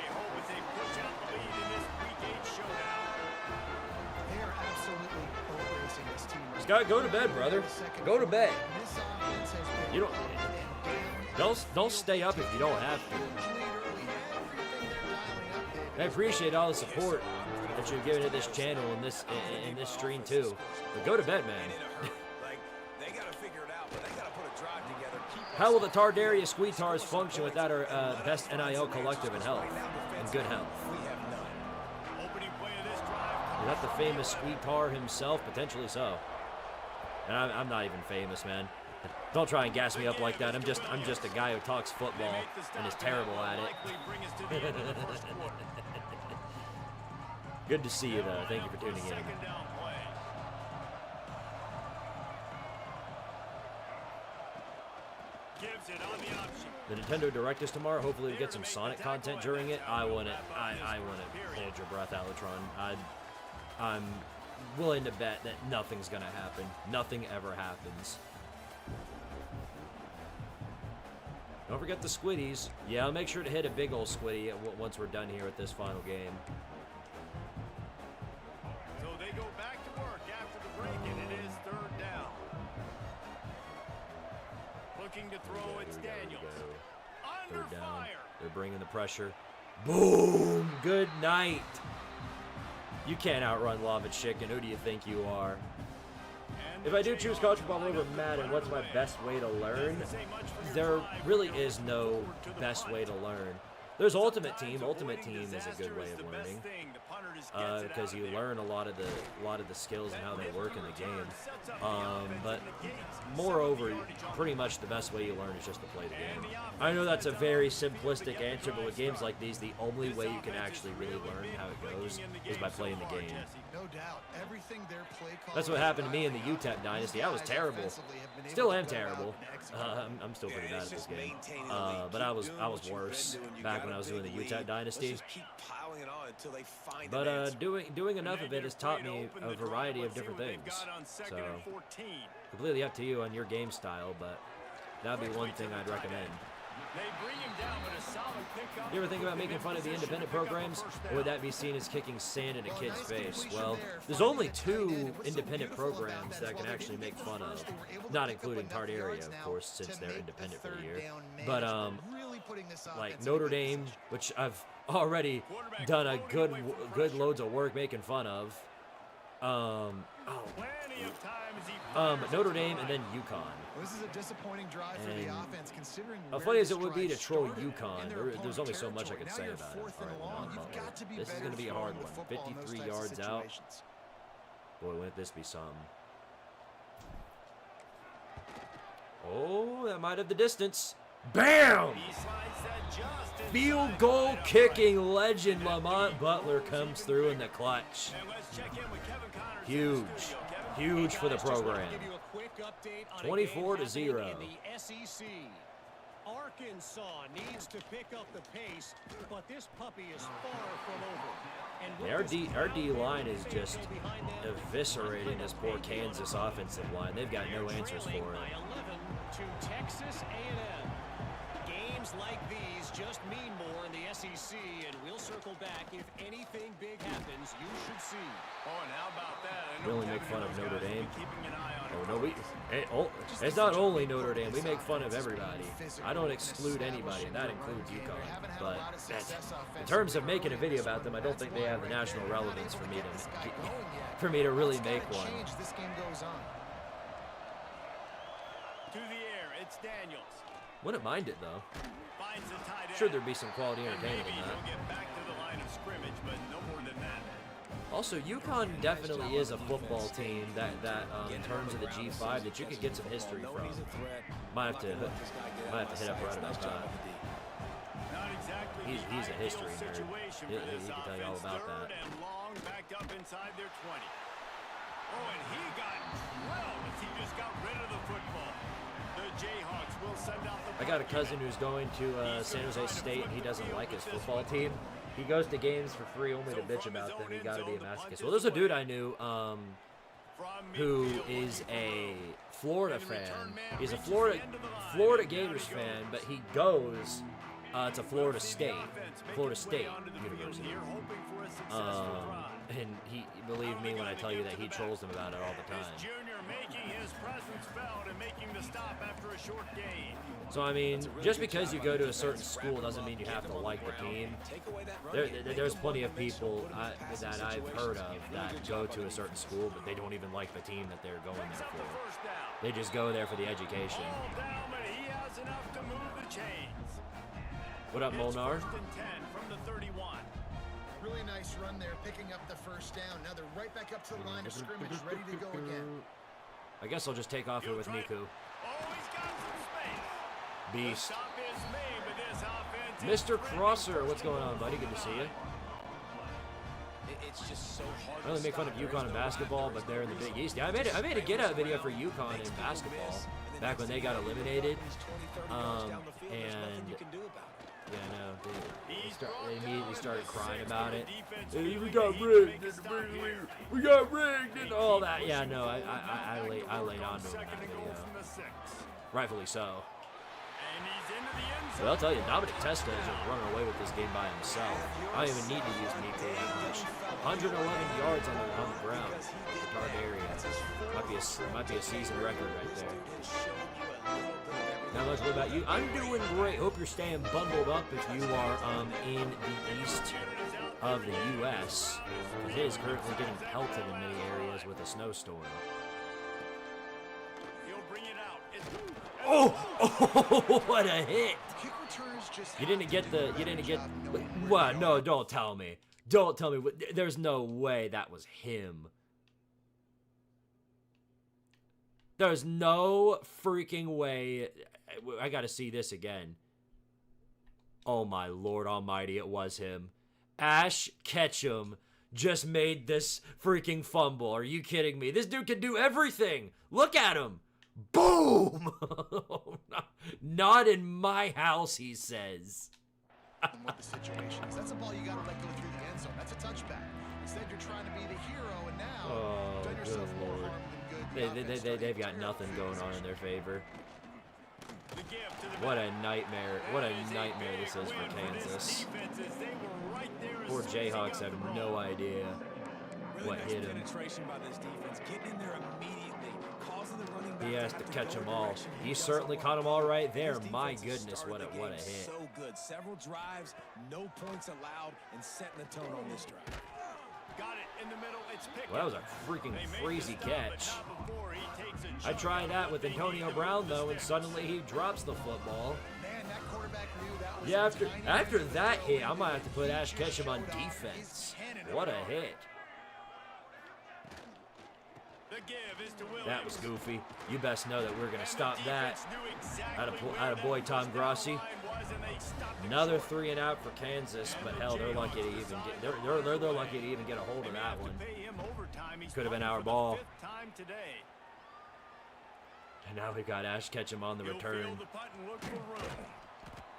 They are absolutely boat racing this team. Right Scott, go to bed, brother. Go to bed. This offense has been You up and down. don't stay up if you don't have to. Huge lead early. Everything they're dialing up, David. I appreciate all the support that you've given to this channel and this stream too. But go to bed, man. Like, they got to figure it out, but they got to put a drive together. How will the Tardaria Squeetars function without our best NIL collective in health and good health? Is that the famous Squeetar himself? Potentially so. And I'm not even famous, man. Don't try and gas me up like that. I'm just a guy who talks football and is terrible at it. Good to see you, though. Thank you for tuning in. The Nintendo Direct is tomorrow. Hopefully we get some Sonic content during it. I wouldn't hold your breath, Alatron. I'm willing to bet that nothing's gonna happen. Nothing ever happens. Don't forget the Squiddies. Yeah, I'll make sure to hit a big old Squiddy once we're done here with this final game. So they go back to work after the break, and it is third down. Looking to throw, it's Daniels. Under Third down. fire. They're bringing the pressure. Boom! Good night. You can't outrun Lava Chicken. Who do you think you are? If I do choose college football over Madden, what's my best way to learn? There really is no best way to learn. There's Ultimate Team. Ultimate Team is a good way of learning because you learn a lot of the skills and how they work in the game. But moreover, pretty much the best way you learn is just to play the game. I know that's a very simplistic answer, but with games like these, the only way you can actually really learn how it goes is by playing the game. No doubt. Everything their play call That's what happened to me in the UTEP Dynasty. I was terrible. Still am terrible. I'm still pretty bad at this game. But I was worse back when I was doing the UTEP Dynasty. But doing enough of it has taught me a variety of different things. So completely up to you on your game style, but that'd be one thing I'd recommend. You ever think about making fun of the independent programs, or would that be seen as kicking sand in a kid's face? Well, there's only 2 independent programs that I can actually make fun of, not including Tardaria, of course, since they're independent for the year. But like Notre Dame, which I've already done a good loads of work making fun of, Notre Dame and then UConn. Well, this is a disappointing drive for the offense, considering How where funny as this it would be to drive troll started UConn, in their there's only opponent's so much I could territory. say Now about you're it. fourth and long. You've got to be This is better going to be a hard throwing the one. football in those 53 types of yards out. situations. Boy, wouldn't this be some? Oh, that might have the distance. Bam! Field goal kicking legend Lamont Butler comes through in the clutch. Huge. Huge for the program. 24-0. Arkansas needs to pick up the pace, but this puppy is far from over. And Our D line is just eviscerating this poor Kansas offensive line. They've got no answers for it. By 11 to Texas A&M. Games like these just mean more in the SEC, and we'll circle back. If anything big happens, you should see. Oh, and how about that? We only make fun of Notre Dame. Oh, no, it's not only Notre Dame. We make fun of everybody. I don't exclude anybody, and that includes UConn. But in terms of making a video about them, I don't think they have the national relevance for me to really make one. This game goes on. To the air, it's Daniels. Wouldn't mind it, though. Finds the tight end. Sure, there'd be some quality entertainment Maybe in he'll that. get back to the line of scrimmage, but no more than that. Also, UConn definitely is a football team that in terms of the G5 that you could get some history from. Might have to hit up right about that. Not exactly He's a history nerd. situation He for this can tell you all offense. about Third that. and long, backed up inside their 20. Oh, and he got drilled as he just got rid of the football. The Jayhawks will send out the I got a cousin who's going to San Jose State, and he doesn't like his football team. He goes to games for free only to bitch about them. He got to be a masochist. Well, there's a dude I knew who is a Florida fan. He's a Florida Gators fan, but he goes to Florida State University. And he, believe me when I tell you that he trolls them about it all the time. Junior making his presence felt and making the stop after a short gain. So, I mean, just because you go to a certain school doesn't mean you have to like the team. There's plenty of people that I've heard of that go to a certain school, but they don't even like the team that they're going there for. They just go there for the education. What up, Molnar? First and 10 from the 31. Really nice run there, picking up the first down. Now they're right back up to the line of scrimmage, ready to go again. I guess I'll just take off here with Miku. Oh, he's got some space. Beast. The stop is made, but this offense Mr. Crosser, what's going on, buddy? Good to see you. It's just so hard. I really make fun of UConn in basketball, but they're in the Big East. Yeah, I made a get out video for UConn in basketball back when they got eliminated. And yeah, no, they immediately started crying about it. Hey, we got rigged, we got rigged, and all that. Yeah, no, I laid on to him in that video. Rightfully so. But I'll tell you, Dominic Testa is just running away with this game by himself. I don't even need to use Nico that much. 111 yards on the ground for Tardaria. Might be a season record right there. Not much what about you. I'm doing great. Hope you're staying bundled up if you are in the east of the U.S. It is currently getting pelted in many areas with a snowstorm. Oh, what a hit! You didn't get what? No, don't tell me. Don't tell me. There's no way that was him. There's no freaking way. I gotta see this again. Oh my Lord Almighty, it was him. Ash Ketchum just made this freaking fumble. Are you kidding me? This dude can do everything. Look at him. Boom! Not in my house, he says. What the situation is. That's a ball you got to let go through the end zone. That's a touchback. Instead, you're trying to be the hero, and now you've done yourself more harm than good. They've got nothing going on in their favor. What a nightmare. What a nightmare this is for Kansas. Poor Jayhawks have no idea what hit him. He has to catch them all. He certainly caught them all right there. My goodness, what a hit. So good. Several drives, no points allowed, and setting the tone on this drive. Got it in the middle. It's Pickett. Well, that was a freaking They make crazy the stop, but catch. not before he takes a I chunk tried out that of with what they Antonio needed Brown, to move though, the and sticks. suddenly he drops the football. Man, that quarterback knew that was Yeah, a tiny after window that to hit, throw, I might have to put and Ash he Ketchum on showed off his defense. cannon What a of hit. The give is to Williams. That was goofy. You best know that we're going to And stop the that. defense knew exactly where Atta boy that Tom first Grossi. down line was, and they stopped him Another short. 3 and out for Kansas, but hell, they're lucky to even get they're lucky to even get a hold They of may that have to one. pay him overtime. He's Could have been playing our for the ball. 5th time today. And now we got Ash Ketchum on the He'll return. field the punt and look for room.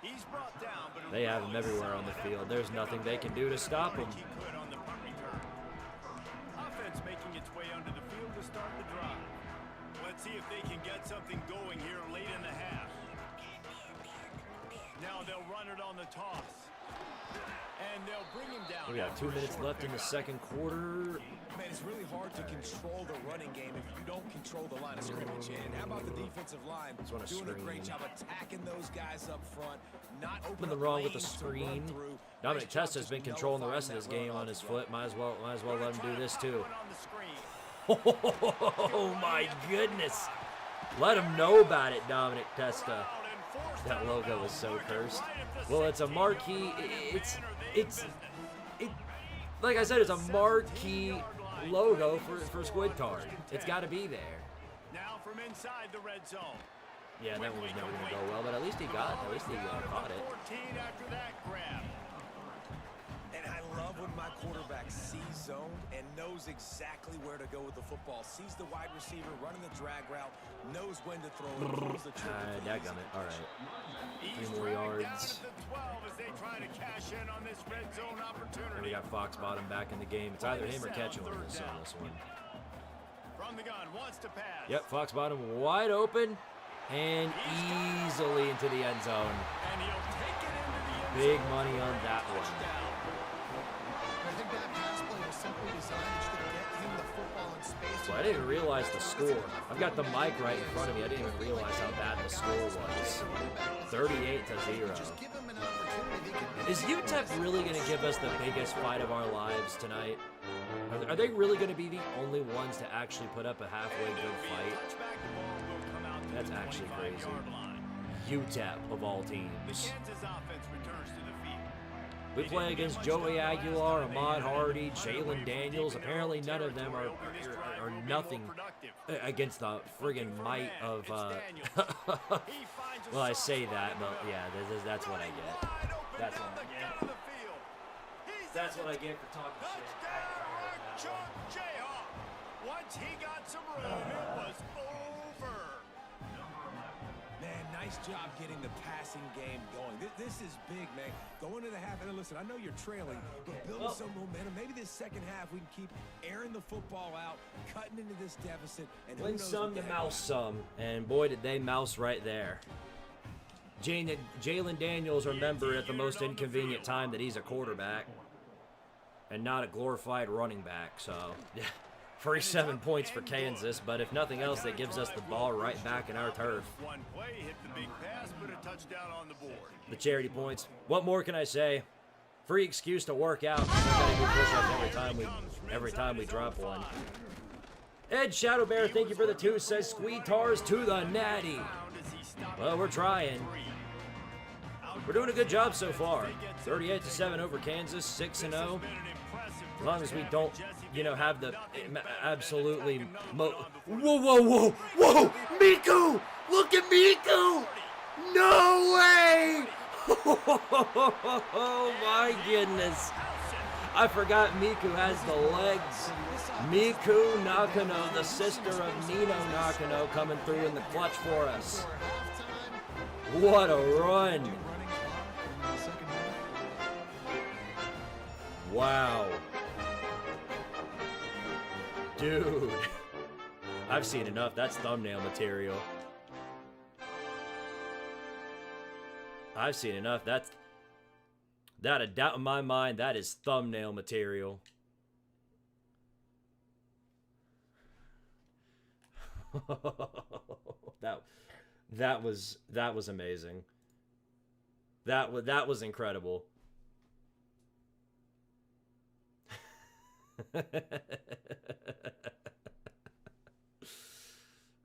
He's brought down, but a They have him really everywhere on the solid field. effort. There's nothing they can do to stop him. He could on the punt return. Offense making its way onto the field to start the drive. Let's see if they can get something going here late in the half. Now they'll run it on the toss. And they'll bring him down. We got after 2 a minutes short left in the pickup. second quarter. Man, it's really hard to control the running game if you don't control the line of scrimmage. And how about the defensive line wanna doing a great screen. job attacking those guys up front, not opening Nothing up wrong with the lanes to run screen. through. Dominic Nice job Testa has just been controlling the rest of this nullifying game that on his altogether. foot. Might as well let him do this too. On the screen. Oh my goodness! Let him know about it, Dominic Testa. That logo was so cursed. Well, it's a marquee. Like I said, it's a marquee logo for Squidtard. It's got to be there. Now from inside the red zone. Yeah, that one was never gonna go well, but at least he caught it. 14 after that grab. And I love when my quarterback sees zone and knows exactly where to go with the football. Sees the wide receiver running the drag route, knows when to throw it, pulls the trigger. Dadgummit. All right. He's 3 more dragged down yards. at the 12 as they try to cash in on this red zone And opportunity. we got Fox Bottom back in the game. It's either him or Ketchum on this one. From the gun, wants to pass. Yep, Fox Bottom wide open and easily into the end zone. And he'll take it into the end Big zone. money on that one. Touchdown. I think that pass play was simply designed just to get him the football in space. So I didn't realize the score. I've got the mic right in front of me. I didn't even realize how bad the score was. 38-0. Just give him an opportunity. They can Is UTEP really going to give us the biggest fight of our lives tonight? Are they really going to be the only ones to actually put up a halfway good fight? Touchback, the ball will come out to That's the actually 25-yard line. UTEP of all The teams. Kansas offense returns to the field. We play against Joey Aguilar, Ahmad Hardy, Jalen Daniels. Apparently none of them are nothing against the friggin' might of, well, I say that, but yeah, that's what I get. That's what I get. That's what I get for talking shit. Touchdown, Chuck Jayhawk. Once he got some room, it was over. Man, nice job getting the passing game going. This is big, man. Going into the half, and listen, I know you're trailing, but building some momentum. Maybe this second half we can keep airing the football out, cutting into this deficit. And who Win knows some what to that- mouse some, and boy did they mouse right there. Jalen Daniels, remember, at the most inconvenient time that he's a quarterback and not a glorified running back. So, yeah, free 7 points for Kansas, but if nothing else, that gives us the ball right back in our turf. One play, hit the big pass, but a touchdown on the board. The charity points. What more can I say? Free excuse to work out. We gotta do push-ups every time we drop one. Ed Shadowbear, thank you for the 2. Says Squeetars to the natty. Well, we're trying. We're doing a good job so far. 38-7 over Kansas, 6-0. As long as we don't, have the absolutely whoa, Miku! Look at Miku! No way! Oh my goodness! I forgot Miku has the legs. Miku Nakano, the sister of Nino Nakano, coming through in the clutch for us. What a run! Wow. Dude. I've seen enough. That's thumbnail material. I've seen enough. That a doubt in my mind, that is thumbnail material. that was amazing. That was incredible.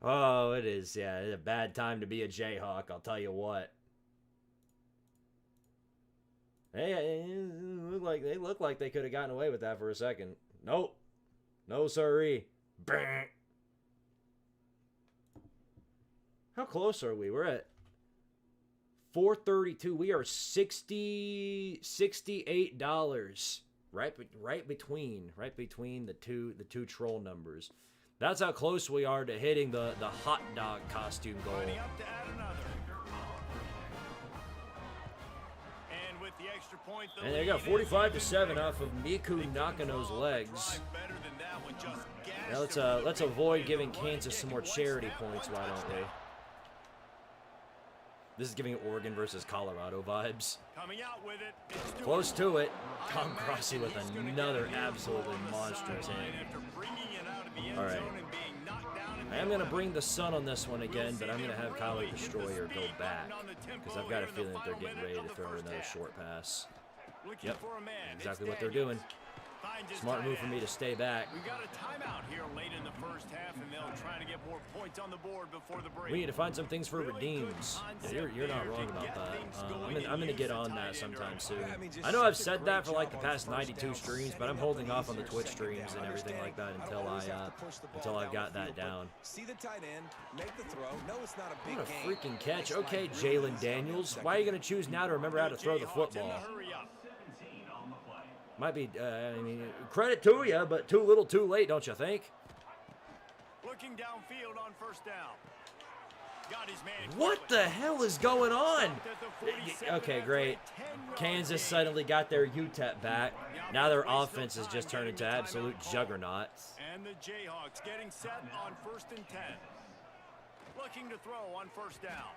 Oh, it is. Yeah, it's a bad time to be a Jayhawk, I'll tell you what. Hey, they look like they could have gotten away with that for a second. Nope. No, sirree. How close are we? We're at 432. We are $68. Right between the two troll numbers. That's how close we are to hitting the hot dog costume goal. And there you go, 45-7 off of Miku Nakano's legs. Now let's avoid giving Kansas some more charity points, why don't we? This is giving Oregon versus Colorado vibes. Close to it. Tom Grossi with another absolutely monstrous hit. Alright. I am going to bring the sun on this one again, but I'm going to have Kyler Destroyer go back. Because I've got a feeling that they're getting ready to throw another short pass. Yep, exactly what they're doing. Smart move for me to stay back. We got a timeout here late in the first half, and they'll try to get more points on the board before the break. We need to find some things for redeems. Yeah, you're not wrong about that. I'm gonna get on that sometime soon. I know I've said that for like the past 92 streams, but I'm holding off on the Twitch streams and everything like that until I've got that down. See the tight end, make the throw. No, it's not a big what a freaking catch. Okay, Jalen Daniels. Why are you gonna choose now to remember how to throw the football? Might be, I mean, credit to you, but too little too late, don't you think? Looking downfield on first down. Got his man. What the hell is going on? Okay, great. Kansas suddenly got their UTEP back. Now their offense has just turned into absolute juggernaut. And the Jayhawks getting set on 1st and 10. Looking to throw on first down.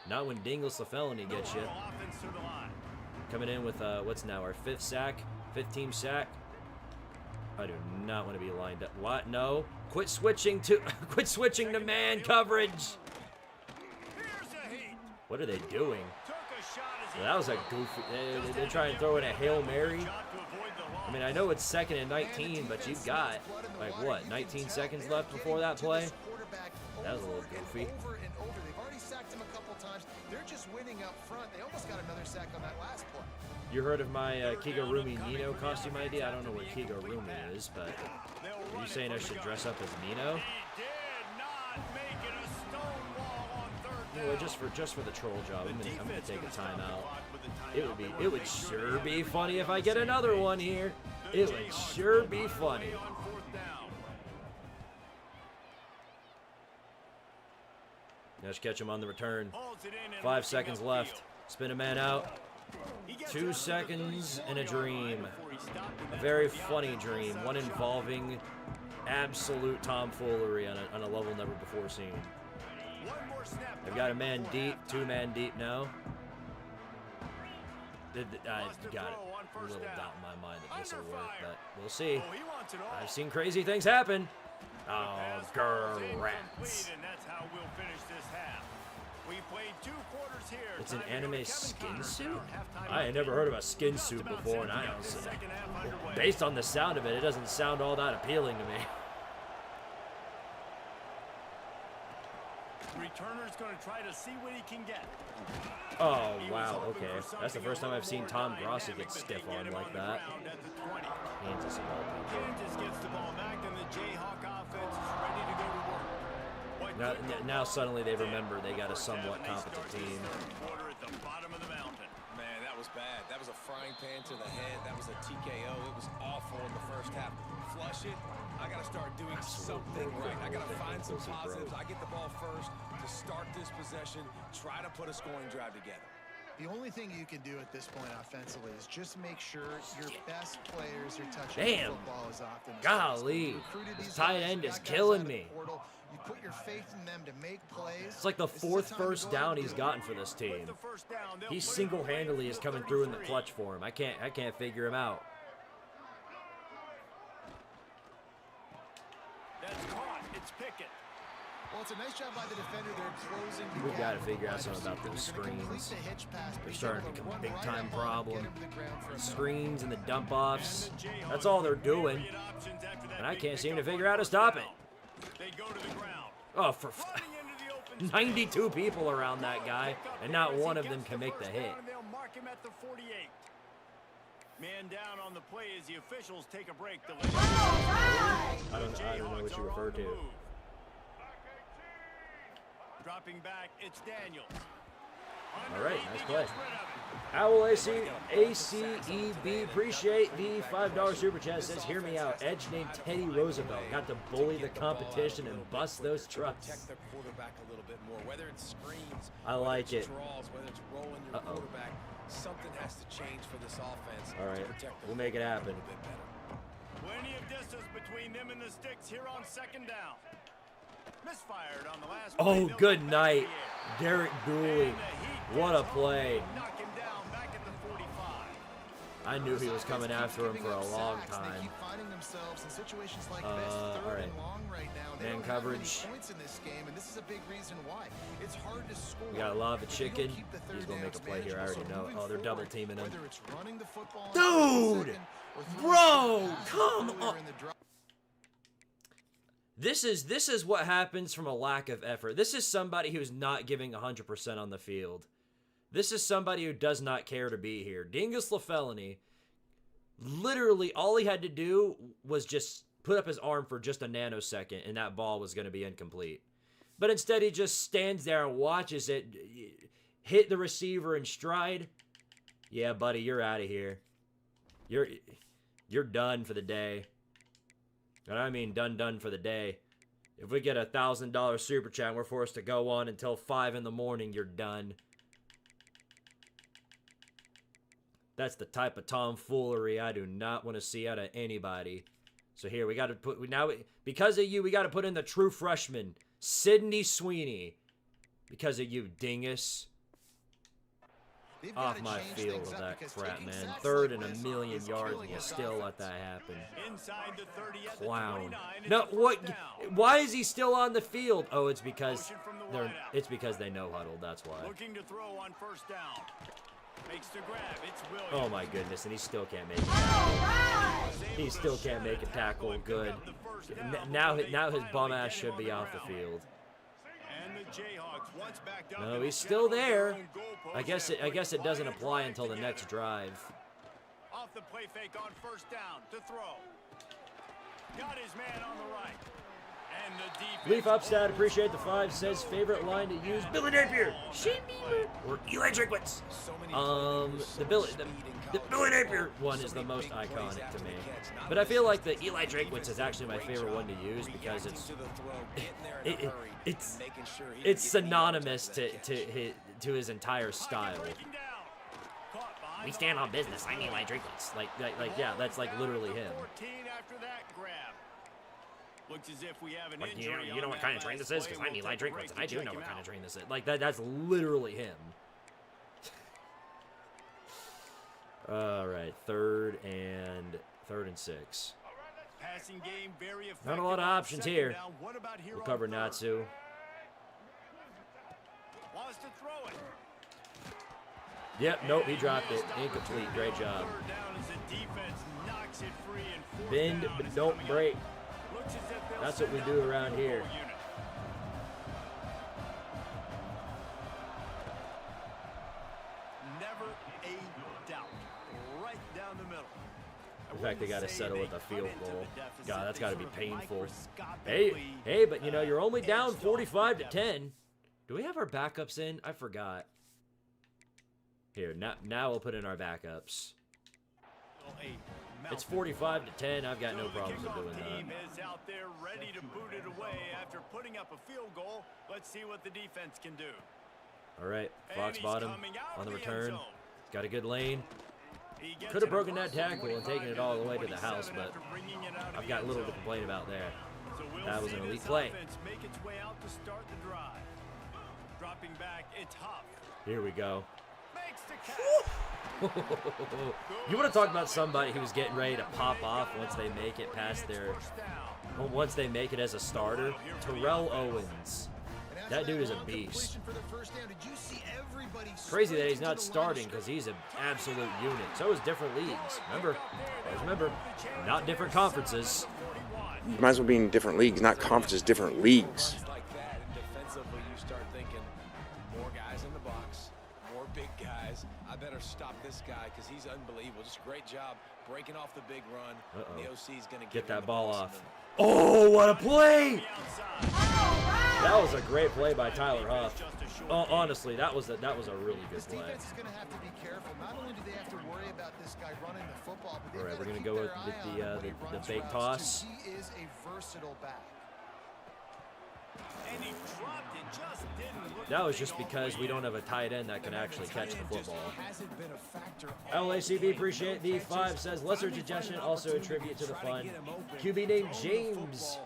Not when Dingles the felony gets you. Offense to the line. Coming in with, what's now our 5th sack, 5th team sack. I do not want to be lined up. What? No. Quit switching to man coverage. What are they doing? Well, that was a goofy. They're trying to throw in a Hail Mary. I mean, I know it's 2nd and 19, but you've got, like, what, 19 seconds left before that play? That was a little goofy. They're just winning up front. They almost got another sack on that last play. You heard of my Kigurumi Nino costume idea? I don't know what Kigurumi is, but are you saying I should dress up as Nino? Anyway, just for the troll job, I'm gonna take a timeout. It would sure be funny if I get another one here. It would sure be funny. Let's catch him on the return. 5 seconds left. Spin a man out. 2 seconds in a dream. A very funny dream. One involving absolute tomfoolery on a level never before seen. I've got a man deep, 2 man deep now. I got it. A little doubt in my mind that this will work, but we'll see. I've seen crazy things happen. Oh, grats. It's an anime skin suit? I had never heard of a skin suit before, and based on the sound of it, it doesn't sound all that appealing to me. Returner's going to try to see what he can get. Oh, wow, okay. That's the first time I've seen Tom Grossi get stiff on like that. Kansas gets the ball back, and the Jayhawk offense is ready to go to work. Now suddenly they remember they got a somewhat competent team. At the bottom of the mountain. Man, that was bad. That was a frying pan to the head. That was a TKO. It was awful in the first half. Flush it. I got to start doing something right. I got to find some positives. I get the ball first to start this possession. Try to put a scoring drive together. The only thing you can do at this point offensively is just make sure your best players are touching the football as often as golly, this tight end is killing me. You put your faith in them to make plays. It's like the 4th first down he's gotten for this team. He single-handedly is coming through in the clutch for him. I can't figure him out. That's caught. It's Pickett. Well, it's a nice job by the defender there closing the We've got to gap. figure out something about those screens. They're starting to become a big time problem. Screens and the dump offs. That's all they're doing. And I can't seem to figure out how to stop it. Oh, for 92 people around that guy, and not one of them can make the hit. Man down on the play as the officials take a break. I don't know what you refer to. Dropping back, it's Daniels. All right, nice play. Owl ACEB, appreciate the $5 super chat. Says, hear me out. Edge named Teddy Roosevelt got to bully the competition and bust those trucks. Protect their quarterback a little bit more, whether it's screens, I like it. draws, whether it's rolling your quarterback. Something has to change for this offense. All right, we'll make it happen. Plenty of distance between them and the sticks here on second down. Misfired on the last Oh, good night, Derek Dooley. What a play. Knock him down back at the 45. I knew he was coming after him for a long time. All right. Man coverage. We got a lot of chicken. He's going to make a play here. I already know. Oh, they're double teaming him. Dude! Bro! Come on! This is what happens from a lack of effort. This is somebody who's not giving 100% on the field. This is somebody who does not care to be here. Dingus LaFellany, literally all he had to do was just put up his arm for just a nanosecond, and that ball was going to be incomplete. But instead, he just stands there and watches it hit the receiver in stride. Yeah, buddy, you're out of here. You're done for the day. And I mean done for the day. If we get a $1,000 super chat and we're forced to go on until 5 in the morning, you're done. That's the type of tomfoolery I do not want to see out of anybody. So here, we got to put, because of you, we got to put in the true freshman, Sydney Sweeney. Because of you, dingus. Off my field with that crap, man. 3rd and a million yards, and you still let that happen. Clown. No, what? Why is he still on the field? Oh, it's because they know huddled. That's why. Looking to throw on first down. Makes the grab. It's Williams. Oh my goodness, and he still can't make it. He still can't make a tackle good. Now his bum ass should be off the field. No, he's still there. I guess it doesn't apply until the next drive. Off the play fake on first down to throw. Got his man on the right. And the defense. Leaf Upstat, appreciate the 5, says favorite line to use, Billy Napier, Shane Beamer, or Eli Drinkwitz. The Billy Napier one is the most iconic to me. But I feel like the Eli Drinkwitz is actually my favorite one to use because it's synonymous to his entire style. We stand on business. I'm Eli Drinkwitz. Like yeah, that's like literally him. Looks as if we have an like, injury. you know what kind of train this is? Because I'm Eli Drinkwitz, and I do know what kind of train this is. Like, that's literally him. All right, 3rd and 6. Passing game very effective. Not a lot of options here. We'll cover Natsu. Wants to throw it. Yep, nope, he dropped it. Incomplete. Great job. Bend, but don't break. That's what we do around here. Never a doubt. Right down the middle. In fact, they got to settle with a field goal. God, that's got to be painful. Hey, but you know, you're only down 45 to 10. Do we have our backups in? I forgot. Here, now we'll put in our backups. It's 45 to 10. I've got no problems with doing that. Team is out there ready to boot it away after putting up a field goal. Let's see what the defense can do. All right, Fox bottom on the return. Got a good lane. Could have broken that tackle and taken it all the way to the house, but I've got little to complain about there. That was an elite play. Make its way out to start the drive. Dropping back, it's Huff. Here we go. You want to talk about somebody who's getting ready to pop off once they make it past their, once they make it as a starter? Terrell Owens. That dude is a beast. Crazy that he's not starting because he's an absolute unit. So is different leagues. Remember, not different conferences. You might as well be in different leagues, not conferences, different leagues. Like that, and defensively, you start thinking more guys in the box, more big guys. I better stop this guy because he's unbelievable. Just great job breaking off the big run. The OC is going to get that ball off. Oh, what a play! That was a great play by Tyler Huff. Oh, honestly, that was a really good play. Defense is going to have to be careful. Not only do they have to worry about this guy running the football, but All right, we're going to go with the fake toss. He is a versatile back. And he dropped it, just didn't look That was just because we don't have a tight end that can actually catch the football. Hasn't been a factor. LACB, appreciate the 5, says, lesser suggestion, also a tribute to the fun. QB named James.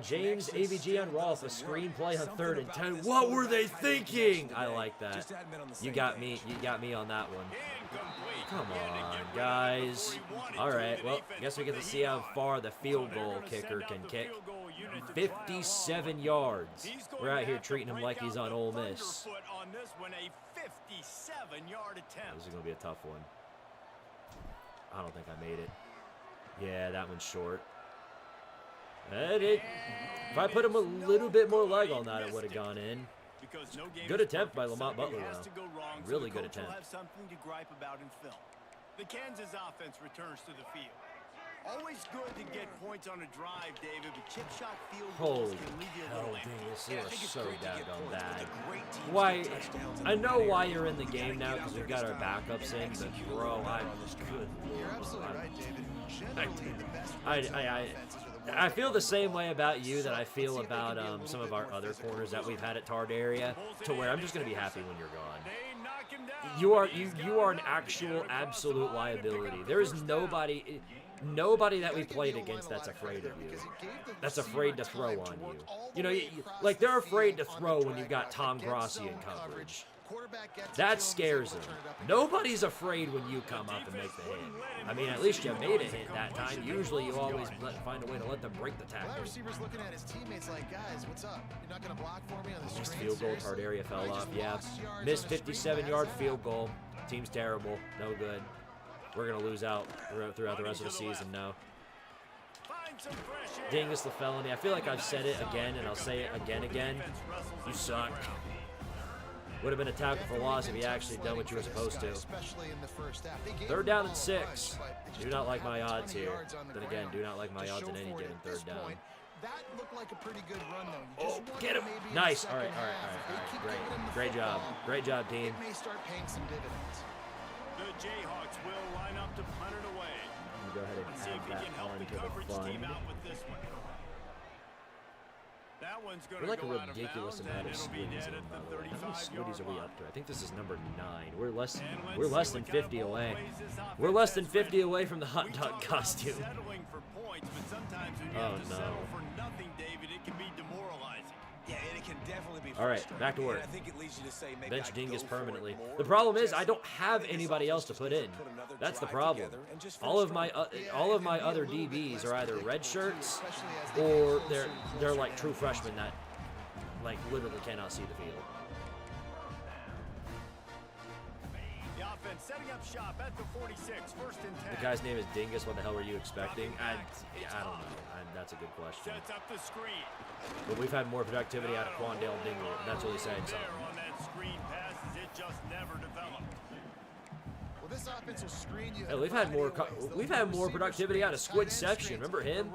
James AVG on Rolf, a screenplay on 3rd and 10. What were they thinking? I like that. You got me on that one. Come on, guys. All right, well, guess we get to see how far the field goal kicker can kick. 57 yards. We're out here treating him like he's on Ole Miss. This is going to be a tough one. I don't think I made it. Yeah, that one's short. If I put him a little bit more leg on that, it would have gone in. Good attempt by Lamont Butler, though. Really good attempt. The Kansas offense returns to the field. Always good to get points on a drive, David, but chip shot field goals can leave you a little empty. You are so daggone bad. Why? I know why you're in the game now because we've got our backups in, but bro, I'm good. You're absolutely right, David. Generally, the best I feel the same way about you that I feel about some of our other corners that we've had at Tardaria, to where I'm just gonna be happy when you're gone. You are an actual absolute liability. There is nobody that we played against that's afraid of you. That's afraid to throw on you. You know, like they're afraid to throw when you've got Tom Grossi in coverage. That scares them. Nobody's afraid when you come up and make the hit. I mean, at least you made a hit that time. Usually you always find a way to let them break the tackle. Receiver's looking at his teammates like, guys, what's up? You're not going to block for me on the Missed screen? field goal. Tardaria fell off. Yeah. Missed 57-yard field goal. Team's terrible. No good. We're going to lose out throughout the rest of the season now. Dingus the felony. I feel like I've said it again, and I'll say it again. You suck. Would have been a tackle for loss if he actually done what you were supposed to. 3rd down and 6. Do not like my odds here. Then again, do not like my odds in any given 3rd down. That looked like a pretty good run, though. Oh, get him! Nice. All right. Great job, team. It may start paying some dividends. The Jayhawks will line up to punt it away. Go ahead and See if he can help the coverage team out with this one. That one's going We're like to a go out of ridiculous bounds, amount of and it'll be Squiddies net in, at by the the way. How many 35-yard Squiddies are we line. up to? I think this is number 9. We're less And we're let's less see than what kind of 50 ball away. plays this offense We're less than has 50 ready. away from the We hot talk dog about costume. settling for points, but sometimes when you Oh, have to no. settle for nothing, David, it can be demoralizing. Yeah, and it can definitely be All right, back to work. I think it leads you to say maybe Bench I'd Dingus go for it permanently. more. The problem is Just I don't have think this anybody else to offense put just in. put another That's the drive problem. together and just All of finish my other DBs are either red shirts or they're like true freshmen that like literally cannot see the field. The offense setting up shop at the 46, 1st and 10. The guy's name is Dingus. What the hell were you expecting? I don't know. That's a good question. Sets up the screen. But we've had more productivity out of Quandale Dingle. That's really saying There something. on that screen pass as it just never developed. Well, this offense will screen you. Hey, we've had more productivity out of Squidception. Remember him?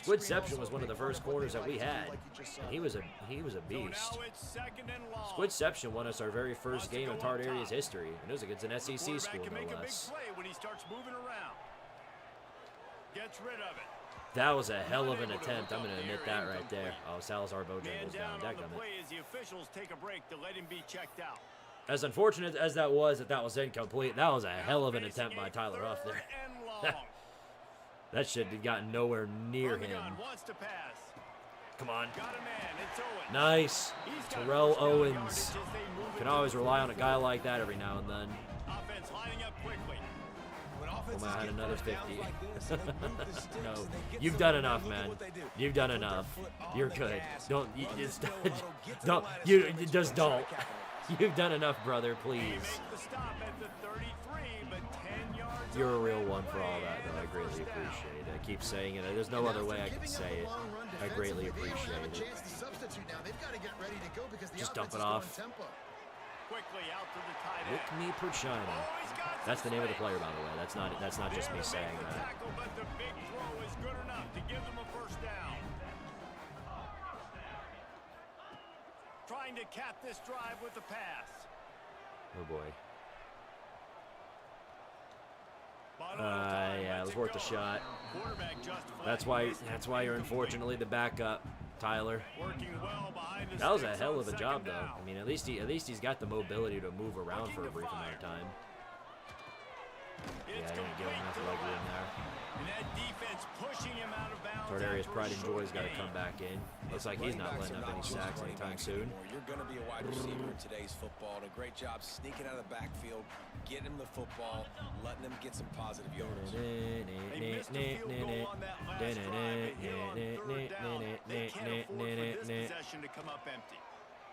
Squidception was one of the first corners that we had. And he was a beast. Now it's 2nd and long. Squidception won us our very first game of Tardaria's history, and it was against an SEC Quarterback school, can no make a big less. play when he starts moving around. Gets rid of it. That was a hell of an attempt. I'm going to admit that right there. Oh, Salazar Man Bojangles down down. on the Dadgummit. play as the officials take a break to let him be checked out. As unfortunate as that was incomplete, that was a hell of an attempt by Tyler Huff there. 3rd and long. That shit had gotten nowhere near him. Wants to pass. Come on. Got a man. It's Owens. Nice. He's got Terrell first down Owens. yardage as they move Can it always to rely on a 33. guy like that every now and then. Offense lining up quickly. When Oh, offenses man, I had get another first downs 50. like this, they move the sticks No, and they get you've some done momentum. enough, Look at man. what they do. You've done Put their enough. foot on You're the good. gas, Don't you run just the skill huddle, get to don't the line of you scrimmage, just and try to don't. capitalize. You've done enough, brother. They Please. make the stop at the 33, but 10 yards You're a on real that one for all play, that, and though. I a greatly first down. appreciate it. I keep saying it. There's no other way I can say it. I greatly appreciate it. Just dump it off. Quickly out to the tight end. Lick me per China. Oh, he's got That's the some name of the space. player, by the way. That's not just me There to saying make the that. tackle, but the big throw is good enough to give them a first down. Trying to cap this drive with the pass. Oh boy. Bottom of time, Yeah, it was lets worth a go. shot. Quarterback justified. That's why you're unfortunately the backup, Tyler. Working well behind the That was a sticks hell on of a second job, though. down. I mean, at least he's got the mobility to move around for a brief amount of time. Yeah, It's I didn't give him complete enough to the leg room left. there. And that defense pushing him out of bounds. Tardaria's after a pride and short joy's got to gain. come back in. Looks like he's not letting up any sacks anytime soon. You're going to be a wide receiver in today's football. And a great job sneaking out of the backfield, getting him the football, letting him get some positive yards. They missed a field goal on that last drive, but here on third down, they can't afford for this possession to come up empty.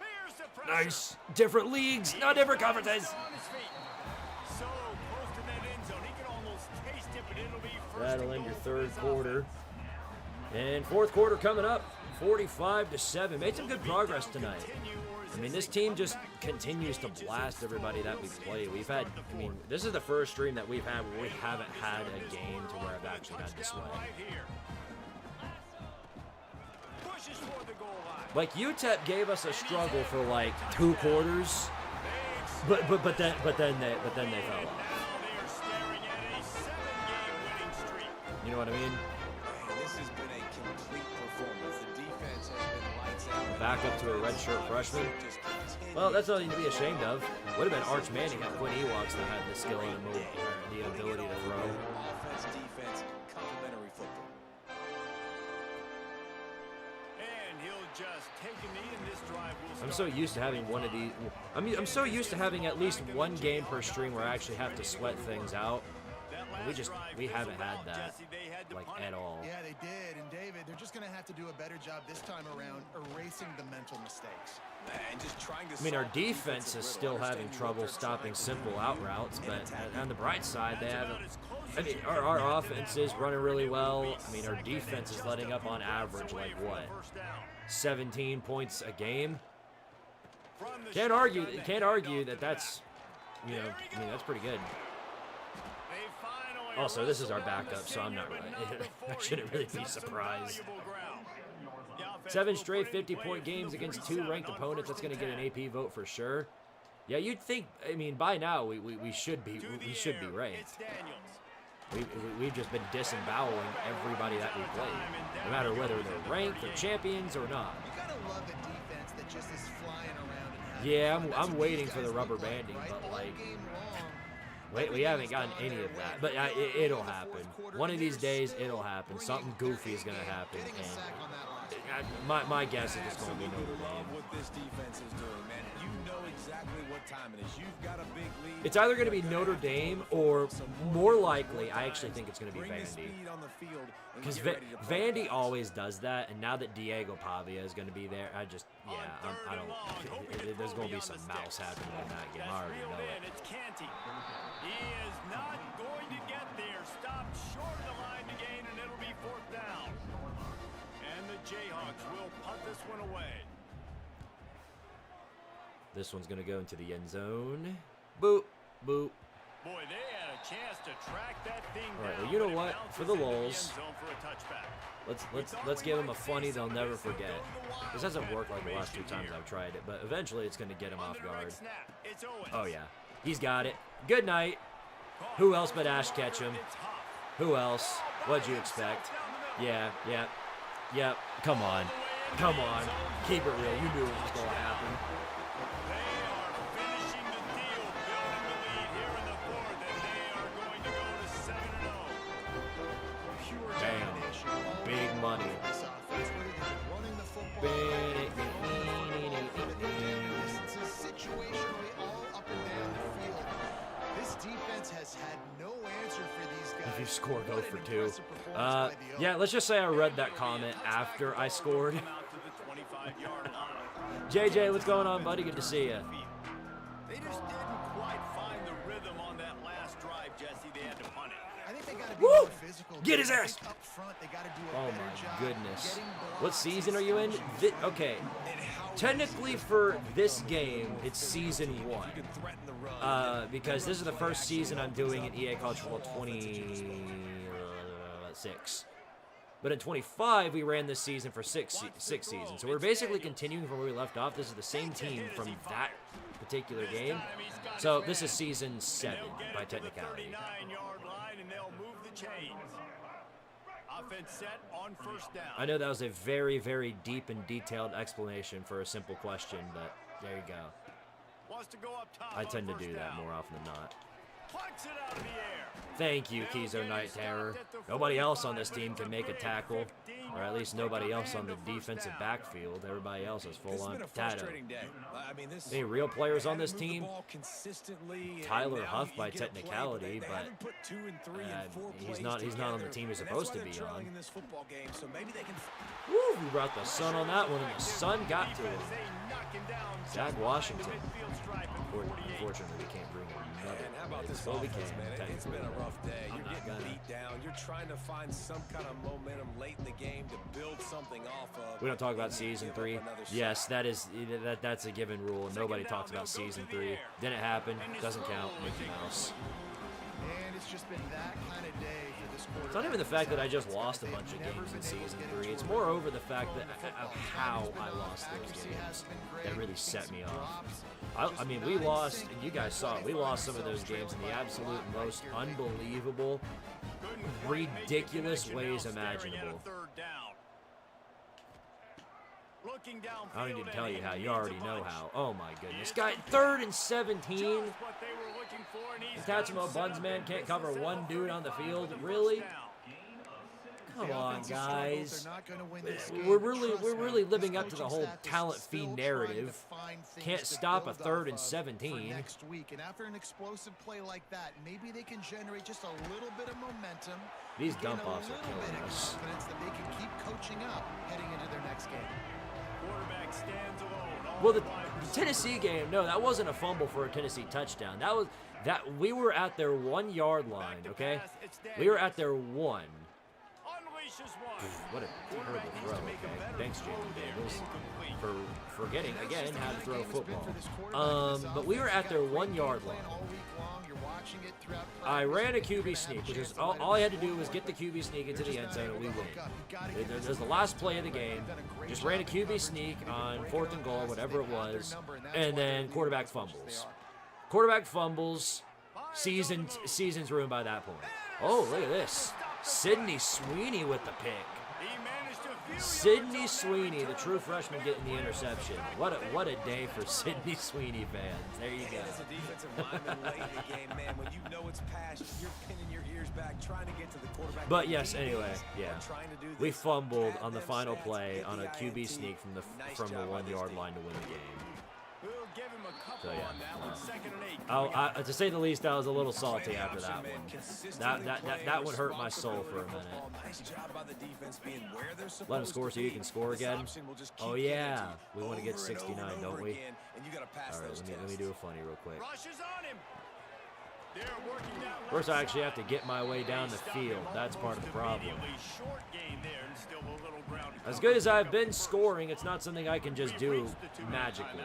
Here's the pressure. Nice. Different leagues, not different conferences. On his feet. So close to that end zone, he can almost taste it, but it'll be first That'll and end your goal for third this quarter. offense. And fourth quarter coming up, 45-7. Made some good progress tonight. I mean, this team just continues to blast everybody that we play. We've had, I mean, this is the first stream that we've had where we haven't had a game to where I've actually had to sweat. Pushes for the goal line. Like UTEP gave us a struggle for like 2 quarters, but then they fell off. Now they are staring at a 7-game winning streak. You know what I mean? And this has been a complete performance. The defense has been lights out. Back up to a redshirt freshman. Just continue. Well, that's nothing to be ashamed of. Would have been Arch Manning had Quinn Ewoks that had the skill and the ability to throw. Offense, defense, complementary football. And he'll just take a knee, and this drive will I'm start. so used to having one of these. I'm so used to having at least one game per stream where I actually have to sweat things out. That We last just drive we fizzled haven't had out, that Jesse. They had to like punt at it. all. Yeah, they did. And David, they're just going to have to do a better job this time around erasing the mental mistakes. And just trying to I mean, our solve the defense defensive is riddle, still having understanding trouble what they're stopping trying to simple do out routes, and but attacking. on the bright side, they That's haven't. about as close I as mean, you can our get to offense that is mark, running but really it will well. be I mean, our second and defense is just letting a up on few yards average away like from the what, first down. 17 points a game. From the Can't shotgun, argue. they Can't hand argue off that to that's, back. you know, I mean, that's pretty good. They finally Also, this is our wrestle down the backup, so I'm not senior, really. but not I before shouldn't he really picks be up some surprised. valuable ground. The offense 7 will straight put it in 50-point play games from the against 2 47 ranked on opponents. first That's going to and get 10. an AP vote for sure. Yeah, you'd think. I mean, by now we should be To the we should be air, ranked. it's Daniels. We've just been disemboweling everybody that we played, no matter whether they're ranked or champions or not. You got to love a defense that just is flying around and having Yeah, fun. That's I'm what waiting these for the guys rubber look like, banding, right? but All like, game long. we haven't gotten any of that. But it'll happen. One of these days, it'll happen. Something goofy is gonna happen, Getting a sack and on that last my guess is it's gonna be Notre Absolutely love Dame. what this defense is doing, man. You know exactly what time it is. You've got a big lead. It's either gonna be Notre Dame or more likely, I actually think it's gonna be Bring the Vandy. speed on the field and Because get ready to play Vandy offense. always does that, and now that Diego Pavia is going to be there, I don't. There's going to be some mouse happening in that game. I already know it. It's Canty. He is not going to get there. Stopped short of the line to gain, and it'll be 4th down. And the Jayhawks will punt this one away. This one's going to go into the end zone. Boop, boop. Boy, they had a chance to track that thing All right, down. well, you know but it what? bounces For the into end lulls, zone for a touchback. let's give them a funny they'll never forget. This hasn't worked like the last 2 times I've tried it, but eventually it's going to get him On off the direct guard. snap, it's Owens. Oh yeah, he's got it. Good night. Who else but Ash Ketchum? It's Huff. Who else? What'd you expect? Yeah. Come on. Keep it real. You knew it was going to happen. They are finishing the deal, building the lead here in the 4th, and they are going to go to 7-0. Pure Bam. domination all Big over money. this offense, whether they're running the football score, go for 2. Yeah, let's just say I read that comment after I scored. JJ, what's going on, buddy? Good to see you. They just didn't quite find the rhythm on that last drive, Jesse. They had to punt it. I think they got to be more physical. Get his ass! Up front, they got to do a Oh better my job goodness. getting blocks. What season are you in? Okay. Technically for this game, it's season 1. Because this is the first season I'm doing in EA College Football 26. But in 25, we ran this season for six seasons. So we're basically continuing from where we left off. This is the same team from that particular game. So this is season 7 by technicality. 39-yard line, and they'll move the chains. Offense set on first down. I know that was a very, very deep and detailed explanation for a simple question, but there you go. Wants to go up top I tend to on do first that down. more often than not. Plucks it out of the air. Thank you, Kizo Night Terror. Nobody else on this team can make a tackle, or at least nobody else on the defensive backfield. Everybody else is full-on potato. Any real players on this team? Tyler Huff by technicality, but he's not on the team he's supposed to be on. Woo, we brought the sun on that one, and the sun got to him. Jack Washington. Unfortunately, we can't bring another. Well, we can. It's been a rough day. I'm You're not getting gonna. beat down. You're trying to find some kind of momentum late in the game to build something off of. We don't talk about season 3. Yes, that's a given rule. Nobody talks about season 3. Didn't happen. Doesn't count. Mickey Mouse. And it's just been that kind of day for this quarterback. It's not even the fact that I just lost a bunch of games in season 3. It's more over the fact that of how I lost those games that really set me off. I mean, we lost, and you guys saw it, we lost some of those games in the absolute most unbelievable, ridiculous ways imaginable. I don't need to tell you how. You already know how. Oh, my goodness. Guy, 3rd and 17. Tatsumo Bunsman can't cover one dude on the field. Really? Come on, guys. We're really living up to the whole talent fee narrative. Can't stop a 3rd and 17. Next week, and after an explosive play like that, maybe they can generate just a little bit of momentum. These gain dump offs a are little bit killing of us. confidence that they can keep coaching up heading into their next game. Quarterback stands alone. Well, the Tennessee game, no, that wasn't a fumble for a Tennessee touchdown. We were at their 1 yard line, okay? We were at their 1. What a terrible throw, okay? Thanks, Jaden Daniels, for forgetting, again, how to throw a football. But we were at their 1 yard line. I ran a QB sneak, which is all I had to do was get the QB sneak into the end zone and we win. It was the last play of the game. Just ran a QB sneak on 4th and goal, whatever it was, and then quarterback fumbles. Quarterback fumbles, season's ruined by that point. Oh, look at this. Sidney Sweeney with the pick. Sidney Sweeney, the true freshman, getting the interception. What a day for Sidney Sweeney fans. There you go. As a defensive lineman late in the game, man, when you know it's past, you're pinning your ears back, trying to get to the quarterback. But yes, anyway, yeah. We fumbled on the final play on a QB sneak from the 1 yard line to win the game. So yeah, to say the least, I was a little salty after that one. That one hurt my soul for a minute. Let him score so you can score again. Oh yeah, we want to get 69, don't we? All right, let me do a funny real quick. First, I actually have to get my way down the field. That's part of the problem. As good as I've been scoring, it's not something I can just do magically.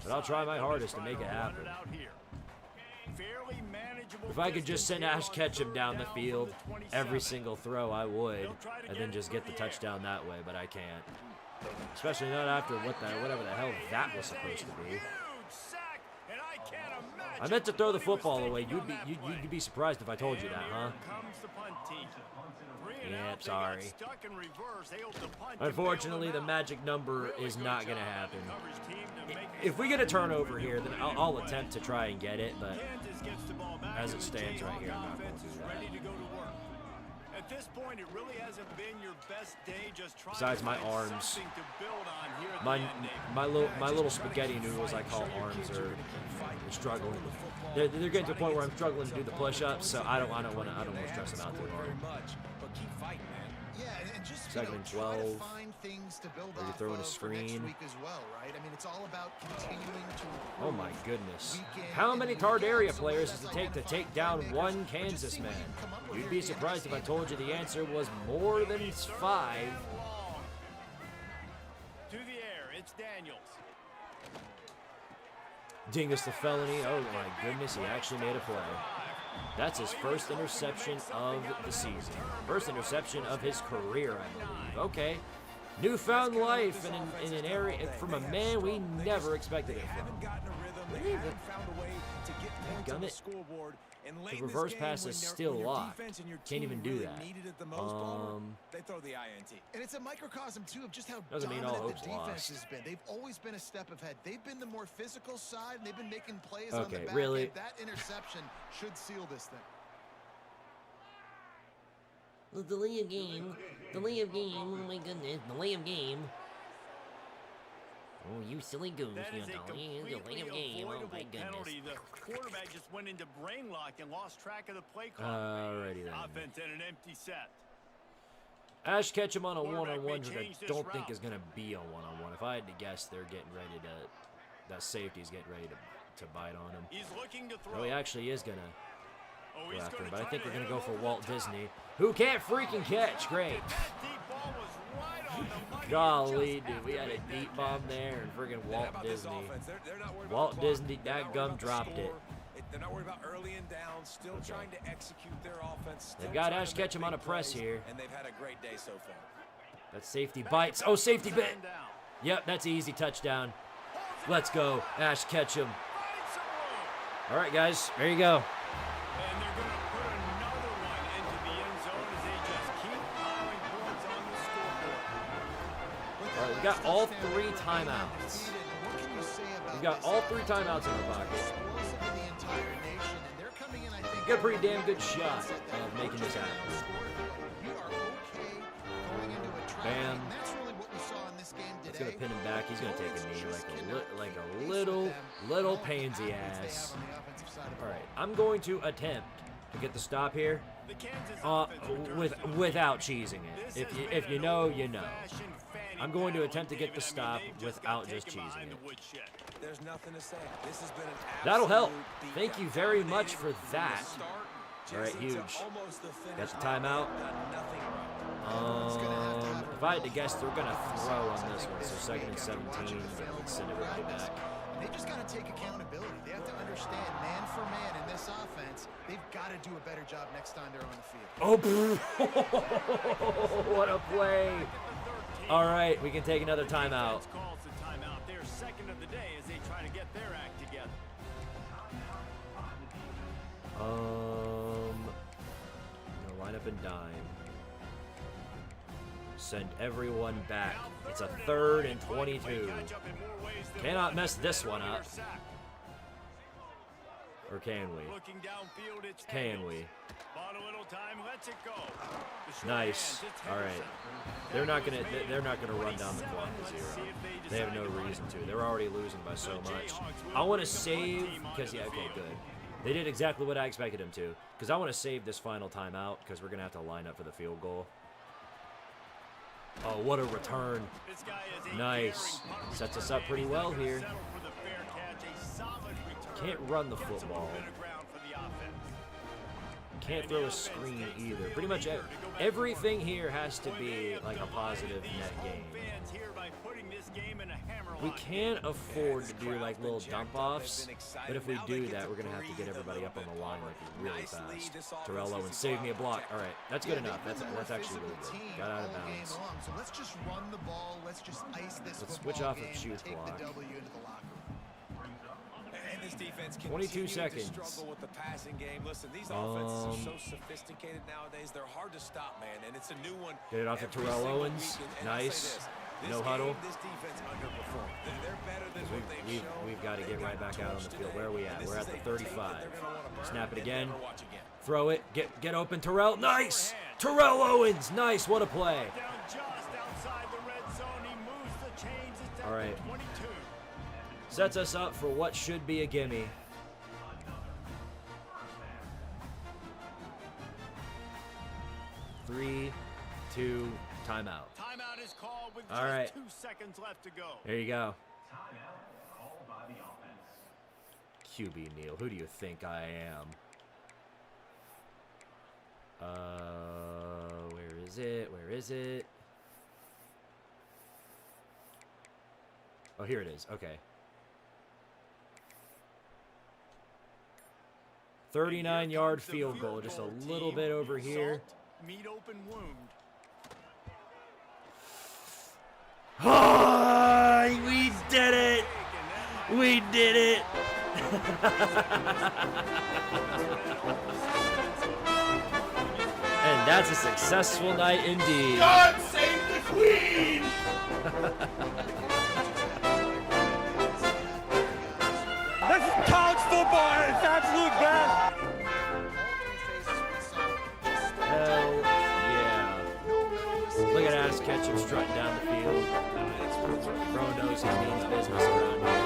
But I'll try my hardest to make it happen. If I could just send Ash Ketchum down the field every single throw, I would, and then just get the touchdown that way, but I can't. Especially not after whatever the hell that was supposed to be. I meant to throw the football away. You'd be surprised if I told you that, huh? Yep, sorry. Unfortunately, the magic number is not going to happen. If we get a turnover here, then I'll attempt to try and get it, but as it stands right here, I'm not going to do that. At this point, it really hasn't been your best day. Just trying Besides to my find arms. something to build on here at My the end, David. my little spaghetti noodles I call arms are struggling. They're getting to the point where I'm struggling to do the push-ups, so I don't want to stress them out too hard. But keep fighting, man. Yeah, and just Second and try to 12. find things to build Are you off throwing a of for next screen? week as well, right? I mean, it's all about continuing to Oh my goodness. week in How and many week out. Tardaria So players let's does it take to identify take down playmakers one and just Kansas see what man? you can come up with You'd here be at the end of surprised the if I season. told you the answer was more than 5. To the air, it's Daniels. Dingus the felony. Oh my goodness, he actually made a play. That's his first interception of the season. First interception of his career, I believe. Okay. Newfound life in an area from a man we never expected it Haven't from. gotten a rhythm. They Believe haven't it. found a way to get points on the Gummit. scoreboard. And late The in this reverse game, pass when is they're- still when your locked. defense and your Can't team even do really that. needed it the most, Palmer, they throw the INT. And it's a microcosm, too, of just how Doesn't mean all dominant the hope's defense lost. has been. They've always been a step ahead. They've been the more physical side, and they've been making plays on the Okay, back really? end. That interception should seal this thing. The delay of game. Delay of game. Oh my goodness. Delay of game. Oh, you silly goose. That You is a delay completely of game. Oh avoidable my goodness. penalty. The quarterback just went into brain lock and lost track of the play clock. Alrighty then. Offense in an empty set. Ash Ketchum on a Quarterback may one-on-one, which I change this don't think route. is going to be a one-on-one. If I had to guess, they're getting ready to... That safety's getting ready to bite on him. He's looking to throw. Oh, he actually is going to Oh, go he's after gonna him, but I try think to we're going hit to go him for over Walt the top. Disney, who can't freaking catch. Great. That deep ball was right on the money Golly, just dude, we had after a they made deep that bomb catch. there, and friggin' And how Walt about this Disney. offense? They're not worried about Walt the clock. Disney, They're not that worried gum about the dropped it. score. They're not worried about early and down. Still Okay. trying to execute their offense. They've still got trying Ash to make Ketchum on big a press plays, here. And they've had a great day so far. That safety bites. Oh, safety bit. Second down. Yep, that's an easy touchdown. Let's go, Ash Ketchum. Finds some room. All right, guys, there you go. And they're going to put another one into the end zone as they just keep piling points on the scoreboard. All right, we got all 3 timeouts. We've got all 3 timeouts in our pocket. Got a pretty damn good shot of making this happen. Bam. That's gonna pin him back. He's gonna take a knee like a little pansy ass. All right, I'm going to attempt to get the stop here, The Kansas offense returns to without cheesing it. This If has you been if you an know, you know. old-fashioned fanny I'm going to battle, attempt to get the David. stop They've without got just taken cheesing behind it. the woodshed. There's nothing to say. This has been an That'll help. absolute Thank you beatdown. very much for Dominated from that. the start All right, just into huge. almost the finish Got the line. timeout. Done nothing wrong. If I had to guess, they're gonna throw on this one. So 2nd and 17. Let's send everybody back. They just got to take accountability. They have to understand, man for man in this offense, they've got to do a better job next time they're on the field. Oh, what a play! All right, we can take another timeout. Defense calls the timeout. They're second of the day as they try to get their act together. Gonna line up and dime. Send everyone back. It's a 3rd and 22. Cannot mess this one up. Or can we? Looking downfield, it's Can we? Bought a little time, lets it go. The short Nice. hands, it's All right. Henderson. They're not gonna run down the clock to 0. They have no reason to. They're already losing by so much. I want to save because okay, good. They did exactly what I expected them to. Because I want to save this final timeout because we're gonna have to line up for the field goal. Oh, what a return! This guy is a Nice. daring punter. Sets us up pretty well He's not here. gonna settle for the fair catch. A solid return. Can't run the Gets a little football. bit of ground for the offense. Can't throw a screen either. Pretty much everything here has to be like a positive net gain. Fans here by putting this game in a hammerlock. We can't afford to do like little dump offs, but if we do that, we're gonna have to get everybody up on the line like really fast. Terrell Owens saved me a block. All right, that's good enough. That's actually really good. Got out of bounds. So let's just run the ball. Let's just ice this Let's football switch off of game shoe and take clock. the W into the locker room. And this defense 22 continues seconds. to struggle with the passing game. Listen, these offenses are so sophisticated nowadays. They're hard to stop, man. And it's a new one. Get it off to every Terrell single Owens. week. And I'll say Nice. this No game, huddle. This defense underperformed. They're better than what they've shown. We've got to They've get right gotten back out on the torched field. today. Where are we at? This We're is at the a tape that 35. they're gonna wanna burn Snap it and again. never watch again. Throw it. Get open, Terrell. Nice. Hand. Terrell Owens, nice, what a play. Down just outside the red zone. He moves the chains. It's down All right. to 22. Sets us up for what should be a gimme. Three, two, timeout. Timeout is called with All just right. 2 seconds left to go. There you go. QB Neal, who do you think I am? Where is it? Where is it? Oh, here it is. Okay. 39-yard field goal, just a little bit over here. Meet open wound. Oh, we did it! We did it! And that's a successful night indeed. God save the Queen! This is college football at its absolute best. Hell yeah. Look at Ass Ketchum strutting down the field. Bro knows he means business around here.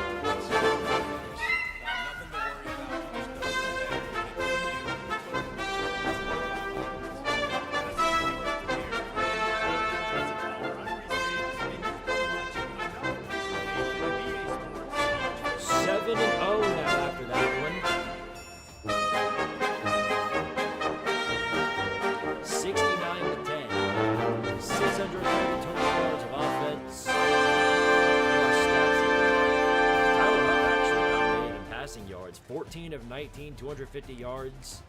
Of 19, 250 yards.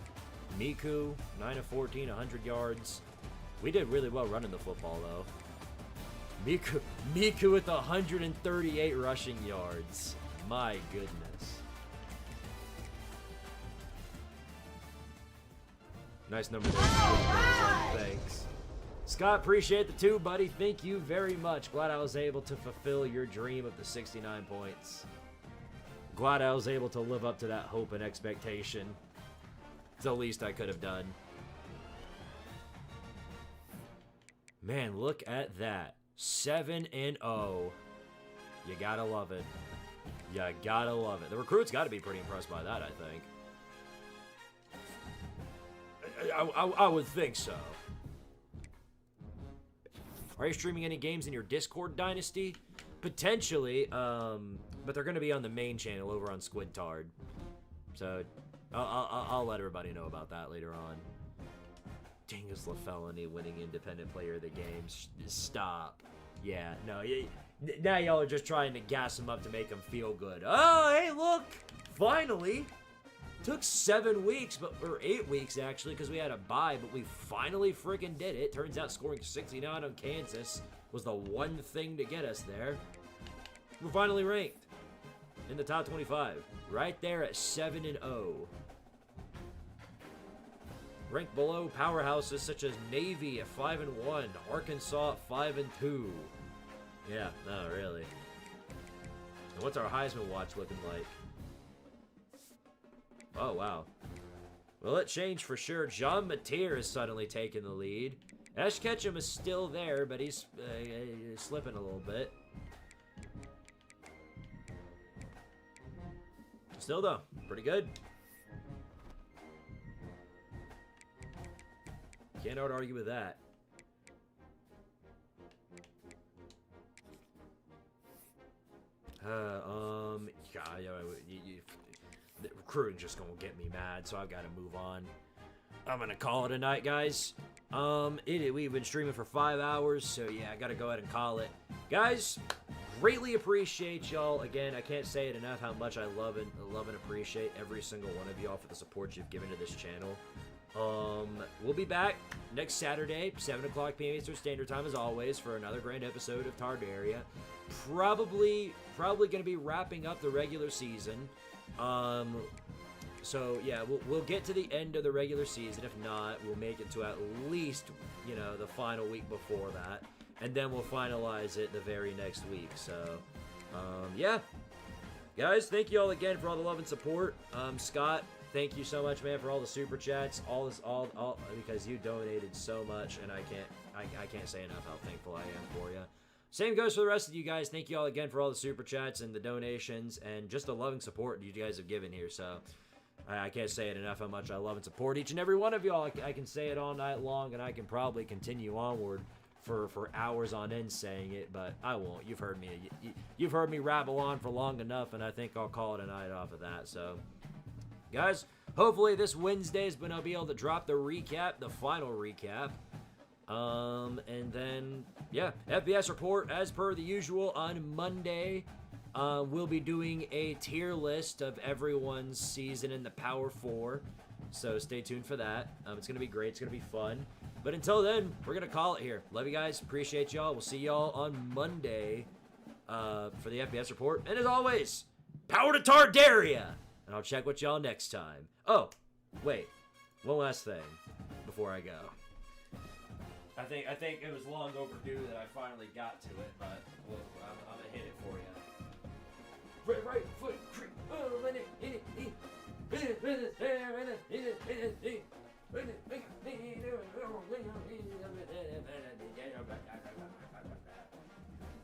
Miku, 9 of 14, 100 yards. We did really well running the football, though. Miku with 138 rushing yards. My goodness. Nice number there. Thanks. Scott, appreciate the 2, buddy. Thank you very much. Glad I was able to fulfill your dream of the 69 points. Glad I was able to live up to that hope and expectation. It's the least I could have done. Man, look at that. 7-0. You gotta love it. You gotta love it. The recruits gotta be pretty impressed by that, I think. I would think so. Are you streaming any games in your Discord, Dynasty? Potentially, but they're going to be on the main channel over on Squidtard. So, I'll let everybody know about that later on. Dingus LaFelony winning Independent Player of the Game. Stop. Yeah, no. Now y'all are just trying to gas him up to make him feel good. Oh, hey, look! Finally! Took 7 weeks, or 8 weeks, actually, because we had a bye, but we finally freaking did it. Turns out scoring 69 on Kansas was the one thing to get us there. We're finally ranked in the top 25, right there at 7-0. Ranked below powerhouses such as Navy at 5-1, Arkansas at 5-2. Yeah, no, really. And what's our Heisman watch looking like? Oh, wow. Well, it changed for sure. John Mateer is suddenly taking the lead. Ash Ketchum is still there, but he's slipping a little bit. Still, though, pretty good. Can't argue with that. The recruiting's just gonna get me mad, so I've got to move on. I'm gonna call it a night, guys. We've been streaming for 5 hours, so yeah, I gotta go ahead and call it. Guys, greatly appreciate y'all. Again, I can't say it enough how much I love and appreciate every single one of y'all for the support you've given to this channel. We'll be back next Saturday, 7 o'clock p.m. Eastern Standard Time, as always, for another grand episode of Tardaria. Probably gonna be wrapping up the regular season. So yeah, we'll get to the end of the regular season. If not, we'll make it to at least, the final week before that, and then we'll finalize it the very next week. So, yeah, guys, thank you all again for all the love and support. Scott, thank you so much, man, for all the super chats, all because you donated so much, and I can't say enough how thankful I am for you. Same goes for the rest of you guys. Thank you all again for all the super chats and the donations and just the loving support you guys have given here. So I can't say it enough how much I love and support each and every one of y'all. I can say it all night long, and I can probably continue onward for hours on end saying it, but I won't. You've heard me. You've heard me rabble on for long enough, and I think I'll call it a night off of that. So, guys, hopefully this Wednesday is going to be able to drop the recap, the final recap. And then, yeah, FBS report as per the usual on Monday. We'll be doing a tier list of everyone's season in the Power 4. So stay tuned for that. It's going to be great. It's going to be fun. But until then, we're going to call it here. Love you guys. Appreciate y'all. We'll see y'all on Monday for the FBS report. And as always, power to Tardaria. And I'll check with y'all next time. Oh, wait. One last thing before I go. I think it was long overdue that I finally got to it, but I'm going to hit it for you. Right foot creep.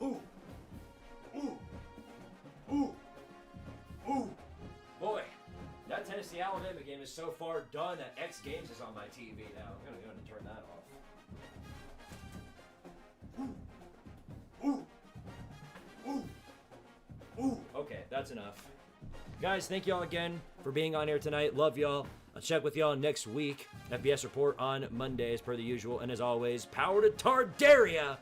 Ooh. Boy, that Tennessee Alabama game is so far done that X Games is on my TV now. I'm going to turn that off. Ooh. Okay, that's enough. Guys, thank y'all again for being on here tonight. Love y'all. I'll check with y'all next week. FBS report on Monday as per the usual. And as always, power to Tardaria.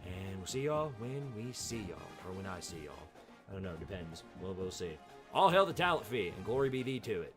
And we'll see y'all when we see y'all. Or when I see y'all. I don't know, depends. We'll see. All hail the talent fee, and glory be thee to it.